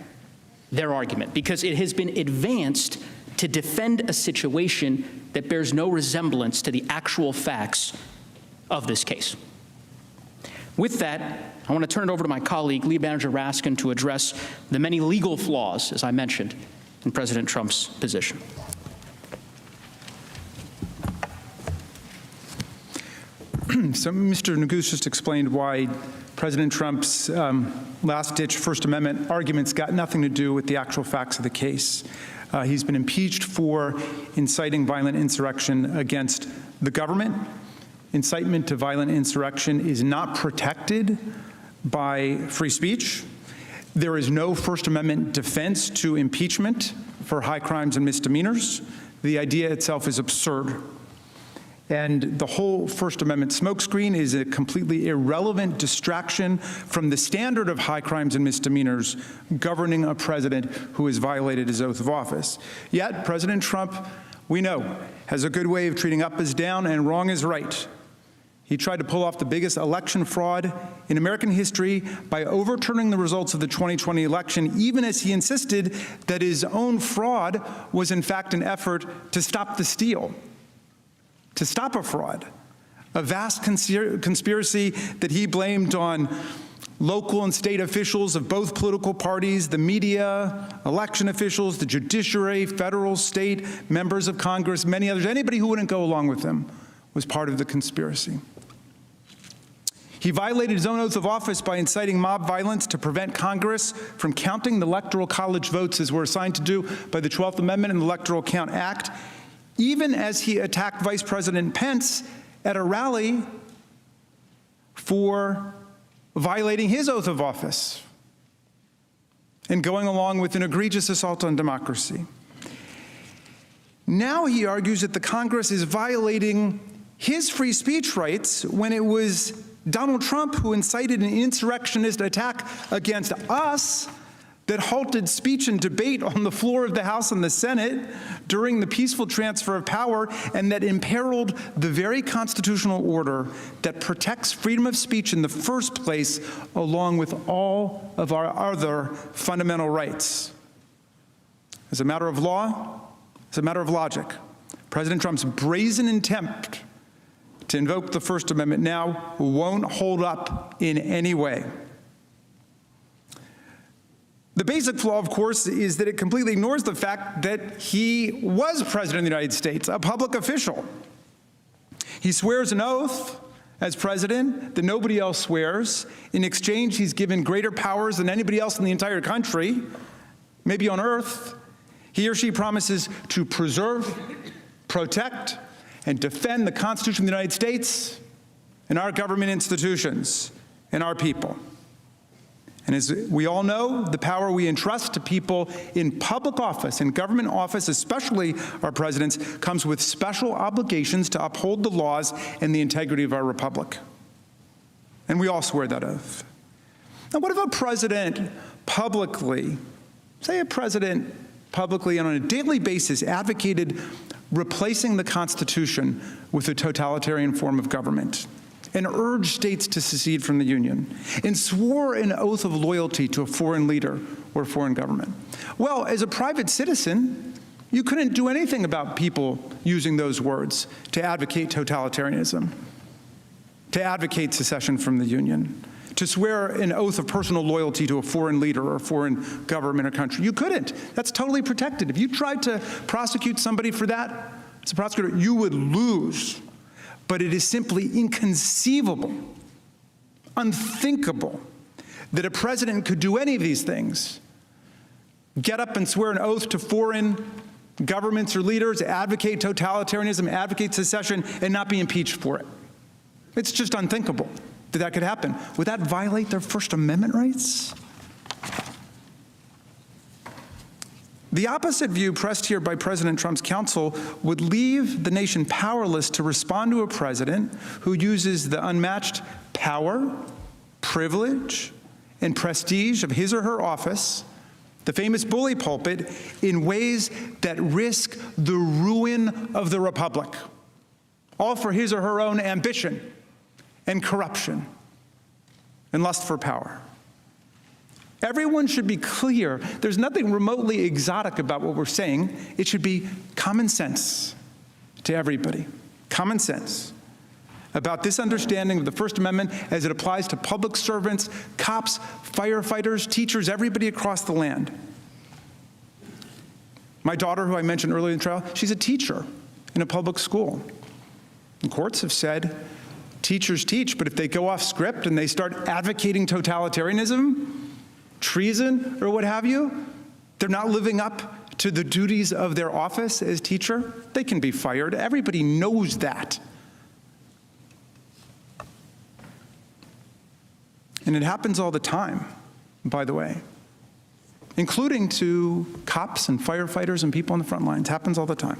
their argument, because it has been advanced to defend a situation that bears no resemblance to the actual facts of this case. With that, I want to turn it over to my colleague, Lead Manager Raskin, to address the many legal flaws, as I mentioned, in President Trump's position. So Mr. Neguse just explained why President Trump's last-ditch First Amendment arguments got nothing to do with the actual facts of the case. He's been impeached for inciting violent insurrection against the government. Incitement to violent insurrection is not protected by free speech. There is no First Amendment defense to impeachment for high crimes and misdemeanors. The idea itself is absurd. And the whole First Amendment smokescreen is a completely irrelevant distraction from the standard of high crimes and misdemeanors governing a president who has violated his oath of office. Yet, President Trump, we know, has a good way of treating up as down and wrong as right. He tried to pull off the biggest election fraud in American history by overturning the results of the 2020 election, even as he insisted that his own fraud was in fact an effort to stop the steal, to stop a fraud, a vast conspiracy that he blamed on local and state officials of both political parties, the media, election officials, the judiciary, federal, state, members of Congress, many others. Anybody who wouldn't go along with him was part of the conspiracy. He violated his own oath of office by inciting mob violence to prevent Congress from counting the Electoral College votes as we're assigned to do by the 12th Amendment and the Electoral Count Act, even as he attacked Vice President Pence at a rally for violating his oath of office and going along with an egregious assault on democracy. Now he argues that the Congress is violating his free speech rights when it was Donald Trump who incited an insurrectionist attack against us that halted speech and debate on the floor of the House and the Senate during the peaceful transfer of power, and that imperiled the very constitutional order that protects freedom of speech in the first place, along with all of our other fundamental rights. As a matter of law, as a matter of logic, President Trump's brazen attempt to invoke the First Amendment now won't hold up in any way. The basic flaw, of course, is that it completely ignores the fact that he was President of the United States, a public official. He swears an oath as president that nobody else swears. In exchange, he's given greater powers than anybody else in the entire country, maybe on earth. He or she promises to preserve, protect, and defend the Constitution of the United States and our government institutions and our people. And as we all know, the power we entrust to people in public office, in government office, especially our presidents, comes with special obligations to uphold the laws and the integrity of our republic. And we all swear that oath. Now, what if a president publicly, say a president publicly and on a daily basis advocated replacing the Constitution with a totalitarian form of government, and urged states to secede from the Union, and swore an oath of loyalty to a foreign leader or foreign government? Well, as a private citizen, you couldn't do anything about people using those words to advocate totalitarianism, to advocate secession from the Union, to swear an oath of personal loyalty to a foreign leader or a foreign government or country. You couldn't. That's totally protected. If you tried to prosecute somebody for that, as a prosecutor, you would lose. But it is simply inconceivable, unthinkable, that a president could do any of these things. Get up and swear an oath to foreign governments or leaders, advocate totalitarianism, advocate secession, and not be impeached for it. It's just unthinkable that that could happen. Would that violate their First Amendment rights? The opposite view pressed here by President Trump's counsel would leave the nation powerless to respond to a president who uses the unmatched power, privilege, and prestige of his or her office, the famous bully pulpit, in ways that risk the ruin of the republic, all for his or her own ambition and corruption and lust for power. Everyone should be clear. There's nothing remotely exotic about what we're saying. It should be common sense to everybody. Common sense. about this understanding of the First Amendment as it applies to public servants, cops, firefighters, teachers, everybody across the land. My daughter, who I mentioned earlier in the trial, she's a teacher in a public school. And courts have said teachers teach, but if they go off script and they start advocating totalitarianism, treason, or what have you, they're not living up to the duties of their office as teacher, they can be fired. Everybody knows that. And it happens all the time, by the way, including to cops and firefighters and people on the front lines. It happens all the time.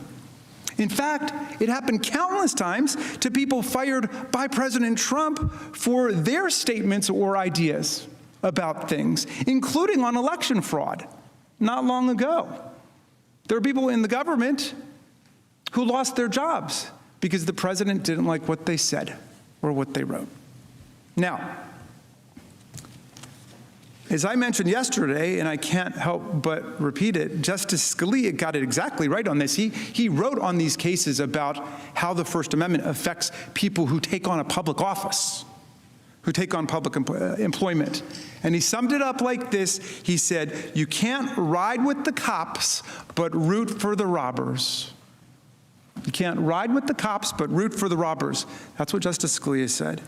In fact, it happened countless times to people fired by President Trump for their statements or ideas about things, including on election fraud, not long ago. There were people in the government who lost their jobs because the president didn't like what they said or what they wrote. Now, as I mentioned yesterday, and I can't help but repeat it, Justice Scalia got it exactly right on this. He wrote on these cases about how the First Amendment affects people who take on a public office, who take on public employment. And he summed it up like this. He said, you can't ride with the cops, but root for the robbers. You can't ride with the cops, but root for the robbers. That's what Justice Scalia said.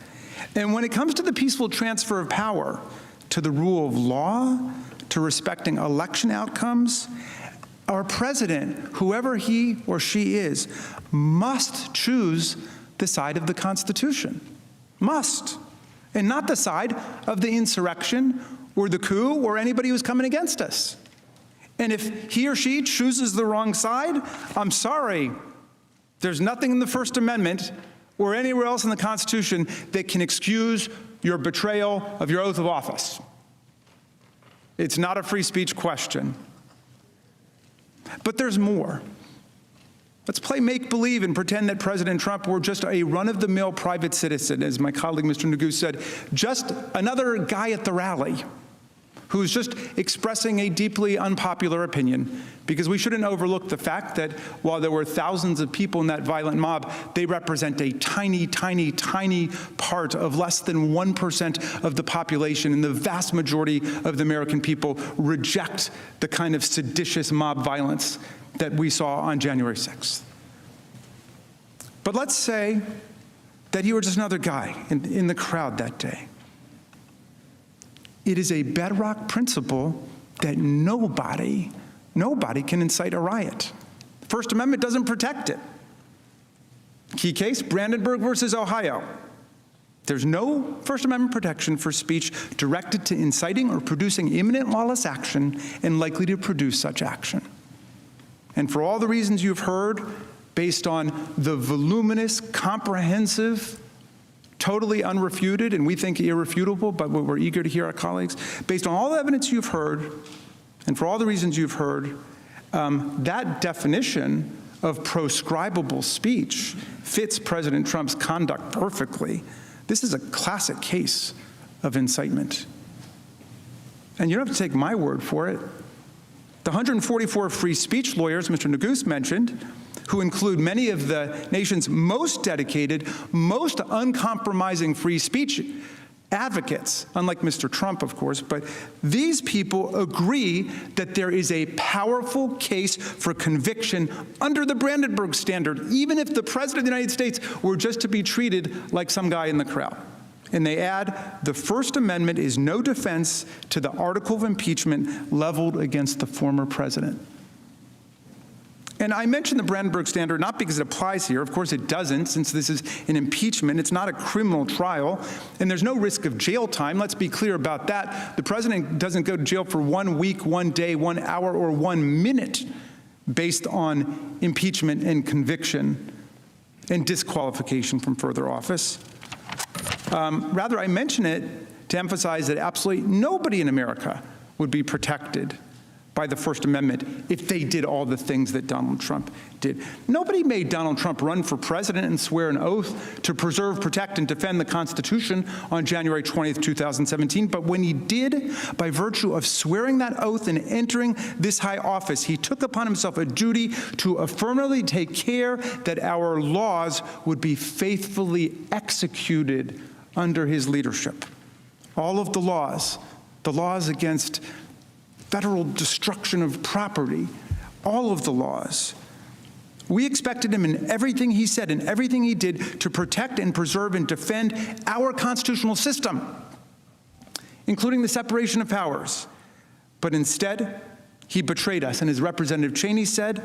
And when it comes to the peaceful transfer of power, to the rule of law, to respecting election outcomes, our president, whoever he or she is, must choose the side of the Constitution. Must. And not the side of the insurrection or the coup or anybody who's coming against us. And if he or she chooses the wrong side, I'm sorry, there's nothing in the First Amendment or anywhere else in the Constitution that can excuse your betrayal of your oath of office. It's not a free speech question. But there's more. Let's play make-believe and pretend that President Trump were just a run-of-the-mill private citizen, as my colleague Mr. Neguse said, just another guy at the rally who's just expressing a deeply unpopular opinion, because we shouldn't overlook the fact that while there were thousands of people in that violent mob, they represent a tiny, tiny, tiny part of less than 1% of the population, and the vast majority of the American people reject the kind of seditious mob violence that we saw on January 6th. But let's say that you were just another guy in the crowd that day. It is a bedrock principle that nobody can incite a riot. The First Amendment doesn't protect it. Key case, Brandenburg versus Ohio. There's no First Amendment protection for speech directed to inciting or producing imminent lawless action and likely to produce such action. And for all the reasons you've heard, based on the voluminous, comprehensive, totally unrefuted, and we think irrefutable, but we're eager to hear our colleagues, based on all the evidence you've heard, and for all the reasons you've heard, that definition of proscribable speech fits President Trump's conduct perfectly. This is a classic case of incitement. And you don't have to take my word for it. The 144 free speech lawyers Mr. Neguse mentioned, who include many of the nation's most dedicated, most uncompromising free speech advocates, unlike Mr. Trump, of course, but these people agree that there is a powerful case for conviction under the Brandenburg standard, even if the President of the United States were just to be treated like some guy in the crowd. And they add, the First Amendment is no defense to the article of impeachment leveled against the former president. And I mention the Brandenburg standard not because it applies here. Of course it doesn't, since this is an impeachment. It's not a criminal trial, and there's no risk of jail time. Let's be clear about that. The president doesn't go to jail for 1 week, 1 day, 1 hour, or 1 minute based on impeachment and conviction and disqualification from further office. Rather, I mention it to emphasize that absolutely nobody in America would be protected by the First Amendment if they did all the things that Donald Trump did. Nobody made Donald Trump run for president and swear an oath to preserve, protect, and defend the Constitution on January 20th, 2017. But when he did, by virtue of swearing that oath and entering this high office, he took upon himself a duty to affirmatively take care that our laws would be faithfully executed under his leadership. All of the laws against federal destruction of property, all of the laws. We expected him in everything he said and everything he did to protect and preserve and defend our constitutional system, including the separation of powers. But instead, he betrayed us, and as Representative Cheney said,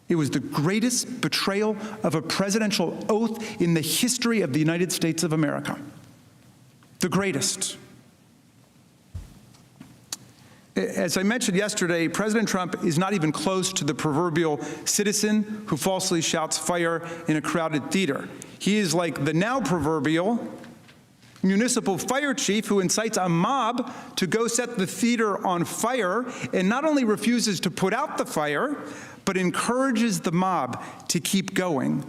it was the greatest betrayal of a presidential oath in the history of the United States of America. The greatest. As I mentioned yesterday, President Trump is not even close to the proverbial citizen who falsely shouts fire in a crowded theater. He is like the now proverbial municipal fire chief who incites a mob to go set the theater on fire and not only refuses to put out the fire, but encourages the mob to keep going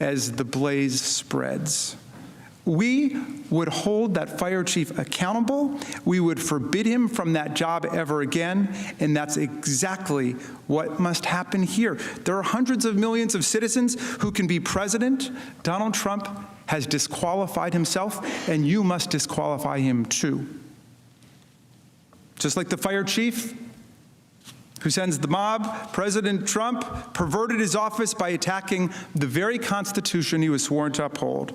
as the blaze spreads. We would hold that fire chief accountable. We would forbid him from that job ever again, and that's exactly what must happen here. There are hundreds of millions of citizens who can be president. Donald Trump has disqualified himself, and you must disqualify him too. Just like the fire chief who sends the mob, President Trump perverted his office by attacking the very Constitution he was sworn to uphold.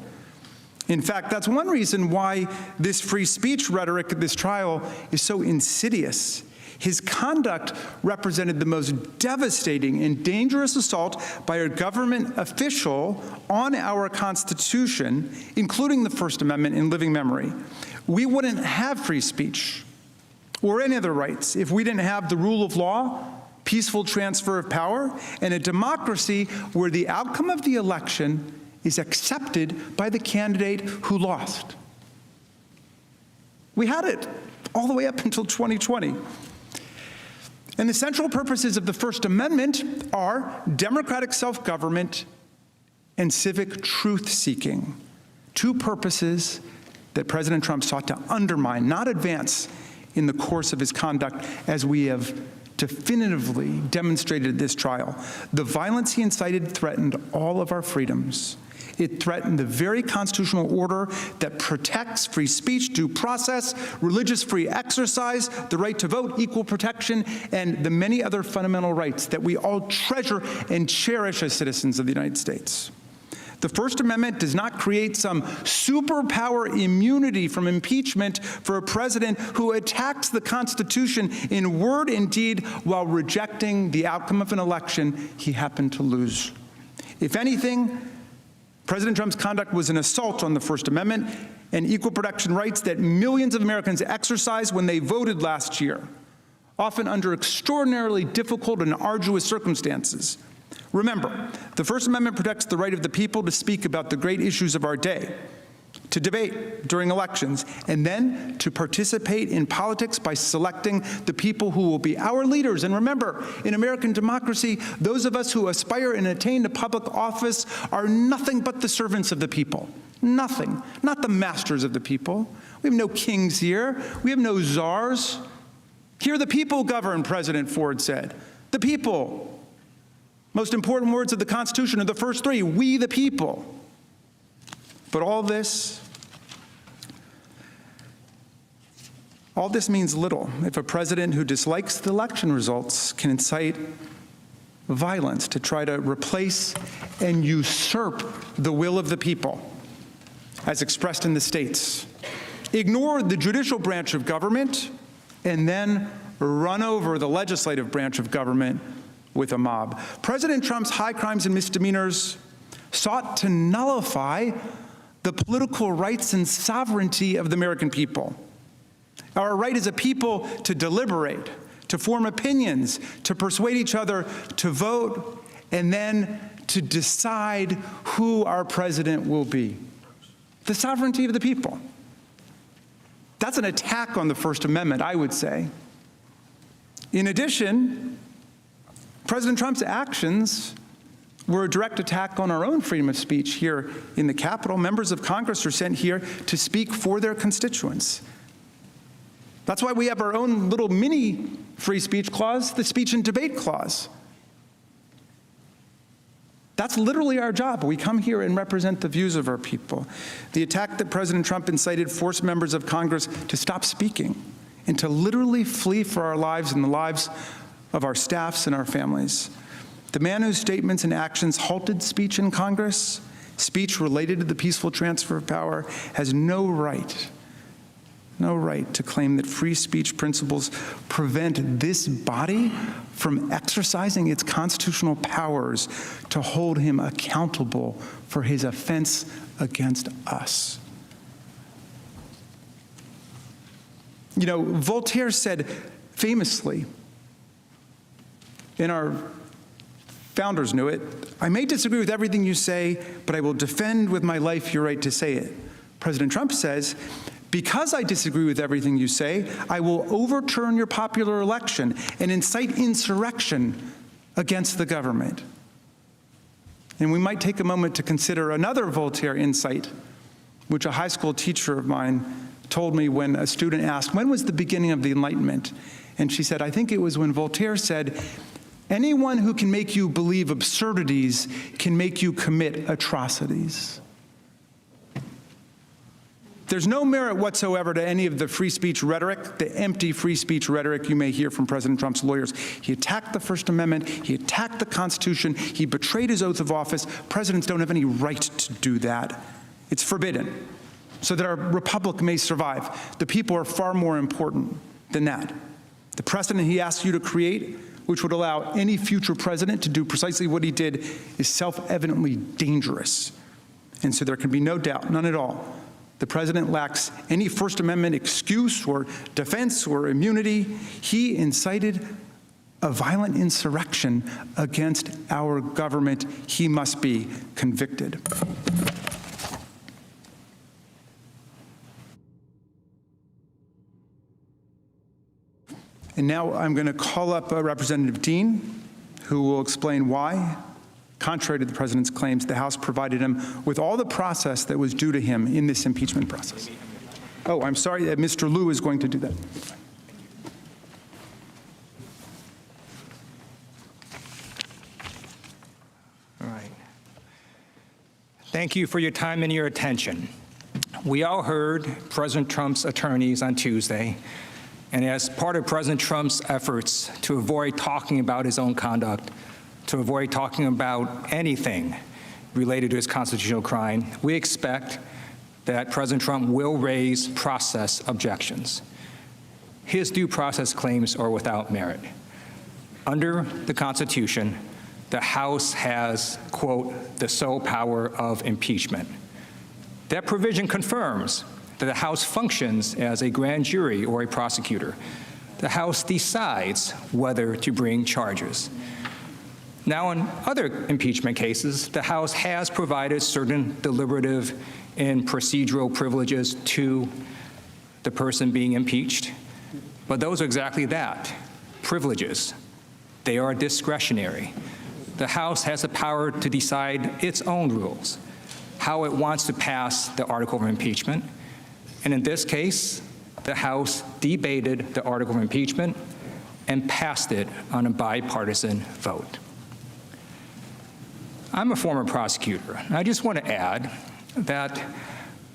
In fact, that's one reason why this free speech rhetoric at this trial is so insidious. His conduct represented the most devastating and dangerous assault by a government official on our Constitution, including the First Amendment in living memory. We wouldn't have free speech or any other rights if we didn't have the rule of law, peaceful transfer of power, and a democracy where the outcome of the election is accepted by the candidate who lost. We had it all the way up until 2020. And the central purposes of the First Amendment are democratic self-government and civic truth-seeking, two purposes that President Trump sought to undermine, not advance, in the course of his conduct, as we have definitively demonstrated at this trial. The violence he incited threatened all of our freedoms. It threatened the very constitutional order that protects free speech, due process, religious free exercise, the right to vote, equal protection, and the many other fundamental rights that we all treasure and cherish as citizens of the United States. The First Amendment does not create some superpower immunity from impeachment for a president who attacks the Constitution in word and deed while rejecting the outcome of an election he happened to lose. If anything, President Trump's conduct was an assault on the First Amendment and equal protection rights that millions of Americans exercised when they voted last year, often under extraordinarily difficult and arduous circumstances. Remember, the First Amendment protects the right of the people to speak about the great issues of our day, to debate during elections, and then to participate in politics by selecting the people who will be our leaders. And remember, in American democracy, those of us who aspire and attain to public office are nothing but the servants of the people. Nothing. Not the masters of the people. We have no kings here. We have no czars. Here the people govern, President Ford said. The people. Most important words of the Constitution are the first three, we the people. But all this means little if a president who dislikes the election results can incite violence to try to replace and usurp the will of the people, as expressed in the states, ignore the judicial branch of government, and then run over the legislative branch of government with a mob. President Trump's high crimes and misdemeanors sought to nullify the political rights and sovereignty of the American people. Our right as a people to deliberate, to form opinions, to persuade each other to vote, and then to decide who our president will be. The sovereignty of the people. That's an attack on the First Amendment, I would say. In addition, President Trump's actions were a direct attack on our own freedom of speech here in the Capitol. Members of Congress are sent here to speak for their constituents. That's why we have our own little mini free speech clause, the speech and debate clause. That's literally our job. We come here and represent the views of our people. The attack that President Trump incited forced members of Congress to stop speaking and to literally flee for our lives and the lives of our staffs and our families. The man whose statements and actions halted speech in Congress, speech related to the peaceful transfer of power, has no right to claim that free speech principles prevent this body from exercising its constitutional powers to hold him accountable for his offense against us. You know, Voltaire said famously, and our founders knew it, "I may disagree with everything you say, but I will defend with my life your right to say it." President Trump says, "Because I disagree with everything you say, I will overturn your popular election and incite insurrection against the government." And we might take a moment to consider another Voltaire insight, which a high school teacher of mine told me when a student asked, "When was the beginning of the Enlightenment?" And she said, "I think it was when Voltaire said, anyone who can make you believe absurdities can make you commit atrocities." There's no merit whatsoever to any of the free speech rhetoric, the empty free speech rhetoric you may hear from President Trump's lawyers. He attacked the First Amendment, he attacked the Constitution, he betrayed his oath of office. Presidents don't have any right to do that. It's forbidden, so that our republic may survive. The people are far more important than that. The precedent he asks you to create, which would allow any future president to do precisely what he did, is self-evidently dangerous. And so there can be no doubt, none at all, the president lacks any First Amendment excuse or defense or immunity. He incited a violent insurrection against our government. He must be convicted. And now I'm going to call up Representative Dean, who will explain why, contrary to the president's claims, the House provided him with all the process that was due to him in this impeachment process. Oh, I'm sorry, Mr. Lieu is going to do that. All right. Thank you for your time and your attention. We all heard President Trump's attorneys on Tuesday, and as part of President Trump's efforts to avoid talking about his own conduct, to avoid talking about anything related to his constitutional crime, we expect that President Trump will raise process objections. His due process claims are without merit. Under the Constitution, the House has, quote, the sole power of impeachment. That provision confirms that the House functions as a grand jury or a prosecutor. The House decides whether to bring charges. Now, in other impeachment cases, the House has provided certain deliberative and procedural privileges to the person being impeached, but those are exactly that, privileges. They are discretionary. The House has the power to decide its own rules, how it wants to pass the article of impeachment. And in this case, the House debated the article of impeachment and passed it on a bipartisan vote. I'm a former prosecutor, and I just want to add that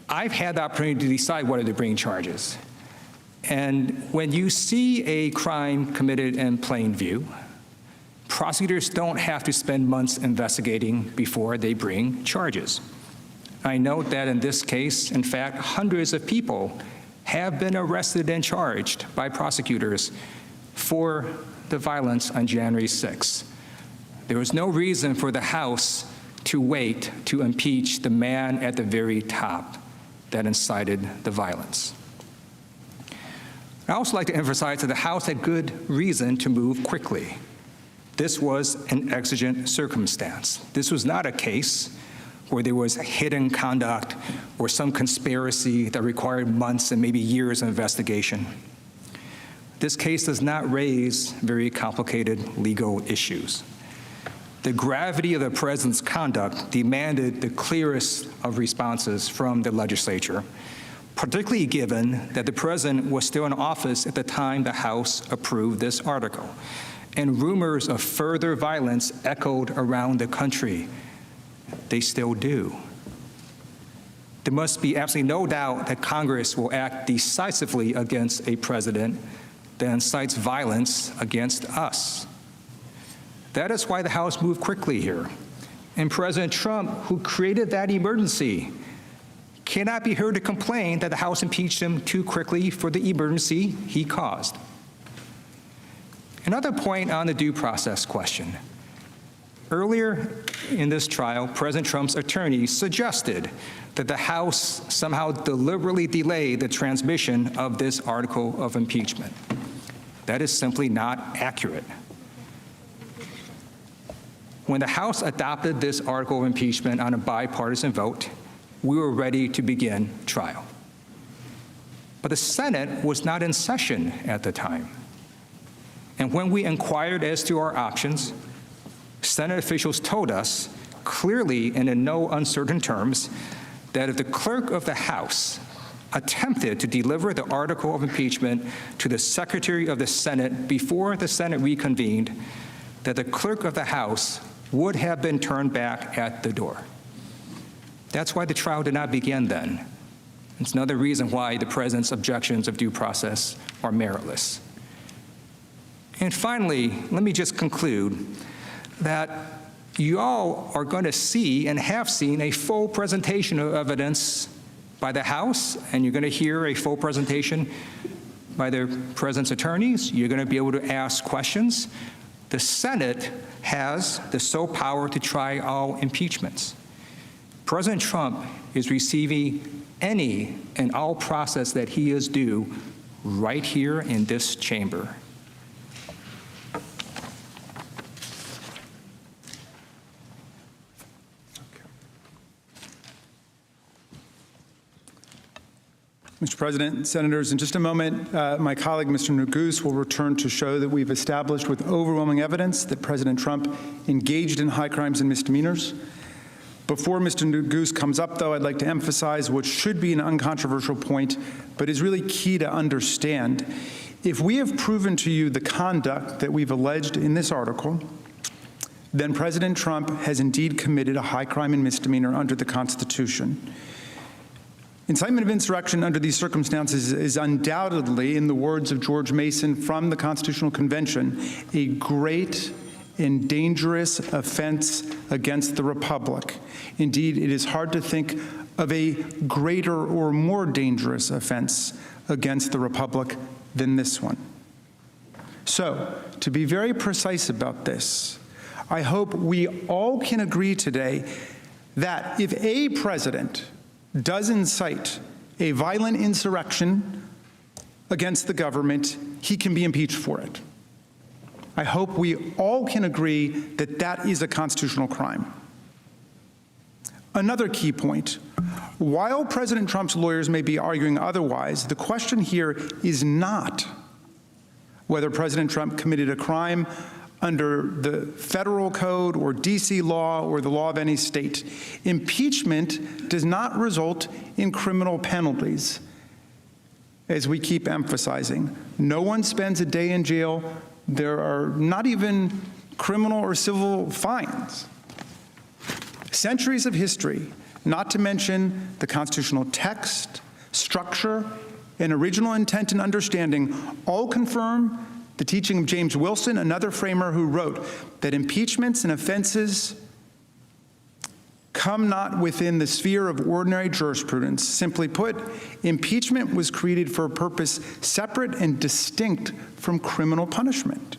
I've had the opportunity to decide whether to bring charges. And when you see a crime committed in plain view, prosecutors don't have to spend months investigating before they bring charges. I note that in this case, in fact, hundreds of people have been arrested and charged by prosecutors for the violence on January 6th. There was no reason for the House to wait to impeach the man at the very top that incited the violence. I also like to emphasize that the House had good reason to move quickly. This was an exigent circumstance. This was not a case where there was hidden conduct or some conspiracy that required months and maybe years of investigation. this case does not raise very complicated legal issues. The gravity of the president's conduct demanded the clearest of responses from the legislature, particularly given that the president was still in office at the time the House approved this article, and rumors of further violence echoed around the country. They still do. There must be absolutely no doubt that Congress will act decisively against a president that incites violence against us. That is why the House moved quickly here. And President Trump, who created that emergency, cannot be heard to complain that the House impeached him too quickly for the emergency he caused. Another point on the due process question. Earlier in this trial, President Trump's attorneys suggested that the House somehow deliberately delayed the transmission of this article of impeachment. That is simply not accurate. When the House adopted this article of impeachment on a bipartisan vote, we were ready to begin trial. But the Senate was not in session at the time. And when we inquired as to our options, Senate officials told us clearly and in no uncertain terms that if the clerk of the House attempted to deliver the article of impeachment to the Secretary of the Senate before the Senate reconvened, that the clerk of the House would have been turned back at the door. That's why the trial did not begin then. It's another reason why the president's objections of due process are meritless. And finally, let me just conclude that you all are going to see and have seen a full presentation of evidence by the House, and you're going to hear a full presentation by the president's attorneys. You're going to be able to ask questions. The Senate has the sole power to try all impeachments. President Trump is receiving any and all process that he is due right here in this chamber. Mr. President, Senators, in just a moment, my colleague, Mr. Neguse, will return to show that we've established with overwhelming evidence that President Trump engaged in high crimes and misdemeanors. Before Mr. Neguse comes up, though, I'd like to emphasize what should be an uncontroversial point, but is really key to understand. If we have proven to you the conduct that we've alleged in this article, then President Trump has indeed committed a high crime and misdemeanor under the Constitution. Incitement of insurrection under these circumstances is undoubtedly, in the words of George Mason from the Constitutional Convention, a great and dangerous offense against the Republic. Indeed, it is hard to think of a greater or more dangerous offense against the Republic than this one. So, to be very precise about this, I hope we all can agree today that if a president does incite a violent insurrection against the government, he can be impeached for it. I hope we all can agree that that is a constitutional crime. Another key point, while President Trump's lawyers may be arguing otherwise, the question here is not whether President Trump committed a crime under the federal code or DC law or the law of any state. Impeachment does not result in criminal penalties, as we keep emphasizing. No one spends a day in jail. There are not even criminal or civil fines. Centuries of history, not to mention the constitutional text, structure, and original intent and understanding, all confirm the teaching of James Wilson, another framer who wrote that impeachments and offenses come not within the sphere of ordinary jurisprudence. Simply put, impeachment was created for a purpose separate and distinct from criminal punishment.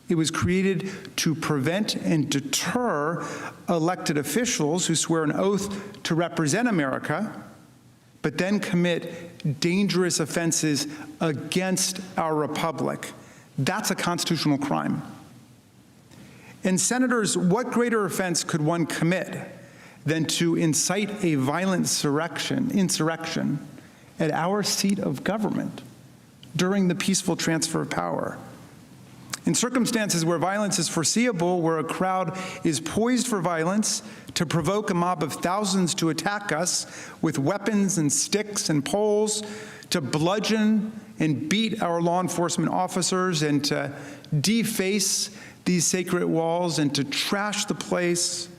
It was created to prevent and deter elected officials who swear an oath to represent America, but then commit dangerous offenses against our republic. That's a constitutional crime. And senators, what greater offense could one commit than to incite a violent insurrection at our seat of government? during the peaceful transfer of power. In circumstances where violence is foreseeable, where a crowd is poised for violence to provoke a mob of thousands to attack us with weapons and sticks and poles, to bludgeon and beat our law enforcement officers and to deface these sacred walls and to trash the place,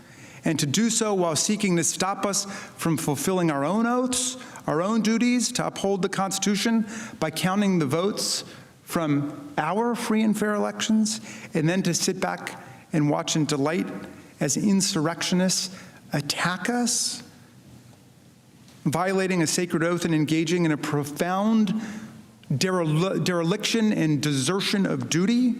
and to do so while seeking to stop us from fulfilling our own oaths, our own duties to uphold the Constitution by counting the votes from our free and fair elections, and then to sit back and watch in delight as insurrectionists attack us, violating a sacred oath and engaging in a profound dereliction and desertion of duty?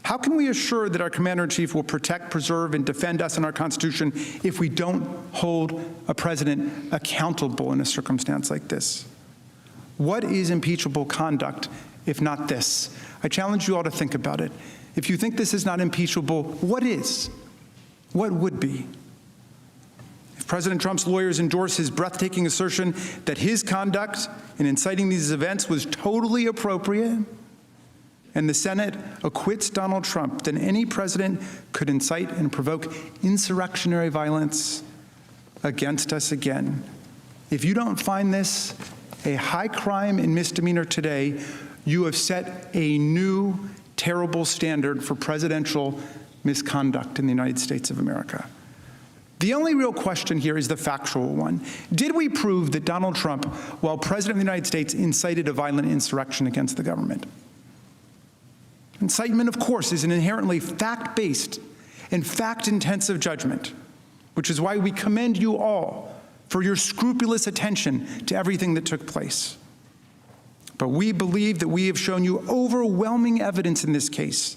How can we assure that our Commander-in-Chief will protect, preserve, and defend us and our Constitution if we don't hold a president accountable in a circumstance like this? What is impeachable conduct if not this? I challenge you all to think about it. If you think this is not impeachable, what is? What would be? If President Trump's lawyers endorse his breathtaking assertion that his conduct in inciting these events was totally appropriate, and the Senate acquits Donald Trump, then any president could incite and provoke insurrectionary violence against us again. If you don't find this a high crime and misdemeanor today, you have set a new terrible standard for presidential misconduct in the United States of America. The only real question here is the factual one. Did we prove that Donald Trump, while President of the United States, incited a violent insurrection against the government? Incitement, of course, is an inherently fact-based and fact-intensive judgment, which is why we commend you all for your scrupulous attention to everything that took place. But we believe that we have shown you overwhelming evidence in this case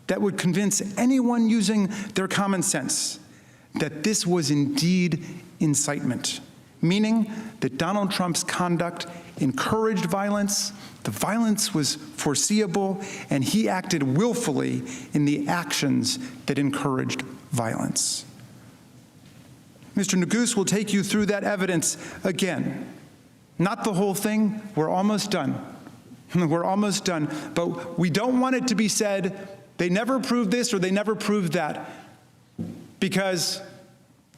that would convince anyone using their common sense that this was indeed incitement, meaning that Donald Trump's conduct encouraged violence, the violence was foreseeable, and he acted willfully in the actions that encouraged violence. Mr. Neguse will take you through that evidence again. Not the whole thing, we're almost done. We're almost done, but we don't want it to be said, they never proved this or they never proved that, because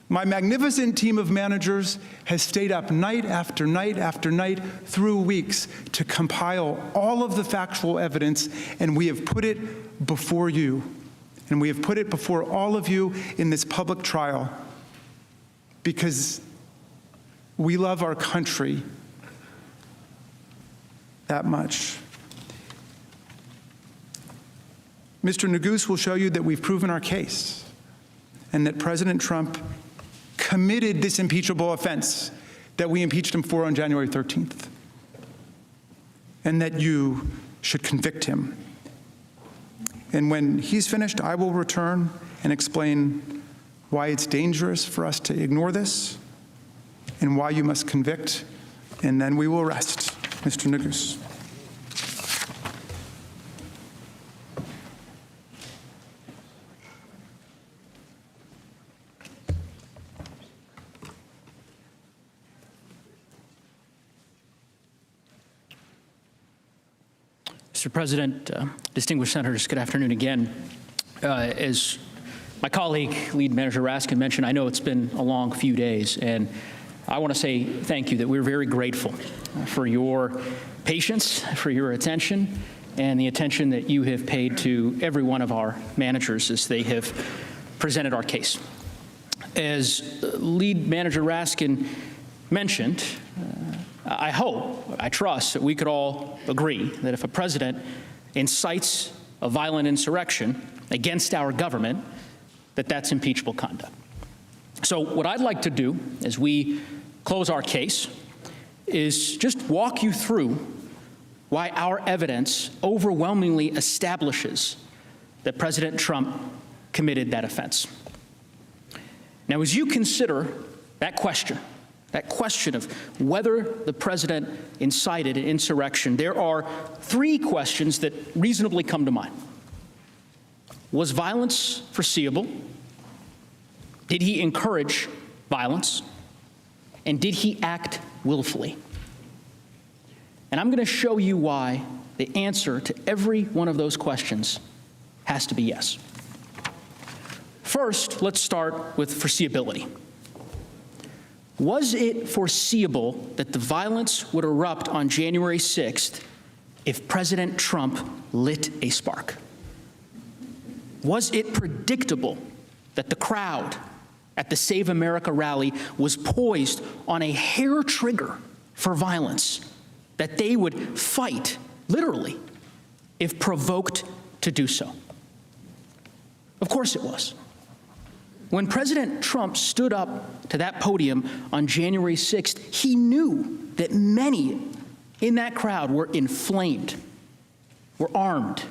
my magnificent team of managers has stayed up night after night after night through weeks to compile all of the factual evidence, and we have put it before you, and we have put it before all of you in this public trial, because we love our country that much. Mr. Neguse will show you that we've proven our case and that President Trump committed this impeachable offense that we impeached him for on January 13th, and that you should convict him. And when he's finished, I will return and explain why it's dangerous for us to ignore this and why you must convict, and then we will rest. Mr. Neguse. Mr. President, distinguished senators, good afternoon again. As my colleague, Lead Manager Raskin, mentioned, I know it's been a long few days, and I want to say thank you, that we're very grateful for your patience, for your attention, and the attention that you have paid to every one of our managers as they have presented our case. As Lead Manager Raskin mentioned, I hope, I trust that we could all agree that if a president incites a violent insurrection against our government, that that's impeachable conduct. So what I'd like to do as we close our case is just walk you through why our evidence overwhelmingly establishes that President Trump committed that offense. Now, as you consider that question of whether the president incited an insurrection, there are three questions that reasonably come to mind. Was violence foreseeable? Did he encourage violence? And did he act willfully? And I'm going to show you why the answer to every one of those questions has to be yes. First, let's start with foreseeability. Was it foreseeable that the violence would erupt on January 6th if President Trump lit a spark? Was it predictable that the crowd at the Save America rally was poised on a hair trigger for violence, that they would fight, literally, if provoked to do so? Of course it was. When President Trump stood up to that podium on January 6th, he knew that many in that crowd were inflamed, were armed,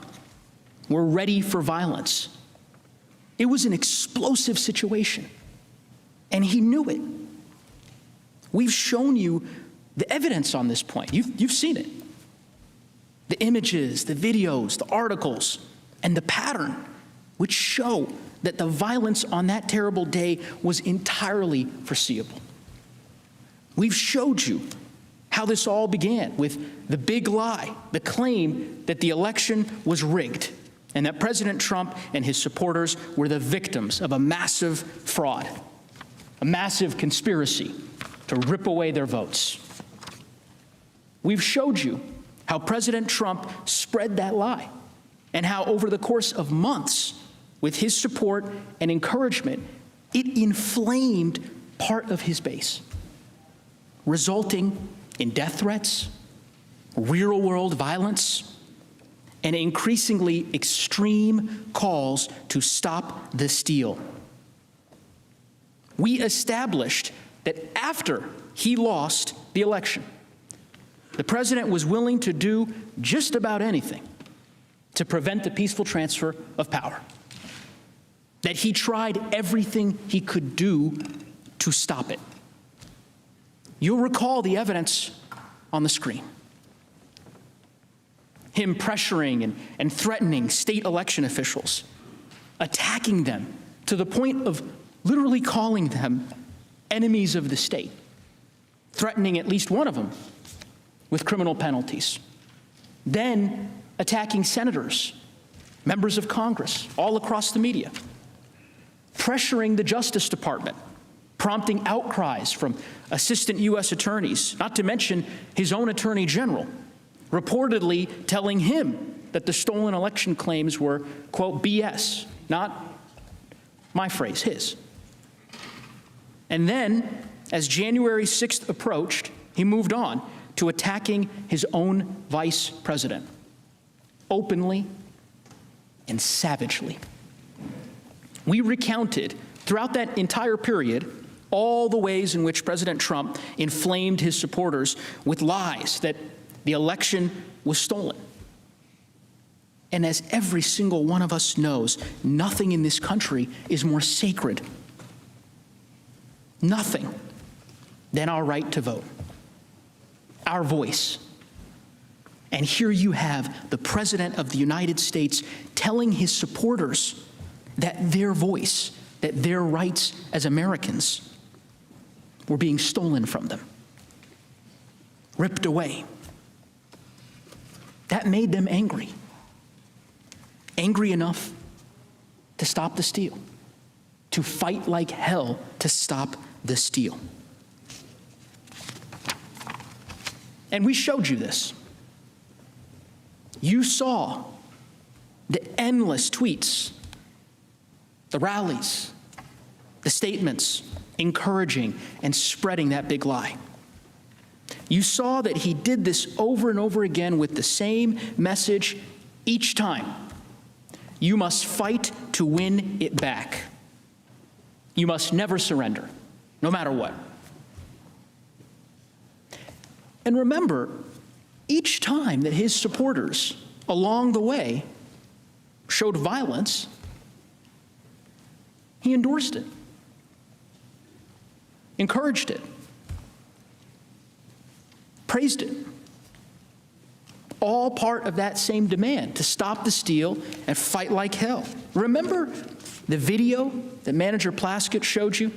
were ready for violence. It was an explosive situation, and he knew it. We've shown you the evidence on this point. You've seen it. The images, the videos, the articles, and the pattern, which show that the violence on that terrible day was entirely foreseeable. We've showed you how this all began with the big lie, the claim that the election was rigged and that President Trump and his supporters were the victims of a massive fraud, a massive conspiracy to rip away their votes. We've showed you how President Trump spread that lie and how over the course of months, with his support and encouragement, it inflamed part of his base, resulting in death threats, real-world violence, and increasingly extreme calls to stop the steal. We established that after he lost the election, the president was willing to do just about anything to prevent the peaceful transfer of power, that he tried everything he could do to stop it. You'll recall the evidence on the screen. Him pressuring and threatening state election officials, attacking them to the point of literally calling them enemies of the state, threatening at least one of them with criminal penalties. Then attacking senators, members of Congress, all across the media. Pressuring the Justice Department, prompting outcries from assistant U.S. attorneys, not to mention his own attorney general, reportedly telling him that the stolen election claims were, quote, BS, not my phrase, his. And then, as January 6th approached, he moved on to attacking his own vice president, openly and savagely. We recounted throughout that entire period all the ways in which President Trump inflamed his supporters with lies that the election was stolen. And as every single one of us knows, nothing in this country is more sacred, nothing, than our right to vote, our voice. And here you have the President of the United States telling his supporters that their voice, that their rights as Americans were being stolen from them, ripped away. That made them angry. Angry enough to stop the steal, to fight like hell to stop the steal. And we showed you this. You saw the endless tweets, the rallies, the statements encouraging and spreading that big lie. You saw that he did this over and over again with the same message each time. You must fight to win it back. You must never surrender, no matter what. And remember, each time that his supporters along the way showed violence, he endorsed it, encouraged it, praised it. All part of that same demand to stop the steal and fight like hell. Remember the video that Manager Plaskett showed you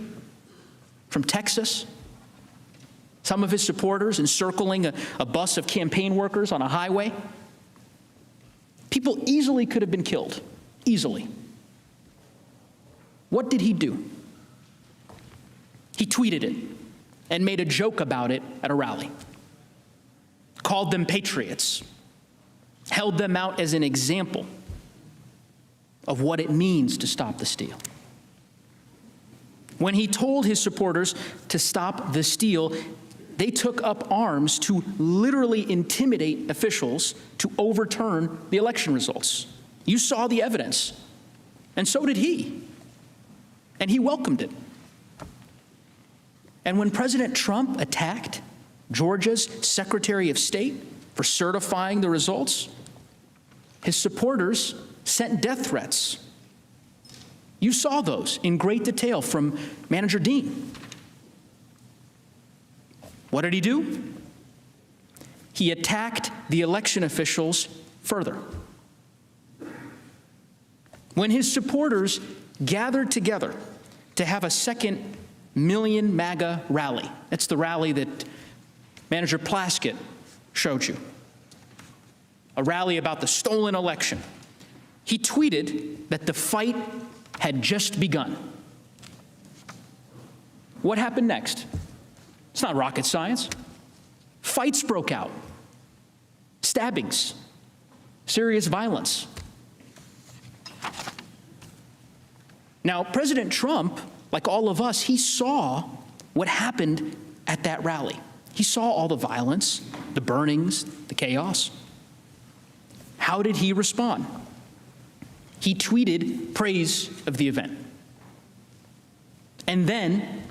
from Texas? some of his supporters encircling a bus of campaign workers on a highway. People easily could have been killed, easily. What did he do? He tweeted it and made a joke about it at a rally, called them patriots, held them out as an example of what it means to stop the steal. When he told his supporters to stop the steal, they took up arms to literally intimidate officials to overturn the election results. You saw the evidence, and so did he, and he welcomed it. And when President Trump attacked Georgia's Secretary of State for certifying the results, his supporters sent death threats. You saw those in great detail from Manager Dean. What did he do? He attacked the election officials further. When his supporters gathered together to have a second Million MAGA rally, that's the rally that Manager Plaskett showed you, a rally about the stolen election, he tweeted that the fight had just begun. What happened next? It's not rocket science. Fights broke out, stabbings, serious violence. Now, President Trump, like all of us, he saw what happened at that rally. He saw all the violence, the burnings, the chaos. How did he respond? He tweeted praise of the event. And then,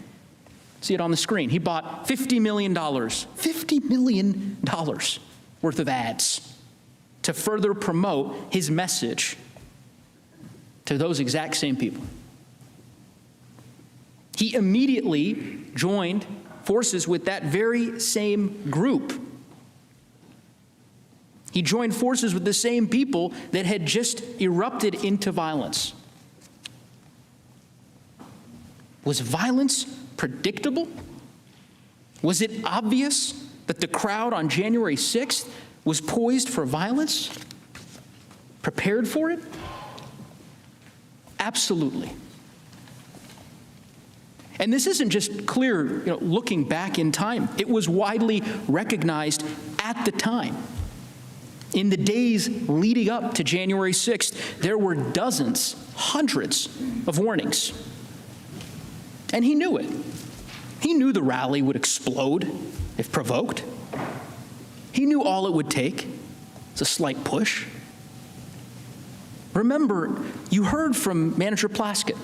see it on the screen, he bought $50 million worth of ads to further promote his message to those exact same people. He immediately joined forces with that very same group. He joined forces with the same people that had just erupted into violence. Was violence predictable? Was it obvious that the crowd on January 6th was poised for violence? Prepared for it? Absolutely. And this isn't just clear, looking back in time. It was widely recognized at the time. In the days leading up to January 6th, there were dozens, hundreds of warnings. And he knew it. He knew the rally would explode if provoked. He knew all it would take is a slight push. Remember, you heard from Manager Plaskett,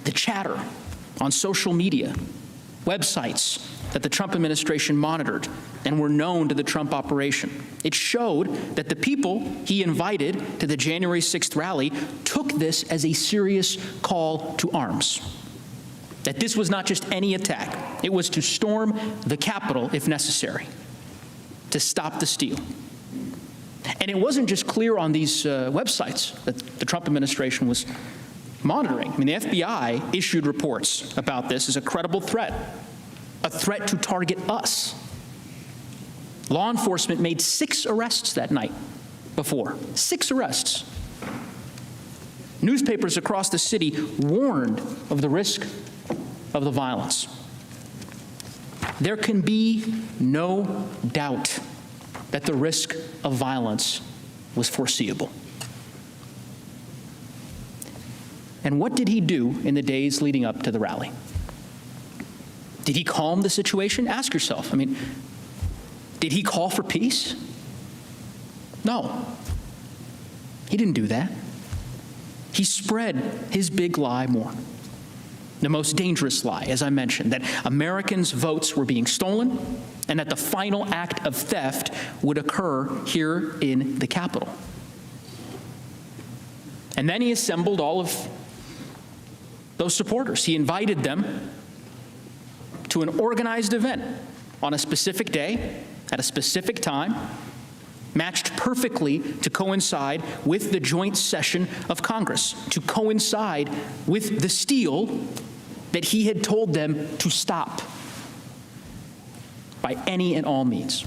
the chatter on social media, websites that the Trump administration monitored and were known to the Trump operation. It showed that the people he invited to the January 6th rally took this as a serious call to arms. That this was not just any attack. It was to storm the Capitol if necessary, to stop the steal. And it wasn't just clear on these websites that the Trump administration was monitoring. I mean, the FBI issued reports about this as a credible threat, a threat to target us. Law enforcement made 6 arrests that night before. 6 arrests. Newspapers across the city warned of the risk of the violence. There can be no doubt that the risk of violence was foreseeable. And what did he do in the days leading up to the rally? Did he calm the situation? Ask yourself. Did he call for peace? No. He didn't do that. He spread his big lie more. The most dangerous lie, as I mentioned, that Americans' votes were being stolen and that the final act of theft would occur here in the Capitol. And then he assembled all of those supporters. He invited them to an organized event on a specific day, at a specific time, matched perfectly to coincide with the joint session of Congress, to coincide with the steal that he had told them to stop. by any and all means.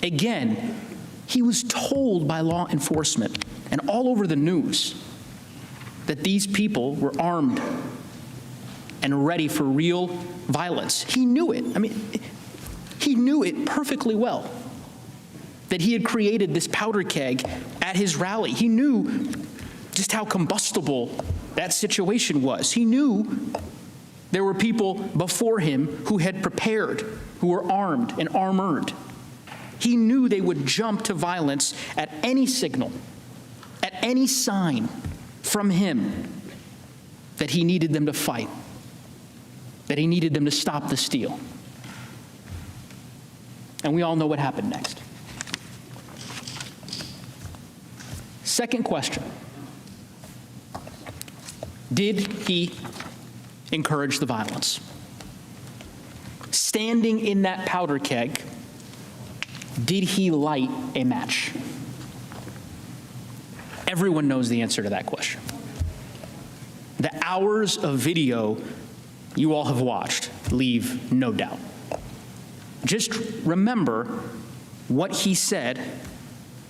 Again, he was told by law enforcement and all over the news that these people were armed and ready for real violence. He knew it. I mean, he knew it perfectly well, that he had created this powder keg at his rally. He knew just how combustible that situation was. He knew there were people before him who had prepared, who were armed and armored. He knew they would jump to violence at any signal, at any sign from him that he needed them to fight, that he needed them to stop the steal. And we all know what happened next. Second question. Did he encourage the violence? Standing in that powder keg, did he light a match? Everyone knows the answer to that question. The hours of video you all have watched leave no doubt. Just remember what he said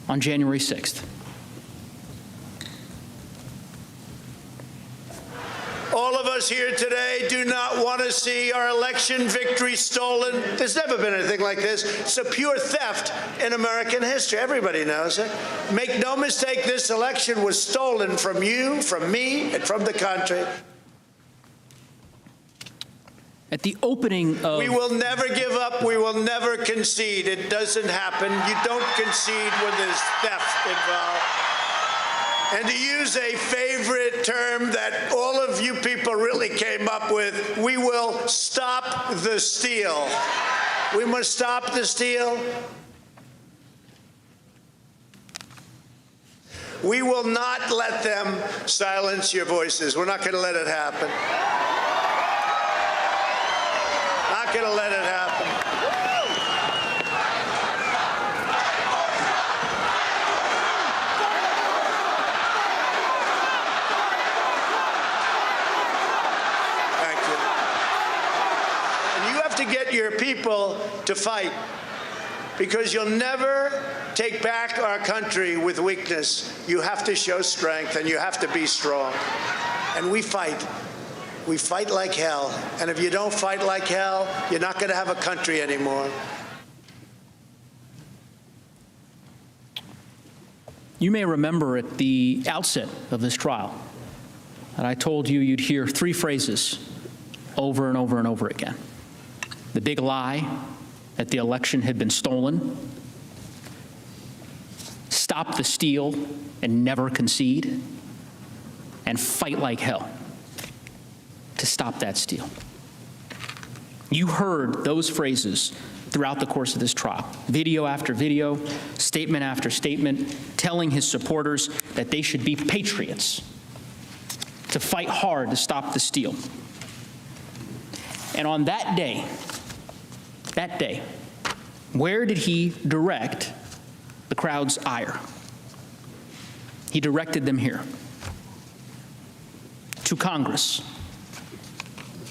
on January 6th. All of us here today do not want to see our election victory stolen. There's never been anything like this. It's a pure theft in American history. Everybody knows it. Make no mistake, this election was stolen from you, from me, and from the country. At the opening of... We will never give up. We will never concede. It doesn't happen. You don't concede when there's theft involved. And to use a favorite term that all of you people really came up with, we will stop the steal. We must stop the steal. We will not let them silence your voices. We're not going to let it happen. Not going to let it happen. To get your people to fight, because you'll never take back our country with weakness. You have to show strength, and you have to be strong. And we fight. We fight like hell. And if you don't fight like hell, you're not going to have a country anymore. You may remember at the outset of this trial that I told you you'd hear three phrases over and over and over again. The big lie that the election had been stolen, stop the steal and never concede, and fight like hell to stop that steal. You heard those phrases throughout the course of this trial, video after video, statement after statement, telling his supporters that they should be patriots, to fight hard to stop the steal. And on that day, where did he direct the crowd's ire? He directed them here, to Congress.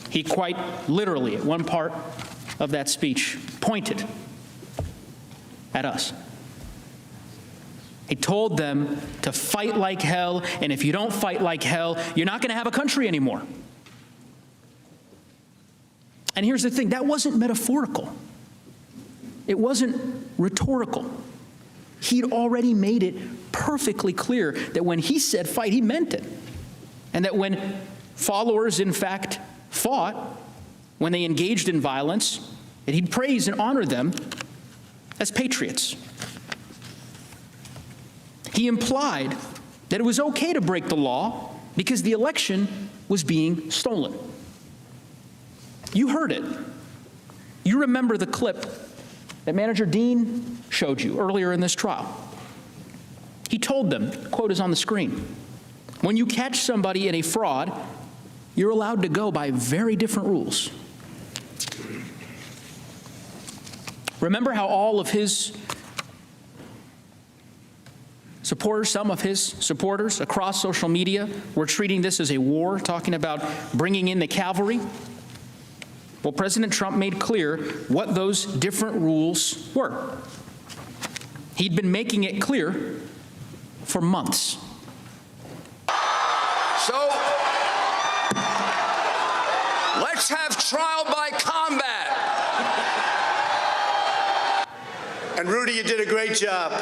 He quite literally, at one part of that speech, pointed at us. He told them to fight like hell, and if you don't fight like hell, you're not going to have a country anymore. And here's the thing, that wasn't metaphorical. It wasn't rhetorical. He'd already made it perfectly clear that when he said fight, he meant it. And that when followers, in fact, fought, when they engaged in violence, that he'd praise and honor them as patriots. He implied that it was okay to break the law because the election was being stolen. You heard it. You remember the clip that Manager Dean showed you earlier in this trial. He told them, the quote is on the screen, when you catch somebody in a fraud, you're allowed to go by very different rules. Remember how all of his supporters, some of his supporters across social media were treating this as a war, talking about bringing in the cavalry? Well, President Trump made clear what those different rules were. He'd been making it clear for months. So, let's have trial by combat. And Rudy, you did a great job.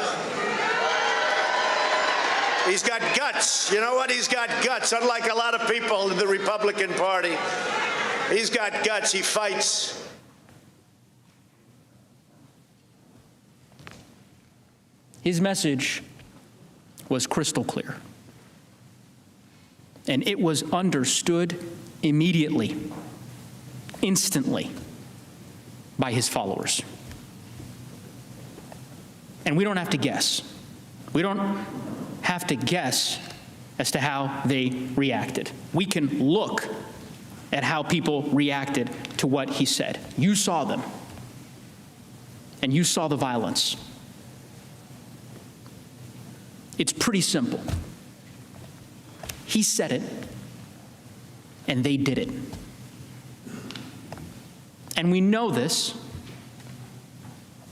He's got guts. You know what? He's got guts, unlike a lot of people in the Republican Party. He's got guts. He fights. His message was crystal clear. And it was understood immediately, instantly, by his followers. And we don't have to guess. We don't have to guess as to how they reacted. We can look at how people reacted to what he said. You saw them, and you saw the violence. It's pretty simple. He said it, and they did it. And we know this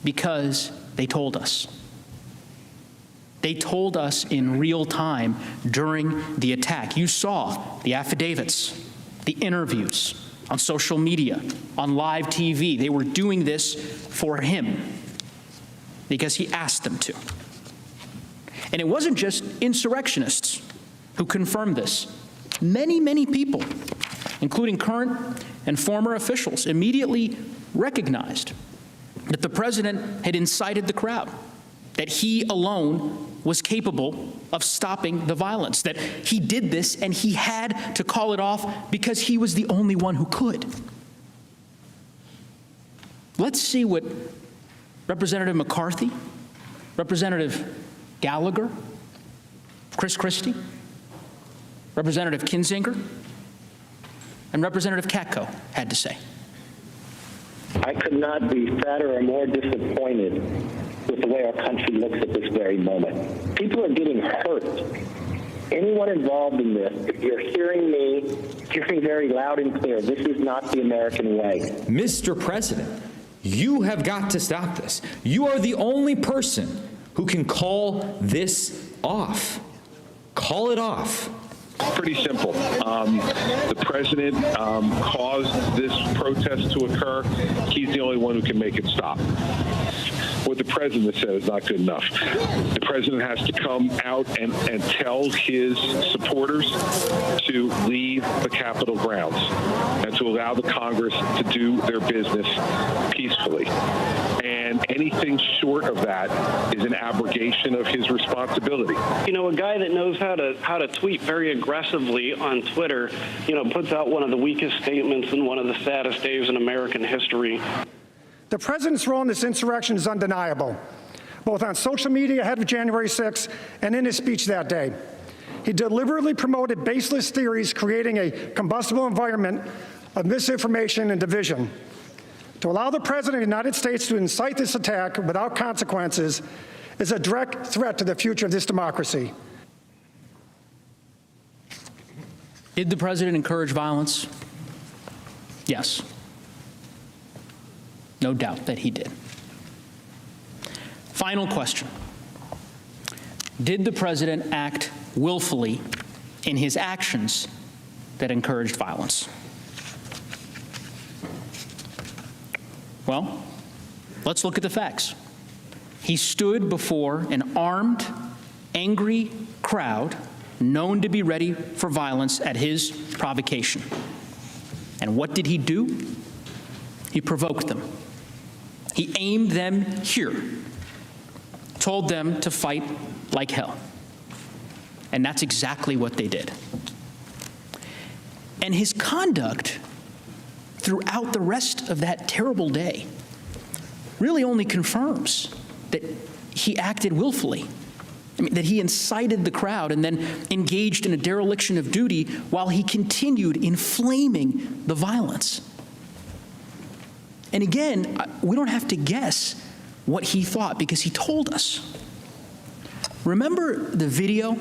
because they told us. They told us in real time during the attack. You saw the affidavits, the interviews on social media, on live TV. They were doing this for him because he asked them to. And it wasn't just insurrectionists who confirmed this. Many, many people, including current and former officials, immediately recognized that the president had incited the crowd, that he alone was capable of stopping the violence, that he did this and he had to call it off because he was the only one who could. Let's see what Representative McCarthy, Representative Gallagher, Chris Christie, Representative Kinzinger, and Representative Katko had to say. I could not be sadder or more disappointed with the way our country looks at this very moment. People are getting hurt. Anyone involved in this, if you're hearing me, hearing very loud and clear, this is not the American way. Mr. President, you have got to stop this. You are the only person who can call this off. Call it off. Pretty simple. The president caused this protest to occur. He's the only one who can make it stop. What the president said is not good enough. The president has to come out and tell his supporters to leave the Capitol grounds and to allow the Congress to do their business peacefully. And anything short of that is an abrogation of his responsibility. You know, a guy that knows how to tweet very aggressively on Twitter, puts out one of the weakest statements in one of the saddest days in American history. The president's role in this insurrection is undeniable, both on social media ahead of January 6th and in his speech that day. He deliberately promoted baseless theories, creating a combustible environment of misinformation and division. To allow the President of the United States to incite this attack without consequences is a direct threat to the future of this democracy. Did the president encourage violence? Yes. No doubt that he did. Final question. Did the president act willfully in his actions that encouraged violence? Well, let's look at the facts. He stood before an armed, angry crowd known to be ready for violence at his provocation. And what did he do? He provoked them. He aimed them here, told them to fight like hell. And that's exactly what they did. And his conduct throughout the rest of that terrible day really only confirms that he acted willfully. I mean, that he incited the crowd and then engaged in a dereliction of duty while he continued inflaming the violence. And again, we don't have to guess what he thought because he told us. Remember the video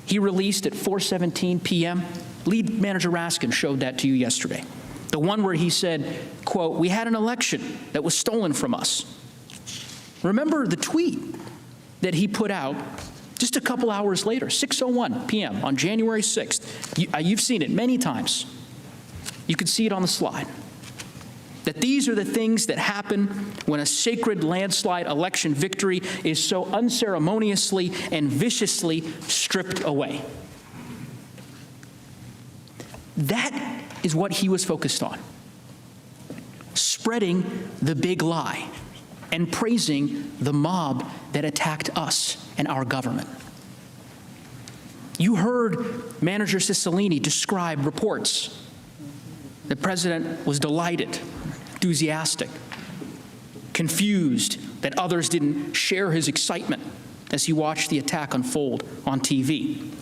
he released at 4:17 p.m.? Lead Manager Raskin showed that to you yesterday. The one where he said, quote, "We had an election that was stolen from us." Remember the tweet that he put out just a couple hours later, 6:01 p.m. on January 6th. You've seen it many times. You can see it on the slide. That these are the things that happen when a sacred landslide election victory is so unceremoniously and viciously stripped away. That is what he was focused on. Spreading the big lie and praising the mob that attacked us and our government. You heard Manager Cicilline describe reports. The president was delighted, enthusiastic, confused that others didn't share his excitement as he watched the attack unfold on TV.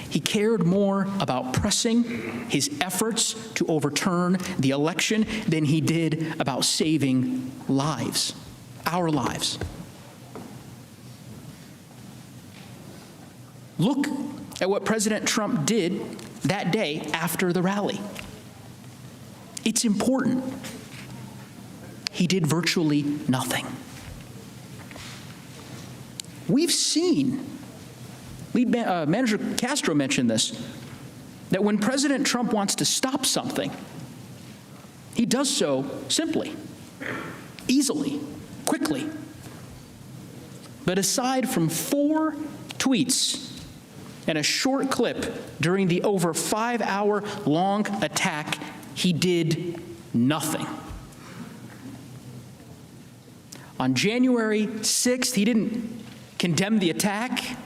He cared more about pressing his efforts to overturn the election than he did about saving lives, our lives. Look at what President Trump did that day after the rally. It's important. He did virtually nothing. We've seen, Manager Castro mentioned this, that when President Trump wants to stop something, he does so simply, easily, quickly. But aside from 4 tweets and a short clip during the over 5-hour-long attack, he did nothing. On January 6th, he didn't condemn the attack.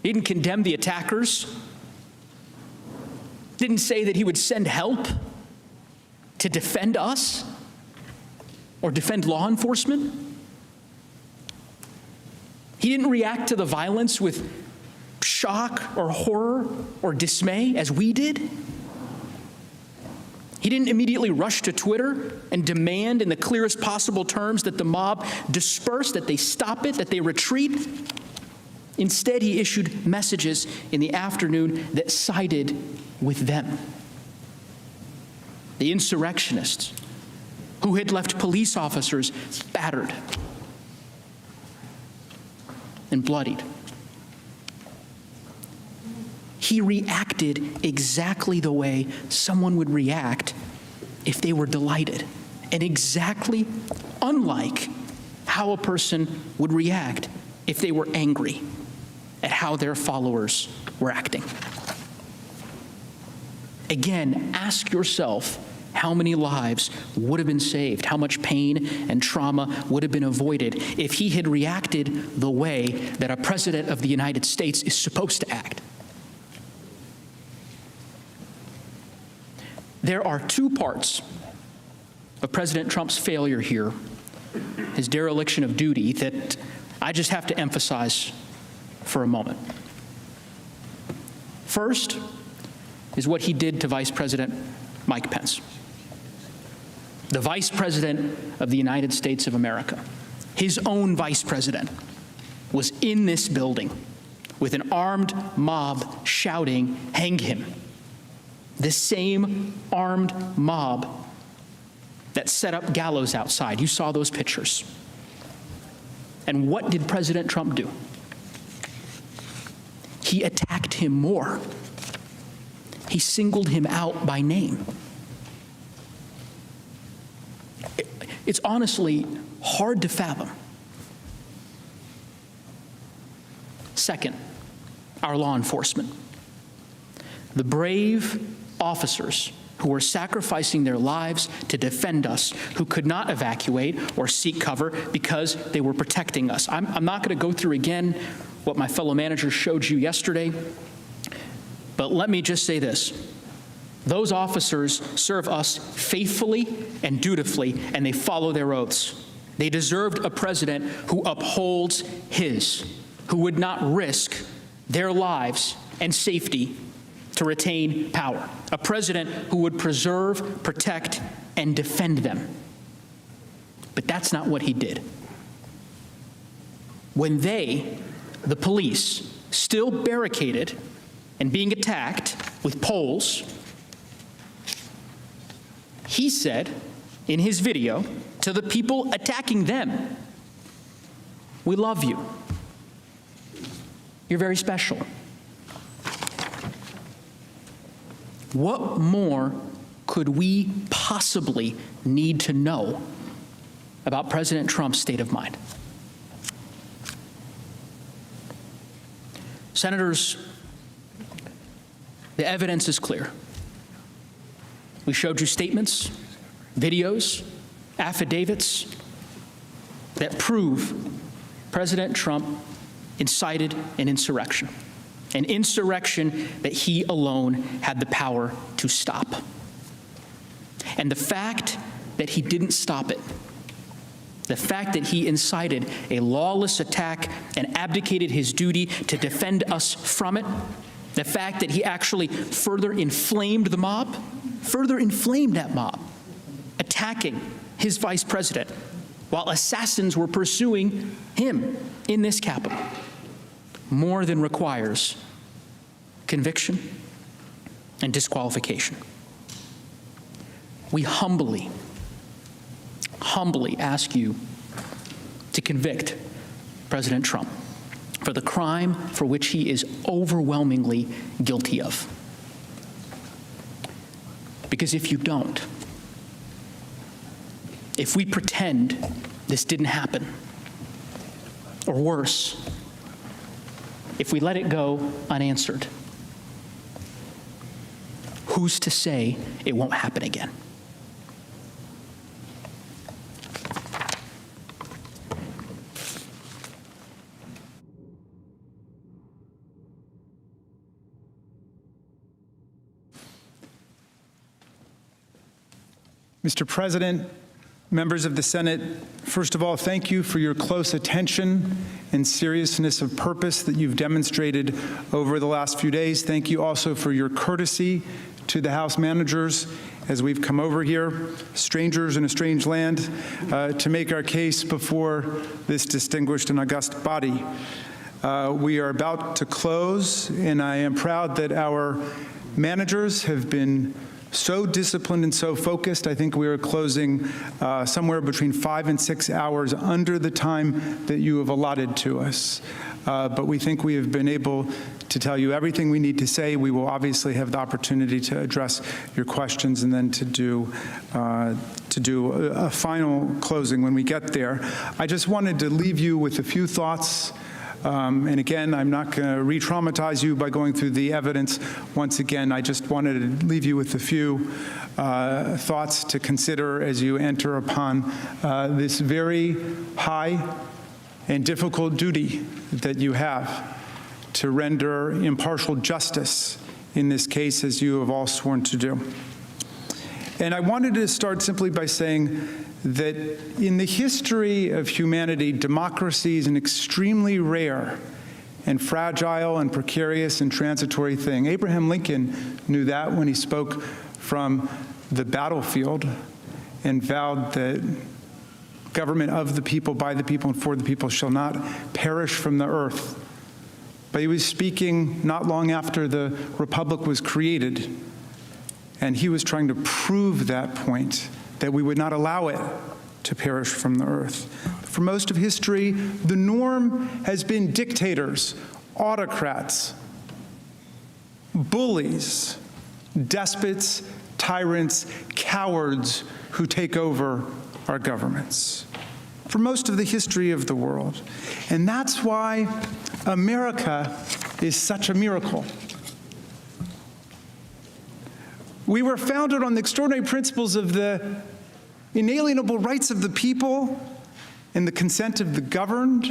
He didn't condemn the attackers. Didn't say that he would send help to defend us or defend law enforcement. He didn't react to the violence with shock or horror or dismay as we did. He didn't immediately rush to Twitter and demand in the clearest possible terms that the mob disperse, that they stop it, that they retreat. Instead, he issued messages in the afternoon that sided with them. The insurrectionists who had left police officers battered and bloodied. He reacted exactly the way someone would react if they were delighted, and exactly unlike how a person would react if they were angry at how their followers were acting. Again, ask yourself how many lives would have been saved, how much pain and trauma would have been avoided if he had reacted the way that a president of the United States is supposed to act. There are 2 parts of President Trump's failure here, his dereliction of duty, that I just have to emphasize for a moment. First is what he did to Vice President Mike Pence, the Vice President of the United States of America. His own Vice President was in this building with an armed mob shouting, "Hang him." The same armed mob that set up gallows outside. You saw those pictures. And what did President Trump do? He attacked him more. He singled him out by name. It's honestly hard to fathom. Second, our law enforcement. The brave officers who were sacrificing their lives to defend us, who could not evacuate or seek cover because they were protecting us. I'm not going to go through again what my fellow managers showed you yesterday, but let me just say this. Those officers serve us faithfully and dutifully, and they follow their oaths. They deserved a president who upholds his, who would not risk their lives and safety to retain power, a president who would preserve, protect, and defend them. But that's not what he did. When they, the police, still barricaded and being attacked with poles, He said in his video to the people attacking them, "We love you. You're very special." What more could we possibly need to know about President Trump's state of mind? Senators, the evidence is clear. We showed you statements, videos, affidavits that prove President Trump incited an insurrection that he alone had the power to stop. And the fact that he didn't stop it, the fact that he incited a lawless attack and abdicated his duty to defend us from it, the fact that he actually further inflamed that mob, attacking his vice president while assassins were pursuing him in this Capitol, more than requires conviction and disqualification. We humbly ask you to convict President Trump for the crime for which he is overwhelmingly guilty of. Because if you don't, if we pretend this didn't happen, or worse, if we let it go unanswered, who's to say it won't happen again? Mr. President, members of the Senate, first of all, thank you for your close attention and seriousness of purpose that you've demonstrated over the last few days. Thank you also for your courtesy to the House managers as we've come over here, strangers in a strange land, to make our case before this distinguished and august body. We are about to close, and I am proud that our managers have been so disciplined and so focused. I think we are closing somewhere between 5 and 6 hours under the time that you have allotted to us. But we think we have been able to tell you everything we need to say. We will obviously have the opportunity to address your questions and then to do a final closing when we get there. I just wanted to leave you with a few thoughts. And again, I'm not going to re-traumatize you by going through the evidence once again. I just wanted to leave you with a few thoughts to consider as you enter upon this very high and difficult duty that you have to render impartial justice in this case, as you have all sworn to do. And I wanted to start simply by saying that in the history of humanity, democracy is an extremely rare and fragile and precarious and transitory thing. Abraham Lincoln knew that when he spoke from the battlefield and vowed that government of the people, by the people, and for the people shall not perish from the earth. But he was speaking not long after the republic was created, and he was trying to prove that point, that we would not allow it to perish from the earth. For most of history, the norm has been dictators, autocrats, bullies, despots, tyrants, cowards who take over our governments. For most of the history of the world. And that's why America is such a miracle. We were founded on the extraordinary principles of the inalienable rights of the people and the consent of the governed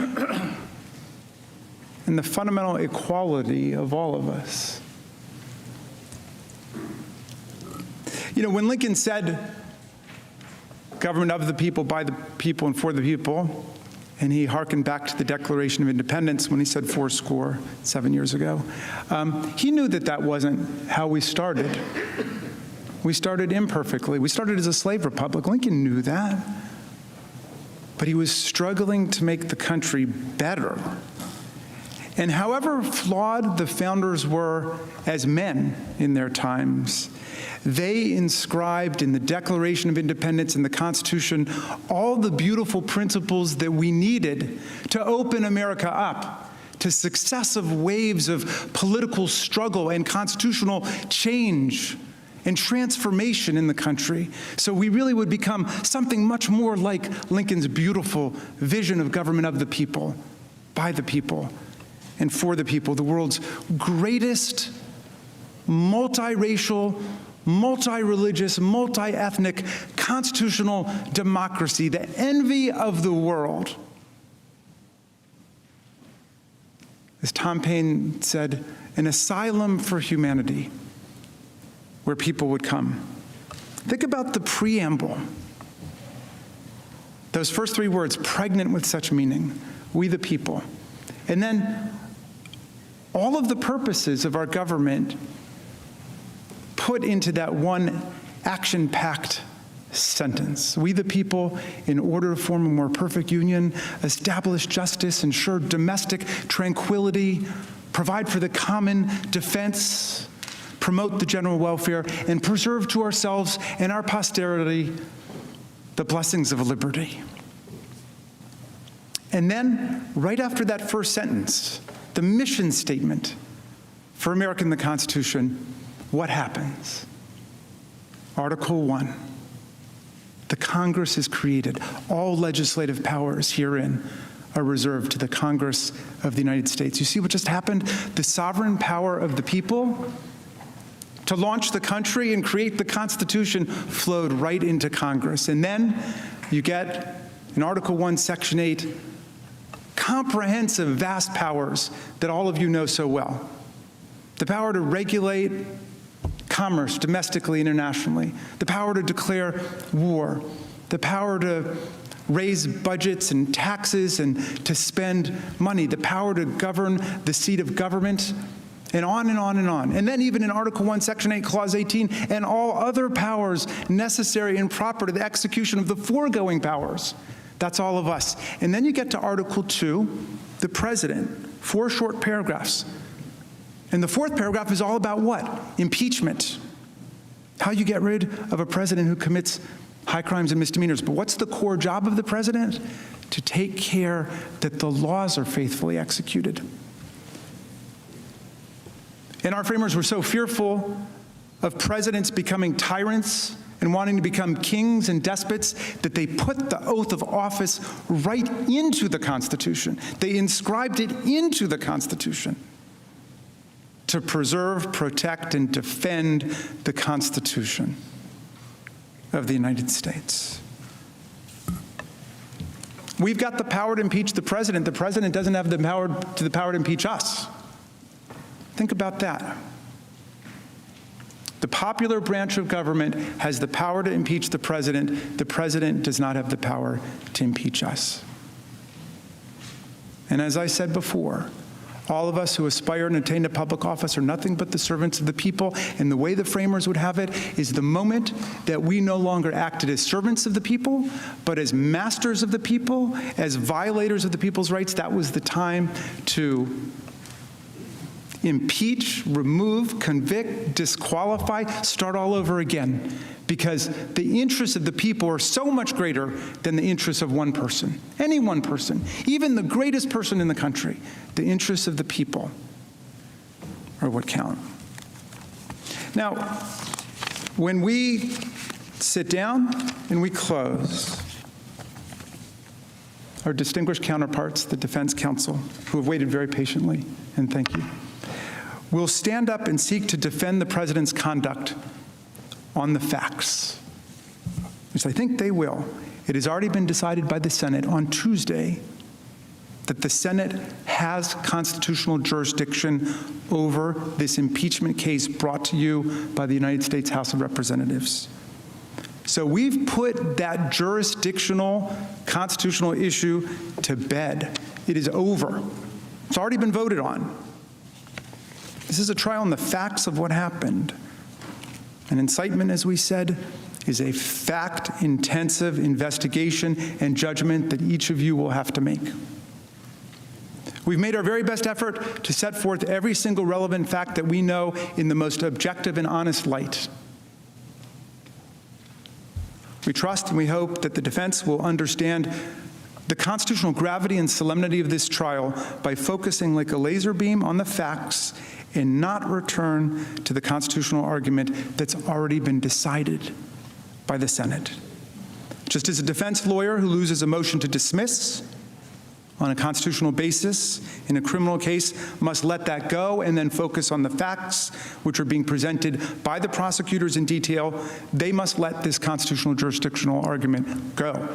and the fundamental equality of all of us. You know, when Lincoln said, government of the people, by the people, and for the people, and he hearkened back to the Declaration of Independence when he said 7 years ago, he knew that that wasn't how we started. We started imperfectly. We started as a slave republic. Lincoln knew that. But he was struggling to make the country better. And however flawed the founders were as men in their times, They inscribed in the Declaration of Independence and the Constitution all the beautiful principles that we needed to open America up to successive waves of political struggle and constitutional change and transformation in the country. So we really would become something much more like Lincoln's beautiful vision of government of the people, by the people, and for the people, the world's greatest multiracial, multi-religious, multi-ethnic constitutional democracy, the envy of the world. As Tom Paine said, an asylum for humanity where people would come. Think about the preamble. Those first three words, pregnant with such meaning, we the people. And then all of the purposes of our government put into that one action-packed sentence. We the people, in order to form a more perfect union, establish justice, ensure domestic tranquility, provide for the common defense, promote the general welfare, and preserve to ourselves and our posterity the blessings of liberty. And then, right after that first sentence, the mission statement for America in the Constitution, what happens? Article 1. The Congress is created. All legislative powers herein are reserved to the Congress of the United States. You see what just happened? The sovereign power of the people to launch the country and create the Constitution flowed right into Congress. And then you get, in Article 1, Section 8, comprehensive, vast powers that all of you know so well. The power to regulate commerce domestically, internationally, the power to declare war, the power to raise budgets and taxes and to spend money, the power to govern the seat of government, and on and on and on. And then even in Article 1, Section 8, Clause 18, and all other powers necessary and proper to the execution of the foregoing powers. That's all of us. And then you get to Article 2, the President, 4 short paragraphs. And the 4th paragraph is all about what? Impeachment. How you get rid of a president who commits high crimes and misdemeanors. But what's the core job of the president? To take care that the laws are faithfully executed. And our framers were so fearful of presidents becoming tyrants and wanting to become kings and despots that they put the oath of office right into the Constitution. They inscribed it into the Constitution to preserve, protect, and defend the Constitution of the United States. We've got the power to impeach the president. The president doesn't have the power to impeach us. Think about that. The popular branch of government has the power to impeach the president. The president does not have the power to impeach us. And as I said before, all of us who aspire and attain to public office are nothing but the servants of the people, and the way the framers would have it is the moment that we no longer acted as servants of the people, but as masters of the people, as violators of the people's rights, that was the time to impeach, remove, convict, disqualify, start all over again. Because the interests of the people are so much greater than the interests of one person, any one person, even the greatest person in the country. The interests of the people are what count. Now, when we sit down and we close, our distinguished counterparts, the defense counsel, who have waited very patiently, and thank you, will stand up and seek to defend the president's conduct on the facts, which I think they will. It has already been decided by the Senate on Tuesday that the Senate has constitutional jurisdiction over this impeachment case brought to you by the United States House of Representatives. So we've put that jurisdictional constitutional issue to bed. It is over. It's already been voted on. This is a trial on the facts of what happened. An incitement, as we said, is a fact-intensive investigation and judgment that each of you will have to make. We've made our very best effort to set forth every single relevant fact that we know in the most objective and honest light. We trust and we hope that the defense will understand the constitutional gravity and solemnity of this trial by focusing like a laser beam on the facts and not return to the constitutional argument that's already been decided by the Senate. Just as a defense lawyer who loses a motion to dismiss on a constitutional basis in a criminal case must let that go and then focus on the facts which are being presented by the prosecutors in detail, they must let this constitutional jurisdictional argument go.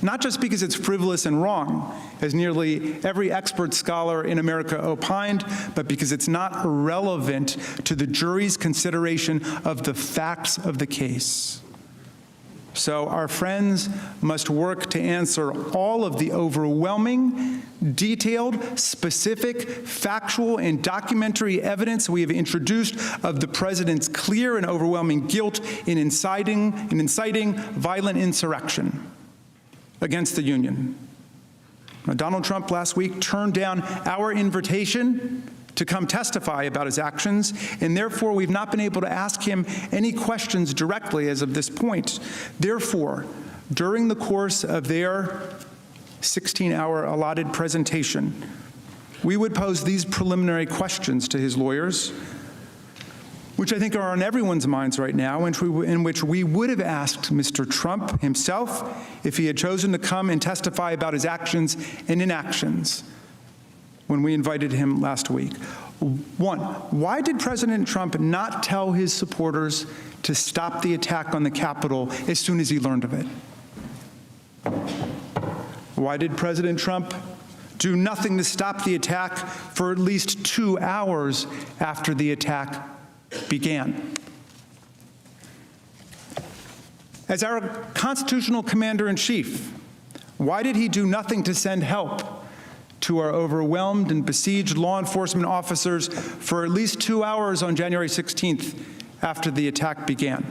Not just because it's frivolous and wrong, as nearly every expert scholar in America opined, but because it's not relevant to the jury's consideration of the facts of the case. So our friends must work to answer all of the overwhelming, detailed, specific, factual, and documentary evidence we have introduced of the president's clear and overwhelming guilt in inciting violent insurrection against the Union. Now, Donald Trump last week turned down our invitation to come testify about his actions, and therefore we've not been able to ask him any questions directly as of this point. Therefore, during the course of their 16-hour allotted presentation, we would pose these preliminary questions to his lawyers, which I think are on everyone's minds right now, in which we would have asked Mr. Trump himself if he had chosen to come and testify about his actions and inactions when we invited him last week. One, why did President Trump not tell his supporters to stop the attack on the Capitol as soon as he learned of it? Why did President Trump do nothing to stop the attack for at least 2 hours after the attack began? As our constitutional commander-in-chief, why did he do nothing to send help to our overwhelmed and besieged law enforcement officers for at least 2 hours on January 16th after the attack began?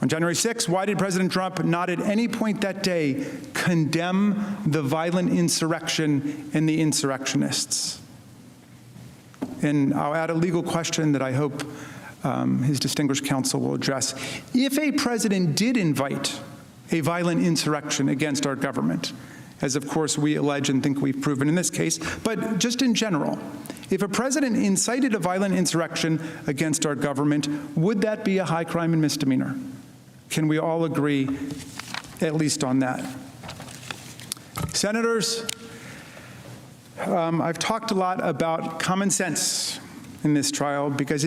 On January 6th, why did President Trump not at any point that day condemn the violent insurrection and the insurrectionists? And I'll add a legal question that I hope his distinguished counsel will address. If a president did invite a violent insurrection against our government, as of course we allege and think we've proven in this case, but just in general, if a president incited a violent insurrection against our government, would that be a high crime and misdemeanor? Can we all agree at least on that? Senators, I've talked a lot about common sense in this trial because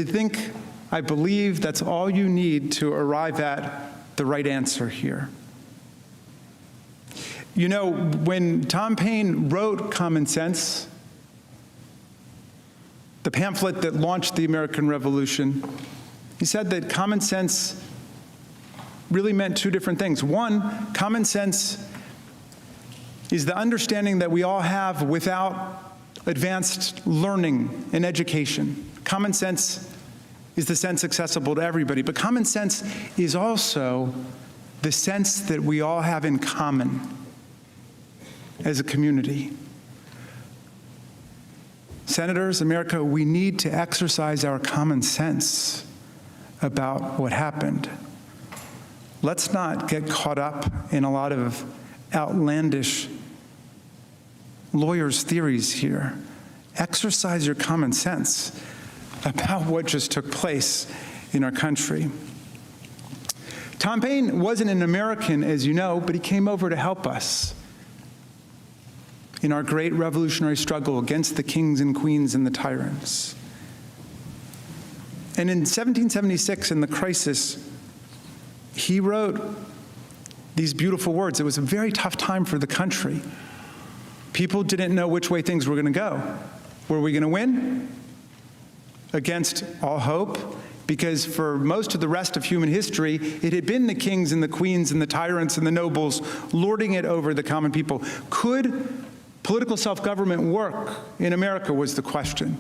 I believe that's all you need to arrive at the right answer here. You know, when Tom Paine wrote Common Sense, the pamphlet that launched the American Revolution, he said that common sense really meant two different things. One, common sense is the understanding that we all have without advanced learning and education. Common sense is the sense accessible to everybody, but common sense is also the sense that we all have in common as a community. Senators, America, we need to exercise our common sense about what happened. Let's not get caught up in a lot of outlandish lawyers' theories here. Exercise your common sense about what just took place in our country. Tom Paine wasn't an American, as you know, but he came over to help us in our great revolutionary struggle against the kings and queens and the tyrants. And in 1776, in the crisis, he wrote these beautiful words. It was a very tough time for the country. People didn't know which way things were going to go. Were we going to win? Against all hope, because for most of the rest of human history, it had been the kings and the queens and the tyrants and the nobles lording it over the common people. Could political self-government work in America was the question.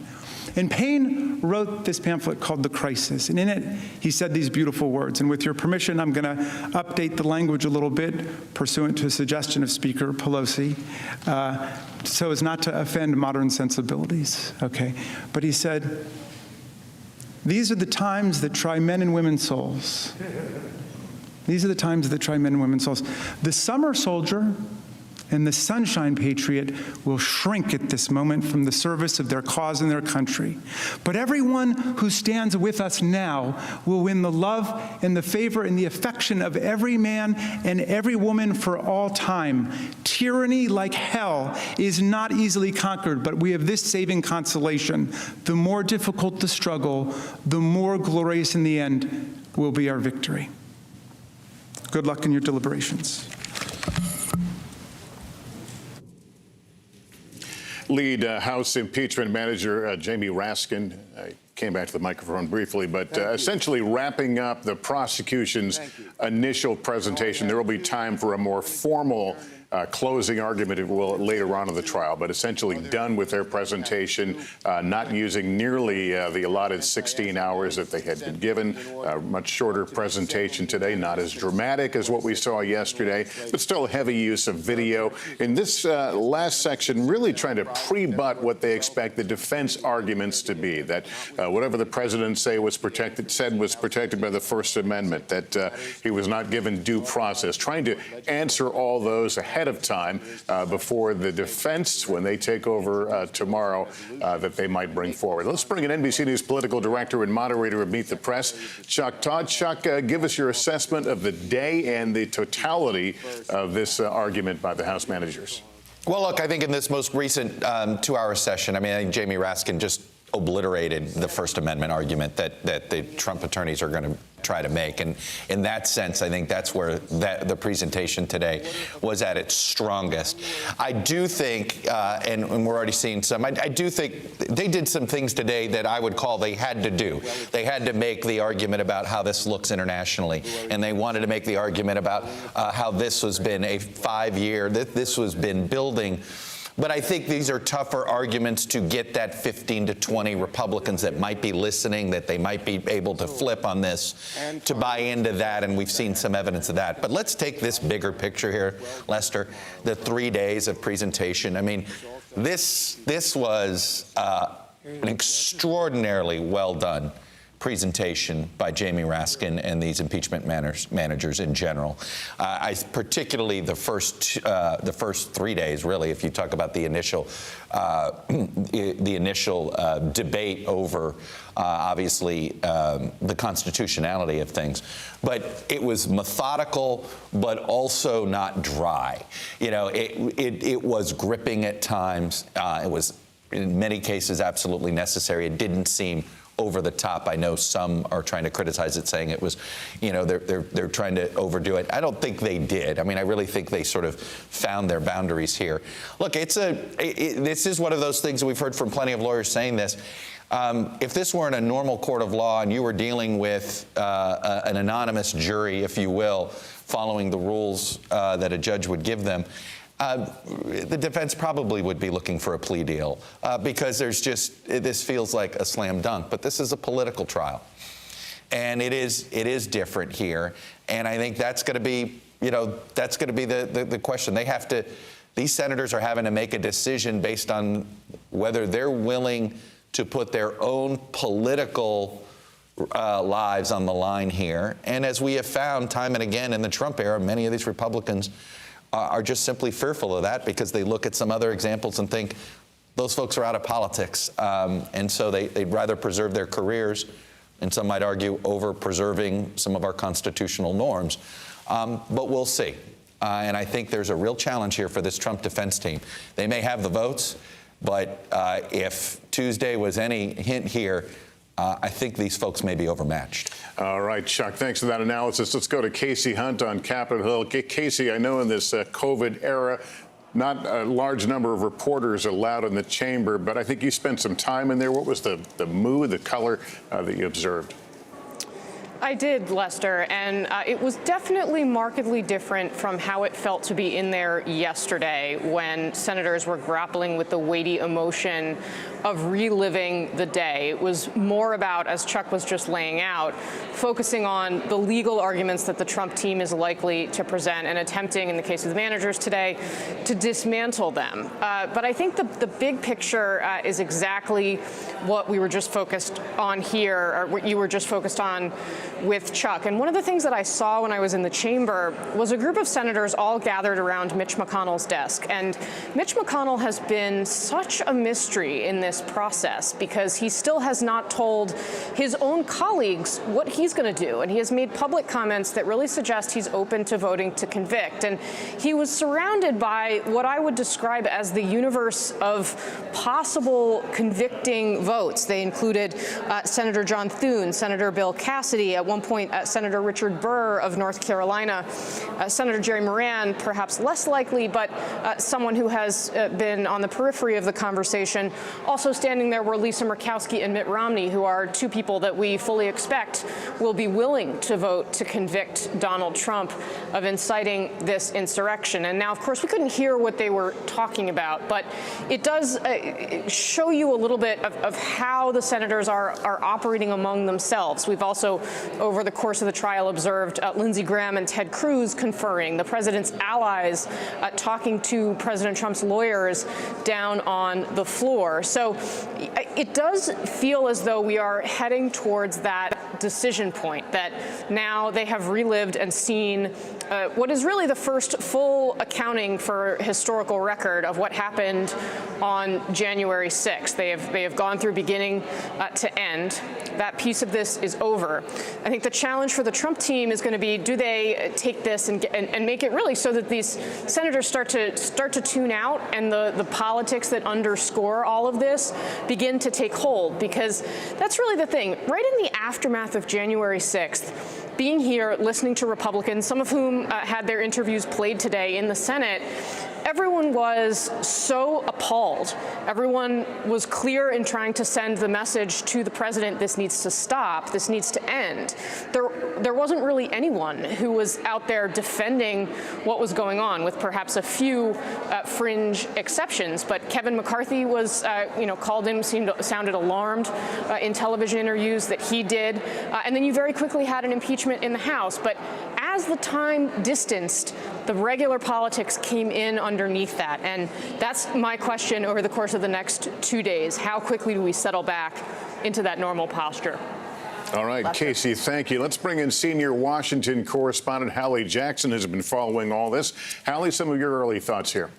And Paine wrote this pamphlet called The Crisis, and in it he said these beautiful words. And with your permission, I'm going to update the language a little bit, pursuant to a suggestion of Speaker Pelosi, so as not to offend modern sensibilities, okay? But he said, These are the times that try men and women's souls. These are the times that try men and women's souls. The summer soldier and the sunshine patriot will shrink at this moment from the service of their cause and their country. But everyone who stands with us now will win the love and the favor and the affection of every man and every woman for all time. Tyranny, like hell, is not easily conquered, but we have this saving consolation. The more difficult the struggle, the more glorious in the end will be our victory. Good luck in your deliberations. Lead House impeachment manager Jamie Raskin came back to the microphone briefly, but essentially wrapping up the prosecution's initial presentation. There will be time for a more formal closing argument, if you will, later on in the trial, but essentially done with their presentation, not using nearly the allotted 16 hours that they had been given. Much shorter presentation today, not as dramatic as what we saw yesterday, but still a heavy use of video. In this last section, really trying to pre-butt what they expect the defense arguments to be, that whatever the president said was protected by the First Amendment, that he was not given due process, trying to answer all those ahead of time before the defense, when they take over tomorrow, that they might bring forward. Let's bring in NBC News political director and moderator of Meet the Press, Chuck Todd. Chuck, give us your assessment of the day and the totality of this argument by the House managers. Well, look, I think in this most recent 2-hour session, I think Jamie Raskin just obliterated the First Amendment argument that the Trump attorneys are going to try to make. And in that sense, I think that's where the presentation today was at its strongest. I do think, and we're already seeing some, I do think they did some things today that I would call they had to do. They had to make the argument about how this looks internationally, and they wanted to make the argument about how this has been a 5-year, this has been building. But I think these are tougher arguments to get that 15 to 20 Republicans that might be listening, that they might be able to flip on this, to buy into that, and we've seen some evidence of that. But let's take this bigger picture here, Lester, the 3 days of presentation. I mean, this was an extraordinarily well done presentation by Jamie Raskin and these impeachment managers in general. Particularly the first 3 days, really, if you talk about the initial debate over obviously the constitutionality of things, but it was methodical, but also not dry. You know, it was gripping at times. It was in many cases absolutely necessary. It didn't seem over the top. I know some are trying to criticize it, saying it was, they're trying to overdo it. I don't think they did. I mean, I really think they sort of found their boundaries here. Look, this is one of those things that we've heard from plenty of lawyers saying this. If this weren't a normal court of law and you were dealing with an anonymous jury, if you will, following the rules that a judge would give them, the defense probably would be looking for a plea deal because this feels like a slam dunk. But this is a political trial, and it is different here. And I think that's going to be, the question. These senators are having to make a decision based on whether they're willing to put their own political lives on the line here. And as we have found time and again in the Trump era, many of these Republicans are just simply fearful of that because they look at some other examples and think those folks are out of politics. And so they'd rather preserve their careers, and some might argue over preserving some of our constitutional norms. But we'll see. And I think there's a real challenge here for this Trump defense team. They may have the votes, but if Tuesday was any hint here, I think these folks may be overmatched. All right, Chuck, thanks for that analysis. Let's go to Casey Hunt on Capitol Hill. Casey, I know in this COVID era, not a large number of reporters allowed in the chamber, but I think you spent some time in there. What was the mood, the color that you observed? I did, Lester, and it was definitely markedly different from how it felt to be in there yesterday when senators were grappling with the weighty emotion of reliving the day. It was more about, as Chuck was just laying out, focusing on the legal arguments that the Trump team is likely to present and attempting, in the case of the managers today, to dismantle them. But I think the big picture is exactly what we were just focused on here, or what you were just focused on with Chuck. And one of the things that I saw when I was in the chamber was a group of senators all gathered around Mitch McConnell's desk. And Mitch McConnell has been such a mystery in this process because he still has not told his own colleagues what he's going to do. And he has made public comments that really suggest he's open to voting to convict. And he was surrounded by what I would describe as the universe of possible convicting votes. They included Senator John Thune, Senator Bill Cassidy, at one point Senator Richard Burr of North Carolina, Senator Jerry Moran, perhaps less likely, but someone who has been on the periphery of the conversation. Also standing there were Lisa Murkowski and Mitt Romney, who are two people that we fully expect will be willing to vote to convict Donald Trump of inciting this insurrection. And now, of course, we couldn't hear what they were talking about, but it does show you a little bit of how the senators are operating among themselves. We've also, over the course of the trial, observed Lindsey Graham and Ted Cruz conferring, the president's allies talking to President Trump's lawyers down on the floor. So it does feel as though we are heading towards that decision point, that now they have relived and seen what is really the first full accounting for historical record of what happened on January 6th. They have gone through beginning to end. That piece of this is over. I think the challenge for the Trump team is going to be, do they take this and make it really so that these senators start to tune out and the politics that underscore all of this begin to take hold? Because that's really the thing. Right in the aftermath of January 6th, being here, listening to Republicans, some of whom had their interviews played today in the Senate, everyone was so appalled. Everyone was clear in trying to send the message to the president, this needs to stop, this needs to end. There wasn't really anyone who was out there defending what was going on, with perhaps a few fringe exceptions. But Kevin McCarthy was, called in, sounded alarmed in television interviews that he did. And then you very quickly had an impeachment in the House. But as the time distanced, the regular politics came in underneath that. And that's my question over the course of the next 2 days. How quickly do we settle back into that normal posture? All right, Casey, thank you. Let's bring in senior Washington correspondent Hallie Jackson, who's been following all this. Hallie, some of your early thoughts here.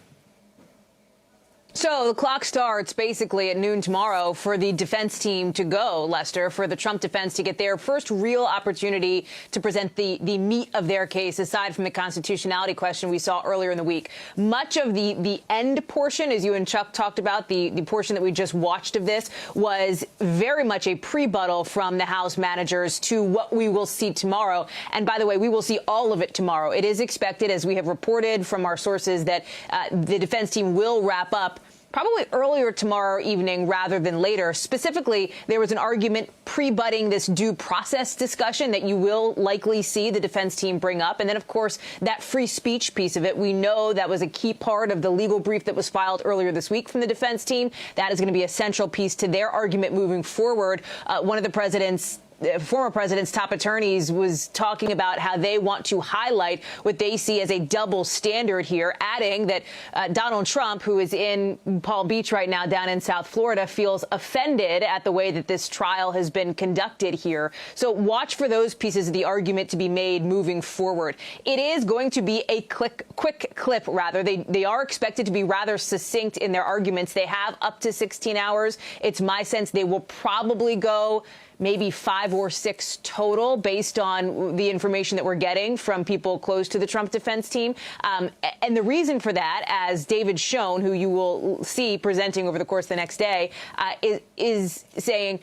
So the clock starts basically at noon tomorrow for the defense team to go, Lester, for the Trump defense to get their first real opportunity to present the meat of their case, aside from the constitutionality question we saw earlier in the week. Much of the end portion, as you and Chuck talked about, the portion that we just watched of this, was very much a prebuttal from the House managers to what we will see tomorrow. And by the way, we will see all of it tomorrow. It is expected, as we have reported from our sources, that the defense team will wrap up probably earlier tomorrow evening rather than later. Specifically, there was an argument pre-butting this due process discussion that you will likely see the defense team bring up. And then, of course, that free speech piece of it. We know that was a key part of the legal brief that was filed earlier this week from the defense team. That is going to be a central piece to their argument moving forward. One of the former president's top attorneys was talking about how they want to highlight what they see as a double standard here, adding that Donald Trump, who is in Palm Beach right now down in South Florida, feels offended at the way that this trial has been conducted here. So watch for those pieces of the argument to be made moving forward. It is going to be a quick clip, rather. They are expected to be rather succinct in their arguments. They have up to 16 hours. It's my sense they will probably go maybe 5 or 6 total, based on the information that we're getting from people close to the Trump defense team. And the reason for that, as David Schoen, who you will see presenting over the course of the next day, is saying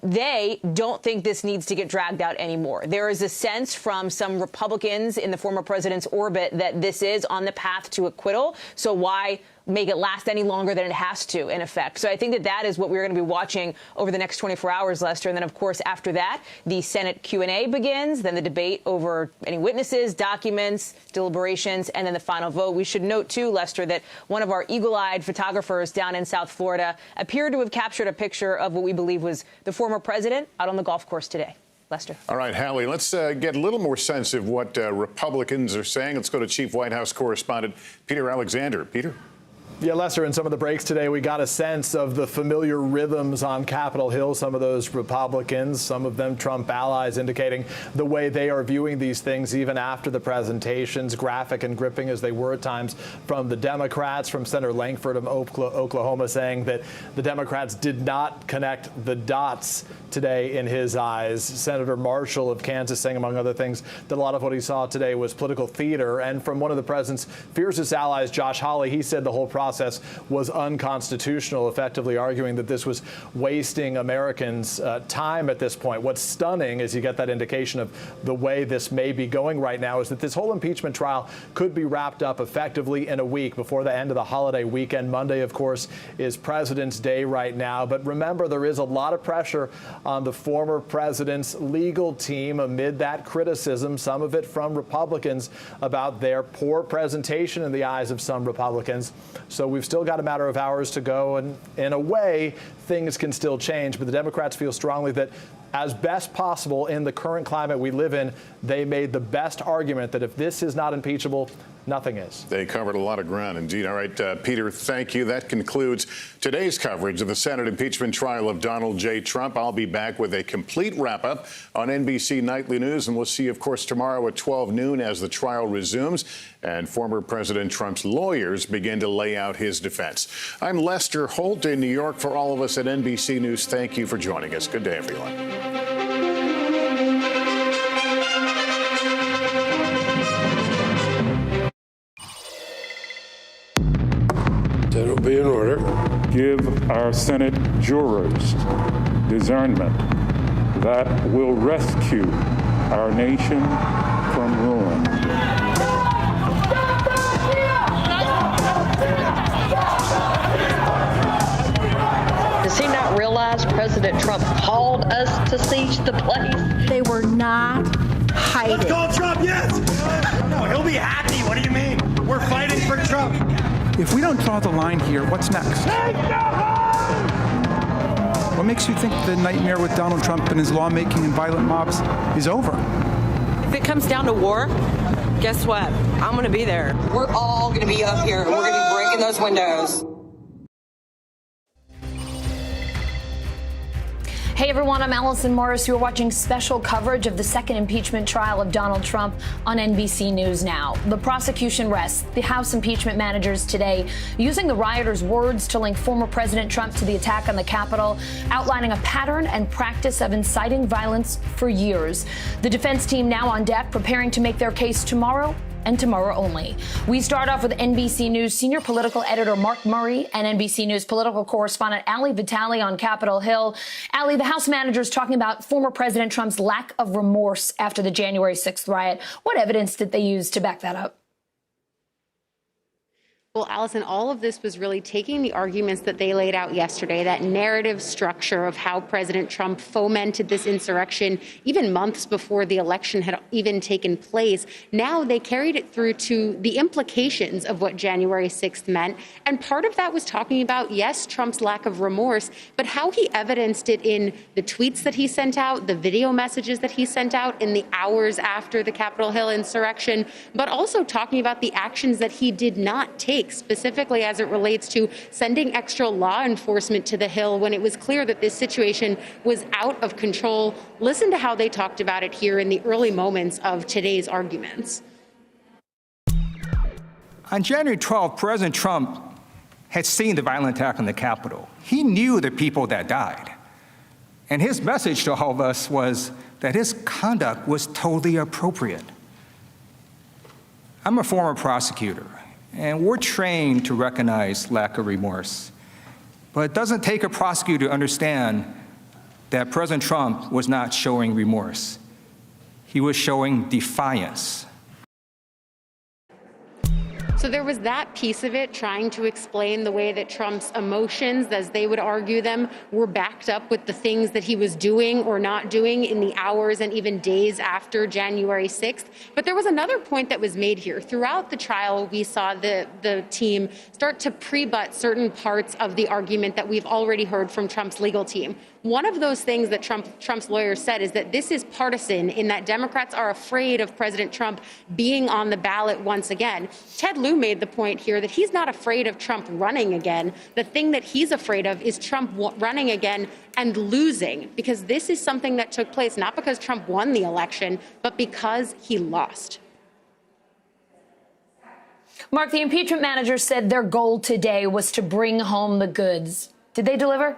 they don't think this needs to get dragged out anymore. There is a sense from some Republicans in the former president's orbit that this is on the path to acquittal. So why make it last any longer than it has to, in effect. So I think that is what we're going to be watching over the next 24 hours, Lester. And then, of course, after that, the Senate Q&A begins, then the debate over any witnesses, documents, deliberations, and then the final vote. We should note, too, Lester, that one of our eagle-eyed photographers down in South Florida appeared to have captured a picture of what we believe was the former president out on the golf course today. Lester. All right, Hallie, let's get a little more sense of what Republicans are saying. Let's go to Chief White House Correspondent Peter Alexander. Peter? Yeah, Lester, in some of the breaks today, we got a sense of the familiar rhythms on Capitol Hill. Some of those Republicans, some of them Trump allies, indicating the way they are viewing these things even after the presentations, graphic and gripping as they were at times from the Democrats, from Senator Langford of Oklahoma, saying that the Democrats did not connect the dots today in his eyes. Senator Marshall of Kansas saying, among other things, that a lot of what he saw today was political theater. And from one of the president's fiercest allies, Josh Hawley, he said the whole process was unconstitutional, effectively arguing that this was wasting Americans' time at this point. What's stunning, as you get that indication of the way this may be going right now, is that this whole impeachment trial could be wrapped up effectively in a week before the end of the holiday weekend. Monday, of course, is President's Day right now. But remember, there is a lot of pressure on the former president's legal team amid that criticism, some of it from Republicans, about their poor presentation in the eyes of some Republicans. So we've still got a matter of hours to go, and in a way, things can still change. But the Democrats feel strongly that as best possible in the current climate we live in, they made the best argument that if this is not impeachable, nothing is. They covered a lot of ground, indeed. All right, Peter, thank you. That concludes today's coverage of the Senate impeachment trial of Donald J. Trump. I'll be back with a complete wrap-up on NBC Nightly News, and we'll see you, of course, tomorrow at 12 noon as the trial resumes and former President Trump's lawyers begin to lay out his defense. I'm Lester Holt in New York. For all of us at NBC News, thank you for joining us. Good day, everyone. That'll be in order. Give our Senate jurors discernment that will rescue our nation from ruin. Does he not realize President Trump called us to siege the place? They were not hiding. Let's call Trump, yes! No, he'll be happy. What do you mean? We're fighting for Trump. If we don't draw the line here, what's next? What makes you think the nightmare with Donald Trump and his lawmaking and violent mobs is over? If it comes down to war, guess what? I'm going to be there. We're all going to be up here, and we're going to be breaking those windows. Hey everyone, I'm Allison Morris. You're watching special coverage of the second impeachment trial of Donald Trump on NBC News Now. The prosecution rests the House impeachment managers today, using the rioters' words to link former President Trump to the attack on the Capitol, outlining a pattern and practice of inciting violence for years. The defense team now on deck, preparing to make their case tomorrow and tomorrow only. We start off with NBC News senior political editor Mark Murray and NBC News political correspondent Ali Vitale on Capitol Hill. Ali, the House managers talking about former President Trump's lack of remorse after the January 6th riot. What evidence did they use to back that up? Well, Allison, all of this was really taking the arguments that they laid out yesterday, that narrative structure of how President Trump fomented this insurrection even months before the election had even taken place. Now they carried it through to the implications of what January 6th meant. And part of that was talking about, yes, Trump's lack of remorse, but how he evidenced it in the tweets that he sent out, the video messages that he sent out in the hours after the Capitol Hill insurrection, but also talking about the actions that he did not take, specifically as it relates to sending extra law enforcement to the Hill when it was clear that this situation was out of control. Listen to how they talked about it here in the early moments of today's arguments. On January 12th, President Trump had seen the violent attack on the Capitol. He knew the people that died. And his message to all of us was that his conduct was totally appropriate. I'm a former prosecutor, and we're trained to recognize lack of remorse. But it doesn't take a prosecutor to understand that President Trump was not showing remorse. He was showing defiance. So So there was that piece of it, trying to explain the way that Trump's emotions, as they would argue them, were backed up with the things that he was doing or not doing in the hours and even days after January 6th. But there was another point that was made here. Throughout the trial, we saw the team start to pre-butt certain parts of the argument that we've already heard from Trump's legal team. One of those things that Trump's lawyers said is that this is partisan, in that Democrats are afraid of President Trump being on the ballot once again. Ted Lieu made the point here that he's not afraid of Trump running again. The thing that he's afraid of is Trump running again and losing, because this is something that took place not because Trump won the election, but because he lost. Mark, the impeachment managers said their goal today was to bring home the goods. Did they deliver?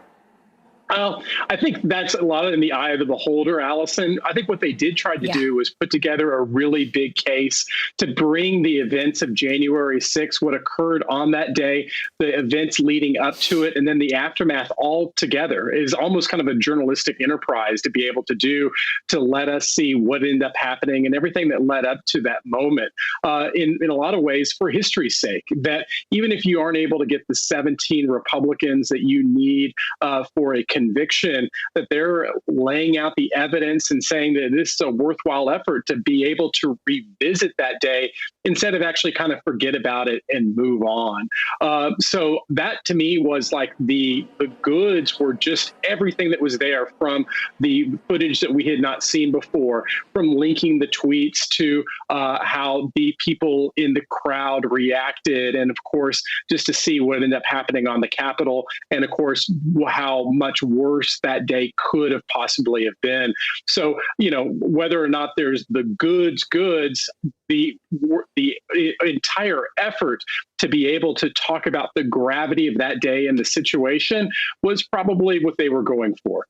Well, I think that's a lot in the eye of the beholder, Allison. I think what they did try to do was put together a really big case to bring the events of January 6th, what occurred on that day, the events leading up to it, and then the aftermath all together. Is almost kind of a journalistic enterprise to be able to do, to let us see what ended up happening and everything that led up to that moment. In a lot of ways, for history's sake, that even if you aren't able to get the 17 Republicans that you need for a conviction, that they're laying out the evidence and saying that this is a worthwhile effort to be able to revisit that day instead of actually kind of forget about it and move on. So that to me was like the goods were just everything that was there, from the footage that we had not seen before, from linking the tweets to how the people in the crowd reacted, and of course, just to see what ended up happening on the Capitol, and of course, how much worse that day could have possibly have been. So, you know, whether or not there's the goods, the entire effort to be able to talk about the gravity of that day and the situation was probably what they were going for.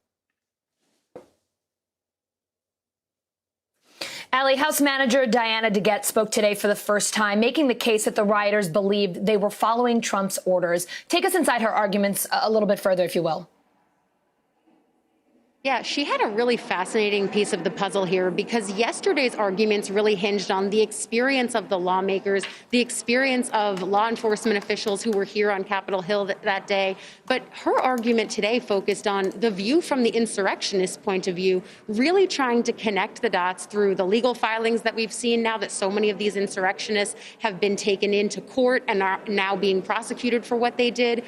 Allie, House Manager Diana DeGette spoke today for the first time, making the case that the rioters believed they were following Trump's orders. Take us inside her arguments a little bit further, if you will. Yeah, she had a really fascinating piece of the puzzle here, because yesterday's arguments really hinged on the experience of the lawmakers, the experience of law enforcement officials who were here on Capitol Hill that day. But her argument today focused on the view from the insurrectionist point of view, really trying to connect the dots through the legal filings that we've seen now that so many of these insurrectionists have been taken into court and are now being prosecuted for what they did.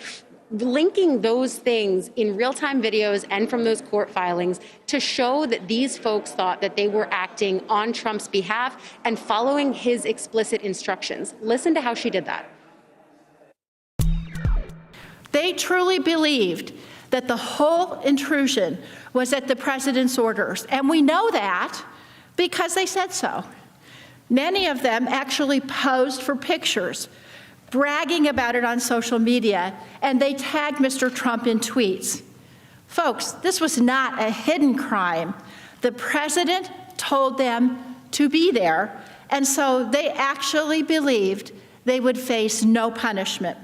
Linking those things in real-time videos and from those court filings to show that these folks thought that they were acting on Trump's behalf and following his explicit instructions. Listen to how she did that. They truly believed that the whole intrusion was at the president's orders, and we know that because they said so. Many of them actually posed for pictures, bragging about it on social media, and they tagged Mr. Trump in tweets. Folks, this was not a hidden crime. The president told them to be there, and so they actually believed they would face no punishment.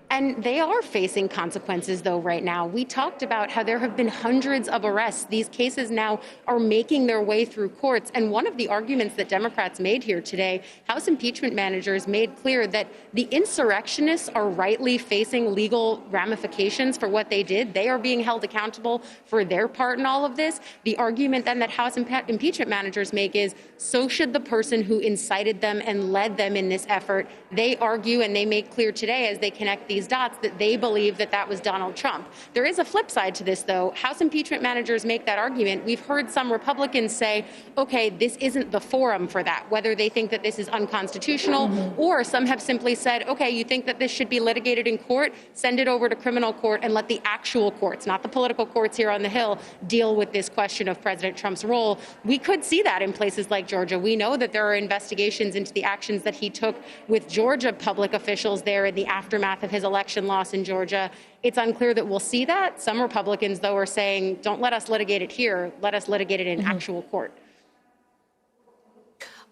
And they are facing consequences, though, right now. We talked about how there have been hundreds of arrests. These cases now are making their way through courts. And one of the arguments that Democrats made here today, House impeachment managers made clear that the insurrectionists are rightly facing legal ramifications for what they did. They are being held accountable for their part in all of this. The argument then that House impeachment managers make is, so should the person who incited them and led them in this effort. They argue, and they make clear today as they connect these dots, that they believe that that was Donald Trump. There is a flip side to this, though. House impeachment managers make that argument. We've heard some Republicans say, okay, this isn't the forum for that, whether they think that this is unconstitutional, or some have simply said, okay, you think that this should be litigated in court, send it over to criminal court and let the actual courts, not the political courts here on the Hill, deal with this question of President Trump's role. We could see that in places like Georgia. We know that there are investigations into the actions that he took with Georgia public officials there in the aftermath of his election loss in Georgia. It's unclear that we'll see that. Some Republicans, though, are saying, don't let us litigate it here. Let us litigate it in actual court.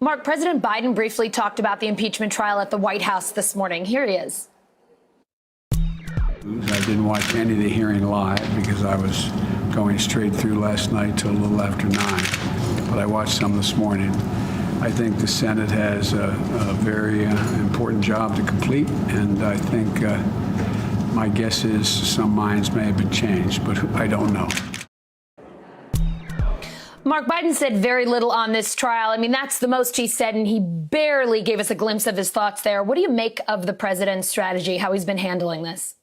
Mark, President Biden briefly talked about the impeachment trial at the White House this morning. Here he is. I didn't watch any of the hearing live because I was going straight through last night till a little after 9. But I watched some this morning. I think the Senate has a very important job to complete, and I think my guess is some minds may have been changed, but I don't know. Mark, Biden said very little on this trial. I mean, that's the most he said, and he barely gave us a glimpse of his thoughts there. What do you make of the president's strategy, how he's been handling this?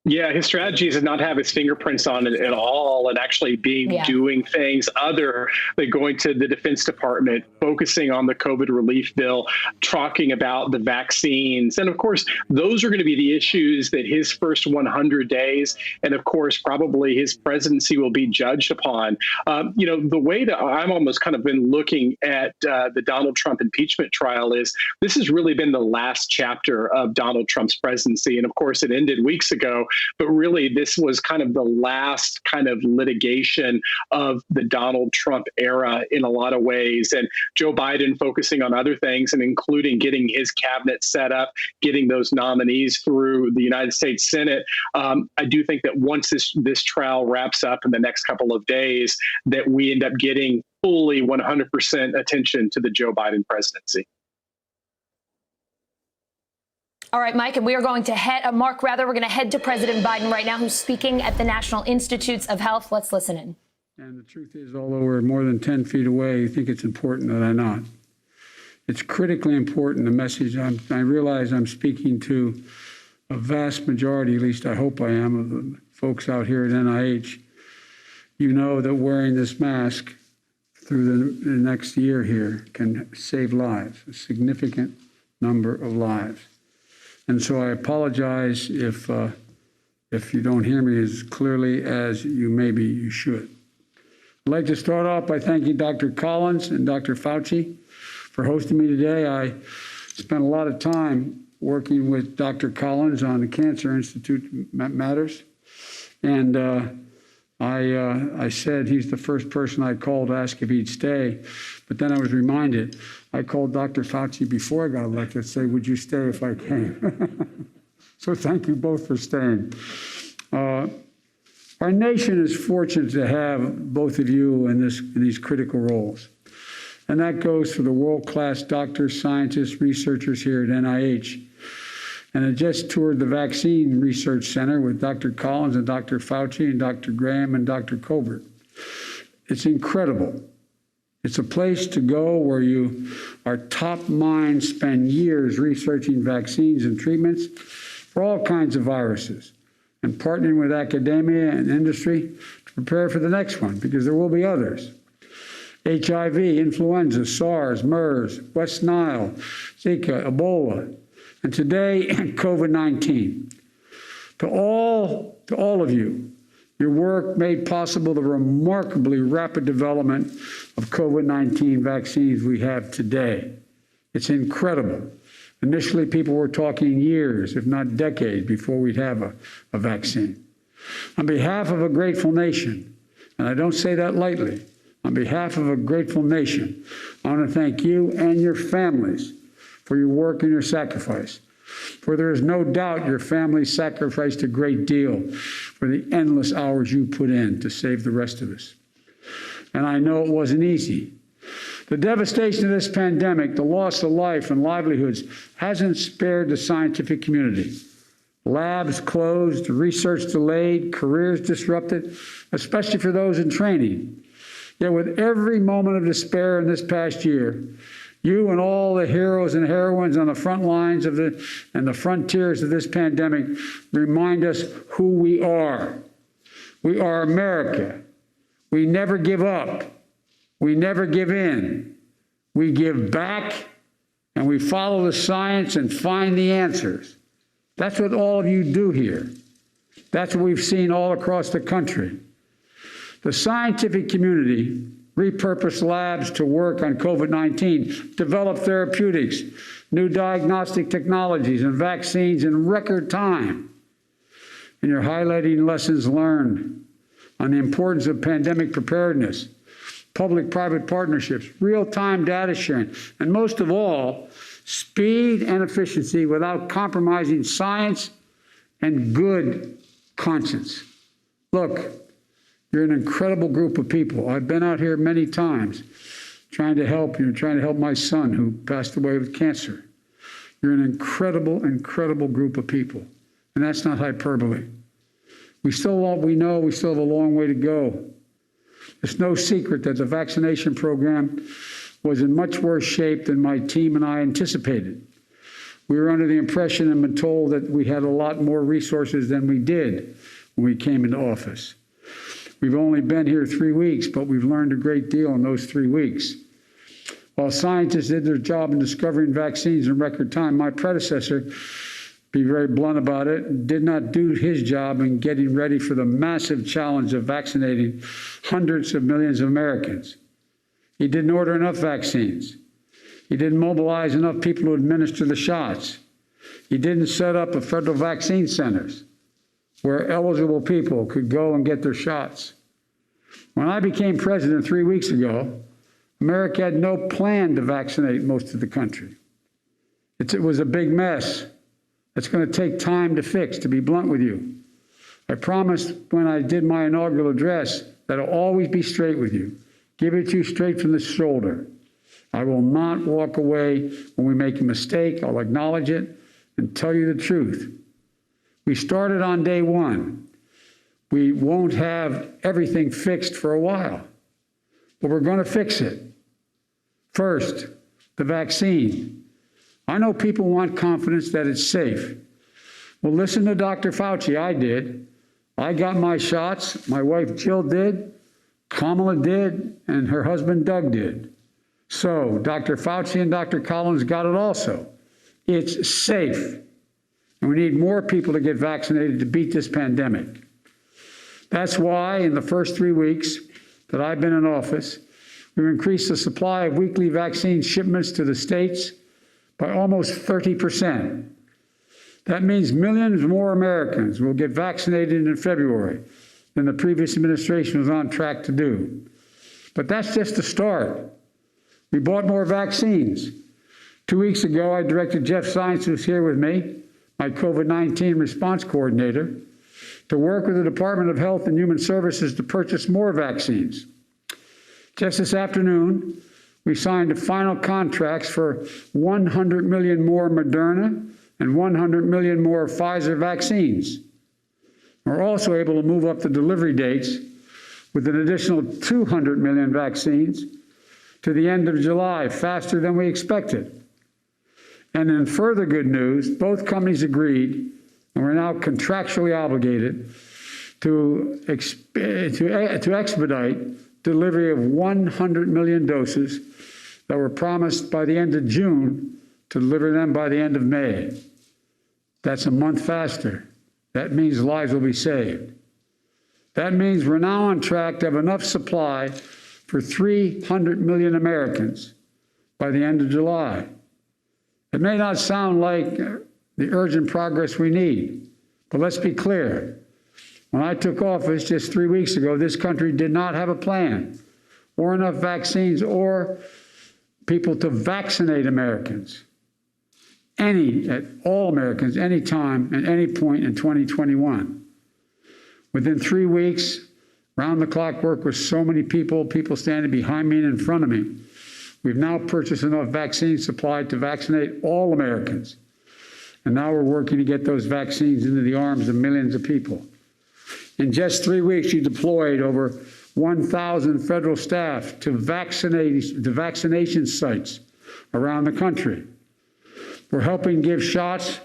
Yeah, his strategy is to not have his fingerprints on it at all and actually doing things other than going to the Defense Department, focusing on the COVID relief bill, talking about the vaccines. And of course, those are going to be the issues that his first 100 days and of course, probably his presidency will be judged upon. The way that I'm almost kind of been looking at the Donald Trump impeachment trial is this has really been the last chapter of Donald Trump's presidency. And of course, it ended weeks ago. But really, this was kind of the last kind of litigation of the Donald Trump era in a lot of ways. And Joe Biden focusing on other things and including getting his cabinet set up, getting those nominees through the United States Senate. I do think that once this trial wraps up in the next couple of days, that we end up getting fully 100% attention to the Joe Biden presidency. All right, Mike, and we are going to Mark, we're going to head to President Biden right now, who's speaking at the National Institutes of Health. Let's listen in. And the truth is, although we're more than 10 feet away, I think it's important that I not. It's critically important, the message. I realize I'm speaking to a vast majority, at least I hope I am, of the folks out here at NIH. You know that wearing this mask through the next year here can save lives, a significant number of lives. And so I apologize if you don't hear me as clearly as you should. I'd like to start off by thanking Dr. Collins and Dr. Fauci for hosting me today. I spent a lot of time working with Dr. Collins on the Cancer Institute matters. And I said he's the first person I called to ask if he'd stay. But then I was reminded, I called Dr. Fauci before I got elected to say, would you stay if I came? So thank you both for staying. Our nation is fortunate to have both of you in these critical roles. And that goes for the world-class doctors, scientists, researchers here at NIH. And I just toured the Vaccine Research Center with Dr. Collins and Dr. Fauci and Dr. Graham and Dr. Colbert. It's incredible. It's a place to go where our top minds spend years researching vaccines and treatments for all kinds of viruses and partnering with academia and industry to prepare for the next one, because there will be others. HIV, influenza, SARS, MERS, West Nile, Zika, Ebola, and today, COVID-19. To all of you, your work made possible the remarkably rapid development of COVID-19 vaccines we have today. It's incredible. Initially, people were talking years, if not decades, before we'd have a vaccine. On behalf of a grateful nation, and I don't say that lightly, on behalf of a grateful nation, I want to thank you and your families for your work and your sacrifice. For there is no doubt your family sacrificed a great deal for the endless hours you put in to save the rest of us. And I know it wasn't easy. The devastation of this pandemic, the loss of life and livelihoods, hasn't spared the scientific community. Labs closed, research delayed, careers disrupted, especially for those in training. Yet with every moment of despair in this past year, you and all the heroes and heroines on the front lines and the frontiers of this pandemic remind us who we are. We are America. We never give up. We never give in. We give back, and we follow the science and find the answers. That's what all of you do here. That's what we've seen all across the country. The scientific community repurposed labs to work on COVID-19, develop therapeutics, new diagnostic technologies, and vaccines in record time. And you're highlighting lessons learned on the importance of pandemic preparedness, public-private partnerships, real-time data sharing, and most of all, speed and efficiency without compromising science and good conscience. Look, you're an incredible group of people. I've been out here many times. trying to help you, trying to help my son who passed away with cancer. You're an incredible, incredible group of people. And that's not hyperbole. We still have a long way to go. It's no secret that the vaccination program was in much worse shape than my team and I anticipated. We were under the impression and been told that we had a lot more resources than we did when we came into office. We've only been here 3 weeks, but we've learned a great deal in those 3 weeks. While scientists did their job in discovering vaccines in record time, my predecessor, be very blunt about it, did not do his job in getting ready for the massive challenge of vaccinating hundreds of millions of Americans. He didn't order enough vaccines. He didn't mobilize enough people to administer the shots. He didn't set up a federal vaccine centers where eligible people could go and get their shots. When I became president 3 weeks ago, America had no plan to vaccinate most of the country. It was a big mess. It's going to take time to fix, to be blunt with you. I promised when I did my inaugural address that I'll always be straight with you, give it to you straight from the shoulder. I will not walk away when we make a mistake. I'll acknowledge it and tell you the truth. We started on day one. We won't have everything fixed for a while, but we're going to fix it. First, the vaccine. I know people want confidence that it's safe. Well, listen to Dr. Fauci. I did. I got my shots. My wife Jill did. Kamala did. And her husband Doug did. So Dr. Fauci and Dr. Collins got it also. It's safe. And we need more people to get vaccinated to beat this pandemic. That's why in the first 3 weeks that I've been in office, we've increased the supply of weekly vaccine shipments to the states by almost 30%. That means millions more Americans will get vaccinated in February than the previous administration was on track to do. But that's just the start. We bought more vaccines. 2 weeks ago, I directed Jeff Zients, who's here with me, my COVID-19 response coordinator, to work with the Department of Health and Human Services to purchase more vaccines. Just this afternoon, we signed the final contracts for 100 million more Moderna and 100 million more Pfizer vaccines. We're also able to move up the delivery dates with an additional 200 million vaccines to the end of July, faster than we expected. And in further good news, both companies agreed, and we're now contractually obligated to expedite delivery of 100 million doses that were promised by the end of June to deliver them by the end of May. That's a month faster. That means lives will be saved. That means we're now on track to have enough supply for 300 million Americans by the end of July. It may not sound like the urgent progress we need, but let's be clear. When I took office just 3 weeks ago, this country did not have a plan or enough vaccines or people to vaccinate Americans. All Americans, anytime, at any point in 2021. Within 3 weeks, round-the-clock work with so many people standing behind me and in front of me, we've now purchased enough vaccine supply to vaccinate all Americans. And now we're working to get those vaccines into the arms of millions of people. In just 3 weeks, we deployed over 1,000 federal staff to vaccination sites around the country. We're helping give shots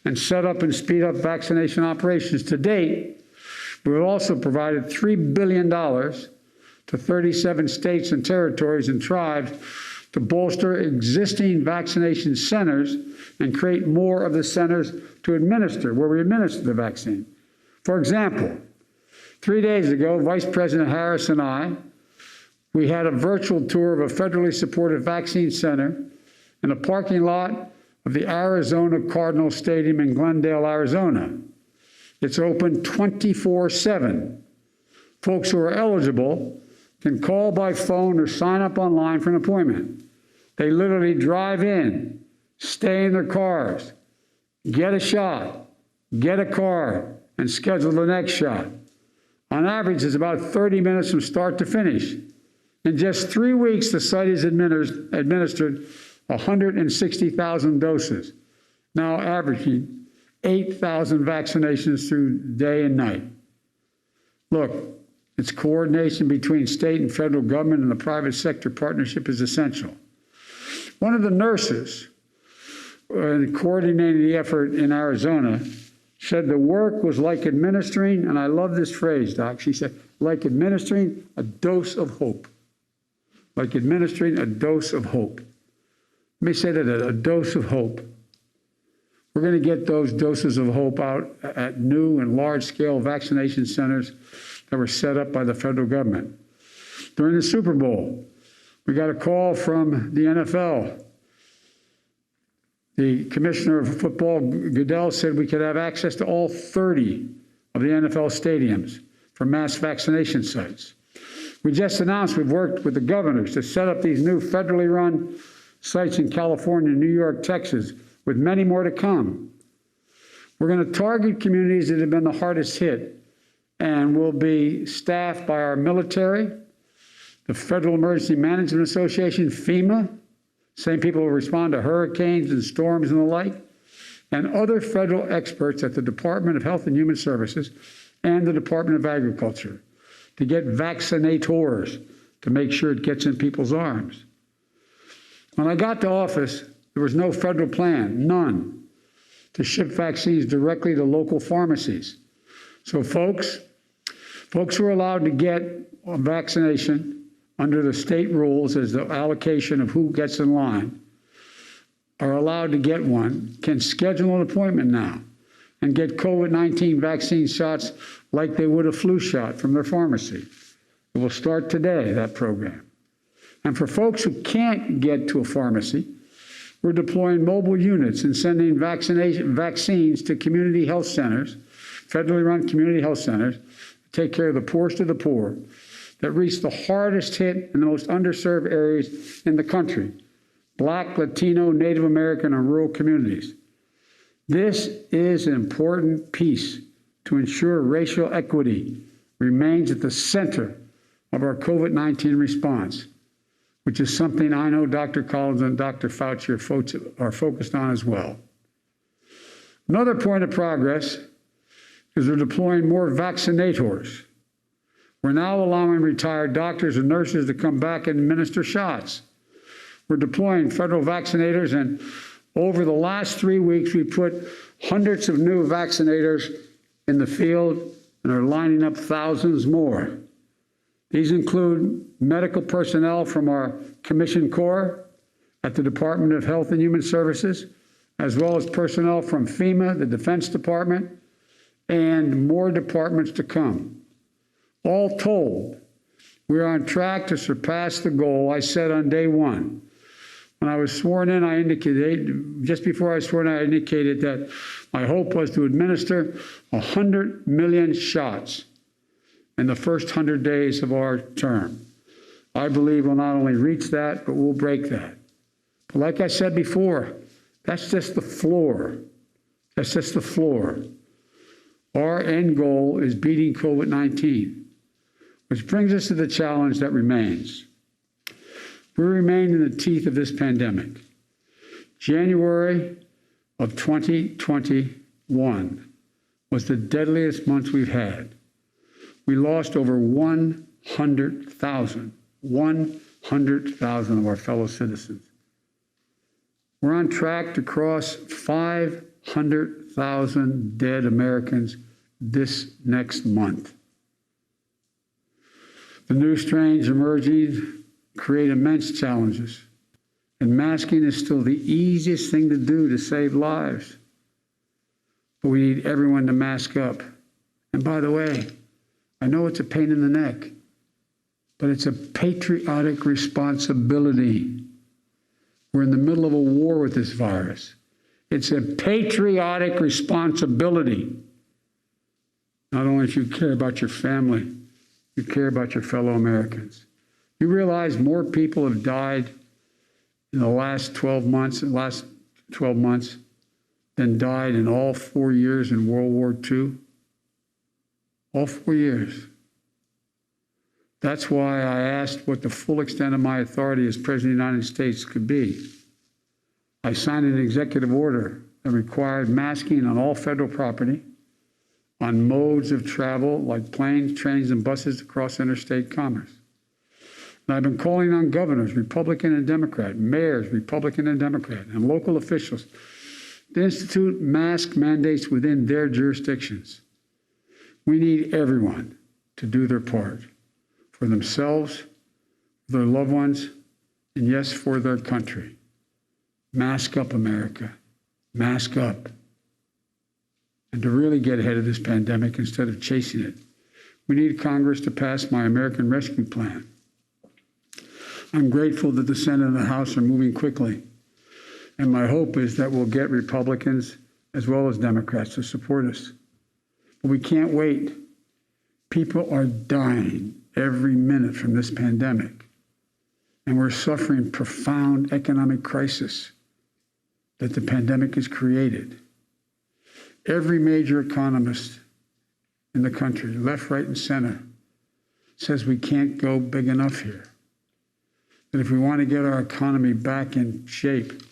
and set up and speed up vaccination operations. To date, we've also provided $3 billion to 37 states and territories and tribes to bolster existing vaccination centers and create more of the centers to administer, where we administer the vaccine. For example, 3 days ago, Vice President Harris and we had a virtual tour of a federally supported vaccine center in a parking lot of the Arizona Cardinals Stadium in Glendale, Arizona. It's open 24/7. Folks who are eligible can call by phone or sign up online for an appointment. They literally drive in, stay in their cars, get a shot, get a card, and schedule the next shot. On average, it's about 30 minutes from start to finish. In just 3 weeks, the site has administered 160,000 doses, now averaging 8,000 vaccinations through day and night. Look, its coordination between state and federal government and the private sector partnership is essential. One of the nurses coordinating the effort in Arizona said the work was like administering, and I love this phrase, Doc, she said, like administering a dose of hope. Like administering a dose of hope. Let me say that, a dose of hope. We're going to get those doses of hope out at new and large-scale vaccination centers that were set up by the federal government. During the Super Bowl, we got a call from the NFL. The commissioner of football, Goodell, said we could have access to all 30 of the NFL stadiums for mass vaccination sites. We just announced we've worked with the governors to set up these new federally run sites in California, New York, Texas, with many more to come. We're going to target communities that have been the hardest hit and will be staffed by our military, the Federal Emergency Management Association, FEMA, same people who respond to hurricanes and storms and the like, and other federal experts at the Department of Health and Human Services and the Department of Agriculture to get vaccinators to make sure it gets in people's arms. When I got to office, there was no federal plan, none, to ship vaccines directly to local pharmacies. So folks who are allowed to get a vaccination under the state rules as the allocation of who gets in line are allowed to get one, can schedule an appointment now and get COVID-19 vaccine shots like they would a flu shot from their pharmacy. It will start today, that program. And for folks who can't get to a pharmacy, we're deploying mobile units and sending vaccines to community health centers, federally run community health centers, to take care of the poorest of the poor that reach the hardest hit and the most underserved areas in the country, Black, Latino, Native American, and rural communities. This is an important piece to ensure racial equity remains at the center of our COVID-19 response, which is something I know Dr. Collins and Dr. Fauci are focused on as well. Another point of progress is we're deploying more vaccinators. We're now allowing retired doctors and nurses to come back and administer shots. We're deploying federal vaccinators, and over the last 3 weeks, we put hundreds of new vaccinators in the field and are lining up thousands more. These include medical personnel from our Commission Corps at the Department of Health and Human Services, as well as personnel from FEMA, the Defense Department, and more departments to come. All told, we're on track to surpass the goal I set on day one. When I was sworn in, just before I was sworn in, I indicated that my hope was to administer 100 million shots in the first 100 days of our term. I believe we'll not only reach that, but we'll break that. But like I said before, that's just the floor. That's just the floor. Our end goal is beating COVID-19, which brings us to the challenge that remains. We remain in the teeth of this pandemic. January of 2021 was the deadliest month we've had. We lost over 100,000 of our fellow citizens. We're on track to cross 500,000 dead Americans this next month. The new strains emerging create immense challenges, and masking is still the easiest thing to do to save lives. But we need everyone to mask up. And by the way, I know it's a pain in the neck, but it's a patriotic responsibility. We're in the middle of a war with this virus. It's a patriotic responsibility. Not only if you care about your family, you care about your fellow Americans. You realize more people have died in the last 12 months than died in all 4 years in World War II? All 4 years. That's why I asked what the full extent of my authority as President of the United States could be. I signed an executive order that required masking on all federal property, on modes of travel like planes, trains, and buses across interstate commerce. And I've been calling on governors, Republican and Democrat, mayors, Republican and Democrat, and local officials to institute mask mandates within their jurisdictions. We need everyone to do their part for themselves, their loved ones, and yes, for their country. Mask up, America. Mask up. And to really get ahead of this pandemic instead of chasing it, we need Congress to pass my American Rescue Plan. I'm grateful that the Senate and the House are moving quickly. And my hope is that we'll get Republicans as well as Democrats to support us. But we can't wait. People are dying every minute from this pandemic. And we're suffering profound economic crisis that the pandemic has created. Every major economist in the country, left, right, and center, says we can't go big enough here. That if we want to get our economy back in shape,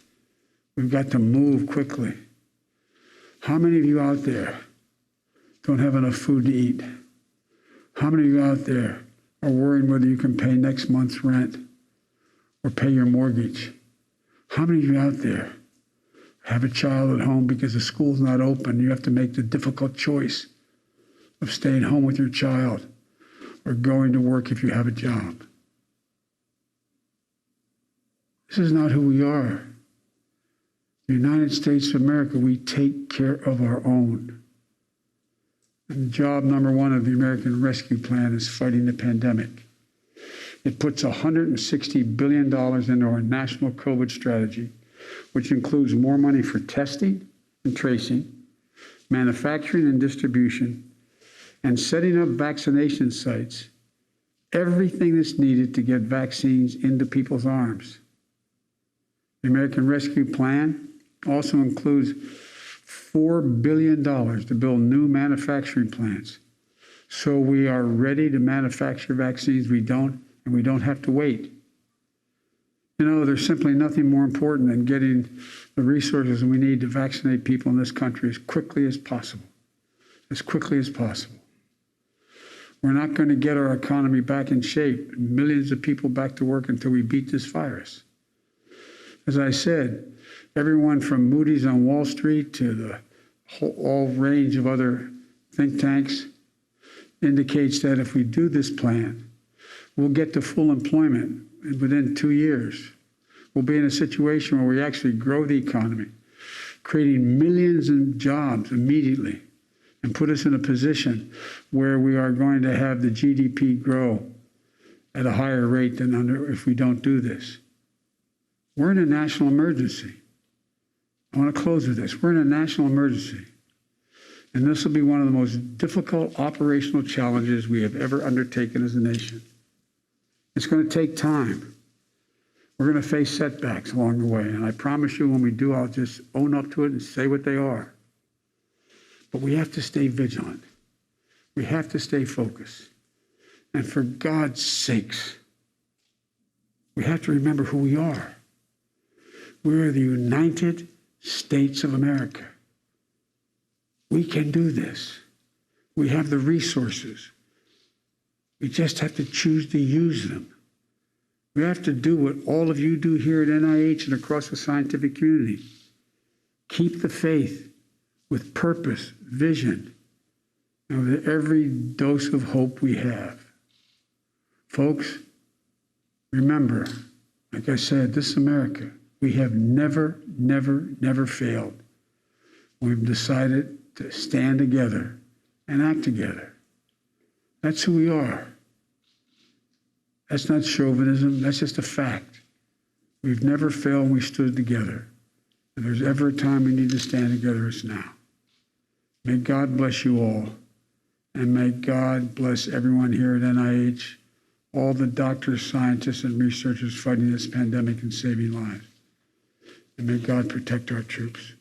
we've got to move quickly. How many of you out there don't have enough food to eat? How many of you out there are worrying whether you can pay next month's rent or pay your mortgage? How many of you out there have a child at home because the school's not open? You have to make the difficult choice of staying home with your child or going to work if you have a job. This is not who we are. The United States of America, we take care of our own. And job number one of the American Rescue Plan is fighting the pandemic. It puts $160 billion into our national COVID strategy, which includes more money for testing and tracing, manufacturing and distribution, and setting up vaccination sites, everything that's needed to get vaccines into people's arms. The American Rescue Plan also includes $4 billion to build new manufacturing plants, so we are ready to manufacture vaccines we don't have to wait. You know, there's simply nothing more important than getting the resources we need to vaccinate people in this country as quickly as possible. As quickly as possible. We're not going to get our economy back in shape, millions of people back to work until we beat this virus. As I said, everyone from Moody's on Wall Street to the whole range of other think tanks indicates that if we do this plan, we'll get to full employment within 2 years. We'll be in a situation where we actually grow the economy, creating millions of jobs immediately, and put us in a position where we are going to have the GDP grow at a higher rate than if we don't do this. We're in a national emergency. I want to close with this. We're in a national emergency. And this will be one of the most difficult operational challenges we have ever undertaken as a nation. It's going to take time. We're going to face setbacks along the way. And I promise you, when we do, I'll just own up to it and say what they are. But we have to stay vigilant. We have to stay focused. And for God's sakes, we have to remember who we are. We are the United States of America. We can do this. We have the resources. We just have to choose to use them. We have to do what all of you do here at NIH and across the scientific community. Keep the faith with purpose, vision, and with every dose of hope we have. Folks, remember, like I said, this is America. We have never, never, never failed. We've decided to stand together and act together. That's who we are. That's not chauvinism. That's just a fact. We've never failed when we stood together. If there's ever a time we need to stand together, it's now. May God bless you all. And may God bless everyone here at NIH, all the doctors, scientists, and researchers fighting this pandemic and saving lives. And may God protect our troops.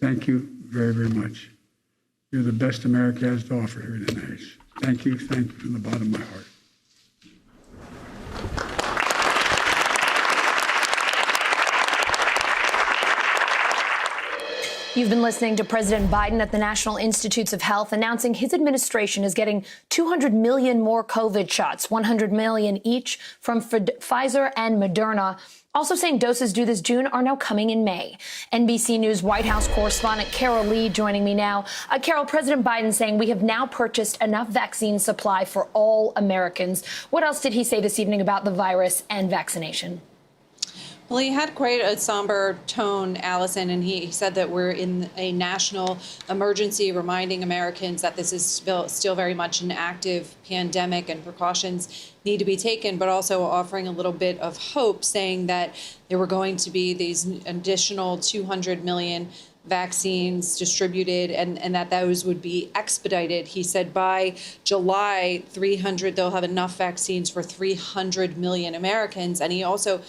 Thank you very, very much. You're the best America has to offer here at NIH. Thank you from the bottom of my heart. You've been listening to President Biden at the National Institutes of Health announcing his administration is getting 200 million more COVID shots, 100 million each from Pfizer and Moderna. Also saying doses due this June are now coming in May. NBC News White House correspondent Carol Lee joining me now. Carol, President Biden saying we have now purchased enough vaccine supply for all Americans. What else did he say this evening about the virus and vaccination? Well, he had quite a somber tone, Allison, and he said that we're in a national emergency, reminding Americans that this is still very much an active pandemic and precautions need to be taken, but also offering a little bit of hope, saying that there were going to be these additional 200 million vaccines distributed and that those would be expedited. He said by July, they'll have enough vaccines for 300 million Americans. And he also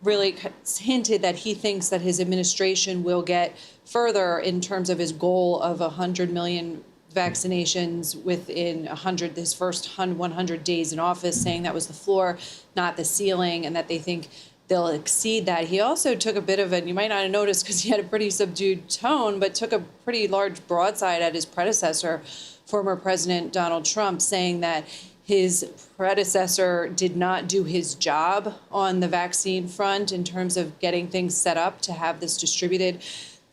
really hinted that he thinks that his administration will get further in terms of his goal of 100 million vaccinations within his first 100 days in office, saying that was the floor, not the ceiling, and that they think they'll exceed that. He also took a bit of you might not have noticed because he had a pretty subdued tone, but took a pretty large broadside at his predecessor, former President Donald Trump, saying that his predecessor did not do his job on the vaccine front in terms of getting things set up to have this distributed,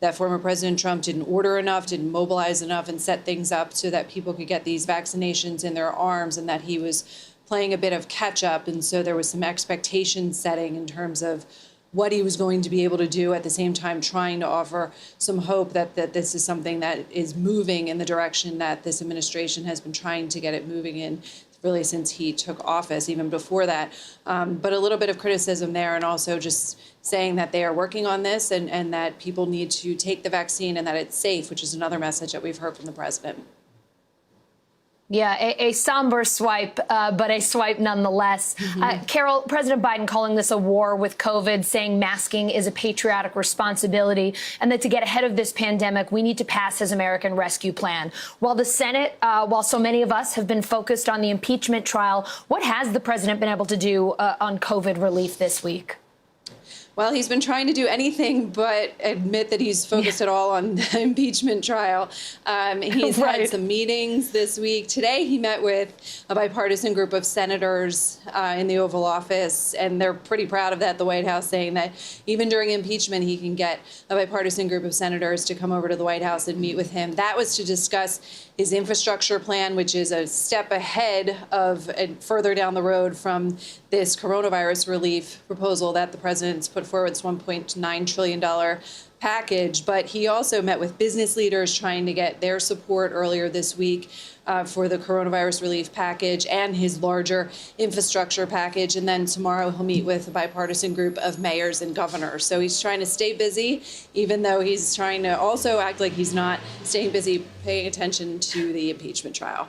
that former President Trump didn't order enough, didn't mobilize enough and set things up so that people could get these vaccinations in their arms, and that he was playing a bit of catch up. And so there was some expectation setting in terms of what he was going to be able to do, at the same time trying to offer some hope that this is something that is moving in the direction that this administration has been trying to get it moving in really since he took office, even before that. But a little bit of criticism there, and also just saying that they are working on this and that people need to take the vaccine and that it's safe, which is another message that we've heard from the president. Yeah, a somber swipe, but a swipe nonetheless. Carol, President Biden calling this a war with COVID, saying masking is a patriotic responsibility, and that to get ahead of this pandemic, we need to pass his American Rescue Plan. While the Senate, while so many of us have been focused on the impeachment trial, what has the president been able to do on COVID relief this week? Well, he's been trying to do anything but admit that he's focused at all on the impeachment trial. He's had some meetings this week. Today, he met with a bipartisan group of senators in the Oval Office, and they're pretty proud of that, the White House, saying that even during impeachment, he can get a bipartisan group of senators to come over to the White House and meet with him. That was to discuss his infrastructure plan, which is a step ahead of and further down the road from this coronavirus relief proposal that the president's put forward, its $1.9 trillion package. But he also met with business leaders trying to get their support earlier this week for the coronavirus relief package and his larger infrastructure package. And then tomorrow he'll meet with a bipartisan group of mayors and governors. So he's trying to stay busy, even though he's trying to also act like he's not staying busy paying attention to the impeachment trial.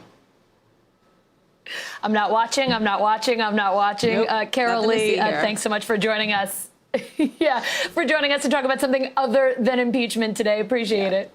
I'm not watching. Nope, Carol Lee, thanks so much for joining us. For joining us to talk about something other than impeachment today. Appreciate it.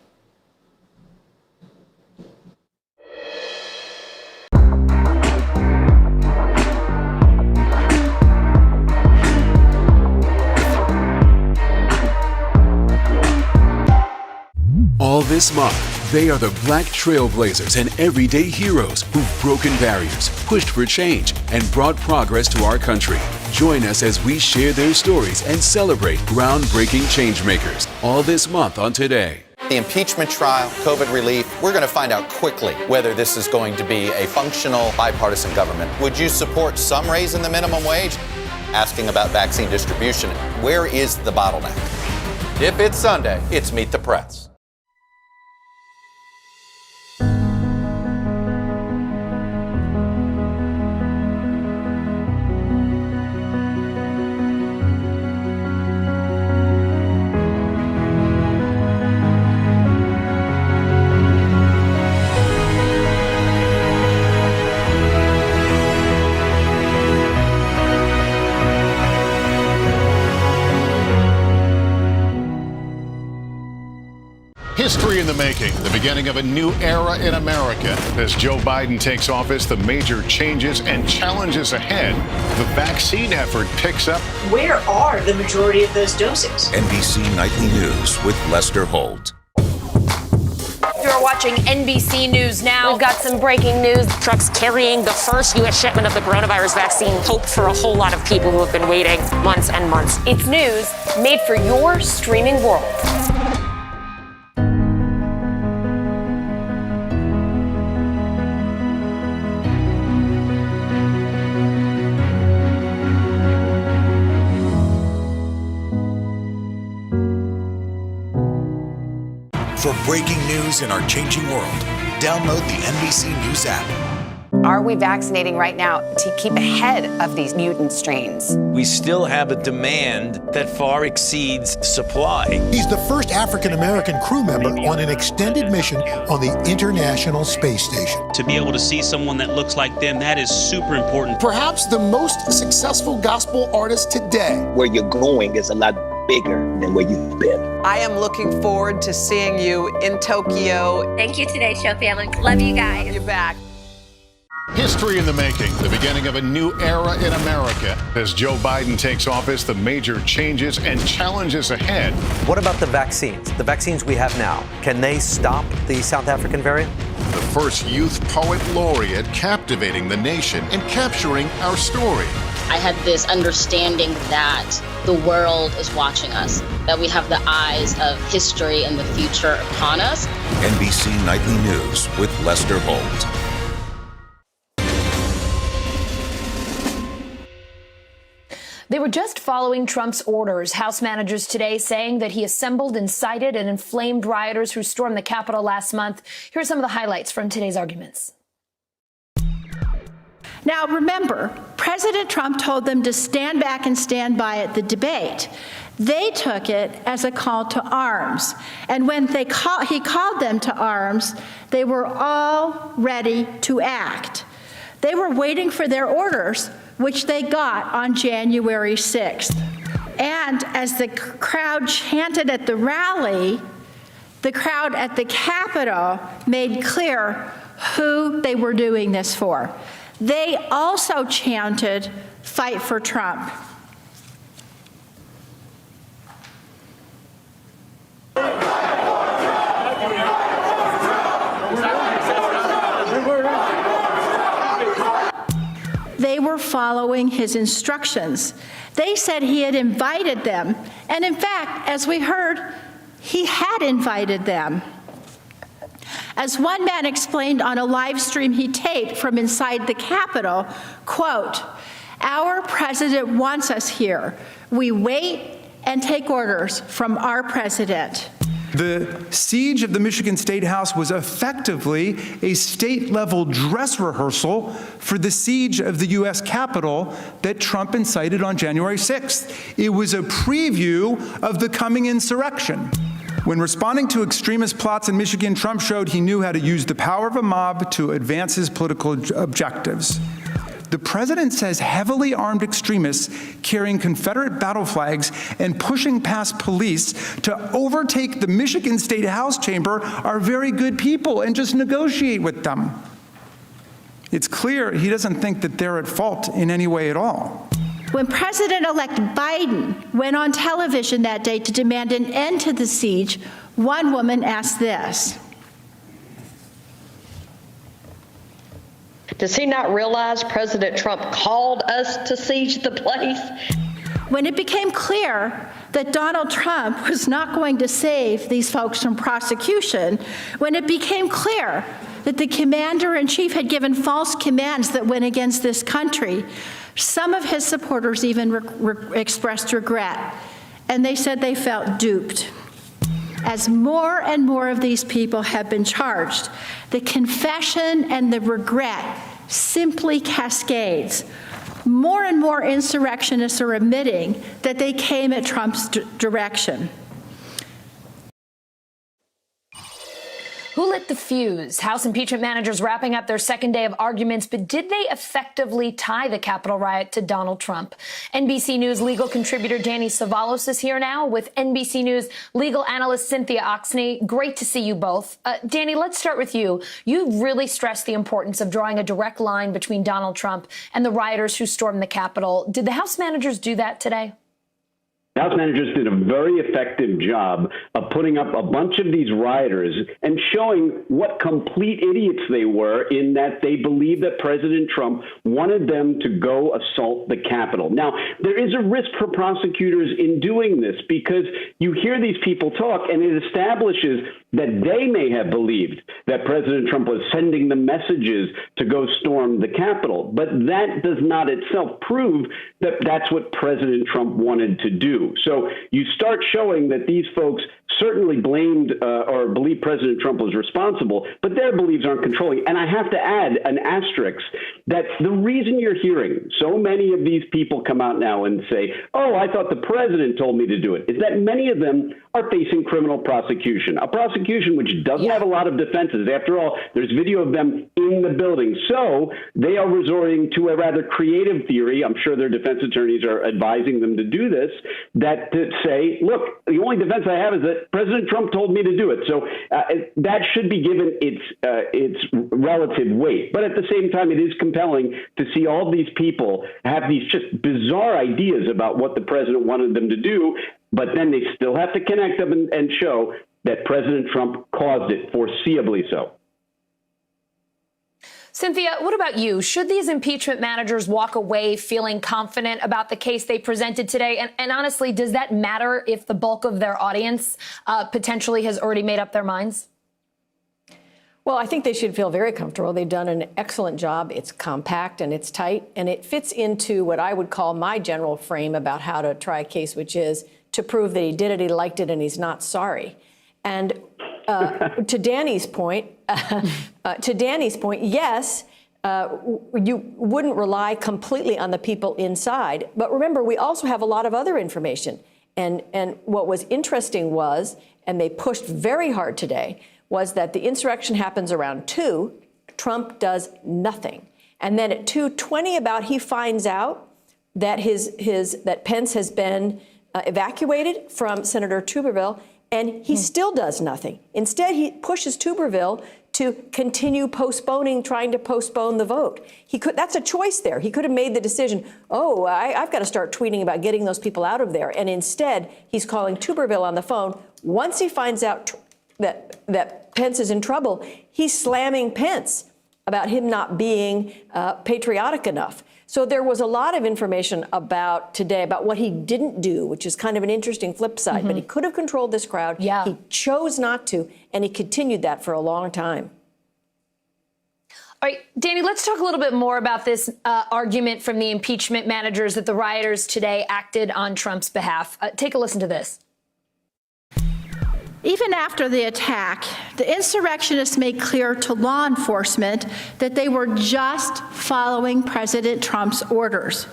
All this month, they are the Black trailblazers and everyday heroes who've broken barriers, pushed for change, and brought progress to our country. Join us as we share their stories and celebrate groundbreaking changemakers all this month on Today. The impeachment trial, COVID relief, we're going to find out quickly whether this is going to be a functional bipartisan government. Would you support some raise in the minimum wage? Asking about vaccine distribution, where is the bottleneck? If it's Sunday, it's Meet the Press. History in the making, the beginning of a new era in America. As Joe Biden takes office, the major changes and challenges ahead. The vaccine effort picks up. Where are the majority of those doses? NBC Nightly News with Lester Holt. You are watching NBC News Now. We've got some breaking news. Trucks carrying the first U.S. shipment of the coronavirus vaccine. Hope for a whole lot of people who have been waiting months and months. It's news made for your streaming world. For breaking news in our changing world, download the NBC News app. Are we vaccinating right now to keep ahead of these mutant strains? We still have a demand that far exceeds supply. He's the first African-American crew member on an extended mission on the International Space Station. To be able to see someone that looks like them, that is super important. Perhaps the most successful gospel artist today. Where you're going is a lot bigger than where you've been. I am looking forward to seeing you in Tokyo. Thank you, Today Show family. Love you guys. You're back. History in the making, the beginning of a new era in America. As Joe Biden takes office, the major changes and challenges ahead. What about the vaccines? The vaccines we have now, can they stop the South African variant? The first youth poet laureate captivating the nation and capturing our story. I had this understanding that the world is watching us, that we have the eyes of history and the future upon us. NBC Nightly News with Lester Holt. They were just following Trump's orders. House managers today saying that he assembled, incited, and inflamed rioters who stormed the Capitol last month. Here are some of the highlights from today's arguments. Now, remember, President Trump told them to stand back and stand by at the debate. They took it as a call to arms. And when he called them to arms, they were all ready to act. They were waiting for their orders, which they got on January 6th. And as the crowd chanted at the rally, the crowd at the Capitol made clear who they were doing this for. They also chanted, "Fight for Trump." They were following his instructions. They said he had invited them. And in fact, as we heard, he had invited them. As one man explained on a live stream he taped from inside the Capitol, quote, "Our president wants us here. We wait and take orders from our president." The siege of the Michigan State House was effectively a state-level dress rehearsal for the siege of the U.S. Capitol that Trump incited on January 6th. It was a preview of the coming insurrection. When responding to extremist plots in Michigan, Trump showed he knew how to use the power of a mob to advance his political objectives. The president says heavily armed extremists carrying Confederate battle flags and pushing past police to overtake the Michigan State House chamber are very good people and just negotiate with them. It's clear he doesn't think that they're at fault in any way at all. When President-elect Biden went on television that day to demand an end to the siege, one woman asked this. Does he not realize President Trump called us to siege the place? When it became clear that Donald Trump was not going to save these folks from prosecution, when it became clear that the commander-in-chief had given false commands that went against this country, some of his supporters even expressed regret, and they said they felt duped. As more and more of these people have been charged, the confession and the regret simply cascades. More and more insurrectionists are admitting that they came at Trump's direction. Who lit the fuse? House impeachment managers wrapping up their second day of arguments, but did they effectively tie the Capitol riot to Donald Trump? NBC News legal contributor Danny Savalos is here now with NBC News legal analyst Cynthia Oxney. Great to see you both. Danny, let's start with you. You really stressed the importance of drawing a direct line between Donald Trump and the rioters who stormed the Capitol. Did the House managers do that today? The House managers did a very effective job of putting up a bunch of these rioters and showing what complete idiots they were in that they believed that President Trump wanted them to go assault the Capitol. Now, there is a risk for prosecutors in doing this because you hear these people talk and it establishes that they may have believed that President Trump was sending them messages to go storm the Capitol. But that does not itself prove that that's what President Trump wanted to do. So you start showing that these folks certainly blamed or believed President Trump was responsible, but their beliefs aren't controlling. And I have to add an asterisk that the reason you're hearing so many of these people come out now and say, oh, I thought the president told me to do it, is that many of them are facing criminal prosecution, a prosecution which doesn't have a lot of defenses. After all, there's video of them in the building. So they are resorting to a rather creative theory. I'm sure their defense attorneys are advising them to do this, that to say, look, the only defense I have is that President Trump told me to do it. So that should be given its relative weight. But at the same time, it is compelling to see all these people have these just bizarre ideas about what the president wanted them to do, but then they still have to connect them and show that President Trump caused it, foreseeably so. Cynthia, what about you? Should these impeachment managers walk away feeling confident about the case they presented today? And honestly, does that matter if the bulk of their audience potentially has already made up their minds? Well, I think they should feel very comfortable. They've done an excellent job. It's compact and it's tight, and it fits into what I would call my general frame about how to try a case, which is to prove that he did it, he liked it, and he's not sorry. And to Danny's point, yes, you wouldn't rely completely on the people inside. But remember, we also have a lot of other information. And what was interesting was, and they pushed very hard today, was that the insurrection happens around 2. Trump does nothing. And then at 2:20 about he finds out that that Pence has been evacuated from Senator Tuberville, and he still does nothing. Instead, he pushes Tuberville to continue trying to postpone the vote. That's a choice there. He could have made the decision, I've got to start tweeting about getting those people out of there. And instead, he's calling Tuberville on the phone. Once he finds out that Pence is in trouble, he's slamming Pence about him not being patriotic enough. So there was a lot of information today about what he didn't do, which is kind of an interesting flip side. But he could have controlled this crowd. Yeah. He chose not to, and he continued that for a long time. All right, Danny, let's talk a little bit more about this argument from the impeachment managers that the rioters today acted on Trump's behalf. Take a listen to this. Even after the attack, the insurrectionists made clear to law enforcement that they were just following President Trump's orders.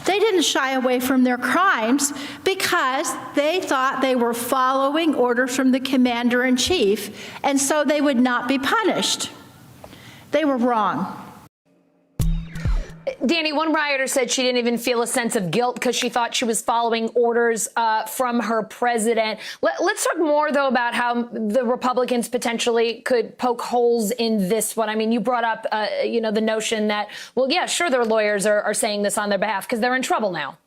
They didn't shy away from their crimes because they thought they were following orders from the commander-in-chief, and so they would not be punished. They were wrong. Danny, one rioter said she didn't even feel a sense of guilt because she thought she was following orders from her president. Let's talk more, though, about how the Republicans potentially could poke holes in this one. I mean, you brought up, the notion that, well, yeah, sure, their lawyers are saying this on their behalf because they're in trouble now.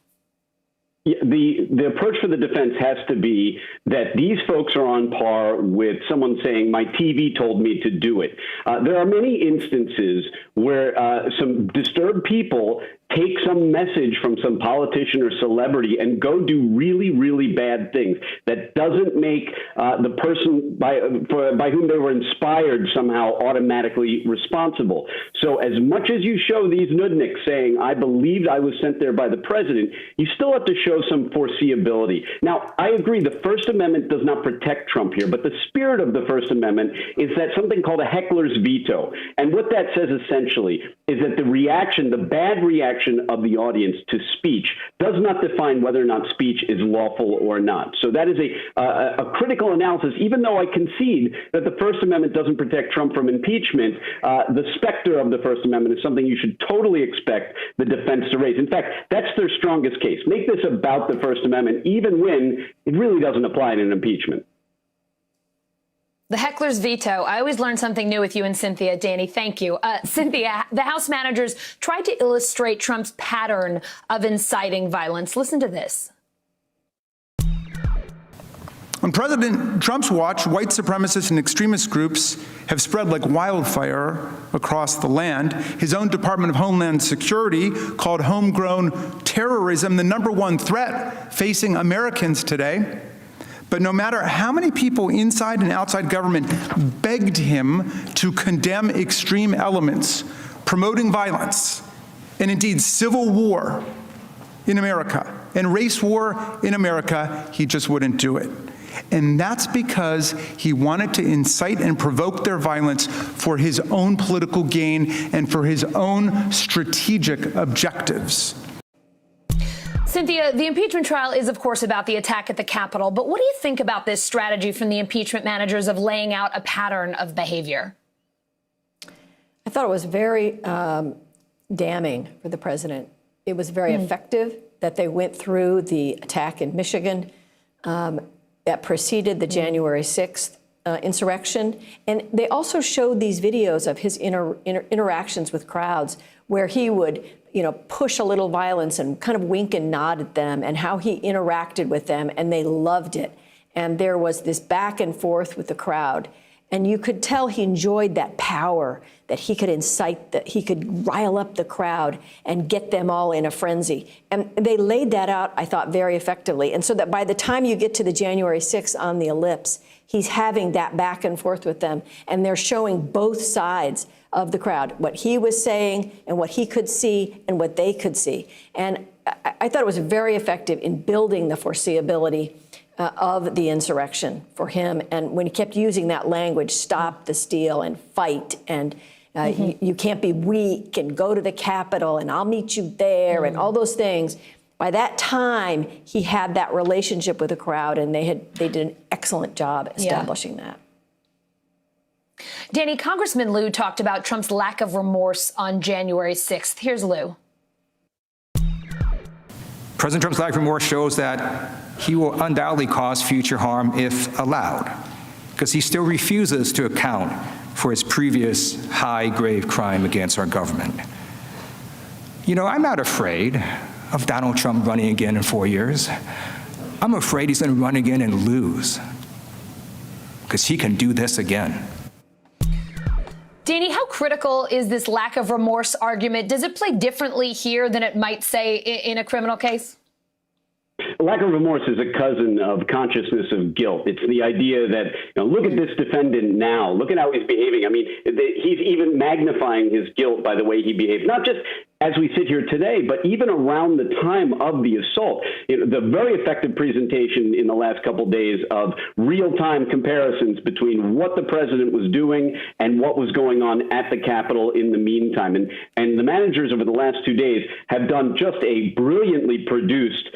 Yeah, the approach for the defense has to be that these folks are on par with someone saying, my TV told me to do it. There are many instances where some disturbed people take some message from some politician or celebrity and go do really, really bad things that doesn't make the person by whom they were inspired somehow automatically responsible. So as much as you show these nudniks saying, I believed I was sent there by the president, you still have to show some foreseeability. Now, I agree the First Amendment does not protect Trump here, but the spirit of the First Amendment is that something called a heckler's veto. And what that says essentially is that the bad reaction of the audience to speech does not define whether or not speech is lawful or not. So that is a critical analysis, even though I concede that the First Amendment doesn't protect Trump from impeachment. The specter of the First Amendment is something you should totally expect the defense to raise. In fact, that's their strongest case. Make this about the First Amendment, even when it really doesn't apply in an impeachment. The heckler's veto. I always learn something new with you and Cynthia. Danny, thank you. Cynthia, the House managers tried to illustrate Trump's pattern of inciting violence. Listen to this. On President Trump's watch, white supremacist and extremist groups have spread like wildfire across the land. His own Department of Homeland Security called homegrown terrorism the #1 threat facing Americans today. But no matter how many people inside and outside government begged him to condemn extreme elements, promoting violence, and indeed civil war in America, and race war in America, he just wouldn't do it. And that's because he wanted to incite and provoke their violence for his own political gain and for his own strategic objectives. Cynthia, the impeachment trial is, of course, about the attack at the Capitol. But what do you think about this strategy from the impeachment managers of laying out a pattern of behavior? I thought it was very damning for the president. It was very effective that they went through the attack in Michigan that preceded the January 6th insurrection. And they also showed these videos of his interactions with crowds where he would, push a little violence and kind of wink and nod at them, and how he interacted with them, and they loved it. And there was this back and forth with the crowd. And you could tell he enjoyed that power, that he could incite, that he could rile up the crowd and get them all in a frenzy. And they laid that out, I thought, very effectively. And so that by the time you get to the January 6th on the ellipse, he's having that back and forth with them. And they're showing both sides of the crowd, what he was saying and what he could see and what they could see. And I thought it was very effective in building the foreseeability of the insurrection for him. And when he kept using that language, stop the steal and fight, and you can't be weak, and go to the Capitol and I'll meet you there, and all those things. By that time, he had that relationship with the crowd, and they did an excellent job establishing that. Danny, Congressman Lieu talked about Trump's lack of remorse on January 6th. Here's Lieu. President Trump's lack of remorse shows that he will undoubtedly cause future harm if allowed, because he still refuses to account for his previous high-grade crime against our government. I'm not afraid of Donald Trump running again in 4 years. I'm afraid he's going to run again and lose, because he can do this again. Danny, how critical is this lack of remorse argument? Does it play differently here than it might, say, in a criminal case? Lack of remorse is a cousin of consciousness of guilt. It's the idea that, look at this defendant now. Look at how he's behaving. I mean, he's even magnifying his guilt by the way he behaves, not just as we sit here today, but even around the time of the assault. The very effective presentation in the last couple days of real-time comparisons between what the president was doing and what was going on at the Capitol in the meantime. And the managers over the last 2 days have done just a brilliantly produced,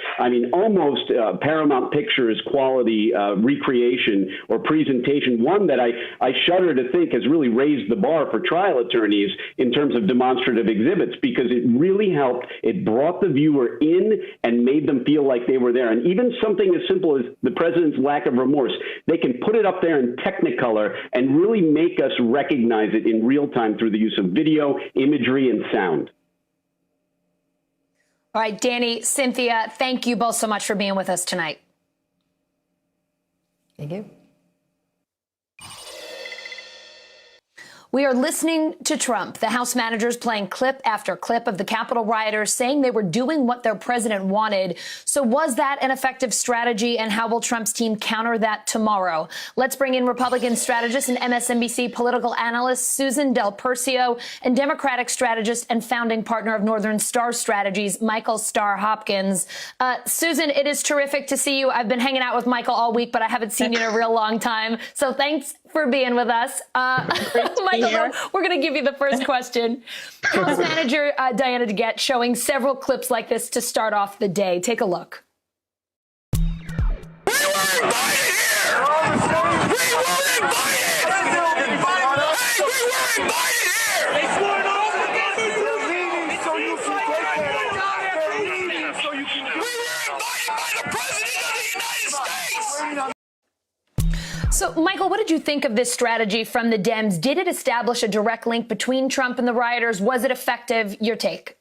almost Paramount Pictures quality recreation or presentation, one that I shudder to think has really raised the bar for trial attorneys in terms of demonstrative exhibits, because it really helped. It brought the viewer in and made them feel like they were there. And even something as simple as the president's lack of remorse, they can put it up there in Technicolor and really make us recognize it in real time through the use of video, imagery, and sound. All right, Danny, Cynthia, thank you both so much for being with us tonight. Thank you. We are listening to Trump, the House managers playing clip after clip of the Capitol rioters saying they were doing what their president wanted. So was that an effective strategy, and how will Trump's team counter that tomorrow? Let's bring in Republican strategist and MSNBC political analyst Susan Del Percio and Democratic strategist and founding partner of Northern Star Strategies, Michael Starr Hopkins. Susan, it is terrific to see you. I've been hanging out with Michael all week, but I haven't seen you in a real long time. So thanks for being with us. Michael, we're going to give you the first question. House Manager Diana DeGette showing several clips like this to start off the day. Take a look. We weren't invited here! We weren't invited! Hey, we weren't invited here! They swore it off against you! You're leaving so you can take that. They're leaving so you can... We were invited by the President of the United States! So, Michael, what did you think of this strategy from the Dems? Did it establish a direct link between Trump and the rioters? Was it effective? Your take?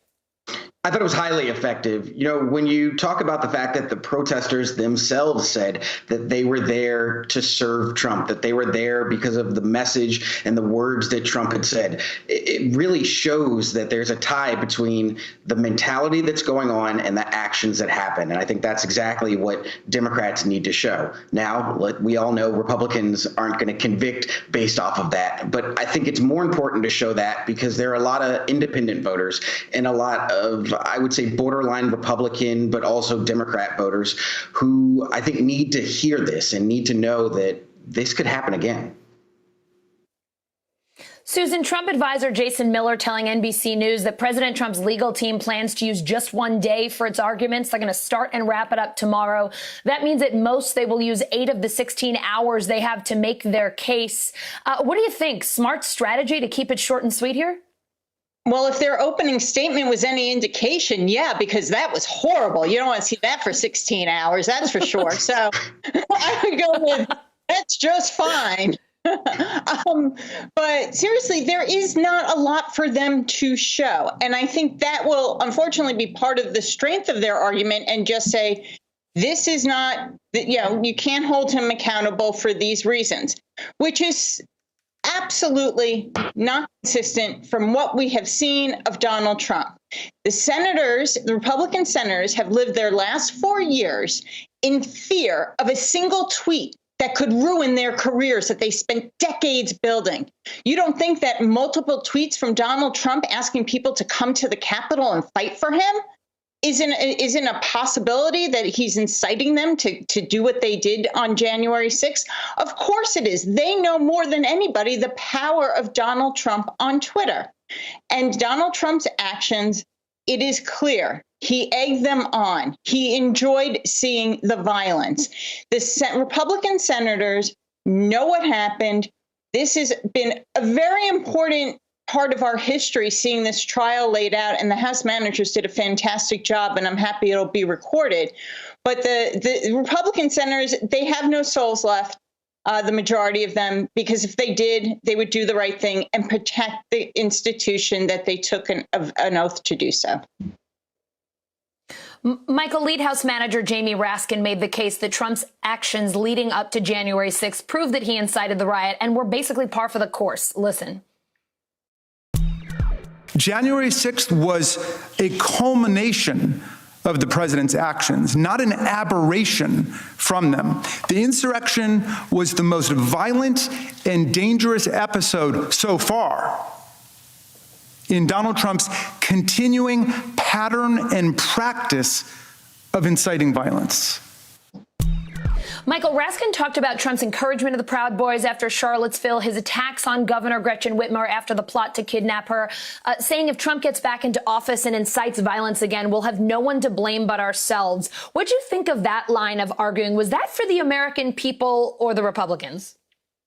I thought it was highly effective. You know, when you talk about the fact that the protesters themselves said that they were there to serve Trump, that they were there because of the message and the words that Trump had said, it really shows that there's a tie between the mentality that's going on and the actions that happen. And I think that's exactly what Democrats need to show. Now, we all know Republicans aren't going to convict based off of that. But I think it's more important to show that because there are a lot of independent voters and a lot of, I would say, borderline Republican, but also Democrat voters who I think need to hear this and need to know that this could happen again. Susan, Trump advisor Jason Miller telling NBC News that President Trump's legal team plans to use just one day for its arguments. They're going to start and wrap it up tomorrow. That means at most they will use 8 of the 16 hours they have to make their case. What do you think? Smart strategy to keep it short and sweet here? Well, if their opening statement was any indication, yeah, because that was horrible. You don't want to see that for 16 hours, that's for sure. So I would go with that's just fine. But seriously, there is not a lot for them to show. And I think that will unfortunately be part of the strength of their argument and just say, this is not, you can't hold him accountable for these reasons, which is absolutely not consistent from what we have seen of Donald Trump. The Republican senators have lived their last 4 years in fear of a single tweet that could ruin their careers that they spent decades building. You don't think that multiple tweets from Donald Trump asking people to come to the Capitol and fight for him isn't a possibility, that he's inciting them to do what they did on January 6th? Of course it is. They know more than anybody the power of Donald Trump on Twitter. And Donald Trump's actions, it is clear. He egged them on. He enjoyed seeing the violence. The Republican senators know what happened. This has been a very important part of our history, seeing this trial laid out, and the House managers did a fantastic job, and I'm happy it'll be recorded. But the Republican senators, they have no souls left, the majority of them, because if they did, they would do the right thing and protect the institution that they took an oath to do so. Michael, lead House manager Jamie Raskin made the case that Trump's actions leading up to January 6th proved that he incited the riot and were basically par for the course. Listen. January 6th was a culmination of the president's actions, not an aberration from them. The insurrection was the most violent and dangerous episode so far in Donald Trump's continuing pattern and practice of inciting violence. Michael, Raskin talked about Trump's encouragement of the Proud Boys after Charlottesville, his attacks on Governor Gretchen Whitmer after the plot to kidnap her, saying if Trump gets back into office and incites violence again, we'll have no one to blame but ourselves. What'd you think of that line of arguing? Was that for the American people or the Republicans?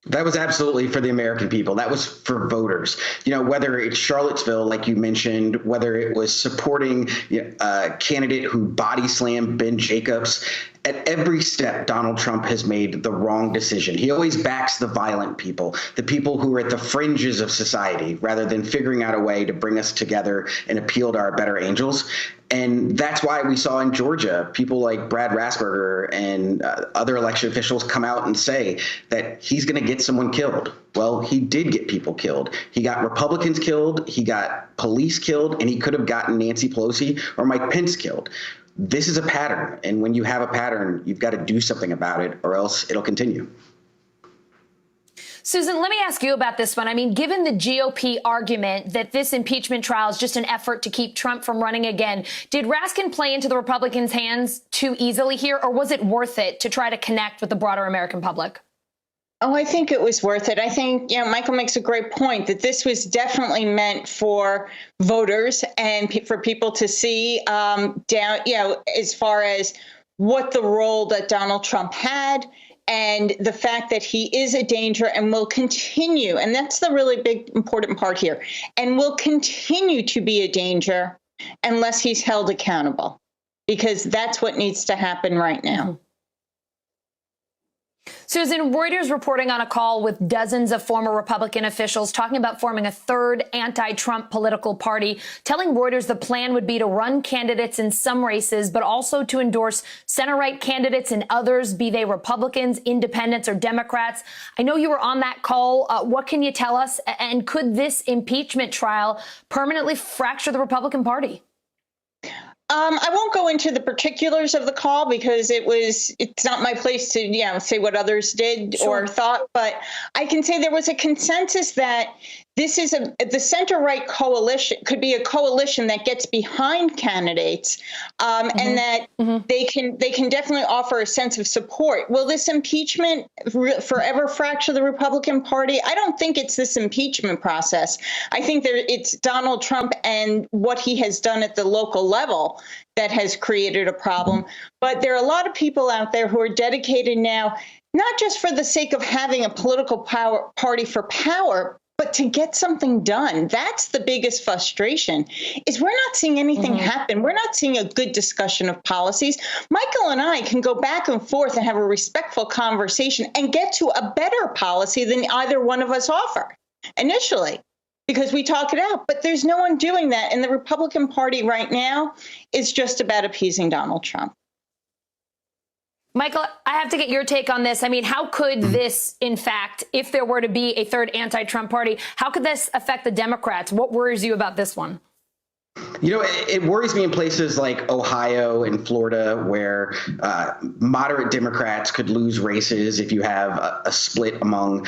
That was absolutely for the American people. That was for voters. You know, whether it's Charlottesville, like you mentioned, whether it was supporting a candidate who body slammed Ben Jacobs, at every step, Donald Trump has made the wrong decision. He always backs the violent people, the people who are at the fringes of society, rather than figuring out a way to bring us together and appeal to our better angels. And that's why we saw in Georgia people like Brad Raffensperger and other election officials come out and say that he's going to get someone killed. Well, he did get people killed. He got Republicans killed, he got police killed, and he could have gotten Nancy Pelosi or Mike Pence killed. This is a pattern, and when you have a pattern, you've got to do something about it, or else it'll continue. Susan, let me ask you about this one. I mean, given the GOP argument that this impeachment trial is just an effort to keep Trump from running again, did Raskin play into the Republicans' hands too easily here, or was it worth it to try to connect with the broader American public? Oh, I think it was worth it. I think, Michael makes a great point that this was definitely meant for voters and for people to see as far as what the role that Donald Trump had and the fact that he is a danger and will continue. And that's the really big, important part here, and will continue to be a danger unless he's held accountable, because that's what needs to happen right now. Susan, Reuters reporting on a call with dozens of former Republican officials talking about forming a third anti-Trump political party, telling Reuters the plan would be to run candidates in some races, but also to endorse center-right candidates in others, be they Republicans, independents, or Democrats. I know you were on that call. What can you tell us? And could this impeachment trial permanently fracture the Republican Party? I won't go into the particulars of the call because it's not my place to, say what others did or thought, but I can say there was a consensus that this is the center-right coalition could be a coalition that gets behind candidates, and that they can definitely offer a sense of support. Will this impeachment forever fracture the Republican Party? I don't think it's this impeachment process. I think it's Donald Trump and what he has done at the local level that has created a problem. But there are a lot of people out there who are dedicated now, not just for the sake of having a political party for power, but to get something done. That's the biggest frustration, is we're not seeing anything happen. We're not seeing a good discussion of policies. Michael and I can go back and forth and have a respectful conversation and get to a better policy than either one of us offer initially, because we talk it out. But there's no one doing that. And the Republican Party right now is just about appeasing Donald Trump. Michael, I have to get your take on this. I mean, how could this, in fact, if there were to be a third anti-Trump party, how could this affect the Democrats? What worries you about this one? It worries me in places like Ohio and Florida, where moderate Democrats could lose races if you have a split among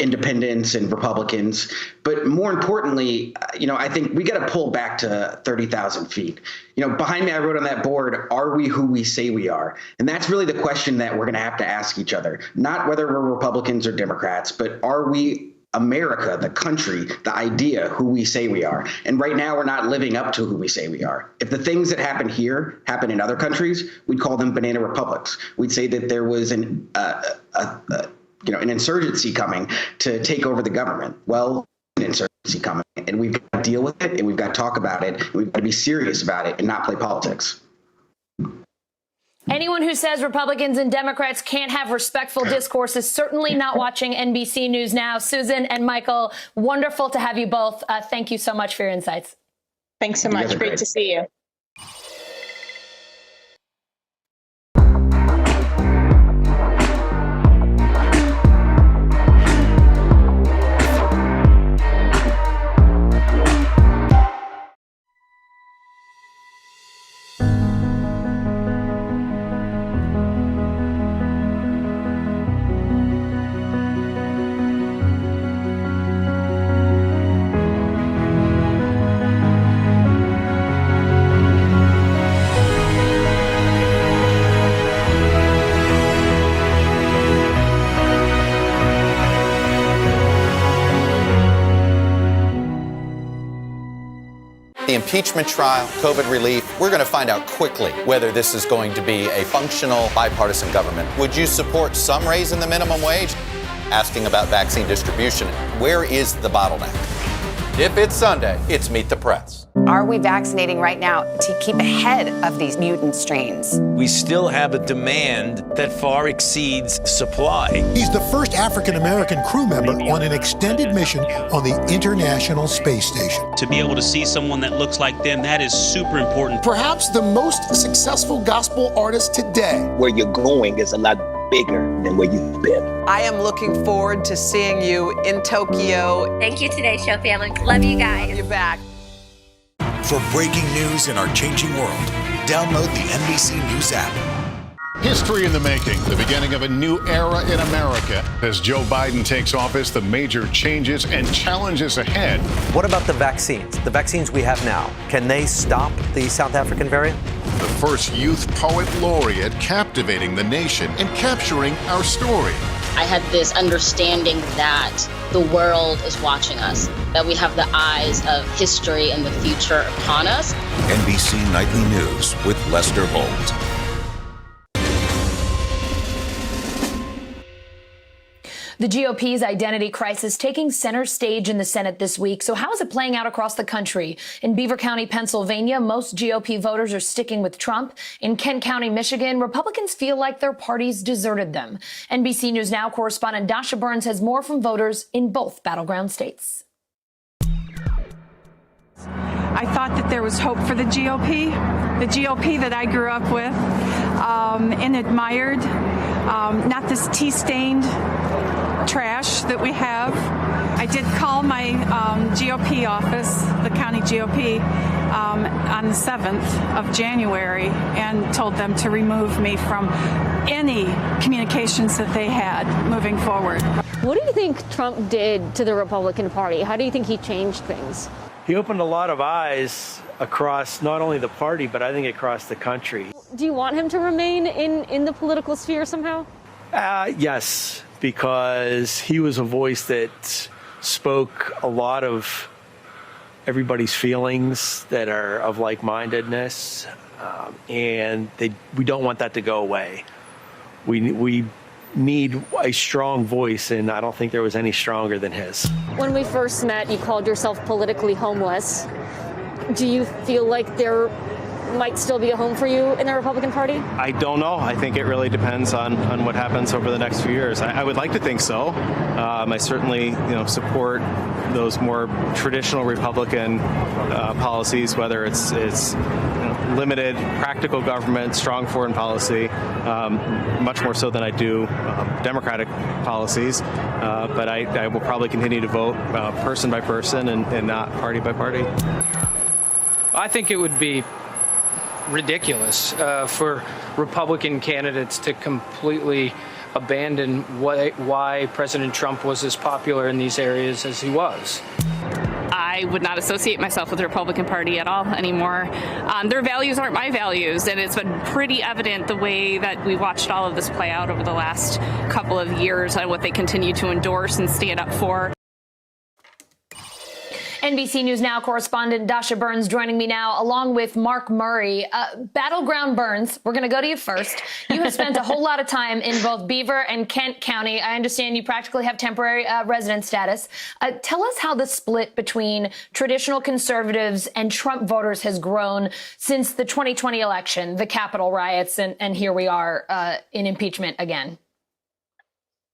independents and Republicans. But more importantly, I think we got to pull back to 30,000 feet. Behind me, I wrote on that board, are we who we say we are? And that's really the question that we're going to have to ask each other, not whether we're Republicans or Democrats, but are we America, the country, the idea, who we say we are. And right now, we're not living up to who we say we are. If the things that happen here happen in other countries, we'd call them banana republics. We'd say that there was an insurgency coming to take over the government. Well, an insurgency coming, and we've got to deal with it, and we've got to talk about it, and we've got to be serious about it and not play politics. Anyone who says Republicans and Democrats can't have respectful discourse is certainly not watching NBC News Now. Susan and Michael, wonderful to have you both. Thank you so much for your insights. Thanks so much. Great to see you. The impeachment trial, COVID relief, we're going to find out quickly whether this is going to be a functional bipartisan government. Would you support some raise in the minimum wage? Asking about vaccine distribution, where is the bottleneck? If it's Sunday, it's Meet the Press. Are we vaccinating right now to keep ahead of these mutant strains? We still have a demand that far exceeds supply. He's the first African-American crew member on an extended mission on the International Space Station. To be able to see someone that looks like them, that is super important. Perhaps the most successful gospel artist today. Where you're going is a lot bigger than where you've been. I am looking forward to seeing you in Tokyo. Thank you, Today Show family. Love you guys. You're back. For breaking news in our changing world, download the NBC News app. History in the making, the beginning of a new era in America. As Joe Biden takes office, the major changes and challenges ahead. What about the vaccines? The vaccines we have now, can they stop the South African variant? The first youth poet laureate captivating the nation and capturing our story. I had this understanding that the world is watching us, that we have the eyes of history and the future upon us. NBC Nightly News with Lester Holt. The GOP's identity crisis taking center stage in the Senate this week. So how is it playing out across the country? In Beaver County, Pennsylvania, most GOP voters are sticking with Trump. In Kent County, Michigan, Republicans feel like their parties deserted them. NBC News Now correspondent Dasha Burns has more from voters in both battleground states. I thought that there was hope for the GOP that I grew up with and admired, not this tea-stained trash that we have. I did call my GOP office, the county GOP, on the 7th of January and told them to remove me from any communications that they had moving forward. What do you think Trump did to the Republican Party? How do you think he changed things? He opened a lot of eyes across not only the party, but I think across the country. Do you want him to remain in the political sphere somehow? Yes, because he was a voice that spoke a lot of everybody's feelings that are of like-mindedness, and we don't want that to go away. We need a strong voice, and I don't think there was any stronger than his. When we first met, you called yourself politically homeless. Do you feel like there might still be a home for you in the Republican Party? I don't know. I think it really depends on what happens over the next few years. I would like to think so. I certainly, support those more traditional Republican policies, whether it's limited, practical government, strong foreign policy, much more so than I do Democratic policies. But I will probably continue to vote person by person and not party by party. I think it would be ridiculous for Republican candidates to completely abandon why President Trump was as popular in these areas as he was. I would not associate myself with the Republican Party at all anymore. Their values aren't my values, and it's been pretty evident the way that we watched all of this play out over the last couple of years and what they continue to endorse and stand up for. NBC News Now correspondent Dasha Burns joining me now, along with Mark Murray. Battleground Burns, we're going to go to you first. You have spent a whole lot of time in both Beaver and Kent County. I understand you practically have temporary resident status. Tell us how the split between traditional conservatives and Trump voters has grown since the 2020 election, the Capitol riots, and here we are in impeachment again.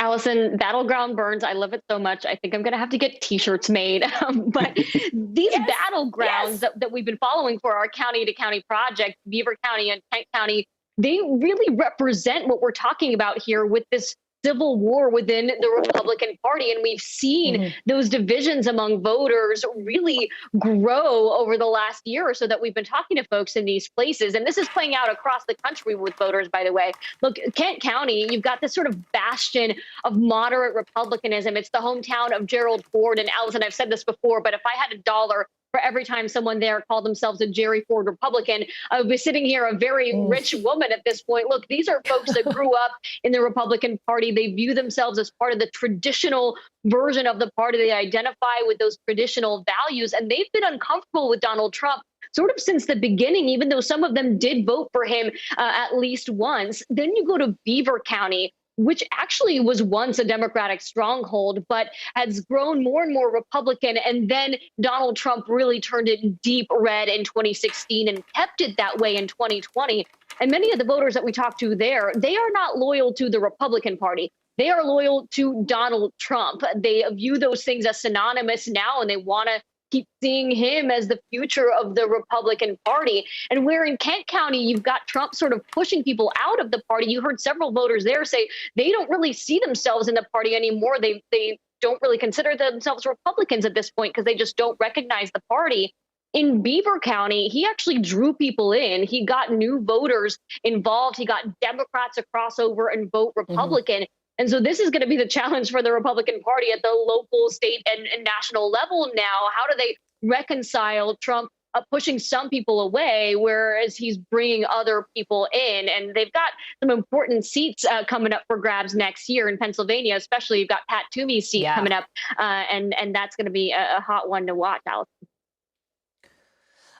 Allison, Battleground Burns, I love it so much. I think I'm going to have to get T-shirts made. But these battlegrounds that we've been following for our county-to-county project, Beaver County and Kent County, they really represent what we're talking about here with this civil war within the Republican Party. And we've seen those divisions among voters really grow over the last year or so that we've been talking to folks in these places. And this is playing out across the country with voters, by the way. Look, Kent County, you've got this sort of bastion of moderate Republicanism. It's the hometown of Gerald Ford. And Allison, I've said this before, but if I had $1 for every time someone there called themselves a Jerry Ford Republican, I would be sitting here a very rich woman at this point. Look, these are folks that grew up in the Republican Party. They view themselves as part of the traditional version of the party. They identify with those traditional values, and they've been uncomfortable with Donald Trump sort of since the beginning, even though some of them did vote for him at least once. Then you go to Beaver County, which actually was once a Democratic stronghold, but has grown more and more Republican. And then Donald Trump really turned it deep red in 2016 and kept it that way in 2020. And many of the voters that we talked to there, they are not loyal to the Republican Party. They are loyal to Donald Trump. They view those things as synonymous now, and they want to keep seeing him as the future of the Republican Party. And where in Kent County, you've got Trump sort of pushing people out of the party. You heard several voters there say they don't really see themselves in the party anymore. They don't really consider themselves Republicans at this point because they just don't recognize the party. In Beaver County, he actually drew people in. He got new voters involved. He got Democrats to cross over and vote Republican. And so this is going to be the challenge for the Republican Party at the local, state, and national level now. How do they reconcile Trump pushing some people away, whereas he's bringing other people in? And they've got some important seats coming up for grabs next year in Pennsylvania, especially you've got Pat Toomey's seat coming up. And that's going to be a hot one to watch, Allison.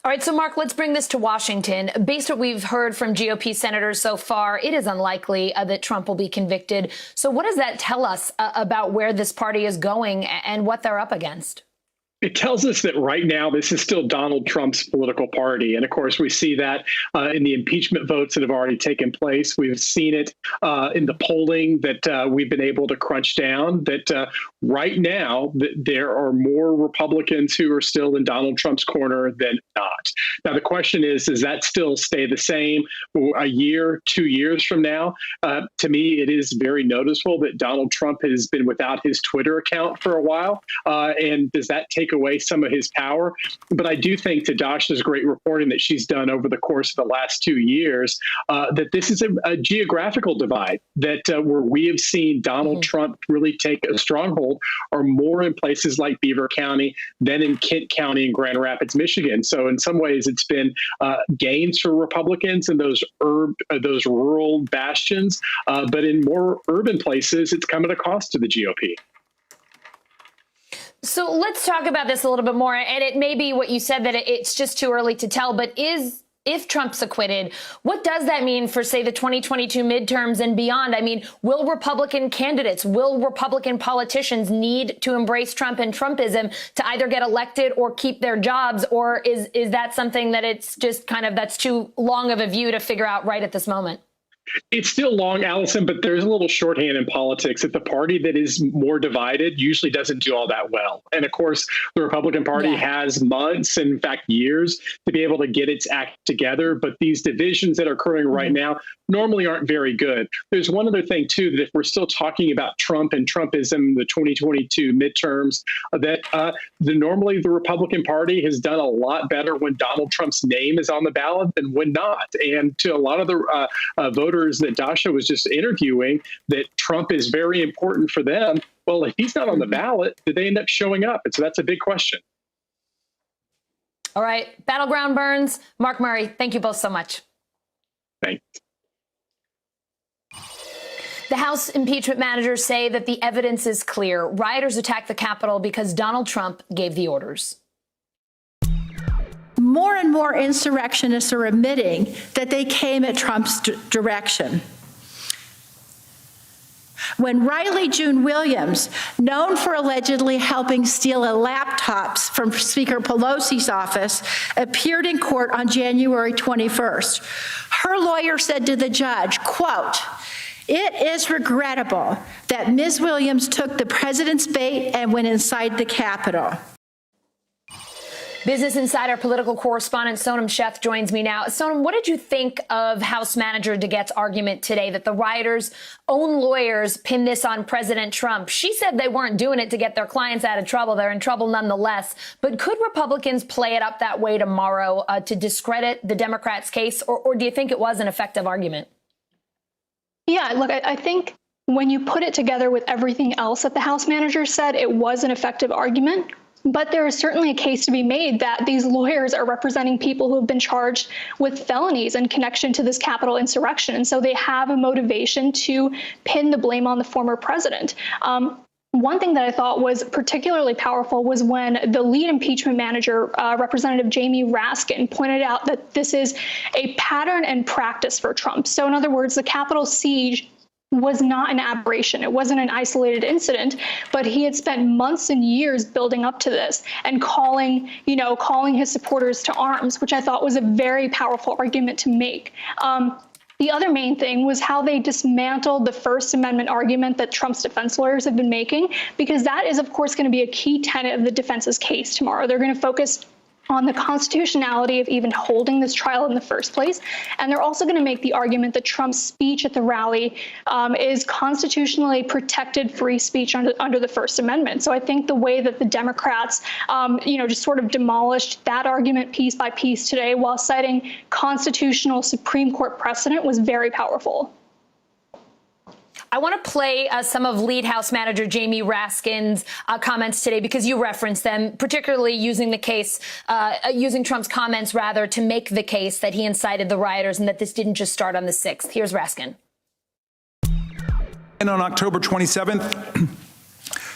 All right, so Mark, let's bring this to Washington. Based on what we've heard from GOP senators so far, it is unlikely that Trump will be convicted. So what does that tell us about where this party is going and what they're up against? It tells us that right now this is still Donald Trump's political party. And of course, we see that in the impeachment votes that have already taken place. We've seen it in the polling that we've been able to crunch down, that right now there are more Republicans who are still in Donald Trump's corner than not. Now, the question is, does that still stay the same a year, 2 years from now? To me, it is very noticeable that Donald Trump has been without his Twitter account for a while. And does that take away some of his power? But I do think, to Dasha's great reporting that she's done over the course of the last 2 years, that this is a geographical divide, that where we have seen Donald Trump really take a stronghold are more in places like Beaver County than in Kent County and Grand Rapids, Michigan. So in some ways, it's been gains for Republicans in those rural bastions, but in more urban places, it's come at a cost to the GOP. So let's talk about this a little bit more. And it may be what you said, that it's just too early to tell. But if Trump's acquitted, what does that mean for, say, the 2022 midterms and beyond? I mean, will Republican candidates, will Republican politicians need to embrace Trump and Trumpism to either get elected or keep their jobs? Or is that something that it's just kind of, that's too long of a view to figure out right at this moment? It's still long, Allison, but there's a little shorthand in politics that the party that is more divided usually doesn't do all that well. And of course, the Republican Party has months, and in fact, years to be able to get its act together. But these divisions that are occurring right now normally aren't very good. There's one other thing, too, that if we're still talking about Trump and Trumpism, the 2022 midterms, that normally the Republican Party has done a lot better when Donald Trump's name is on the ballot than when not. And to a lot of the voters that Dasha was just interviewing, that Trump is very important for them. Well, if he's not on the ballot, do they end up showing up? And so that's a big question. All right. Battleground Burns, Mark Murray, thank you both so much. Thanks. The House impeachment managers say that the evidence is clear. Rioters attacked the Capitol because Donald Trump gave the orders. More and more insurrectionists are admitting that they came at Trump's direction. When Riley June Williams, known for allegedly helping steal laptops from Speaker Pelosi's office, appeared in court on January 21st, her lawyer said to the judge, quote, "It is regrettable that Ms. Williams took the president's bait and went inside the Capitol." Business Insider political correspondent Sonam Sheth joins me now. Sonam, what did you think of House Manager DeGette's argument today that the rioters' own lawyers pinned this on President Trump? She said they weren't doing it to get their clients out of trouble. They're in trouble nonetheless. But could Republicans play it up that way tomorrow to discredit the Democrats' case? Or do you think it was an effective argument? Yeah, look, I think when you put it together with everything else that the House Manager said, it was an effective argument. But there is certainly a case to be made that these lawyers are representing people who have been charged with felonies in connection to this Capitol insurrection. And so they have a motivation to pin the blame on the former president. One thing that I thought was particularly powerful was when the lead impeachment manager, Representative Jamie Raskin, pointed out that this is a pattern and practice for Trump. So in other words, the Capitol siege was not an aberration. It wasn't an isolated incident, but he had spent months and years building up to this and calling his supporters to arms, which I thought was a very powerful argument to make. The other main thing was how they dismantled the First Amendment argument that Trump's defense lawyers have been making, because that is, of course, going to be a key tenet of the defense's case tomorrow. They're going to focus on the constitutionality of even holding this trial in the first place. And they're also going to make the argument that Trump's speech at the rally is constitutionally protected free speech under the First Amendment. So I think the way that the Democrats, just sort of demolished that argument piece by piece today while citing constitutional Supreme Court precedent was very powerful. I want to play some of lead House Manager Jamie Raskin's comments today because you referenced them, particularly using Trump's comments, rather, to make the case that he incited the rioters and that this didn't just start on the 6th. Here's Raskin. And on October 27th,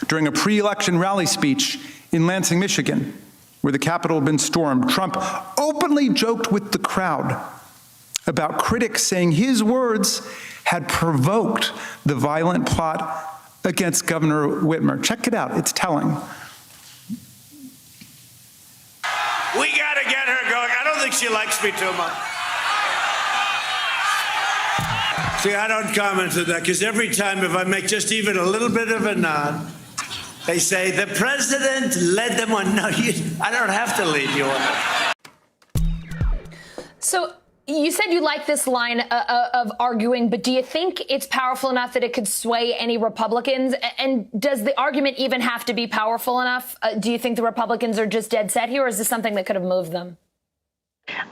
during a pre-election rally speech in Lansing, Michigan, where the Capitol had been stormed, Trump openly joked with the crowd about critics saying his words had provoked the violent plot against Governor Whitmer. Check it out. It's telling. We got to get her going. I don't think she likes me too much. See, I don't comment on that because every time if I make just even a little bit of a nod, they say, the president led them on. No, I don't have to lead you on. So you said you like this line of arguing, but do you think it's powerful enough that it could sway any Republicans? And does the argument even have to be powerful enough? Do you think the Republicans are just dead set here, or is this something that could have moved them?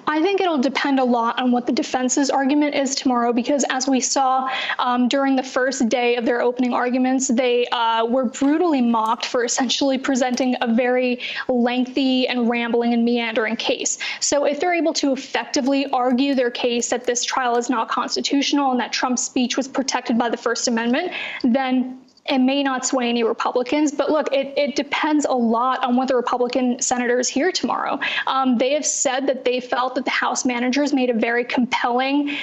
I think it'll depend a lot on what the defense's argument is tomorrow, because as we saw during the first day of their opening arguments, they were brutally mocked for essentially presenting a very lengthy and rambling and meandering case. So if they're able to effectively argue their case that this trial is not constitutional and that Trump's speech was protected by the First Amendment, then it may not sway any Republicans, but look, it depends a lot on what the Republican senators hear tomorrow. They have said that they felt that the House managers made a very compelling,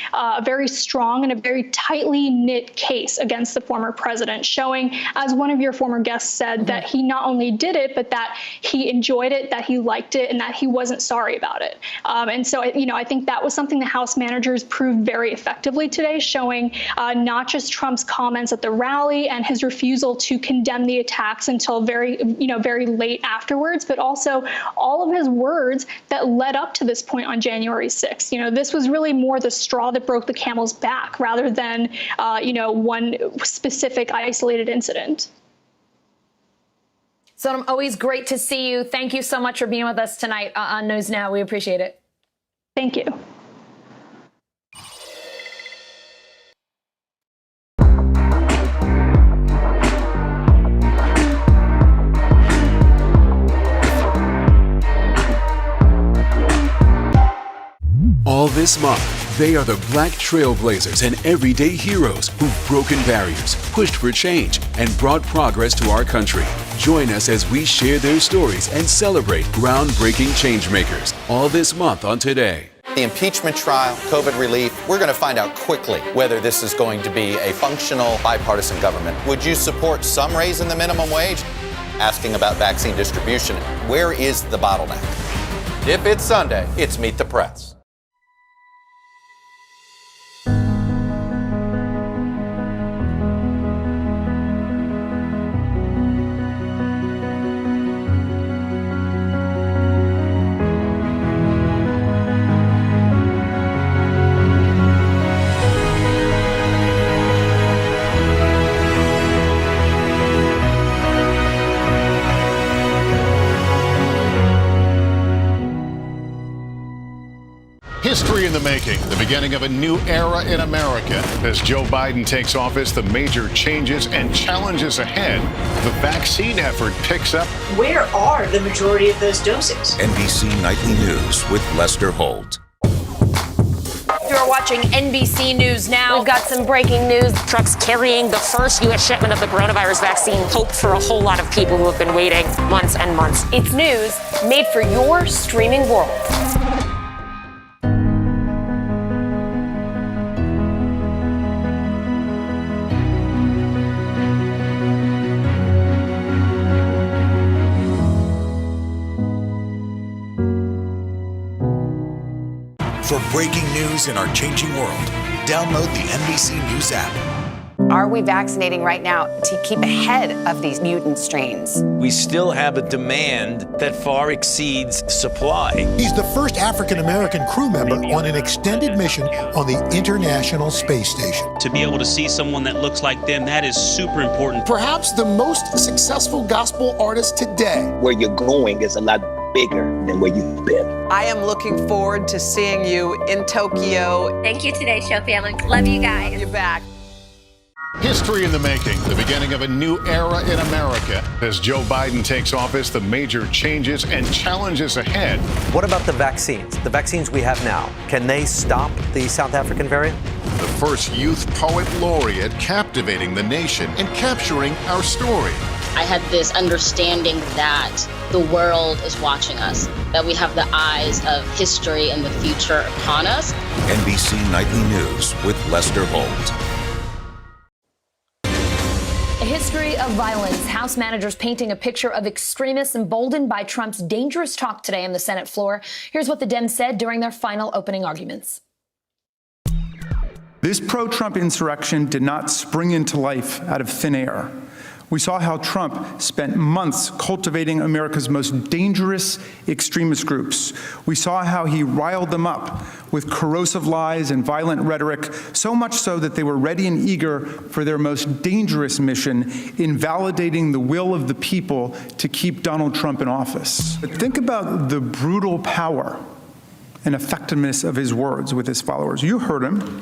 very strong, and a very tightly knit case against the former president, showing, as one of your former guests said, that he not only did it, but that he enjoyed it, that he liked it, and that he wasn't sorry about it. And so, I think that was something the House managers proved very effectively today, showing not just Trump's comments at the rally and his refusal to condemn the attacks until very late afterwards, but also all of his words that led up to this point on January 6th. This was really more the straw that broke the camel's back rather than, one specific isolated incident. Sonam, always great to see you. Thank you so much for being with us tonight on News Now. We appreciate it. Thank you. All this month, they are the Black trailblazers and everyday heroes who've broken barriers, pushed for change, and brought progress to our country. Join us as we share their stories and celebrate groundbreaking changemakers. All this month on Today. The impeachment trial, COVID relief, we're going to find out quickly whether this is going to be a functional bipartisan government. Would you support some raise in the minimum wage? Asking about vaccine distribution, where is the bottleneck? If it's Sunday, it's Meet the Press. History in the making, the beginning of a new era in America. As Joe Biden takes office, the major changes and challenges ahead. The vaccine effort picks up. Where are the majority of those doses? NBC Nightly News with Lester Holt. You're watching NBC News Now. We've got some breaking news. Trucks carrying the first U.S. shipment of the coronavirus vaccine. Hope for a whole lot of people who have been waiting months and months. It's news made for your streaming world. For breaking news in our changing world, download the NBC News app. Are we vaccinating right now to keep ahead of these mutant strains? We still have a demand that far exceeds supply. He's the first African-American crew member on an extended mission on the International Space Station. To be able to see someone that looks like them, that is super important. Perhaps the most successful gospel artist today. Where you're going is a lot bigger than where you've been. I am looking forward to seeing you in Tokyo. Thank you, Today Show family. Love you guys. You're back. History in the making, the beginning of a new era in America. As Joe Biden takes office, the major changes and challenges ahead. What about the vaccines? The vaccines we have now, can they stop the South African variant? The first youth poet laureate captivating the nation and capturing our story. I had this understanding that the world is watching us, that we have the eyes of history and the future upon us. NBC Nightly News with Lester Holt. A history of violence. House managers painting a picture of extremists emboldened by Trump's dangerous talk today on the Senate floor. Here's what the Dems said during their final opening arguments. This pro-Trump insurrection did not spring into life out of thin air. We saw how Trump spent months cultivating America's most dangerous extremist groups. We saw how he riled them up with corrosive lies and violent rhetoric, so much so that they were ready and eager for their most dangerous mission, invalidating the will of the people to keep Donald Trump in office. But think about the brutal power and effectiveness of his words with his followers. You heard him.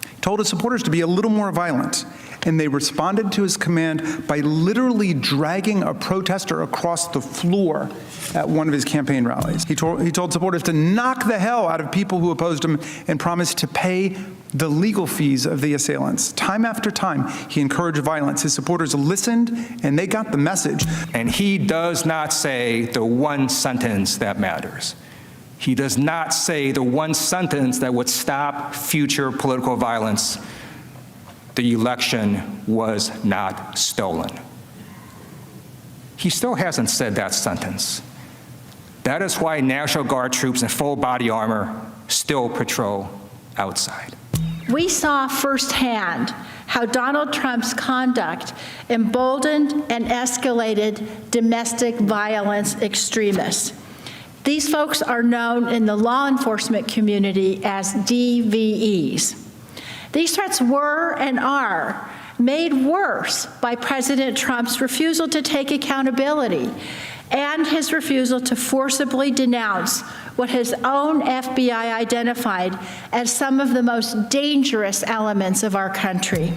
He told his supporters to be a little more violent. And they responded to his command by literally dragging a protester across the floor at one of his campaign rallies. He told supporters to knock the hell out of people who opposed him and promised to pay the legal fees of the assailants. Time after time, he encouraged violence. His supporters listened, and they got the message. And he does not say the one sentence that matters. He does not say the one sentence that would stop future political violence. The election was not stolen. He still hasn't said that sentence. That is why National Guard troops in full body armor still patrol outside. We saw firsthand how Donald Trump's conduct emboldened and escalated domestic violence extremists. These folks are known in the law enforcement community as DVEs. These threats were and are made worse by President Trump's refusal to take accountability and his refusal to forcibly denounce what his own FBI identified as some of the most dangerous elements of our country.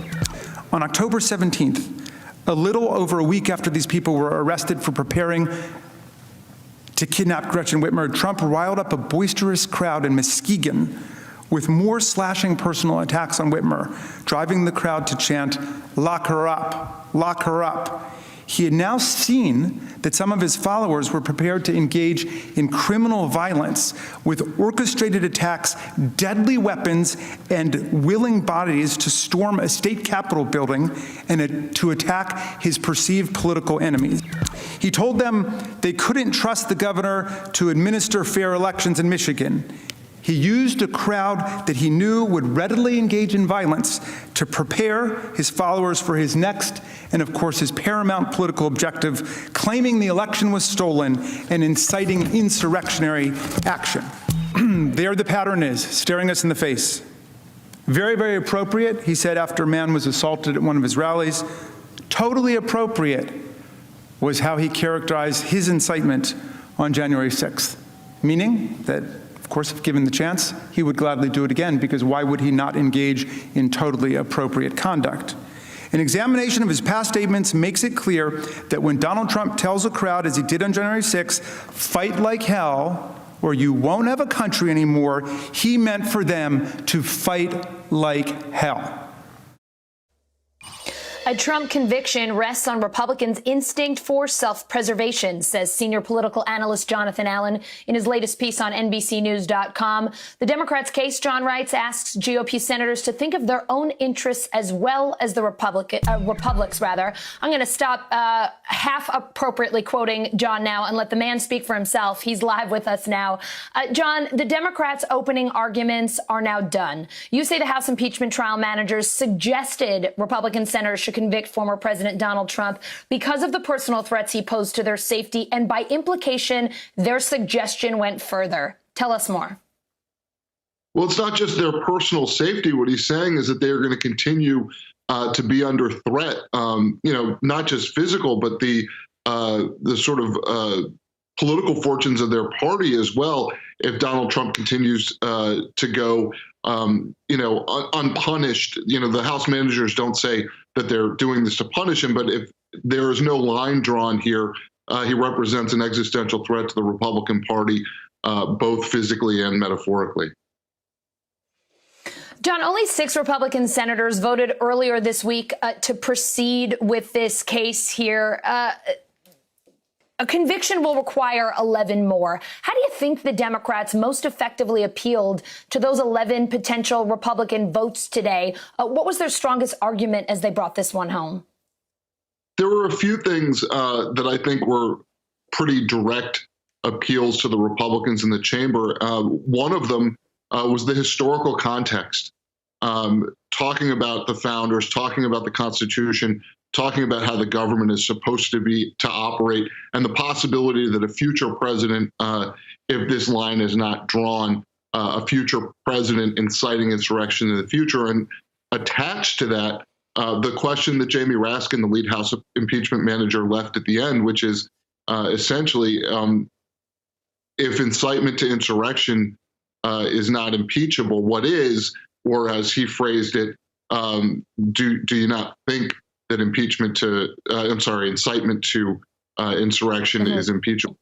On October 17th, a little over a week after these people were arrested for preparing to kidnap Gretchen Whitmer, Trump riled up a boisterous crowd in Muskegon with more slashing personal attacks on Whitmer, driving the crowd to chant, "Lock her up, lock her up." He had now seen that some of his followers were prepared to engage in criminal violence with orchestrated attacks, deadly weapons, and willing bodies to storm a state capitol building and to attack his perceived political enemies. He told them they couldn't trust the governor to administer fair elections in Michigan. He used a crowd that he knew would readily engage in violence to prepare his followers for his next and, of course, his paramount political objective, claiming the election was stolen and inciting insurrectionary action. There the pattern is, staring us in the face. Very, very appropriate, he said after a man was assaulted at one of his rallies. Totally appropriate was how he characterized his incitement on January 6th, meaning that, of course, if given the chance, he would gladly do it again, because why would he not engage in totally appropriate conduct? An examination of his past statements makes it clear that when Donald Trump tells a crowd, as he did on January 6th, fight like hell, or you won't have a country anymore, he meant for them to fight like hell. A Trump conviction rests on Republicans' instinct for self-preservation, says senior political analyst Jonathan Allen in his latest piece on NBCNews.com. The Democrats' case, John writes, asks GOP senators to think of their own interests as well as the Republics. I'm going to stop half appropriately quoting John now and let the man speak for himself. He's live with us now. John, the Democrats' opening arguments are now done. You say the House impeachment trial managers suggested Republican senators should convict former President Donald Trump because of the personal threats he posed to their safety, and by implication, their suggestion went further. Tell us more. Well, it's not just their personal safety. What he's saying is that they are going to continue to be under threat, not just physical, but the sort of political fortunes of their party as well. If Donald Trump continues to go, unpunished, the House managers don't say that they're doing this to punish him, but if there is no line drawn here, he represents an existential threat to the Republican Party, both physically and metaphorically. John, only 6 Republican senators voted earlier this week to proceed with this case here. A conviction will require 11 more. How do you think the Democrats most effectively appealed to those 11 potential Republican votes today? What was their strongest argument as they brought this one home? There were a few things that I think were pretty direct appeals to the Republicans in the chamber. One of them was the historical context, talking about the founders, talking about the Constitution, talking about how the government is supposed to operate, and the possibility that a future president, if this line is not drawn, a future president inciting insurrection in the future. And attached to that, the question that Jamie Raskin, the lead House impeachment manager, left at the end, which is essentially, if incitement to insurrection is not impeachable, what is? Or as he phrased it, do you not think that incitement to insurrection is impeachable?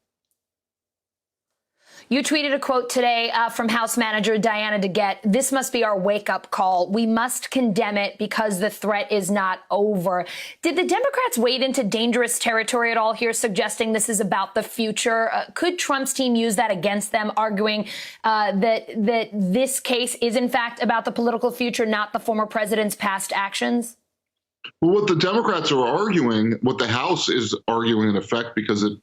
You tweeted a quote today from House Manager Diana DeGette. This must be our wake-up call. We must condemn it because the threat is not over. Did the Democrats wade into dangerous territory at all here, suggesting this is about the future? Could Trump's team use that against them, arguing that this case is, in fact, about the political future, not the former president's past actions? Well, what the Democrats are arguing, what the House is arguing, in effect, because it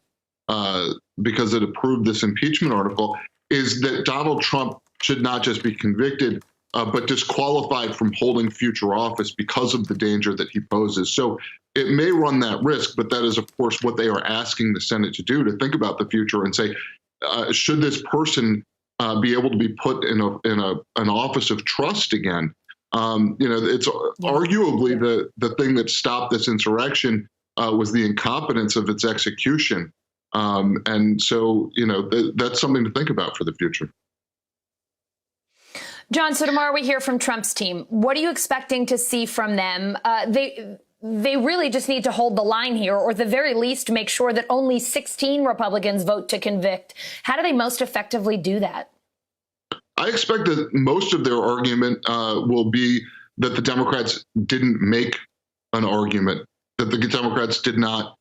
approved this impeachment article, is that Donald Trump should not just be convicted, but disqualified from holding future office because of the danger that he poses. So it may run that risk, but that is, of course, what they are asking the Senate to do, to think about the future and say, should this person be able to be put in an office of trust again? It's arguably the thing that stopped this insurrection was the incompetence of its execution. And so, that's something to think about for the future. John, so tomorrow we hear from Trump's team. What are you expecting to see from them? They really just need to hold the line here, or at the very least make sure that only 16 Republicans vote to convict. How do they most effectively do that? I expect that most of their argument will be that the Democrats didn't make an argument, that the Democrats did not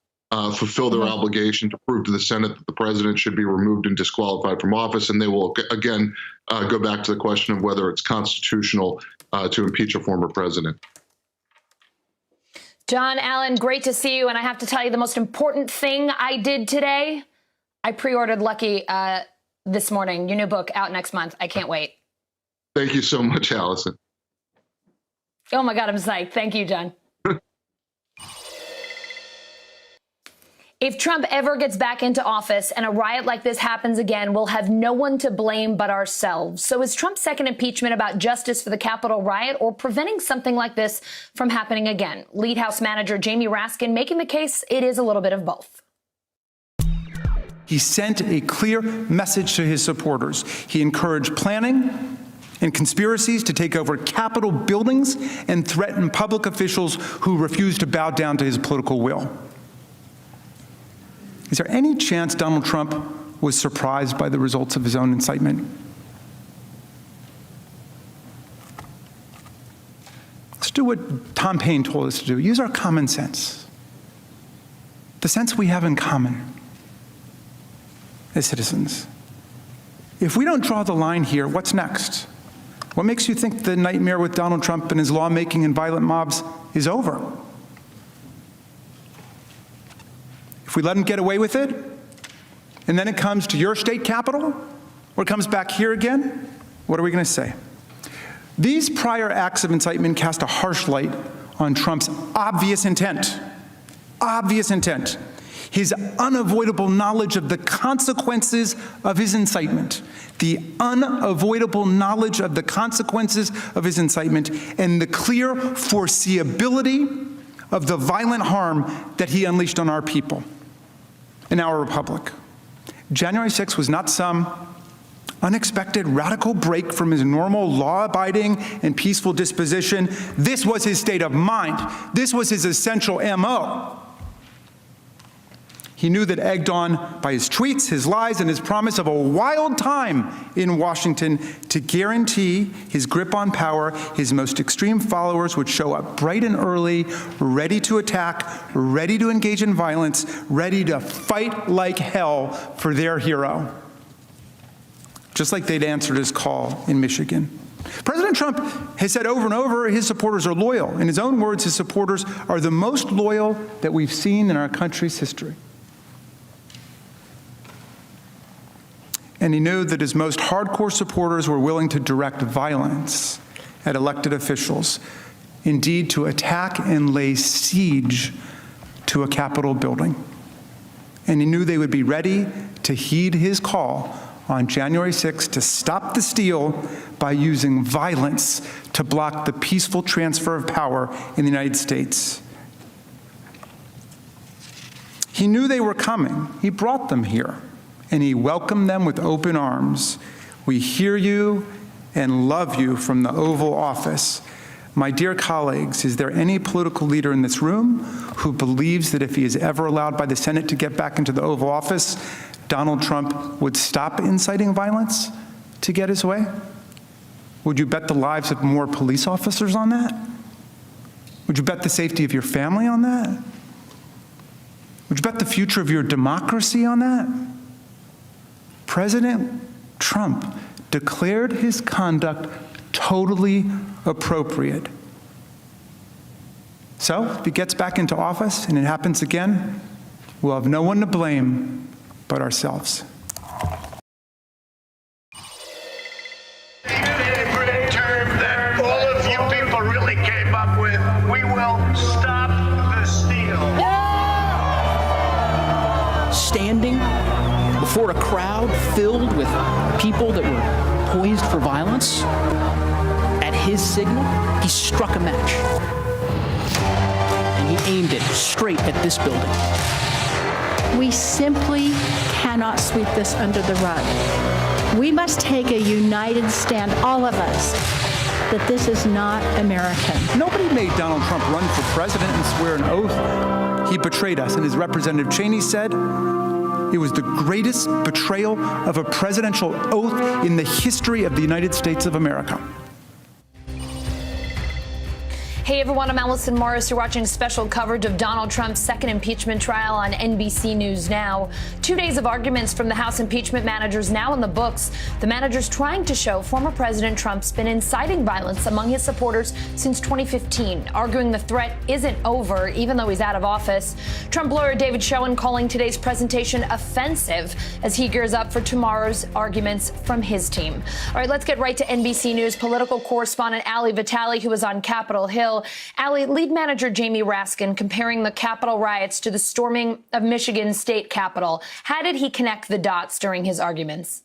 fulfill their obligation to prove to the Senate that the president should be removed and disqualified from office. And they will, again, go back to the question of whether it's constitutional to impeach a former president. John Allen, great to see you. And I have to tell you, the most important thing I did today, I pre-ordered Lucky this morning. Your new book out next month. I can't wait. Thank you so much, Allison. Oh, my God, I'm psyched. Thank you, John. If Trump ever gets back into office and a riot like this happens again, we'll have no one to blame but ourselves. So is Trump's second impeachment about justice for the Capitol riot or preventing something like this from happening again? Lead House Manager Jamie Raskin making the case it is a little bit of both. He sent a clear message to his supporters. He encouraged planning and conspiracies to take over Capitol buildings and threaten public officials who refused to bow down to his political will. Is there any chance Donald Trump was surprised by the results of his own incitement? Let's do what Tom Paine told us to do. Use our common sense. The sense we have in common as citizens. If we don't draw the line here, what's next? What makes you think the nightmare with Donald Trump and his lawmaking and violent mobs is over? If we let him get away with it, and then it comes to your state capitol, or it comes back here again, what are we going to say? These prior acts of incitement cast a harsh light on Trump's obvious intent, his unavoidable knowledge of the consequences of his incitement, and the clear foreseeability of the violent harm that he unleashed on our people and our republic. January 6th was not some unexpected radical break from his normal law-abiding and peaceful disposition. This was his state of mind. This was his essential MO. He knew that, egged on by his tweets, his lies, and his promise of a wild time in Washington to guarantee his grip on power, his most extreme followers would show up bright and early, ready to attack, ready to engage in violence, ready to fight like hell for their hero. Just like they'd answered his call in Michigan. President Trump has said over and over his supporters are loyal. In his own words, his supporters are the most loyal that we've seen in our country's history. And he knew that his most hardcore supporters were willing to direct violence at elected officials, indeed to attack and lay siege to a Capitol building. And he knew they would be ready to heed his call on January 6th to stop the steal by using violence to block the peaceful transfer of power in the United States. He knew they were coming. He brought them here, and he welcomed them with open arms. We hear you and love you from the Oval Office. My dear colleagues, is there any political leader in this room who believes that if he is ever allowed by the Senate to get back into the Oval Office, Donald Trump would stop inciting violence to get his way? Would you bet the lives of more police officers on that? Would you bet the safety of your family on that? Would you bet the future of your democracy on that? President Trump declared his conduct totally appropriate. So, if he gets back into office and it happens again, we'll have no one to blame but ourselves. A term that all of you people really came up with. We will stop the steal. Standing before a crowd filled with people that were poised for violence, at his signal, he struck a match. And he aimed it straight at this building. We simply cannot sweep this under the rug. We must take a united stand, all of us, that this is not American. Nobody made Donald Trump run for president and swear an oath. He betrayed us, and as Representative Cheney said, it was the greatest betrayal of a presidential oath in the history of the United States of America. Hey everyone, I'm Allison Morris. You're watching special coverage of Donald Trump's second impeachment trial on NBC News Now. 2 days of arguments from the House impeachment managers now in the books. The managers trying to show former President Trump's been inciting violence among his supporters since 2015, arguing the threat isn't over even though he's out of office. Trump lawyer David Schoen calling today's presentation offensive as he gears up for tomorrow's arguments from his team. All right, let's get right to NBC News political correspondent Ali Vitale, who was on Capitol Hill. Ali, lead manager Jamie Raskin comparing the Capitol riots to the storming of Michigan's state capitol. How did he connect the dots during his arguments?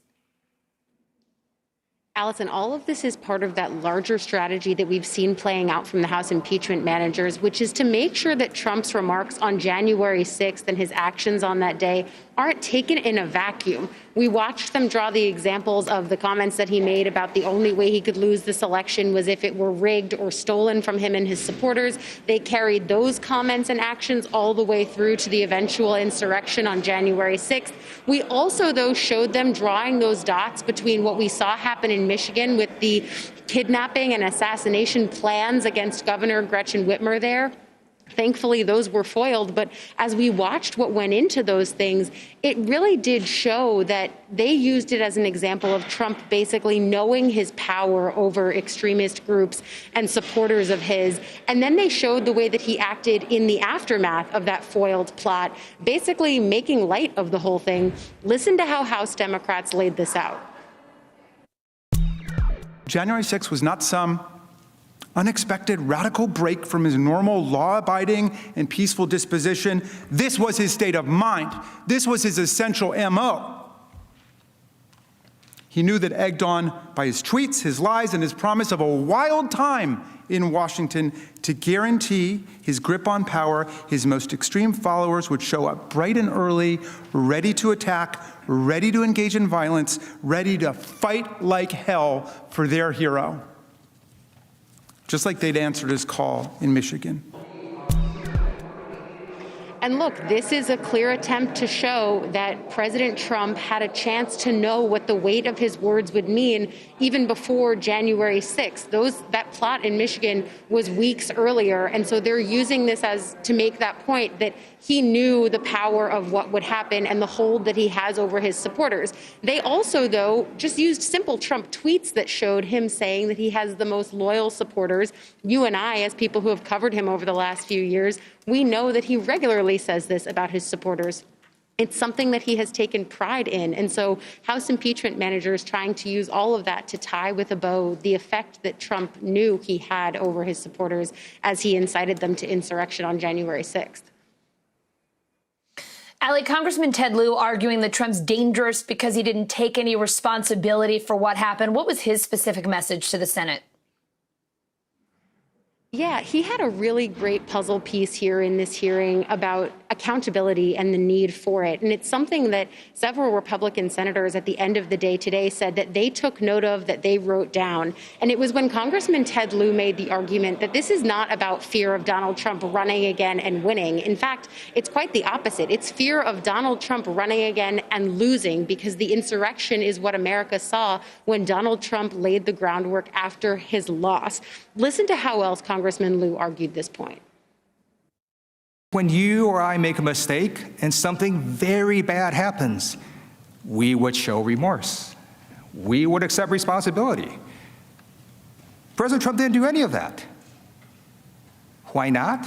Allison, all of this is part of that larger strategy that we've seen playing out from the House impeachment managers, which is to make sure that Trump's remarks on January 6th and his actions on that day aren't taken in a vacuum. We watched them draw the examples of the comments that he made about the only way he could lose this election was if it were rigged or stolen from him and his supporters. They carried those comments and actions all the way through to the eventual insurrection on January 6th. We also, though, showed them drawing those dots between what we saw happen in Michigan with the kidnapping and assassination plans against Governor Gretchen Whitmer there. Thankfully, those were foiled. But as we watched what went into those things, it really did show that they used it as an example of Trump basically knowing his power over extremist groups and supporters of his. And then they showed the way that he acted in the aftermath of that foiled plot, basically making light of the whole thing. Listen to how House Democrats laid this out. January 6th was not some unexpected radical break from his normal law-abiding and peaceful disposition. This was his state of mind. This was his essential MO. He knew that, egged on by his tweets, his lies, and his promise of a wild time in Washington to guarantee his grip on power, his most extreme followers would show up bright and early, ready to attack, ready to engage in violence, ready to fight like hell for their hero. Just like they'd answered his call in Michigan. And look, this is a clear attempt to show that President Trump had a chance to know what the weight of his words would mean even before January 6th. That plot in Michigan was weeks earlier, and so they're using this as to make that point that he knew the power of what would happen and the hold that he has over his supporters. They also, though, just used simple Trump tweets that showed him saying that he has the most loyal supporters. You and I, as people who have covered him over the last few years, we know that he regularly says this about his supporters. It's something that he has taken pride in. And so House impeachment managers trying to use all of that to tie with a bow the effect that Trump knew he had over his supporters as he incited them to insurrection on January 6th. Ali, Congressman Ted Lieu arguing that Trump's dangerous because he didn't take any responsibility for what happened. What was his specific message to the Senate? Yeah, he had a really great puzzle piece here in this hearing about accountability and the need for it. And it's something that several Republican senators at the end of the day today said that they took note of, that they wrote down. And it was when Congressman Ted Lieu made the argument that this is not about fear of Donald Trump running again and winning. In fact, it's quite the opposite. It's fear of Donald Trump running again and losing, because the insurrection is what America saw when Donald Trump laid the groundwork after his loss. Listen to how else Congressman Lieu argued this point. When you or I make a mistake and something very bad happens, we would show remorse. We would accept responsibility. President Trump didn't do any of that. Why not?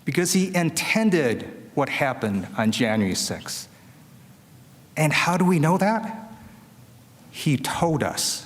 Because he intended what happened on January 6th. And how do we know that? He told us.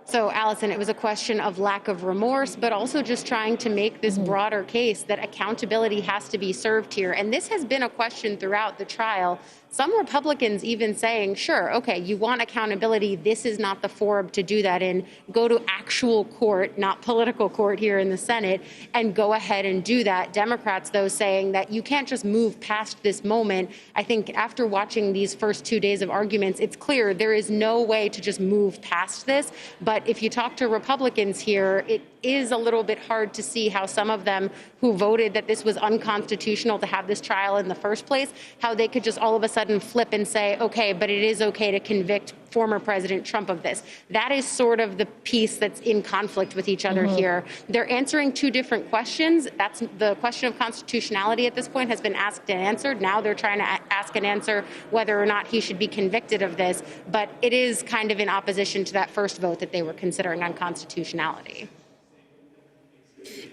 So, Allison, it was a question of lack of remorse, but also just trying to make this broader case that accountability has to be served here. And this has been a question throughout the trial. Some Republicans even saying, sure, okay, you want accountability. This is not the forum to do that in. Go to actual court, not political court here in the Senate, and go ahead and do that. Democrats, though, saying that you can't just move past this moment. I think after watching these first 2 days of arguments, it's clear there is no way to just move past this. But if you talk to Republicans here, it is a little bit hard to see how some of them who voted that this was unconstitutional to have this trial in the first place, how they could just all of a sudden flip and say, okay, but it is okay to convict former President Trump of this. That is sort of the piece that's in conflict with each other here. They're answering two different questions. That's the question of constitutionality at this point has been asked and answered. Now they're trying to ask and answer whether or not he should be convicted of this. But it is kind of in opposition to that first vote that they were considering on constitutionality.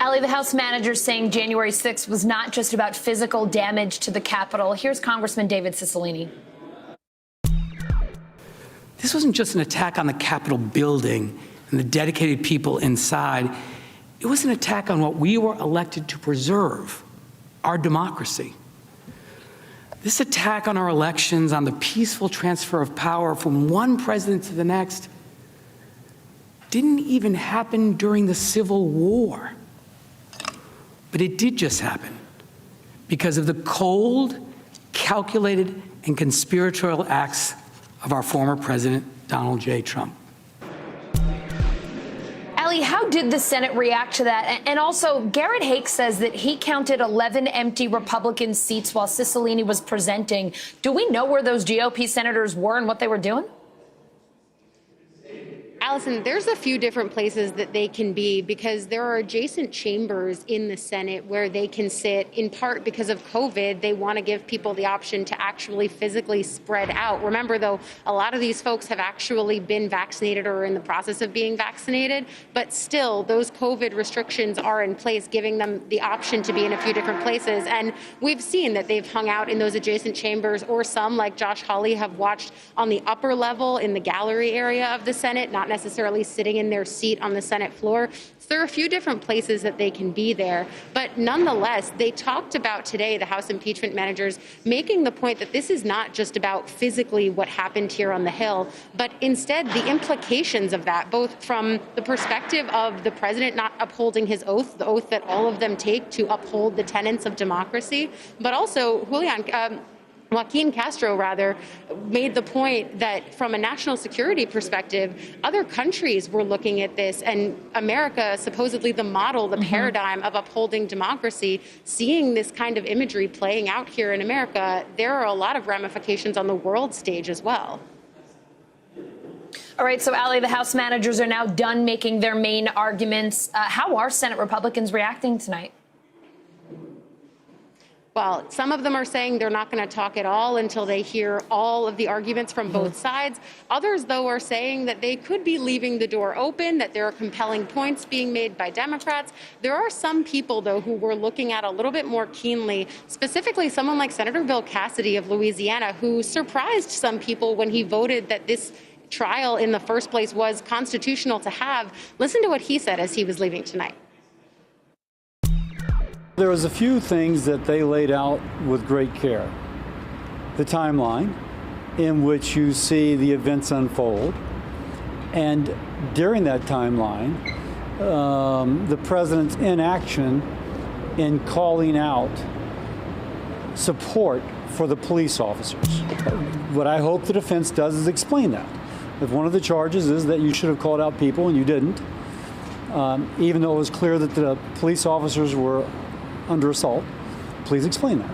Ali, the House manager saying January 6th was not just about physical damage to the Capitol. Here's Congressman David Cicilline. This wasn't just an attack on the Capitol building and the dedicated people inside. It was an attack on what we were elected to preserve, our democracy. This attack on our elections, on the peaceful transfer of power from one president to the next, didn't even happen during the Civil War. But it did just happen because of the cold, calculated, and conspiratorial acts of our former president, Donald J. Trump. Ali, how did the Senate react to that? And also, Garrett Haake says that he counted 11 empty Republican seats while Cicilline was presenting. Do we know where those GOP senators were and what they were doing? Allison, there's a few different places that they can be because there are adjacent chambers in the Senate where they can sit. In part because of COVID, they want to give people the option to actually physically spread out. Remember, though, a lot of these folks have actually been vaccinated or are in the process of being vaccinated, but still those COVID restrictions are in place, giving them the option to be in a few different places. And we've seen that they've hung out in those adjacent chambers, or some, like Josh Hawley, have watched on the upper level in the gallery area of the Senate, not necessarily sitting in their seat on the Senate floor. So there are a few different places that they can be there. But nonetheless, they talked about today, the House impeachment managers, making the point that this is not just about physically what happened here on the Hill, but instead the implications of that, both from the perspective of the president not upholding his oath, the oath that all of them take to uphold the tenets of democracy, but also, Julian, Joaquin Castro, made the point that from a national security perspective, other countries were looking at this, and America, supposedly the model, the paradigm of upholding democracy, seeing this kind of imagery playing out here in America, there are a lot of ramifications on the world stage as well. All right, so Allie, the House managers are now done making their main arguments. How are Senate Republicans reacting tonight? Well, some of them are saying they're not going to talk at all until they hear all of the arguments from both sides. Others, though, are saying that they could be leaving the door open, that there are compelling points being made by Democrats. There are some people, though, who we're looking at a little bit more keenly, specifically someone like Senator Bill Cassidy of Louisiana, who surprised some people when he voted that this trial in the first place was constitutional to have. Listen to what he said as he was leaving tonight. There was a few things that they laid out with great care. The timeline in which you see the events unfold. And during that timeline, the president's inaction in calling out support for the police officers. What I hope the defense does is explain that. If one of the charges is that you should have called out people and you didn't, even though it was clear that the police officers were under assault, please explain that.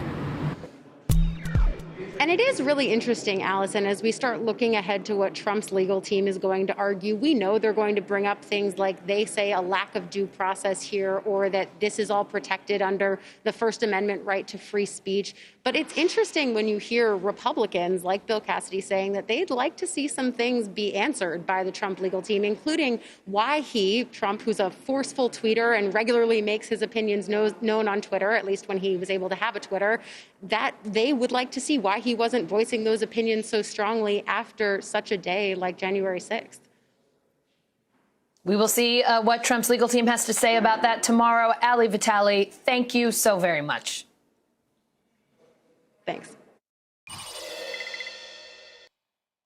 And it is really interesting, Allison, as we start looking ahead to what Trump's legal team is going to argue. We know they're going to bring up things like they say a lack of due process here, or that this is all protected under the First Amendment right to free speech. But it's interesting when you hear Republicans like Bill Cassidy saying that they'd like to see some things be answered by the Trump legal team, including why Trump, who's a forceful tweeter and regularly makes his opinions known on Twitter, at least when he was able to have a Twitter, that they would like to see why he wasn't voicing those opinions so strongly after such a day like January 6th. We will see what Trump's legal team has to say about that tomorrow. Ali Vitale, thank you so very much. Thanks.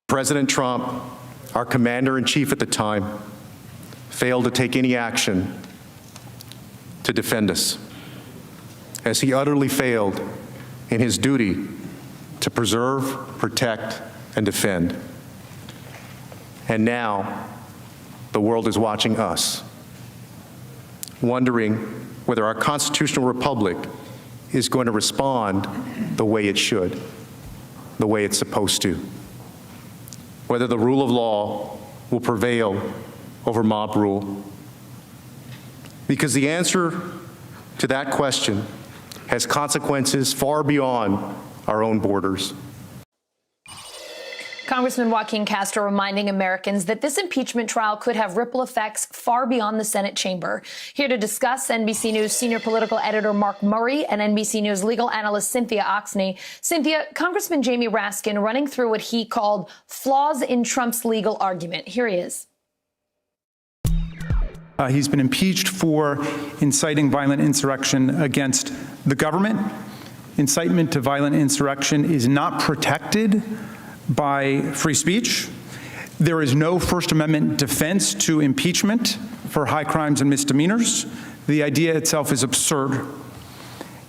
President Trump, our commander-in-chief at the time, failed to take any action to defend us, as he utterly failed in his duty to preserve, protect, and defend. And now, the world is watching us, wondering whether our constitutional republic is going to respond the way it should, the way it's supposed to, whether the rule of law will prevail over mob rule. Because the answer to that question has consequences far beyond our own borders. Congressman Joaquin Castro reminding Americans that this impeachment trial could have ripple effects far beyond the Senate chamber. Here to discuss, NBC News senior political editor Mark Murray and NBC News legal analyst Cynthia Oxney. Cynthia, Congressman Jamie Raskin running through what he called flaws in Trump's legal argument. Here he is. He's been impeached for inciting violent insurrection against the government. Incitement to violent insurrection is not protected by free speech. There is no First Amendment defense to impeachment for high crimes and misdemeanors. The idea itself is absurd.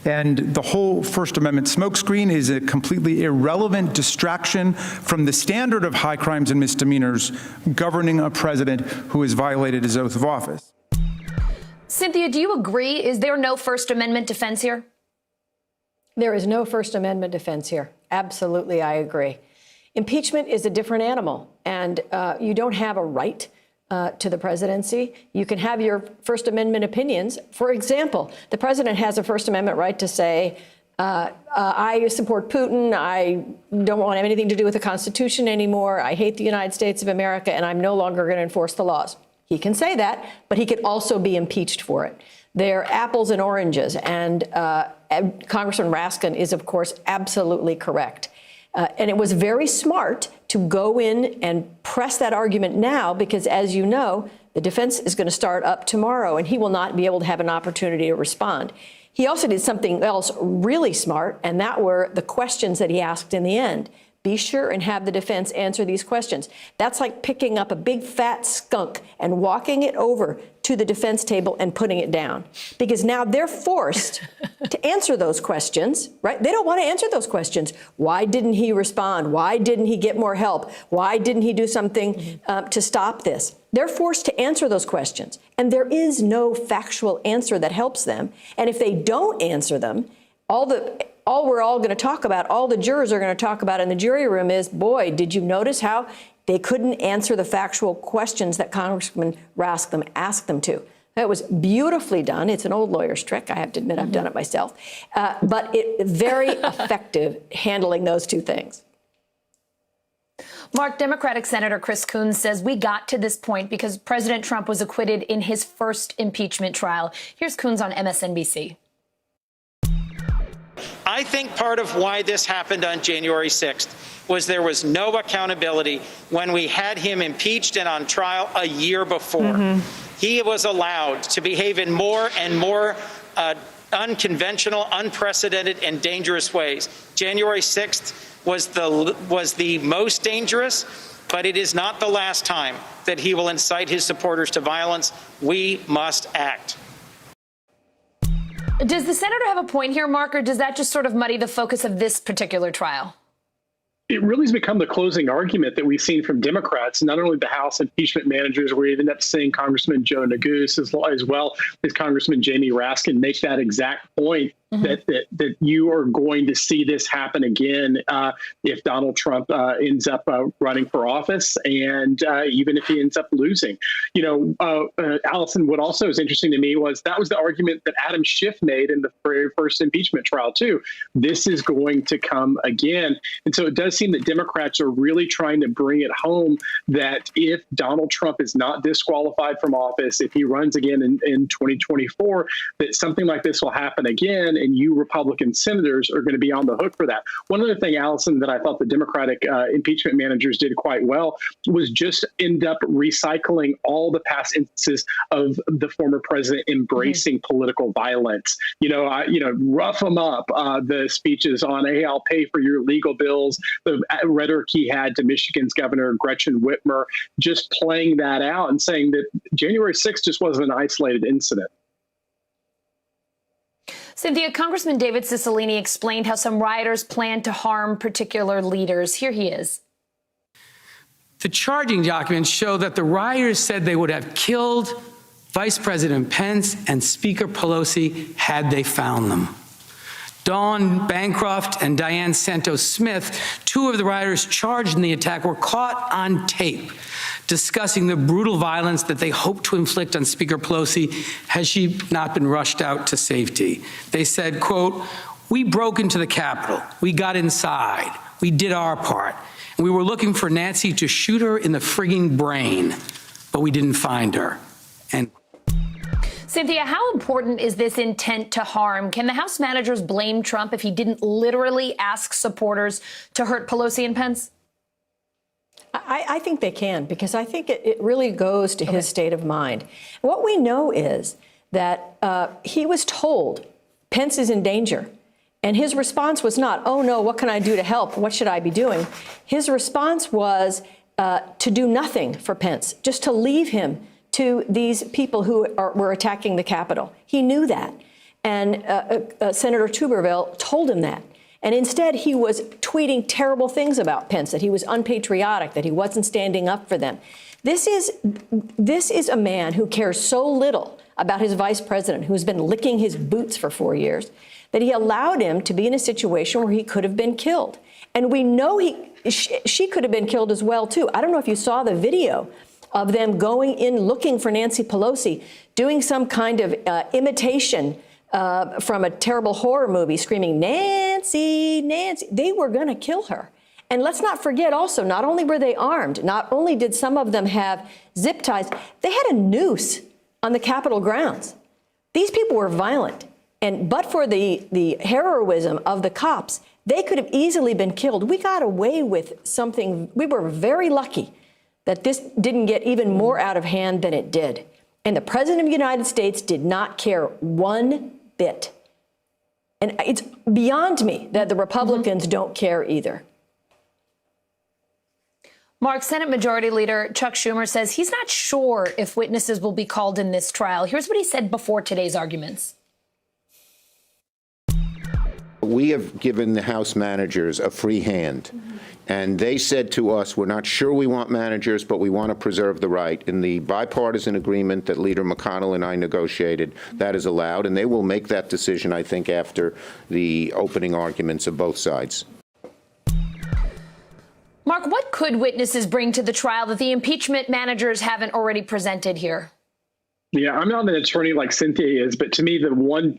And the whole First Amendment smokescreen is a completely irrelevant distraction from the standard of high crimes and misdemeanors governing a president who has violated his oath of office. Cynthia, do you agree? Is there no First Amendment defense here? There is no First Amendment defense here. Absolutely, I agree. Impeachment is a different animal, and you don't have a right to the presidency. You can have your First Amendment opinions. For example, the president has a First Amendment right to say, I support Putin, I don't want anything to do with the Constitution anymore, I hate the United States of America, and I'm no longer going to enforce the laws. He can say that, but he could also be impeached for it. They're apples and oranges, and Congressman Raskin is, of course, absolutely correct. And it was very smart to go in and press that argument now because, as you know, the defense is going to start up tomorrow and he will not be able to have an opportunity to respond. He also did something else really smart, and that were the questions that he asked in the end. Be sure and have the defense answer these questions. That's like picking up a big fat skunk and walking it over to the defense table and putting it down, because now they're forced to answer those questions, right? They don't want to answer those questions. Why didn't he respond? Why didn't he get more help? Why didn't he do something to stop this? They're forced to answer those questions, and there is no factual answer that helps them. And if they don't answer them, all we're all going to talk about, all the jurors are going to talk about in the jury room is, boy, did you notice how they couldn't answer the factual questions that Congressman Raskin asked them to? That was beautifully done. It's an old lawyer's trick. I have to admit, I've done it myself. But very effective handling those two things. Mark, Democratic Senator Chris Coons says we got to this point because President Trump was acquitted in his first impeachment trial. Here's Coons on MSNBC. I think part of why this happened on January 6th was there was no accountability when we had him impeached and on trial a year before. He was allowed to behave in more and more unconventional, unprecedented, and dangerous ways. January 6th was the most dangerous, but it is not the last time that he will incite his supporters to violence. We must act. Does the senator have a point here, Mark, or does that just sort of muddy the focus of this particular trial? It really has become the closing argument that we've seen from Democrats, not only the House impeachment managers, we ended up seeing Congressman Joe Neguse as well as Congressman Jamie Raskin make that exact point. That you are going to see this happen again if Donald Trump ends up running for office, and even if he ends up losing. You know, Allison, what also is interesting to me was that was the argument that Adam Schiff made in the very first impeachment trial, too. This is going to come again. And so it does seem that Democrats are really trying to bring it home that if Donald Trump is not disqualified from office, if he runs again in 2024, that something like this will happen again. And you Republican senators are going to be on the hook for that. One other thing, Allison, that I thought the Democratic impeachment managers did quite well was just end up recycling all the past instances of the former president embracing political violence. Rough them up. The speeches on, hey, I'll pay for your legal bills, the rhetoric he had to Michigan's Governor Gretchen Whitmer, just playing that out and saying that January 6th just wasn't an isolated incident. Cynthia, Congressman David Cicilline explained how some rioters planned to harm particular leaders. Here he is. The charging documents show that the rioters said they would have killed Vice President Pence and Speaker Pelosi had they found them. Dawn Bancroft and Diane Santos Smith, two of the rioters charged in the attack, were caught on tape discussing the brutal violence that they hoped to inflict on Speaker Pelosi had she not been rushed out to safety. They said, quote, "We broke into the Capitol. We got inside. We did our part. And we were looking for Nancy to shoot her in the frigging brain, but we didn't find her." And Cynthia, how important is this intent to harm? Can the House managers blame Trump if he didn't literally ask supporters to hurt Pelosi and Pence? I think they can, because I think it really goes to his state of mind. What we know is that he was told Pence is in danger. And his response was not, oh, no, what can I do to help? What should I be doing? His response was to do nothing for Pence, just to leave him to these people who were attacking the Capitol. He knew that. And Senator Tuberville told him that. And instead, he was tweeting terrible things about Pence, that he was unpatriotic, that he wasn't standing up for them. This is a man who cares so little about his vice president, who's been licking his boots for 4 years, that he allowed him to be in a situation where he could have been killed. And we know she could have been killed as well, too. I don't know if you saw the video of them going in looking for Nancy Pelosi, doing some kind of imitation from a terrible horror movie, screaming, "Nancy, Nancy." They were going to kill her. And let's not forget also, not only were they armed, not only did some of them have zip ties, they had a noose on the Capitol grounds. These people were violent. And but for the heroism of the cops, they could have easily been killed. We got away with something. We were very lucky that this didn't get even more out of hand than it did. And the President of the United States did not care one bit. And it's beyond me that the Republicans don't care either. Mark, Senate Majority Leader Chuck Schumer says he's not sure if witnesses will be called in this trial. Here's what he said before today's arguments. We have given the House managers a free hand, and they said to us, we're not sure we want managers, but we want to preserve the right. In the bipartisan agreement that Leader McConnell and I negotiated, that is allowed, and they will make that decision, I think, after the opening arguments of both sides. Mark, what could witnesses bring to the trial that the impeachment managers haven't already presented here? Yeah, I'm not an attorney like Cynthia is, but to me,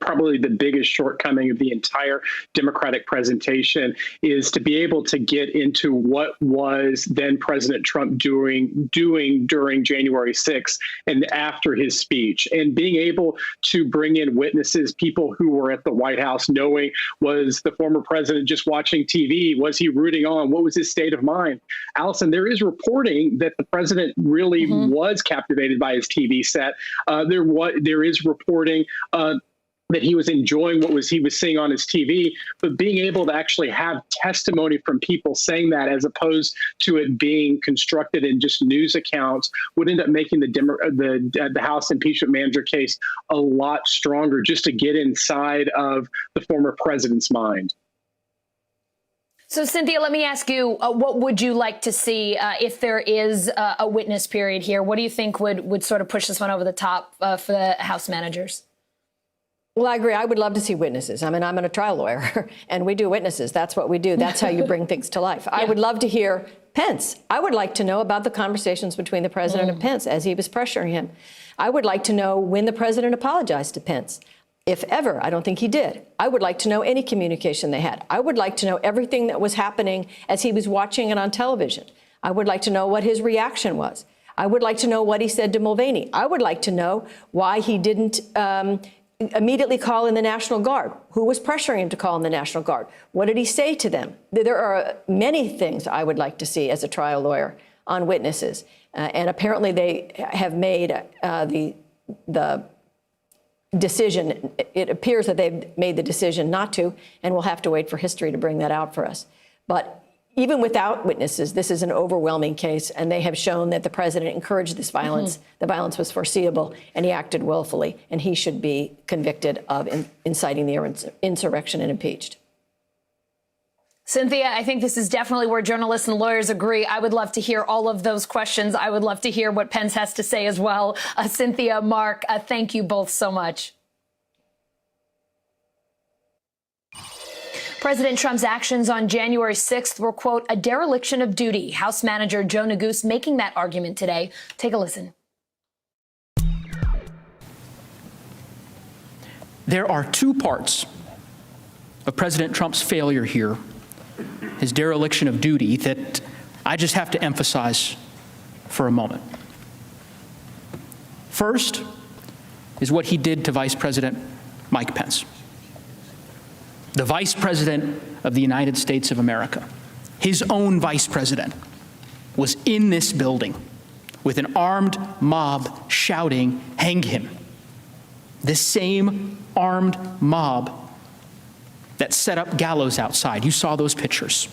probably the biggest shortcoming of the entire Democratic presentation is to be able to get into what was then President Trump doing during January 6th and after his speech, and being able to bring in witnesses, people who were at the White House, knowing, was the former president just watching TV? Was he rooting on? What was his state of mind? Allison, there is reporting that the president really was captivated by his TV set. There is reporting that he was enjoying what he was seeing on his TV, but being able to actually have testimony from people saying that, as opposed to it being constructed in just news accounts, would end up making the House impeachment manager case a lot stronger, just to get inside of the former president's mind. So, Cynthia, let me ask you, what would you like to see if there is a witness period here? What do you think would sort of push this one over the top for the House managers? Well, I agree. I would love to see witnesses. I mean, I'm a trial lawyer, and we do witnesses. That's what we do. That's how you bring things to life. I would love to hear Pence. I would like to know about the conversations between the president and Pence as he was pressuring him. I would like to know when the president apologized to Pence. If ever. I don't think he did. I would like to know any communication they had. I would like to know everything that was happening as he was watching it on television. I would like to know what his reaction was. I would like to know what he said to Mulvaney. I would like to know why he didn't immediately call in the National Guard. Who was pressuring him to call in the National Guard? What did he say to them? There are many things I would like to see as a trial lawyer on witnesses. And apparently they have made the decision. It appears that they've made the decision not to, and we'll have to wait for history to bring that out for us. But even without witnesses, this is an overwhelming case, and they have shown that the president encouraged this violence. The violence was foreseeable, and he acted willfully, and he should be convicted of inciting the insurrection and impeached. Cynthia, I think this is definitely where journalists and lawyers agree. I would love to hear all of those questions. I would love to hear what Pence has to say as well. Cynthia, Mark, thank you both so much. President Trump's actions on January 6th were, quote, a dereliction of duty. House Manager Joe Neguse making that argument today. Take a listen. There are two parts of President Trump's failure here, his dereliction of duty, that I just have to emphasize for a moment. First is what he did to Vice President Mike Pence, the Vice President of the United States of America. His own Vice President was in this building with an armed mob shouting, "Hang him." The same armed mob that set up gallows outside. You saw those pictures.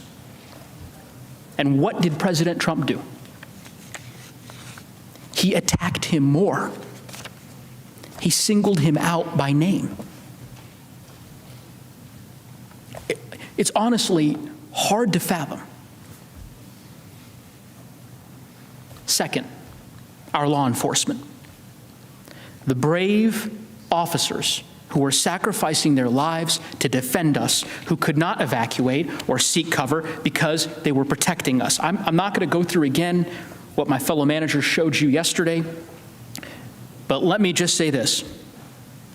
And what did President Trump do? He attacked him more. He singled him out by name. It's honestly hard to fathom. Second, our law enforcement. The brave officers who were sacrificing their lives to defend us, who could not evacuate or seek cover because they were protecting us. I'm not going to go through again what my fellow managers showed you yesterday, but let me just say this.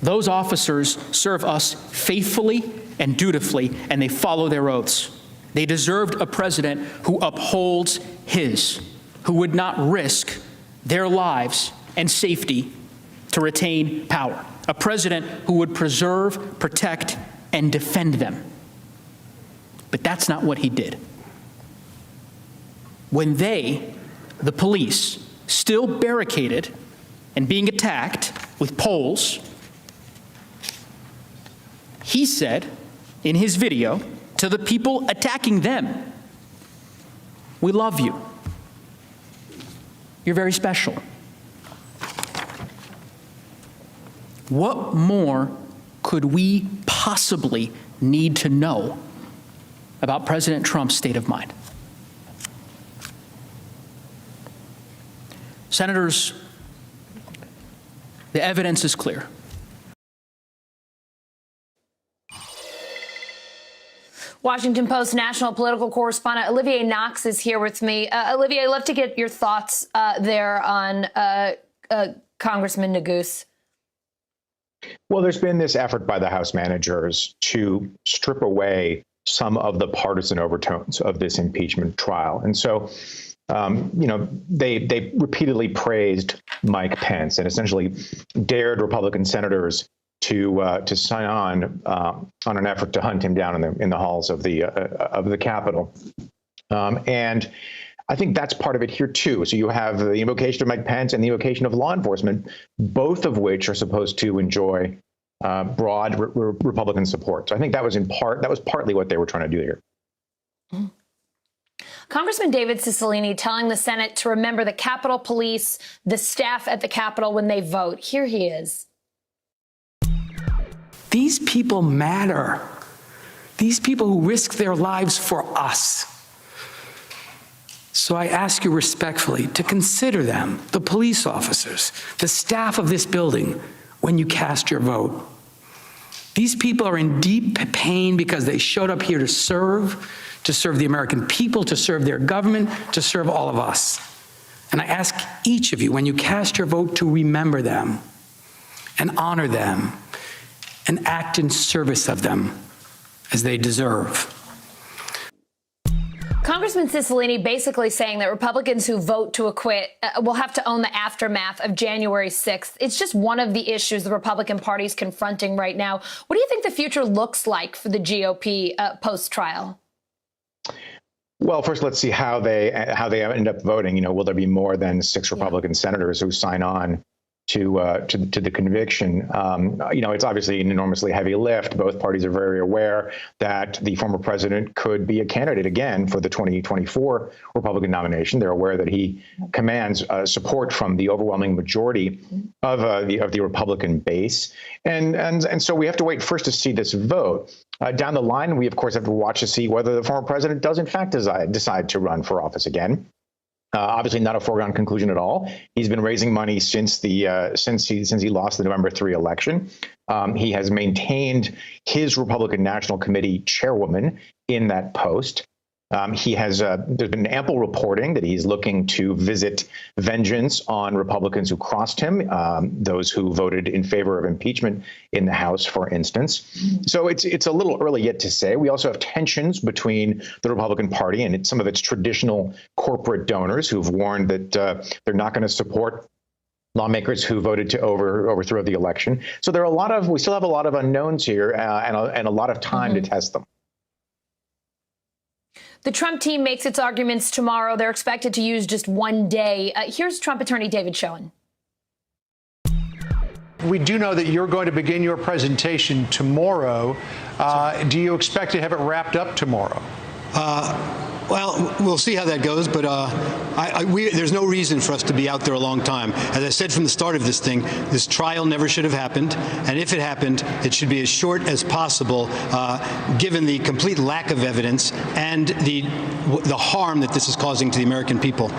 Those officers serve us faithfully and dutifully, and they follow their oaths. They deserved a president who upholds his, who would not risk their lives and safety to retain power. A president who would preserve, protect, and defend them. But that's not what he did. When they, the police, still barricaded and being attacked with poles, he said in his video to the people attacking them, "We love you. You're very special. What more could we possibly need to know about President Trump's state of mind? Senators, the evidence is clear. Washington Post national political correspondent Olivier Knox is here with me. Olivier, I'd love to get your thoughts there on Congressman Neguse. Well, there's been this effort by the House managers to strip away some of the partisan overtones of this impeachment trial. And so, they repeatedly praised Mike Pence and essentially dared Republican senators to sign on an effort to hunt him down in the halls of the Capitol. And I think that's part of it here, too. So you have the invocation of Mike Pence and the invocation of law enforcement, both of which are supposed to enjoy broad Republican support. So I think that was partly what they were trying to do here. Congressman David Cicilline telling the Senate to remember the Capitol Police, the staff at the Capitol when they vote. Here he is. These people matter. These people who risk their lives for us. So I ask you respectfully to consider them, the police officers, the staff of this building, when you cast your vote. These people are in deep pain because they showed up here to serve the American people, to serve their government, to serve all of us. And I ask each of you, when you cast your vote, to remember them and honor them and act in service of them as they deserve. Congressman Cicilline basically saying that Republicans who vote to acquit will have to own the aftermath of January 6th. It's just one of the issues the Republican Party is confronting right now. What do you think the future looks like for the GOP post-trial? Well, first, let's see how they end up voting. Will there be more than 6 Republican senators who sign on to the conviction? It's obviously an enormously heavy lift. Both parties are very aware that the former president could be a candidate again for the 2024 Republican nomination. They're aware that he commands support from the overwhelming majority of the Republican base, and so we have to wait first to see this vote. Down the line, we of course have to watch to see whether the former president does in fact decide to run for office again. Obviously not a foregone conclusion at all. He's been raising money since he lost the November 3 election. He has maintained his Republican National Committee chairwoman in that post. There's been ample reporting that he's looking to visit vengeance on Republicans who crossed him, those who voted in favor of impeachment in the House, for instance. So it's a little early yet to say. We also have tensions between the Republican Party and some of its traditional corporate donors who've warned that they're not going to support lawmakers who voted to overthrow the election. So we still have a lot of unknowns here and a lot of time to test them. The Trump team makes its arguments tomorrow. They're expected to use just one day. Here's Trump attorney David Schoen. We do know that you're going to begin your presentation tomorrow. Do you expect to have it wrapped up tomorrow? Well, we'll see how that goes, but there's no reason for us to be out there a long time. As I said from the start of this thing, this trial never should have happened, and if it happened, it should be as short as possible, given the complete lack of evidence and the harm that this is causing to the American people.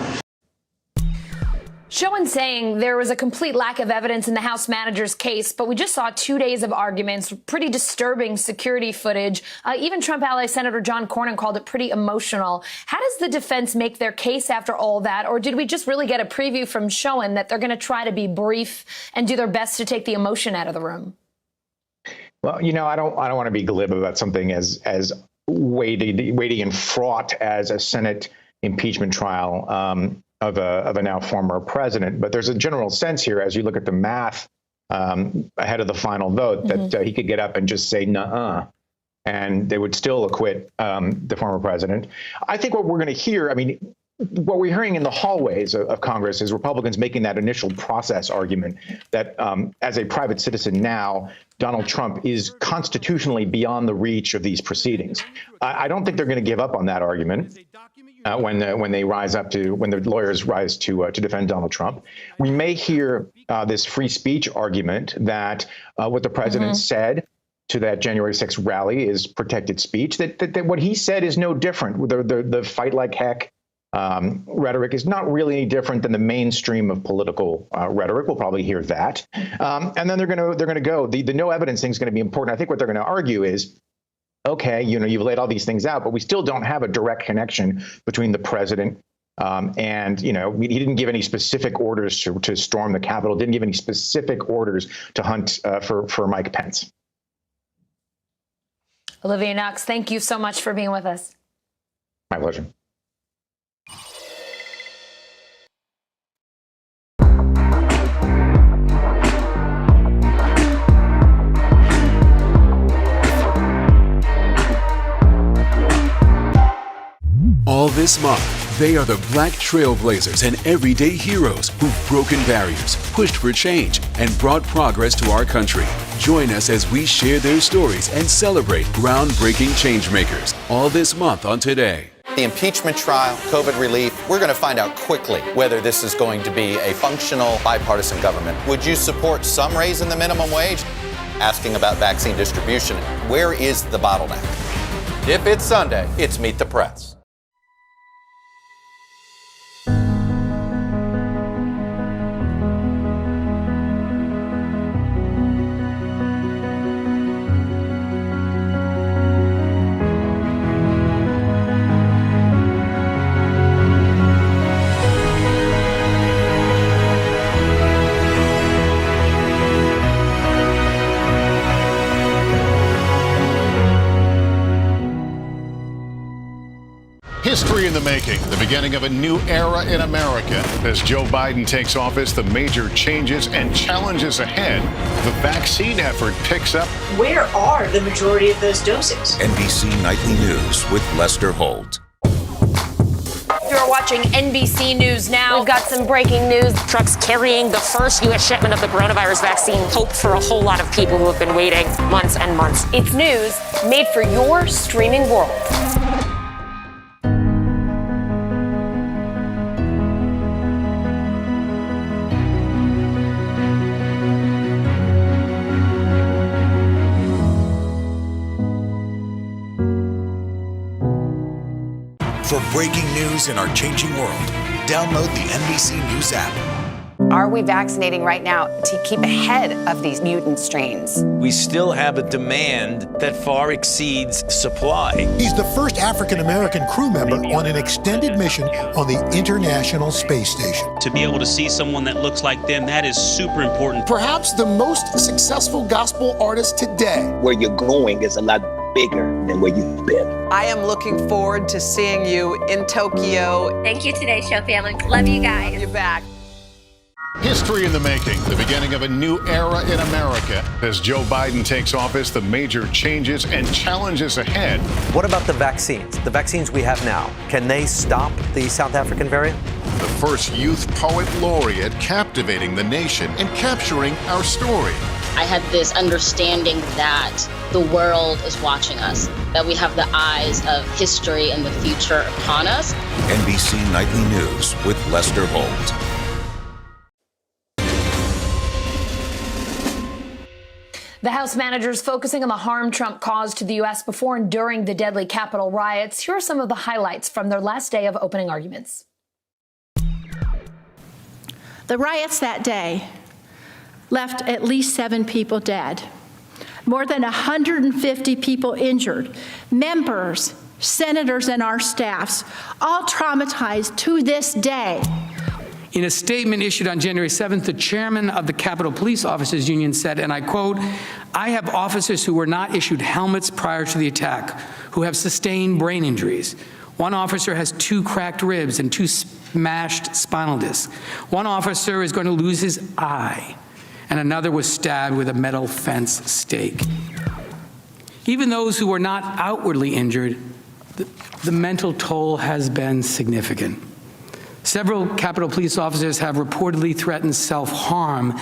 Schoen saying there was a complete lack of evidence in the House manager's case, but we just saw 2 days of arguments, pretty disturbing security footage. Even Trump ally Senator John Cornyn called it pretty emotional. How does the defense make their case after all that? Or did we just really get a preview from Schoen that they're going to try to be brief and do their best to take the emotion out of the room? Well, I don't want to be glib about something as weighty and fraught as a Senate impeachment trial of a now former president. But there's a general sense here, as you look at the math ahead of the final vote, that he could get up and just say, nuh-uh, and they would still acquit the former president. I think what we're going to hear, what we're hearing in the hallways of Congress is Republicans making that initial process argument that as a private citizen now, Donald Trump is constitutionally beyond the reach of these proceedings. I don't think they're going to give up on that argument. when the lawyers rise to defend Donald Trump. We may hear this free speech argument that what the president said to that January 6th rally is protected speech, that what he said is no different. The fight like heck rhetoric is not really any different than the mainstream of political rhetoric. We'll probably hear that. And then they're going to go. The no evidence thing is going to be important. I think what they're going to argue is, okay, you've laid all these things out, but we still don't have a direct connection between the president and, he didn't give any specific orders to storm the Capitol, didn't give any specific orders to hunt for Mike Pence. Olivia Knox, thank you so much for being with us. My pleasure. All this month, they are the Black trailblazers and everyday heroes who've broken barriers, pushed for change, and brought progress to our country. Join us as we share their stories and celebrate groundbreaking changemakers. All this month on Today. The impeachment trial, COVID relief, we're going to find out quickly whether this is going to be a functional bipartisan government. Would you support some raise in the minimum wage? Asking about vaccine distribution, where is the bottleneck? If it's Sunday, it's Meet the Press. History in the making, the beginning of a new era in America. As Joe Biden takes office, the major changes and challenges ahead. The vaccine effort picks up. Where are the majority of those doses? NBC Nightly News with Lester Holt. You're watching NBC News Now. We've got some breaking news. Trucks carrying the first U.S. shipment of the coronavirus vaccine. Hope for a whole lot of people who have been waiting months and months. It's news made for your streaming world. For breaking news in our changing world, download the NBC News app. Are we vaccinating right now to keep ahead of these mutant strains? We still have a demand that far exceeds supply. He's the first African-American crew member on an extended mission on the International Space Station. To be able to see someone that looks like them, that is super important. Perhaps the most successful gospel artist today. Where you're going is a lot bigger than where you've been. I am looking forward to seeing you in Tokyo. Thank you, Today Show family. Love you guys. Love you back. History in the making, the beginning of a new era in America. As Joe Biden takes office, the major changes and challenges ahead. What about the vaccines? The vaccines we have now, can they stop the South African variant? The first youth poet laureate captivating the nation and capturing our story. I had this understanding that the world is watching us, that we have the eyes of history and the future upon us. NBC Nightly News with Lester Holt. The House managers focusing on the harm Trump caused to the U.S. before and during the deadly Capitol riots. Here are some of the highlights from their last day of opening arguments. The riots that day left at least 7 people dead, more than 150 people injured, members, senators, and our staffs, all traumatized to this day. In a statement issued on January 7th, the chairman of the Capitol Police Officers Union said, and I quote, "I have officers who were not issued helmets prior to the attack, who have sustained brain injuries. One officer has 2 cracked ribs and 2 smashed spinal discs. One officer is going to lose his eye, and another was stabbed with a metal fence stake." Even those who were not outwardly injured, the mental toll has been significant. Several Capitol Police officers have reportedly threatened self-harm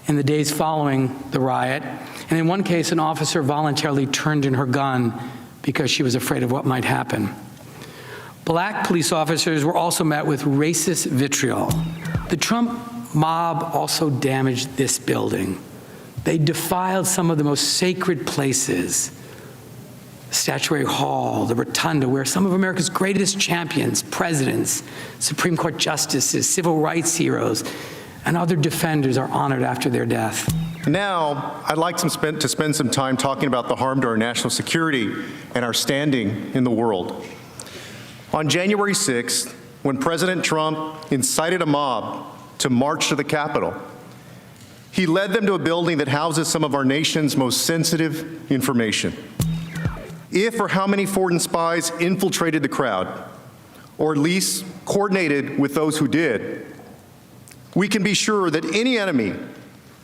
in the days following the riot, and in one case, an officer voluntarily turned in her gun because she was afraid of what might happen. Black police officers were also met with racist vitriol. The Trump mob also damaged this building. They defiled some of the most sacred places. Statuary Hall, the Rotunda, where some of America's greatest champions, presidents, Supreme Court justices, civil rights heroes, and other defenders are honored after their death. Now, I'd like to spend some time talking about the harm to our national security and our standing in the world. On January 6th, when President Trump incited a mob to march to the Capitol, he led them to a building that houses some of our nation's most sensitive information. If or how many foreign spies infiltrated the crowd, or at least coordinated with those who did, we can be sure that any enemy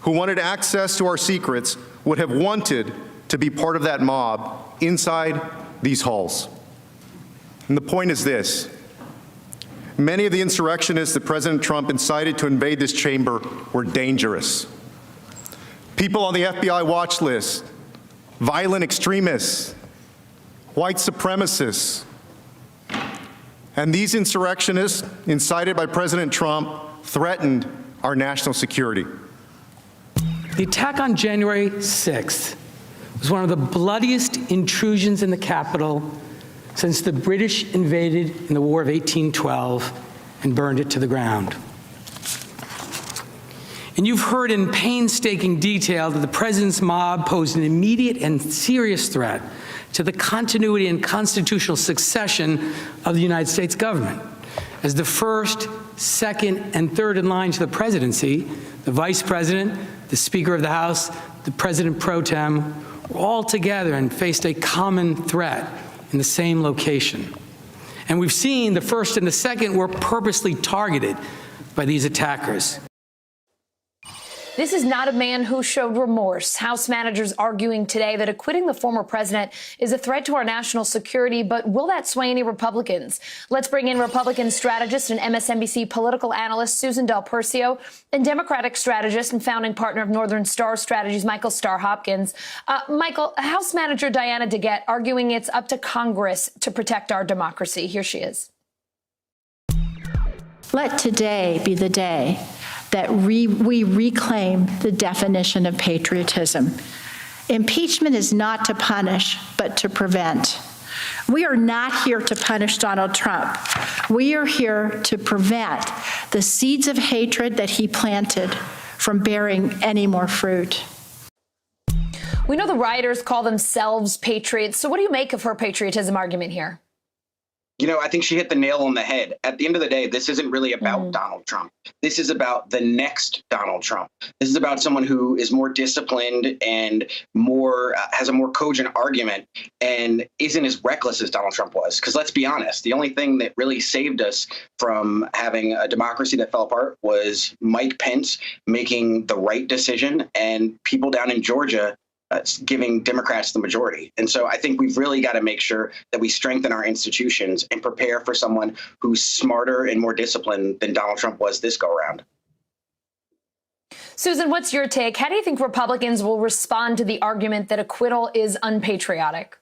who wanted access to our secrets would have wanted to be part of that mob inside these halls. And the point is this: many of the insurrectionists that President Trump incited to invade this chamber were dangerous. People on the FBI watch list, violent extremists, white supremacists. And these insurrectionists, incited by President Trump, threatened our national security. The attack on January 6th was one of the bloodiest intrusions in the Capitol since the British invaded in the War of 1812 and burned it to the ground. And you've heard in painstaking detail that the president's mob posed an immediate and serious threat to the continuity and constitutional succession of the United States government. As the first, second, and third in line to the presidency, the vice president, the Speaker of the House, the President pro tem, were all together and faced a common threat in the same location. And we've seen the first and the second were purposely targeted by these attackers. This is not a man who showed remorse. House managers arguing today that acquitting the former president is a threat to our national security, but will that sway any Republicans? Let's bring in Republican strategist and MSNBC political analyst Susan Del Percio and Democratic strategist and founding partner of Northern Star Strategies, Michael Starr Hopkins. Michael, House Manager Diana DeGette arguing it's up to Congress to protect our democracy. Here she is. Let today be the day that we reclaim the definition of patriotism. Impeachment is not to punish, but to prevent. We are not here to punish Donald Trump. We are here to prevent the seeds of hatred that he planted from bearing any more fruit. We know the rioters call themselves patriots. So what do you make of her patriotism argument here? You know, I think she hit the nail on the head. At the end of the day, this isn't really about Donald Trump. This is about the next Donald Trump. This is about someone who is more disciplined and more has a more cogent argument and isn't as reckless as Donald Trump was. Because let's be honest, the only thing that really saved us from having a democracy that fell apart was Mike Pence making the right decision and people down in Georgia giving Democrats the majority. And so I think we've really got to make sure that we strengthen our institutions and prepare for someone who's smarter and more disciplined than Donald Trump was this go around. Susan, what's your take? How do you think Republicans will respond to the argument that acquittal is unpatriotic?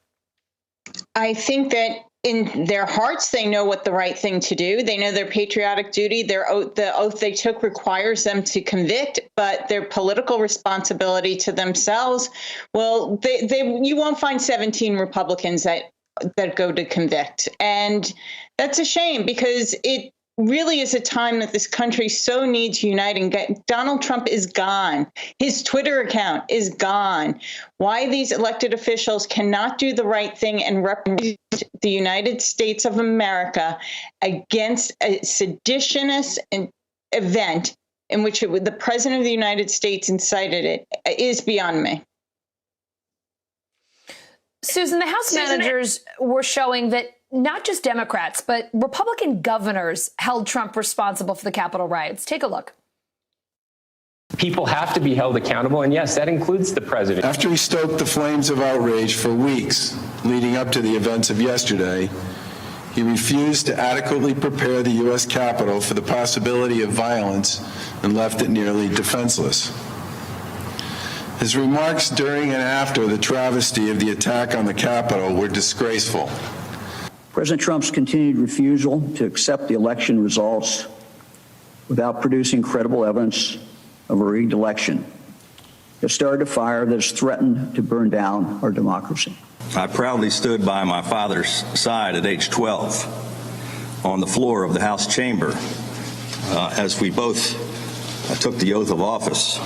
I think that in their hearts, they know what the right thing to do. They know their patriotic duty. The oath they took requires them to convict, but their political responsibility to themselves, well, you won't find 17 Republicans that go to convict. And that's a shame because it really is a time that this country so needs uniting. Donald Trump is gone. His Twitter account is gone. Why these elected officials cannot do the right thing and represent the United States of America against a seditionist event in which the President of the United States incited it is beyond me. Susan, the House managers were showing that not just Democrats, but Republican governors held Trump responsible for the Capitol riots. Take a look. People have to be held accountable, and yes, that includes the president. After he stoked the flames of outrage for weeks leading up to the events of yesterday, he refused to adequately prepare the U.S. Capitol for the possibility of violence and left it nearly defenseless. His remarks during and after the travesty of the attack on the Capitol were disgraceful. President Trump's continued refusal to accept the election results without producing credible evidence of a rigged election has started a fire that has threatened to burn down our democracy. I proudly stood by my father's side at age 12 on the floor of the House chamber as we both took the oath of office,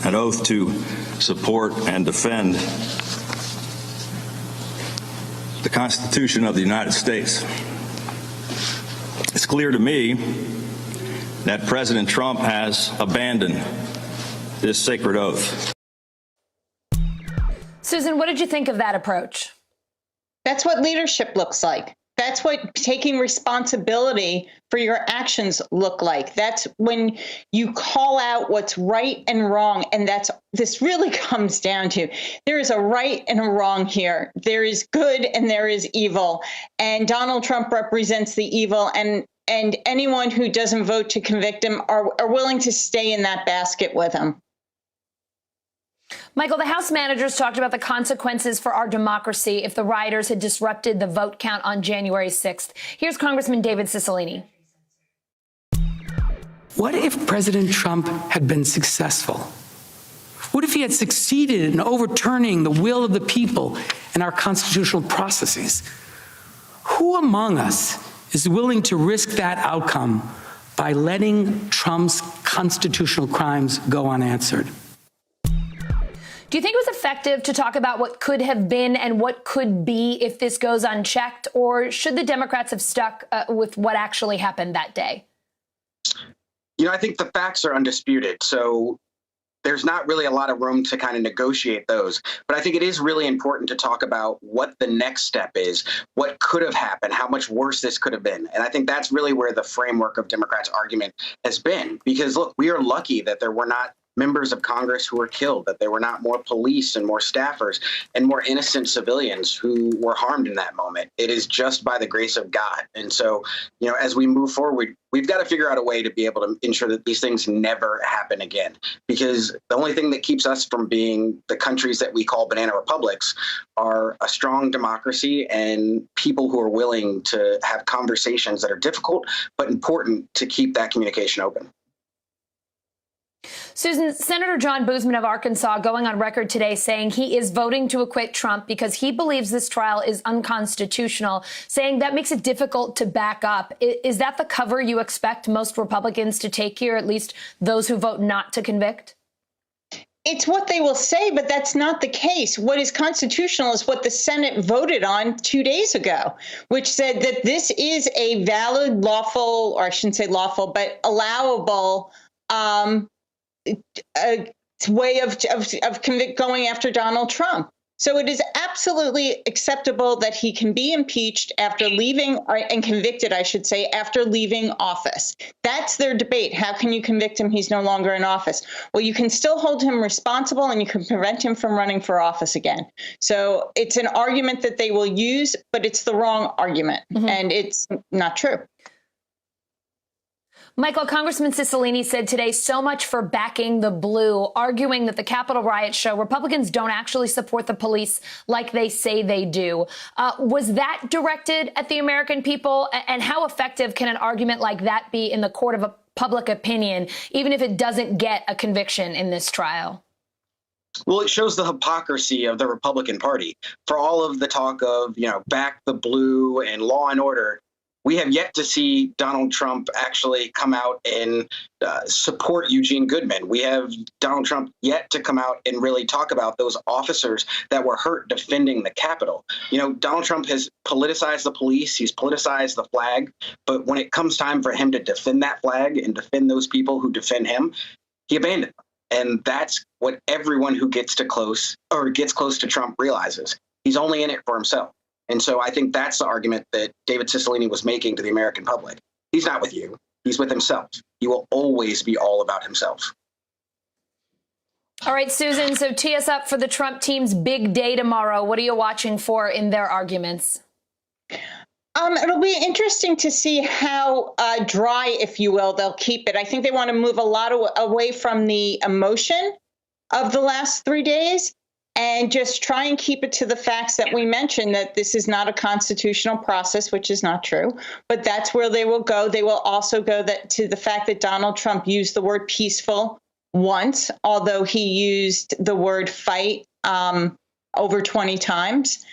an oath to support and defend the Constitution of the United States. It's clear to me that President Trump has abandoned this sacred oath. Susan, what did you think of that approach? That's what leadership looks like. That's what taking responsibility for your actions look like. That's when you call out what's right and wrong. And this really comes down to, there is a right and a wrong here. There is good and there is evil. And Donald Trump represents the evil. And anyone who doesn't vote to convict him are willing to stay in that basket with him. Michael, the House managers talked about the consequences for our democracy if the rioters had disrupted the vote count on January 6th. Here's Congressman David Cicilline. What if President Trump had been successful? What if he had succeeded in overturning the will of the people and our constitutional processes? Who among us is willing to risk that outcome by letting Trump's constitutional crimes go unanswered? Do you think it was effective to talk about what could have been and what could be if this goes unchecked, or should the Democrats have stuck with what actually happened that day? You know, I think the facts are undisputed, so there's not really a lot of room to kind of negotiate those. But I think it is really important to talk about what the next step is, what could have happened, how much worse this could have been. And I think that's really where the framework of Democrats' argument has been. Because, look, we are lucky that there were not members of Congress who were killed, that there were not more police and more staffers and more innocent civilians who were harmed in that moment. It is just by the grace of God. And so, you know, as we move forward, we've got to figure out a way to be able to ensure that these things never happen again, because the only thing that keeps us from being the countries that we call banana republics are a strong democracy and people who are willing to have conversations that are difficult but important to keep that communication open. Susan, Senator John Boozman of Arkansas going on record today saying he is voting to acquit Trump because he believes this trial is unconstitutional, saying that makes it difficult to back up. Is that the cover you expect most Republicans to take here, at least those who vote not to convict? It's what they will say, but that's not the case. What is constitutional is what the Senate voted on 2 days ago, which said that this is a valid, lawful, or I shouldn't say lawful, but allowable a way of going after Donald Trump. So it is absolutely acceptable that he can be impeached after leaving, and convicted, I should say, after leaving office. That's their debate. How can you convict him? He's no longer in office. Well, you can still hold him responsible and you can prevent him from running for office again. So it's an argument that they will use, but it's the wrong argument, and it's not true. Michael, Congressman Cicilline said today, so much for backing the blue, arguing that the Capitol riots show Republicans don't actually support the police like they say they do. Was that directed at the American people? And how effective can an argument like that be in the court of public opinion, even if it doesn't get a conviction in this trial? Well, it shows the hypocrisy of the Republican Party. For all of the talk of, back the blue and law and order, we have yet to see Donald Trump actually come out and support Eugene Goodman. We have Donald Trump yet to come out and really talk about those officers that were hurt defending the Capitol. Donald Trump has politicized the police. He's politicized the flag. But when it comes time for him to defend that flag and defend those people who defend him, he abandoned them. And that's what everyone who gets close to Trump realizes. He's only in it for himself. And so I think that's the argument that David Cicilline was making to the American public. He's not with you. He's with himself. He will always be all about himself. All right, Susan, so tee us up for the Trump team's big day tomorrow. What are you watching for in their arguments? It'll be interesting to see how dry, if you will, they'll keep it. I think they want to move a lot away from the emotion of the last 3 days and just try and keep it to the facts that we mentioned, that this is not a constitutional process, which is not true, but that's where they will go. They will also go to the fact that Donald Trump used the word peaceful once, although he used the word fight over 20 times.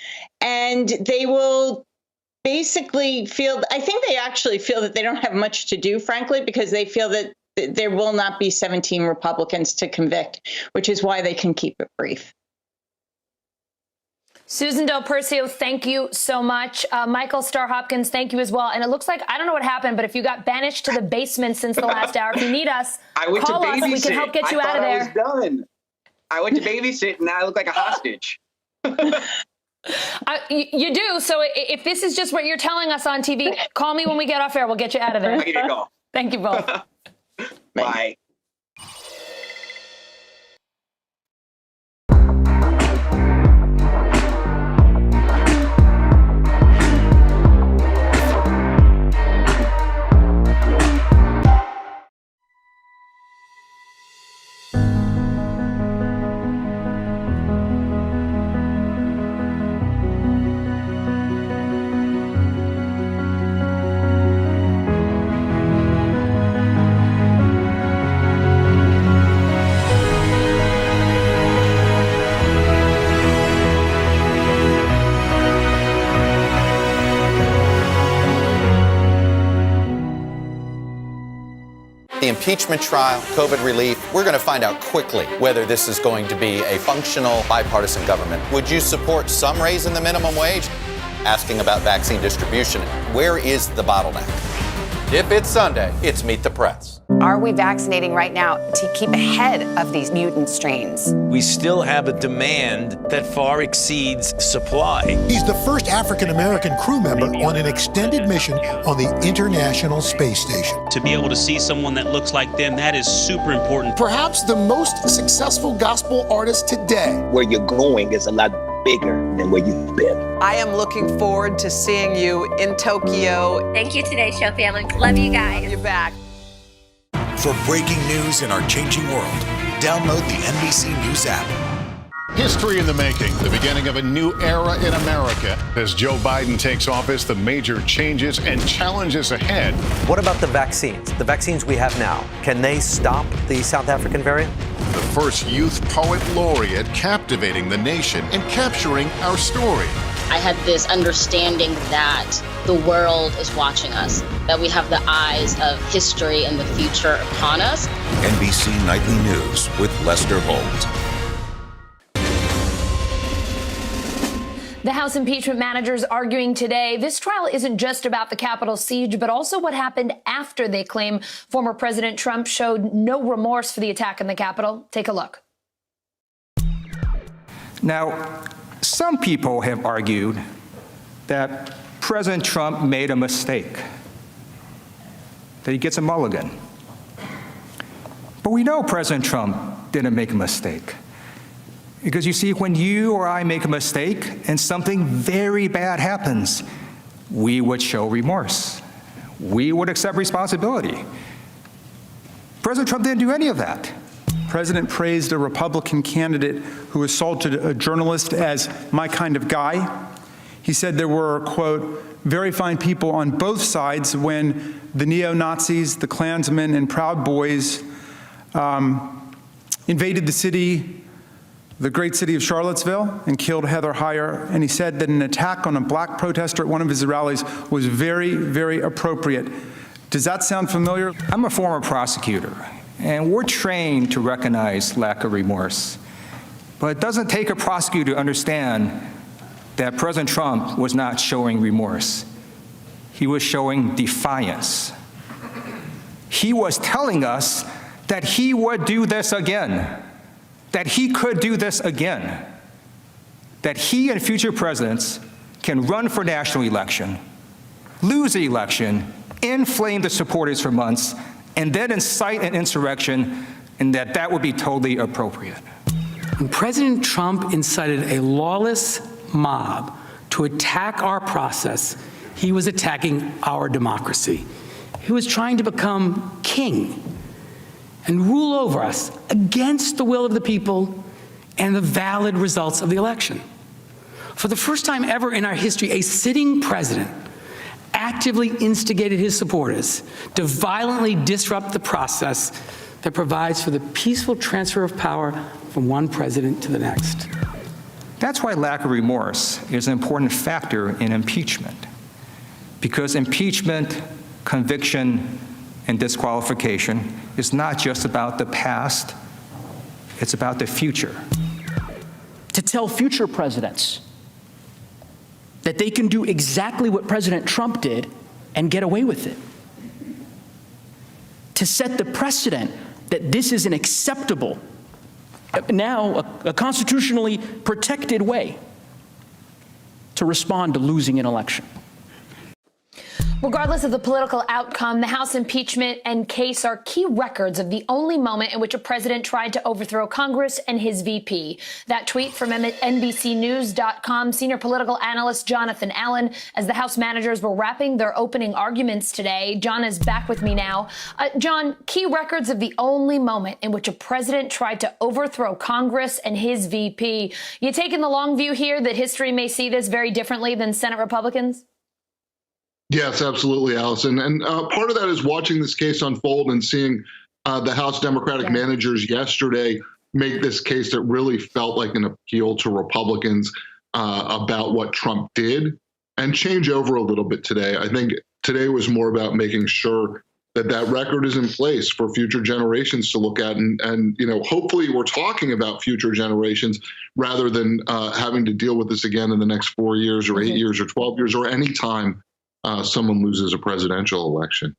And they will basically I think they actually feel that they don't have much to do, frankly, because they feel that there will not be 17 Republicans to convict, which is why they can keep it brief. Susan Del Percio, thank you so much. Michael Starr Hopkins, thank you as well. And it looks like, I don't know what happened, but if you got banished to the basement since the last hour, if you need us, call us. We can help get you out of there. I was done. I went to babysit and now I look like a hostage. You do. So if this is just what you're telling us on TV, call me when we get off air. We'll get you out of there. I'll give you a call. Thank you both. Bye. The impeachment trial, COVID relief, we're going to find out quickly whether this is going to be a functional bipartisan government. Would you support some raise in the minimum wage? Asking about vaccine distribution, where is the bottleneck? If it's Sunday, it's Meet the Press. Are we vaccinating right now to keep ahead of these mutant strains? We still have a demand that far exceeds supply. He's the first African-American crew member on an extended mission on the International Space Station. To be able to see someone that looks like them, that is super important. Perhaps the most successful gospel artist today. Where you're going is a lot bigger than where you've been. I am looking forward to seeing you in Tokyo. Thank you, Today Show family. Love you guys. You're back. For breaking news in our changing world, download the NBC News app. History in the making, the beginning of a new era in America. As Joe Biden takes office, the major changes and challenges ahead. What about the vaccines? The vaccines we have now, can they stop the South African variant? The first youth poet laureate captivating the nation and capturing our story. I had this understanding that the world is watching us, that we have the eyes of history and the future upon us. NBC Nightly News with Lester Holt. The House impeachment managers arguing today this trial isn't just about the Capitol siege, but also what happened after they claim former President Trump showed no remorse for the attack on the Capitol. Take a look. Now, some people have argued that President Trump made a mistake, that he gets a mulligan. But we know President Trump didn't make a mistake. Because you see, when you or I make a mistake and something very bad happens, we would show remorse. We would accept responsibility. President Trump didn't do any of that. The president praised a Republican candidate who assaulted a journalist as my kind of guy. He said there were, quote, very fine people on both sides when the neo-Nazis, the Klansmen, and Proud Boys invaded the city, the great city of Charlottesville, and killed Heather Heyer. And he said that an attack on a black protester at one of his rallies was very, very appropriate. Does that sound familiar? I'm a former prosecutor, and we're trained to recognize lack of remorse. But it doesn't take a prosecutor to understand that President Trump was not showing remorse. He was showing defiance. He was telling us that he would do this again, that he could do this again, that he and future presidents can run for national election, lose the election, inflame the supporters for months, and then incite an insurrection, and that would be totally appropriate. When President Trump incited a lawless mob to attack our process, he was attacking our democracy. He was trying to become king and rule over us against the will of the people and the valid results of the election. For the first time ever in our history, a sitting president actively instigated his supporters to violently disrupt the process that provides for the peaceful transfer of power from one president to the next. That's why lack of remorse is an important factor in impeachment, because impeachment, conviction, and disqualification is not just about the past, it's about the future. To tell future presidents that they can do exactly what President Trump did and get away with it. To set the precedent that this is an acceptable, now a constitutionally protected way to respond to losing an election. Regardless of the political outcome, the House impeachment and case are key records of the only moment in which a president tried to overthrow Congress and his VP. That tweet from NBCNews.com senior political analyst Jonathan Allen as the House managers were wrapping their opening arguments today. John is back with me now. John, key records of the only moment in which a president tried to overthrow Congress and his VP. You taking the long view here that history may see this very differently than Senate Republicans? Yes, absolutely, Allison. And part of that is watching this case unfold and seeing the House Democratic managers yesterday make this case that really felt like an appeal to Republicans about what Trump did and change over a little bit today. I think today was more about making sure that that record is in place for future generations to look at. And you know, hopefully we're talking about future generations rather than having to deal with this again in the next 4 years or 8 years or 12 years or any time someone loses a presidential election.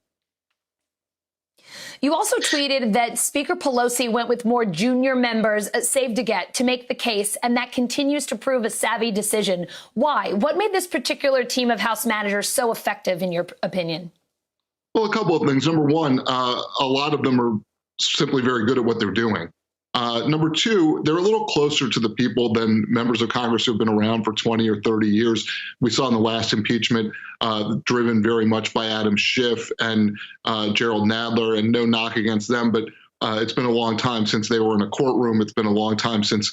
You also tweeted that Speaker Pelosi went with more junior members at Save to Get to make the case, and that continues to prove a savvy decision. Why? What made this particular team of House managers so effective, in your opinion? Well, a couple of things. Number one, a lot of them are simply very good at what they're doing. Number two, they're a little closer to the people than members of Congress who have been around for 20 or 30 years. We saw in the last impeachment, driven very much by Adam Schiff and Gerald Nadler, and no knock against them, but it's been a long time since they were in a courtroom. It's been a long time since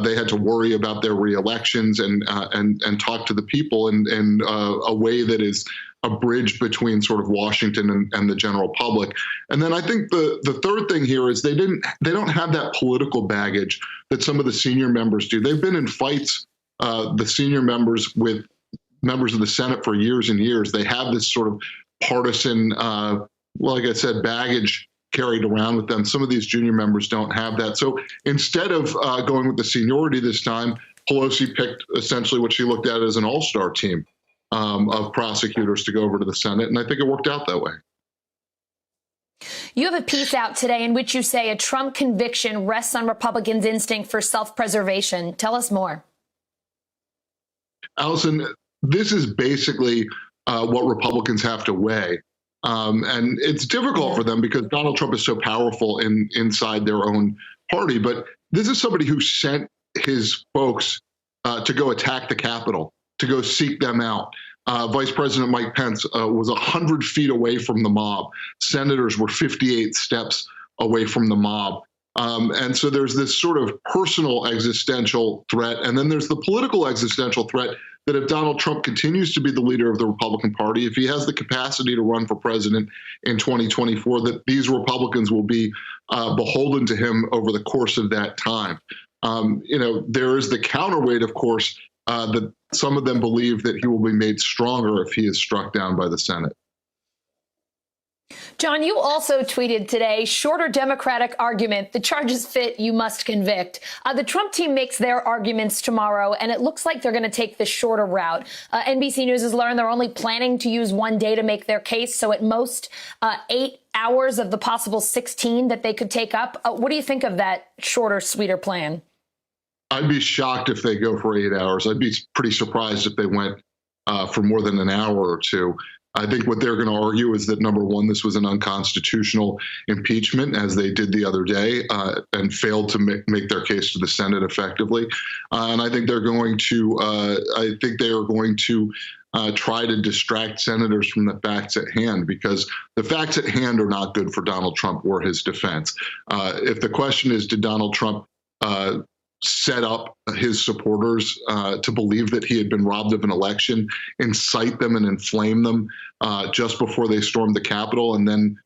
they had to worry about their reelections and talk to the people in a way that is a bridge between sort of Washington and the general public. And then I think the third thing here is they don't have that political baggage that some of the senior members do. They've been in fights, the senior members, with members of the Senate for years and years. They have this sort of partisan, like I said, baggage carried around with them. Some of these junior members don't have that. So instead of going with the seniority this time, Pelosi picked essentially what she looked at as an all-star team of prosecutors to go over to the Senate, and I think it worked out that way. You have a piece out today in which you say a Trump conviction rests on Republicans' instinct for self-preservation. Tell us more. Allison, this is basically what Republicans have to weigh. And it's difficult for them because Donald Trump is so powerful inside their own party. But this is somebody who sent his folks to go attack the Capitol, to go seek them out. Vice President Mike Pence was 100 feet away from the mob. Senators were 58 steps away from the mob. And so there's this sort of personal existential threat. And then there's the political existential threat that if Donald Trump continues to be the leader of the Republican Party, if he has the capacity to run for president in 2024, that these Republicans will be beholden to him over the course of that time. You know, there is the counterweight, of course, that some of them believe that he will be made stronger if he is struck down by the Senate. John, you also tweeted today, shorter Democratic argument, the charges fit, you must convict. The Trump team makes their arguments tomorrow, and it looks like they're going to take the shorter route. NBC News has learned they're only planning to use one day to make their case, so at most 8 hours of the possible 16 that they could take up. What do you think of that shorter, sweeter plan? I'd be shocked if they go for 8 hours. I'd be pretty surprised if they went for more than an hour or two. I think what they're going to argue is that, number one, this was an unconstitutional impeachment, as they did the other day, and failed to make their case to the Senate effectively. And I think they're going to, try to distract senators from the facts at hand, because the facts at hand are not good for Donald Trump or his defense. If the question is, did Donald Trump set up his supporters to believe that he had been robbed of an election, incite them and inflame them just before they stormed the Capitol, and then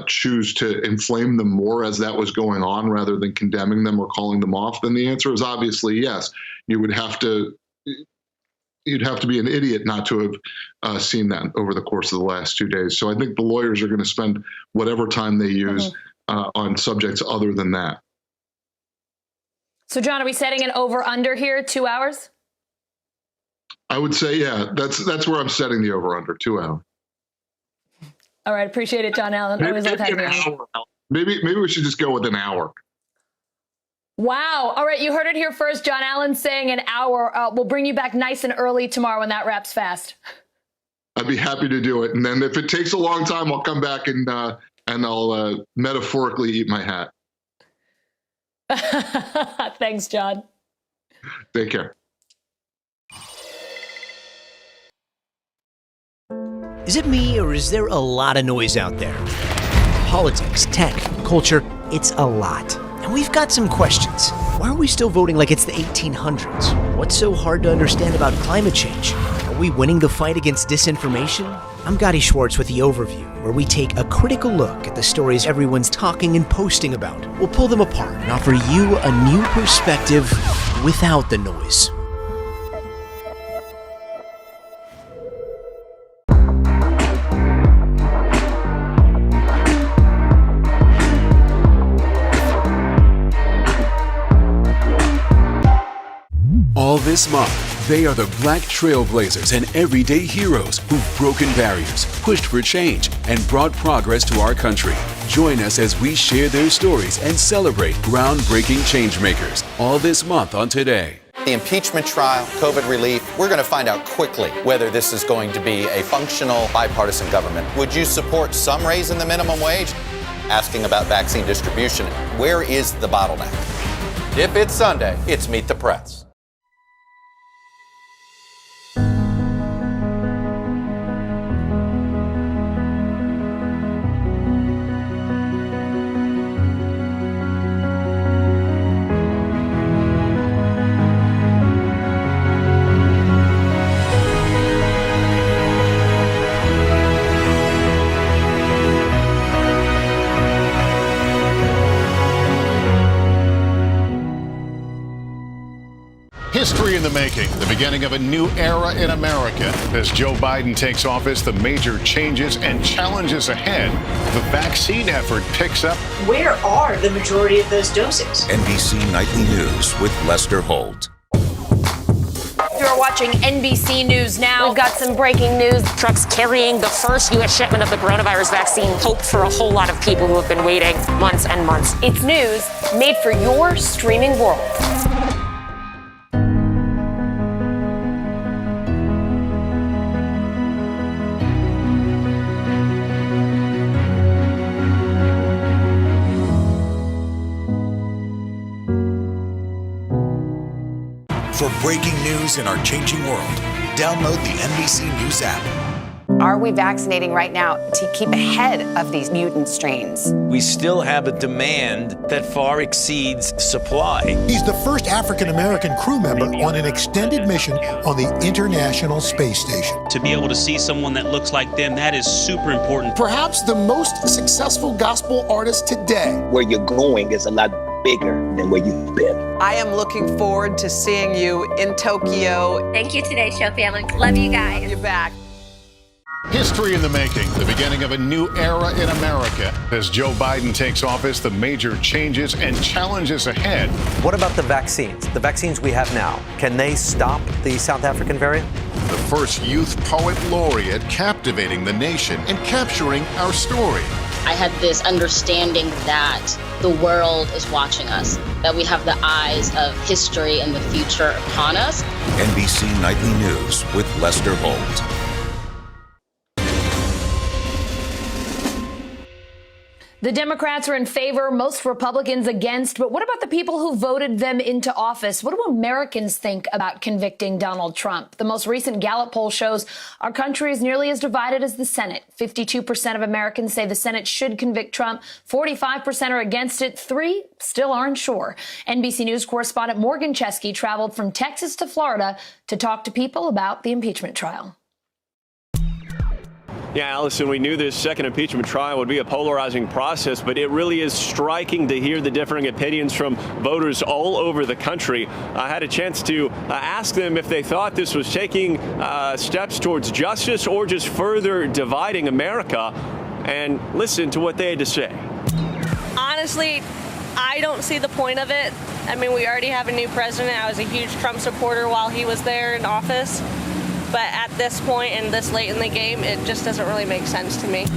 choose to inflame them more as that was going on rather than condemning them or calling them off, then the answer is obviously yes. You'd have to be an idiot not to have seen that over the course of the last 2 days. So I think the lawyers are going to spend whatever time they use on subjects other than that. So, John, are we setting an over-under here, 2 hours? I would say, yeah, that's where I'm setting the over-under, 2 hours. All right, appreciate it, John Allen. Always love having you on. Maybe we should just go with an hour. Wow. All right, you heard it here first. John Allen saying an hour. We'll bring you back nice and early tomorrow when that wraps fast. I'd be happy to do it. And then if it takes a long time, I'll come back and I'll metaphorically eat my hat. Thanks, John. Take care. Is it me, or is there a lot of noise out there? Politics, tech, culture, it's a lot. And we've got some questions. Why are we still voting like it's the 1800s? What's so hard to understand about climate change? Are we winning the fight against disinformation? I'm Gotti Schwartz with The Overview, where we take a critical look at the stories everyone's talking and posting about. We'll pull them apart and offer you a new perspective without the noise. All this month, they are the Black trailblazers and everyday heroes who've broken barriers, pushed for change, and brought progress to our country. Join us as we share their stories and celebrate groundbreaking changemakers. All this month on Today. The impeachment trial, COVID relief, we're going to find out quickly whether this is going to be a functional bipartisan government. Would you support some raise in the minimum wage? Asking about vaccine distribution, where is the bottleneck? If it's Sunday, it's Meet the Press. History in the making, the beginning of a new era in America. As Joe Biden takes office, the major changes and challenges ahead. The vaccine effort picks up. Where are the majority of those doses? NBC Nightly News with Lester Holt. You're watching NBC News Now. We've got some breaking news. Trucks carrying the first U.S. shipment of the coronavirus vaccine. Hope for a whole lot of people who have been waiting months and months. It's news made for your streaming world. For breaking news in our changing world, download the NBC News app. Are we vaccinating right now to keep ahead of these mutant strains? We still have a demand that far exceeds supply. He's the first African-American crew member on an extended mission on the International Space Station. To be able to see someone that looks like them, that is super important. Perhaps the most successful gospel artist today. Where you're going is a lot bigger than where you've been. I am looking forward to seeing you in Tokyo. Thank you today, show family. Love you guys. You're back. History in the making, the beginning of a new era in America. As Joe Biden takes office, the major changes and challenges ahead. What about the vaccines? The vaccines we have now, can they stop the South African variant? The first youth poet laureate captivating the nation and capturing our story. I had this understanding that the world is watching us, that we have the eyes of history and the future upon us. NBC Nightly News with Lester Holt. The Democrats are in favor, most Republicans against. But what about the people who voted them into office? What do Americans think about convicting Donald Trump? The most recent Gallup poll shows our country is nearly as divided as the Senate. 52% of Americans say the Senate should convict Trump. 45% are against it. 3 still aren't sure. NBC News correspondent Morgan Chesky traveled from Texas to Florida to talk to people about the impeachment trial. Yeah, Allison, we knew this second impeachment trial would be a polarizing process, but it really is striking to hear the differing opinions from voters all over the country. I had a chance to ask them if they thought this was taking steps towards justice or just further dividing America, and listen to what they had to say. Honestly, I don't see the point of it. I mean, we already have a new president. I was a huge Trump supporter while he was there in office. But at this point and this late in the game, it just doesn't really make sense to me.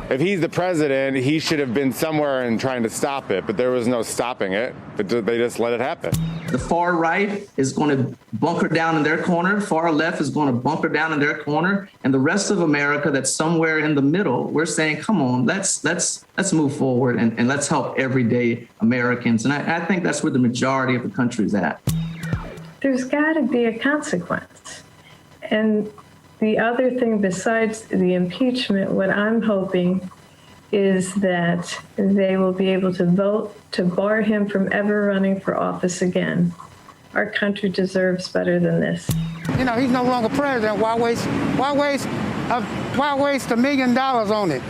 If he's the president, he should have been somewhere and trying to stop it, but there was no stopping it. But they just let it happen. The far right is going to bunker down in their corner. Far left is going to bunker down in their corner. And the rest of America that's somewhere in the middle, we're saying, come on, let's move forward and let's help everyday Americans. And I think that's where the majority of the country is at. There's got to be a consequence. And the other thing besides the impeachment, what I'm hoping is that they will be able to vote to bar him from ever running for office again. Our country deserves better than this. You know, he's no longer president. Why waste $1 million on it?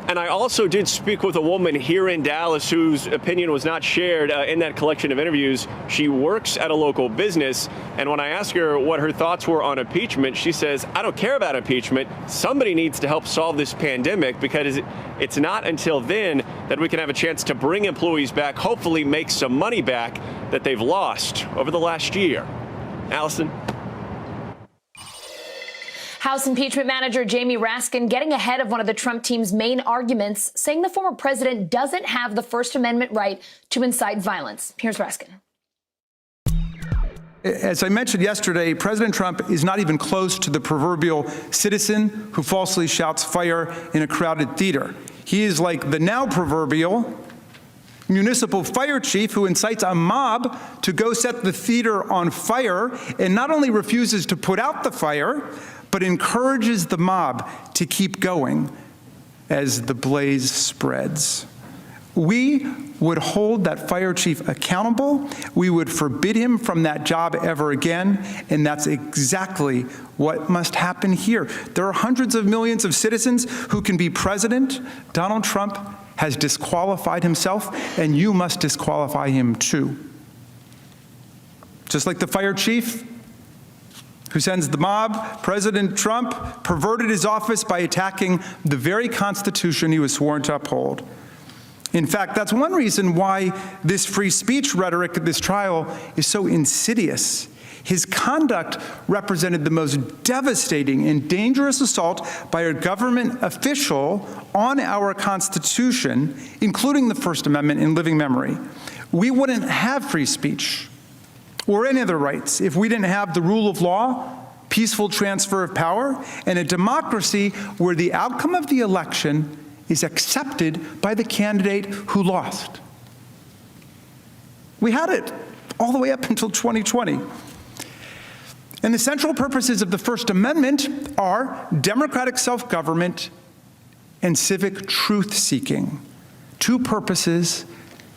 And I also did speak with a woman here in Dallas whose opinion was not shared in that collection of interviews. She works at a local business, and when I asked her what her thoughts were on impeachment, she says, I don't care about impeachment. Somebody needs to help solve this pandemic, because it's not until then that we can have a chance to bring employees back, hopefully make some money back that they've lost over the last year. Allison? House impeachment manager Jamie Raskin getting ahead of one of the Trump team's main arguments, saying the former president doesn't have the First Amendment right to incite violence. Here's Raskin. As I mentioned yesterday, President Trump is not even close to the proverbial citizen who falsely shouts fire in a crowded theater. He is like the now proverbial municipal fire chief who incites a mob to go set the theater on fire and not only refuses to put out the fire, but encourages the mob to keep going as the blaze spreads. We would hold that fire chief accountable. We would forbid him from that job ever again, and that's exactly what must happen here. There are hundreds of millions of citizens who can be president. Donald Trump has disqualified himself, and you must disqualify him too. Just like the fire chief who sends the mob, President Trump perverted his office by attacking the very Constitution he was sworn to uphold. In fact, that's one reason why this free speech rhetoric at this trial is so insidious. His conduct represented the most devastating and dangerous assault by a government official on our Constitution, including the First Amendment in living memory. We wouldn't have free speech or any other rights if we didn't have the rule of law, peaceful transfer of power, and a democracy where the outcome of the election is accepted by the candidate who lost. We had it all the way up until 2020. And the central purposes of the First Amendment are democratic self-government and civic truth-seeking, two purposes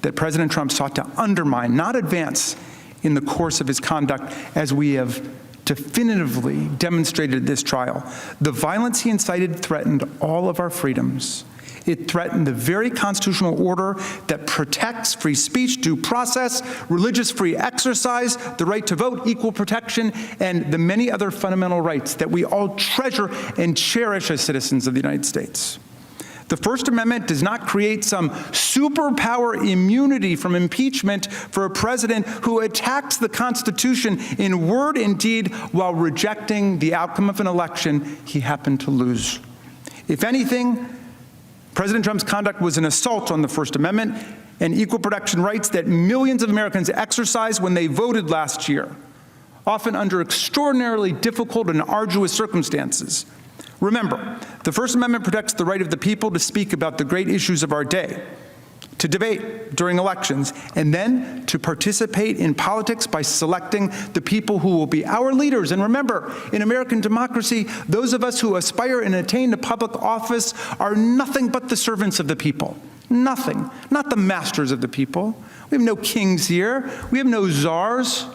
that President Trump sought to undermine, not advance, in the course of his conduct, as we have definitively demonstrated this trial. The violence he incited threatened all of our freedoms. It threatened the very constitutional order that protects free speech, due process, religious free exercise, the right to vote, equal protection, and the many other fundamental rights that we all treasure and cherish as citizens of the United States. The First Amendment does not create some superpower immunity from impeachment for a president who attacks the Constitution in word and deed while rejecting the outcome of an election he happened to lose. If anything, President Trump's conduct was an assault on the First Amendment and equal protection rights that millions of Americans exercised when they voted last year, often under extraordinarily difficult and arduous circumstances. Remember, the First Amendment protects the right of the people to speak about the great issues of our day, to debate during elections, and then to participate in politics by selecting the people who will be our leaders. And remember, in American democracy, those of us who aspire and attain to public office are nothing but the servants of the people. Nothing. Not the masters of the people. We have no kings here. We have no czars.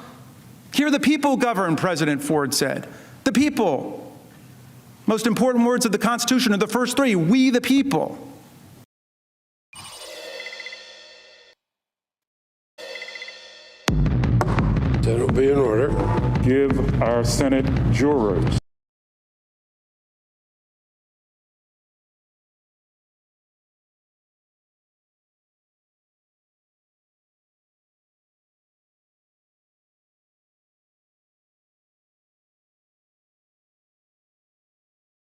Here the people govern, President Ford said. The people. Most important words of the Constitution are the first three, we the people. That'll be in order. Give our Senate jurors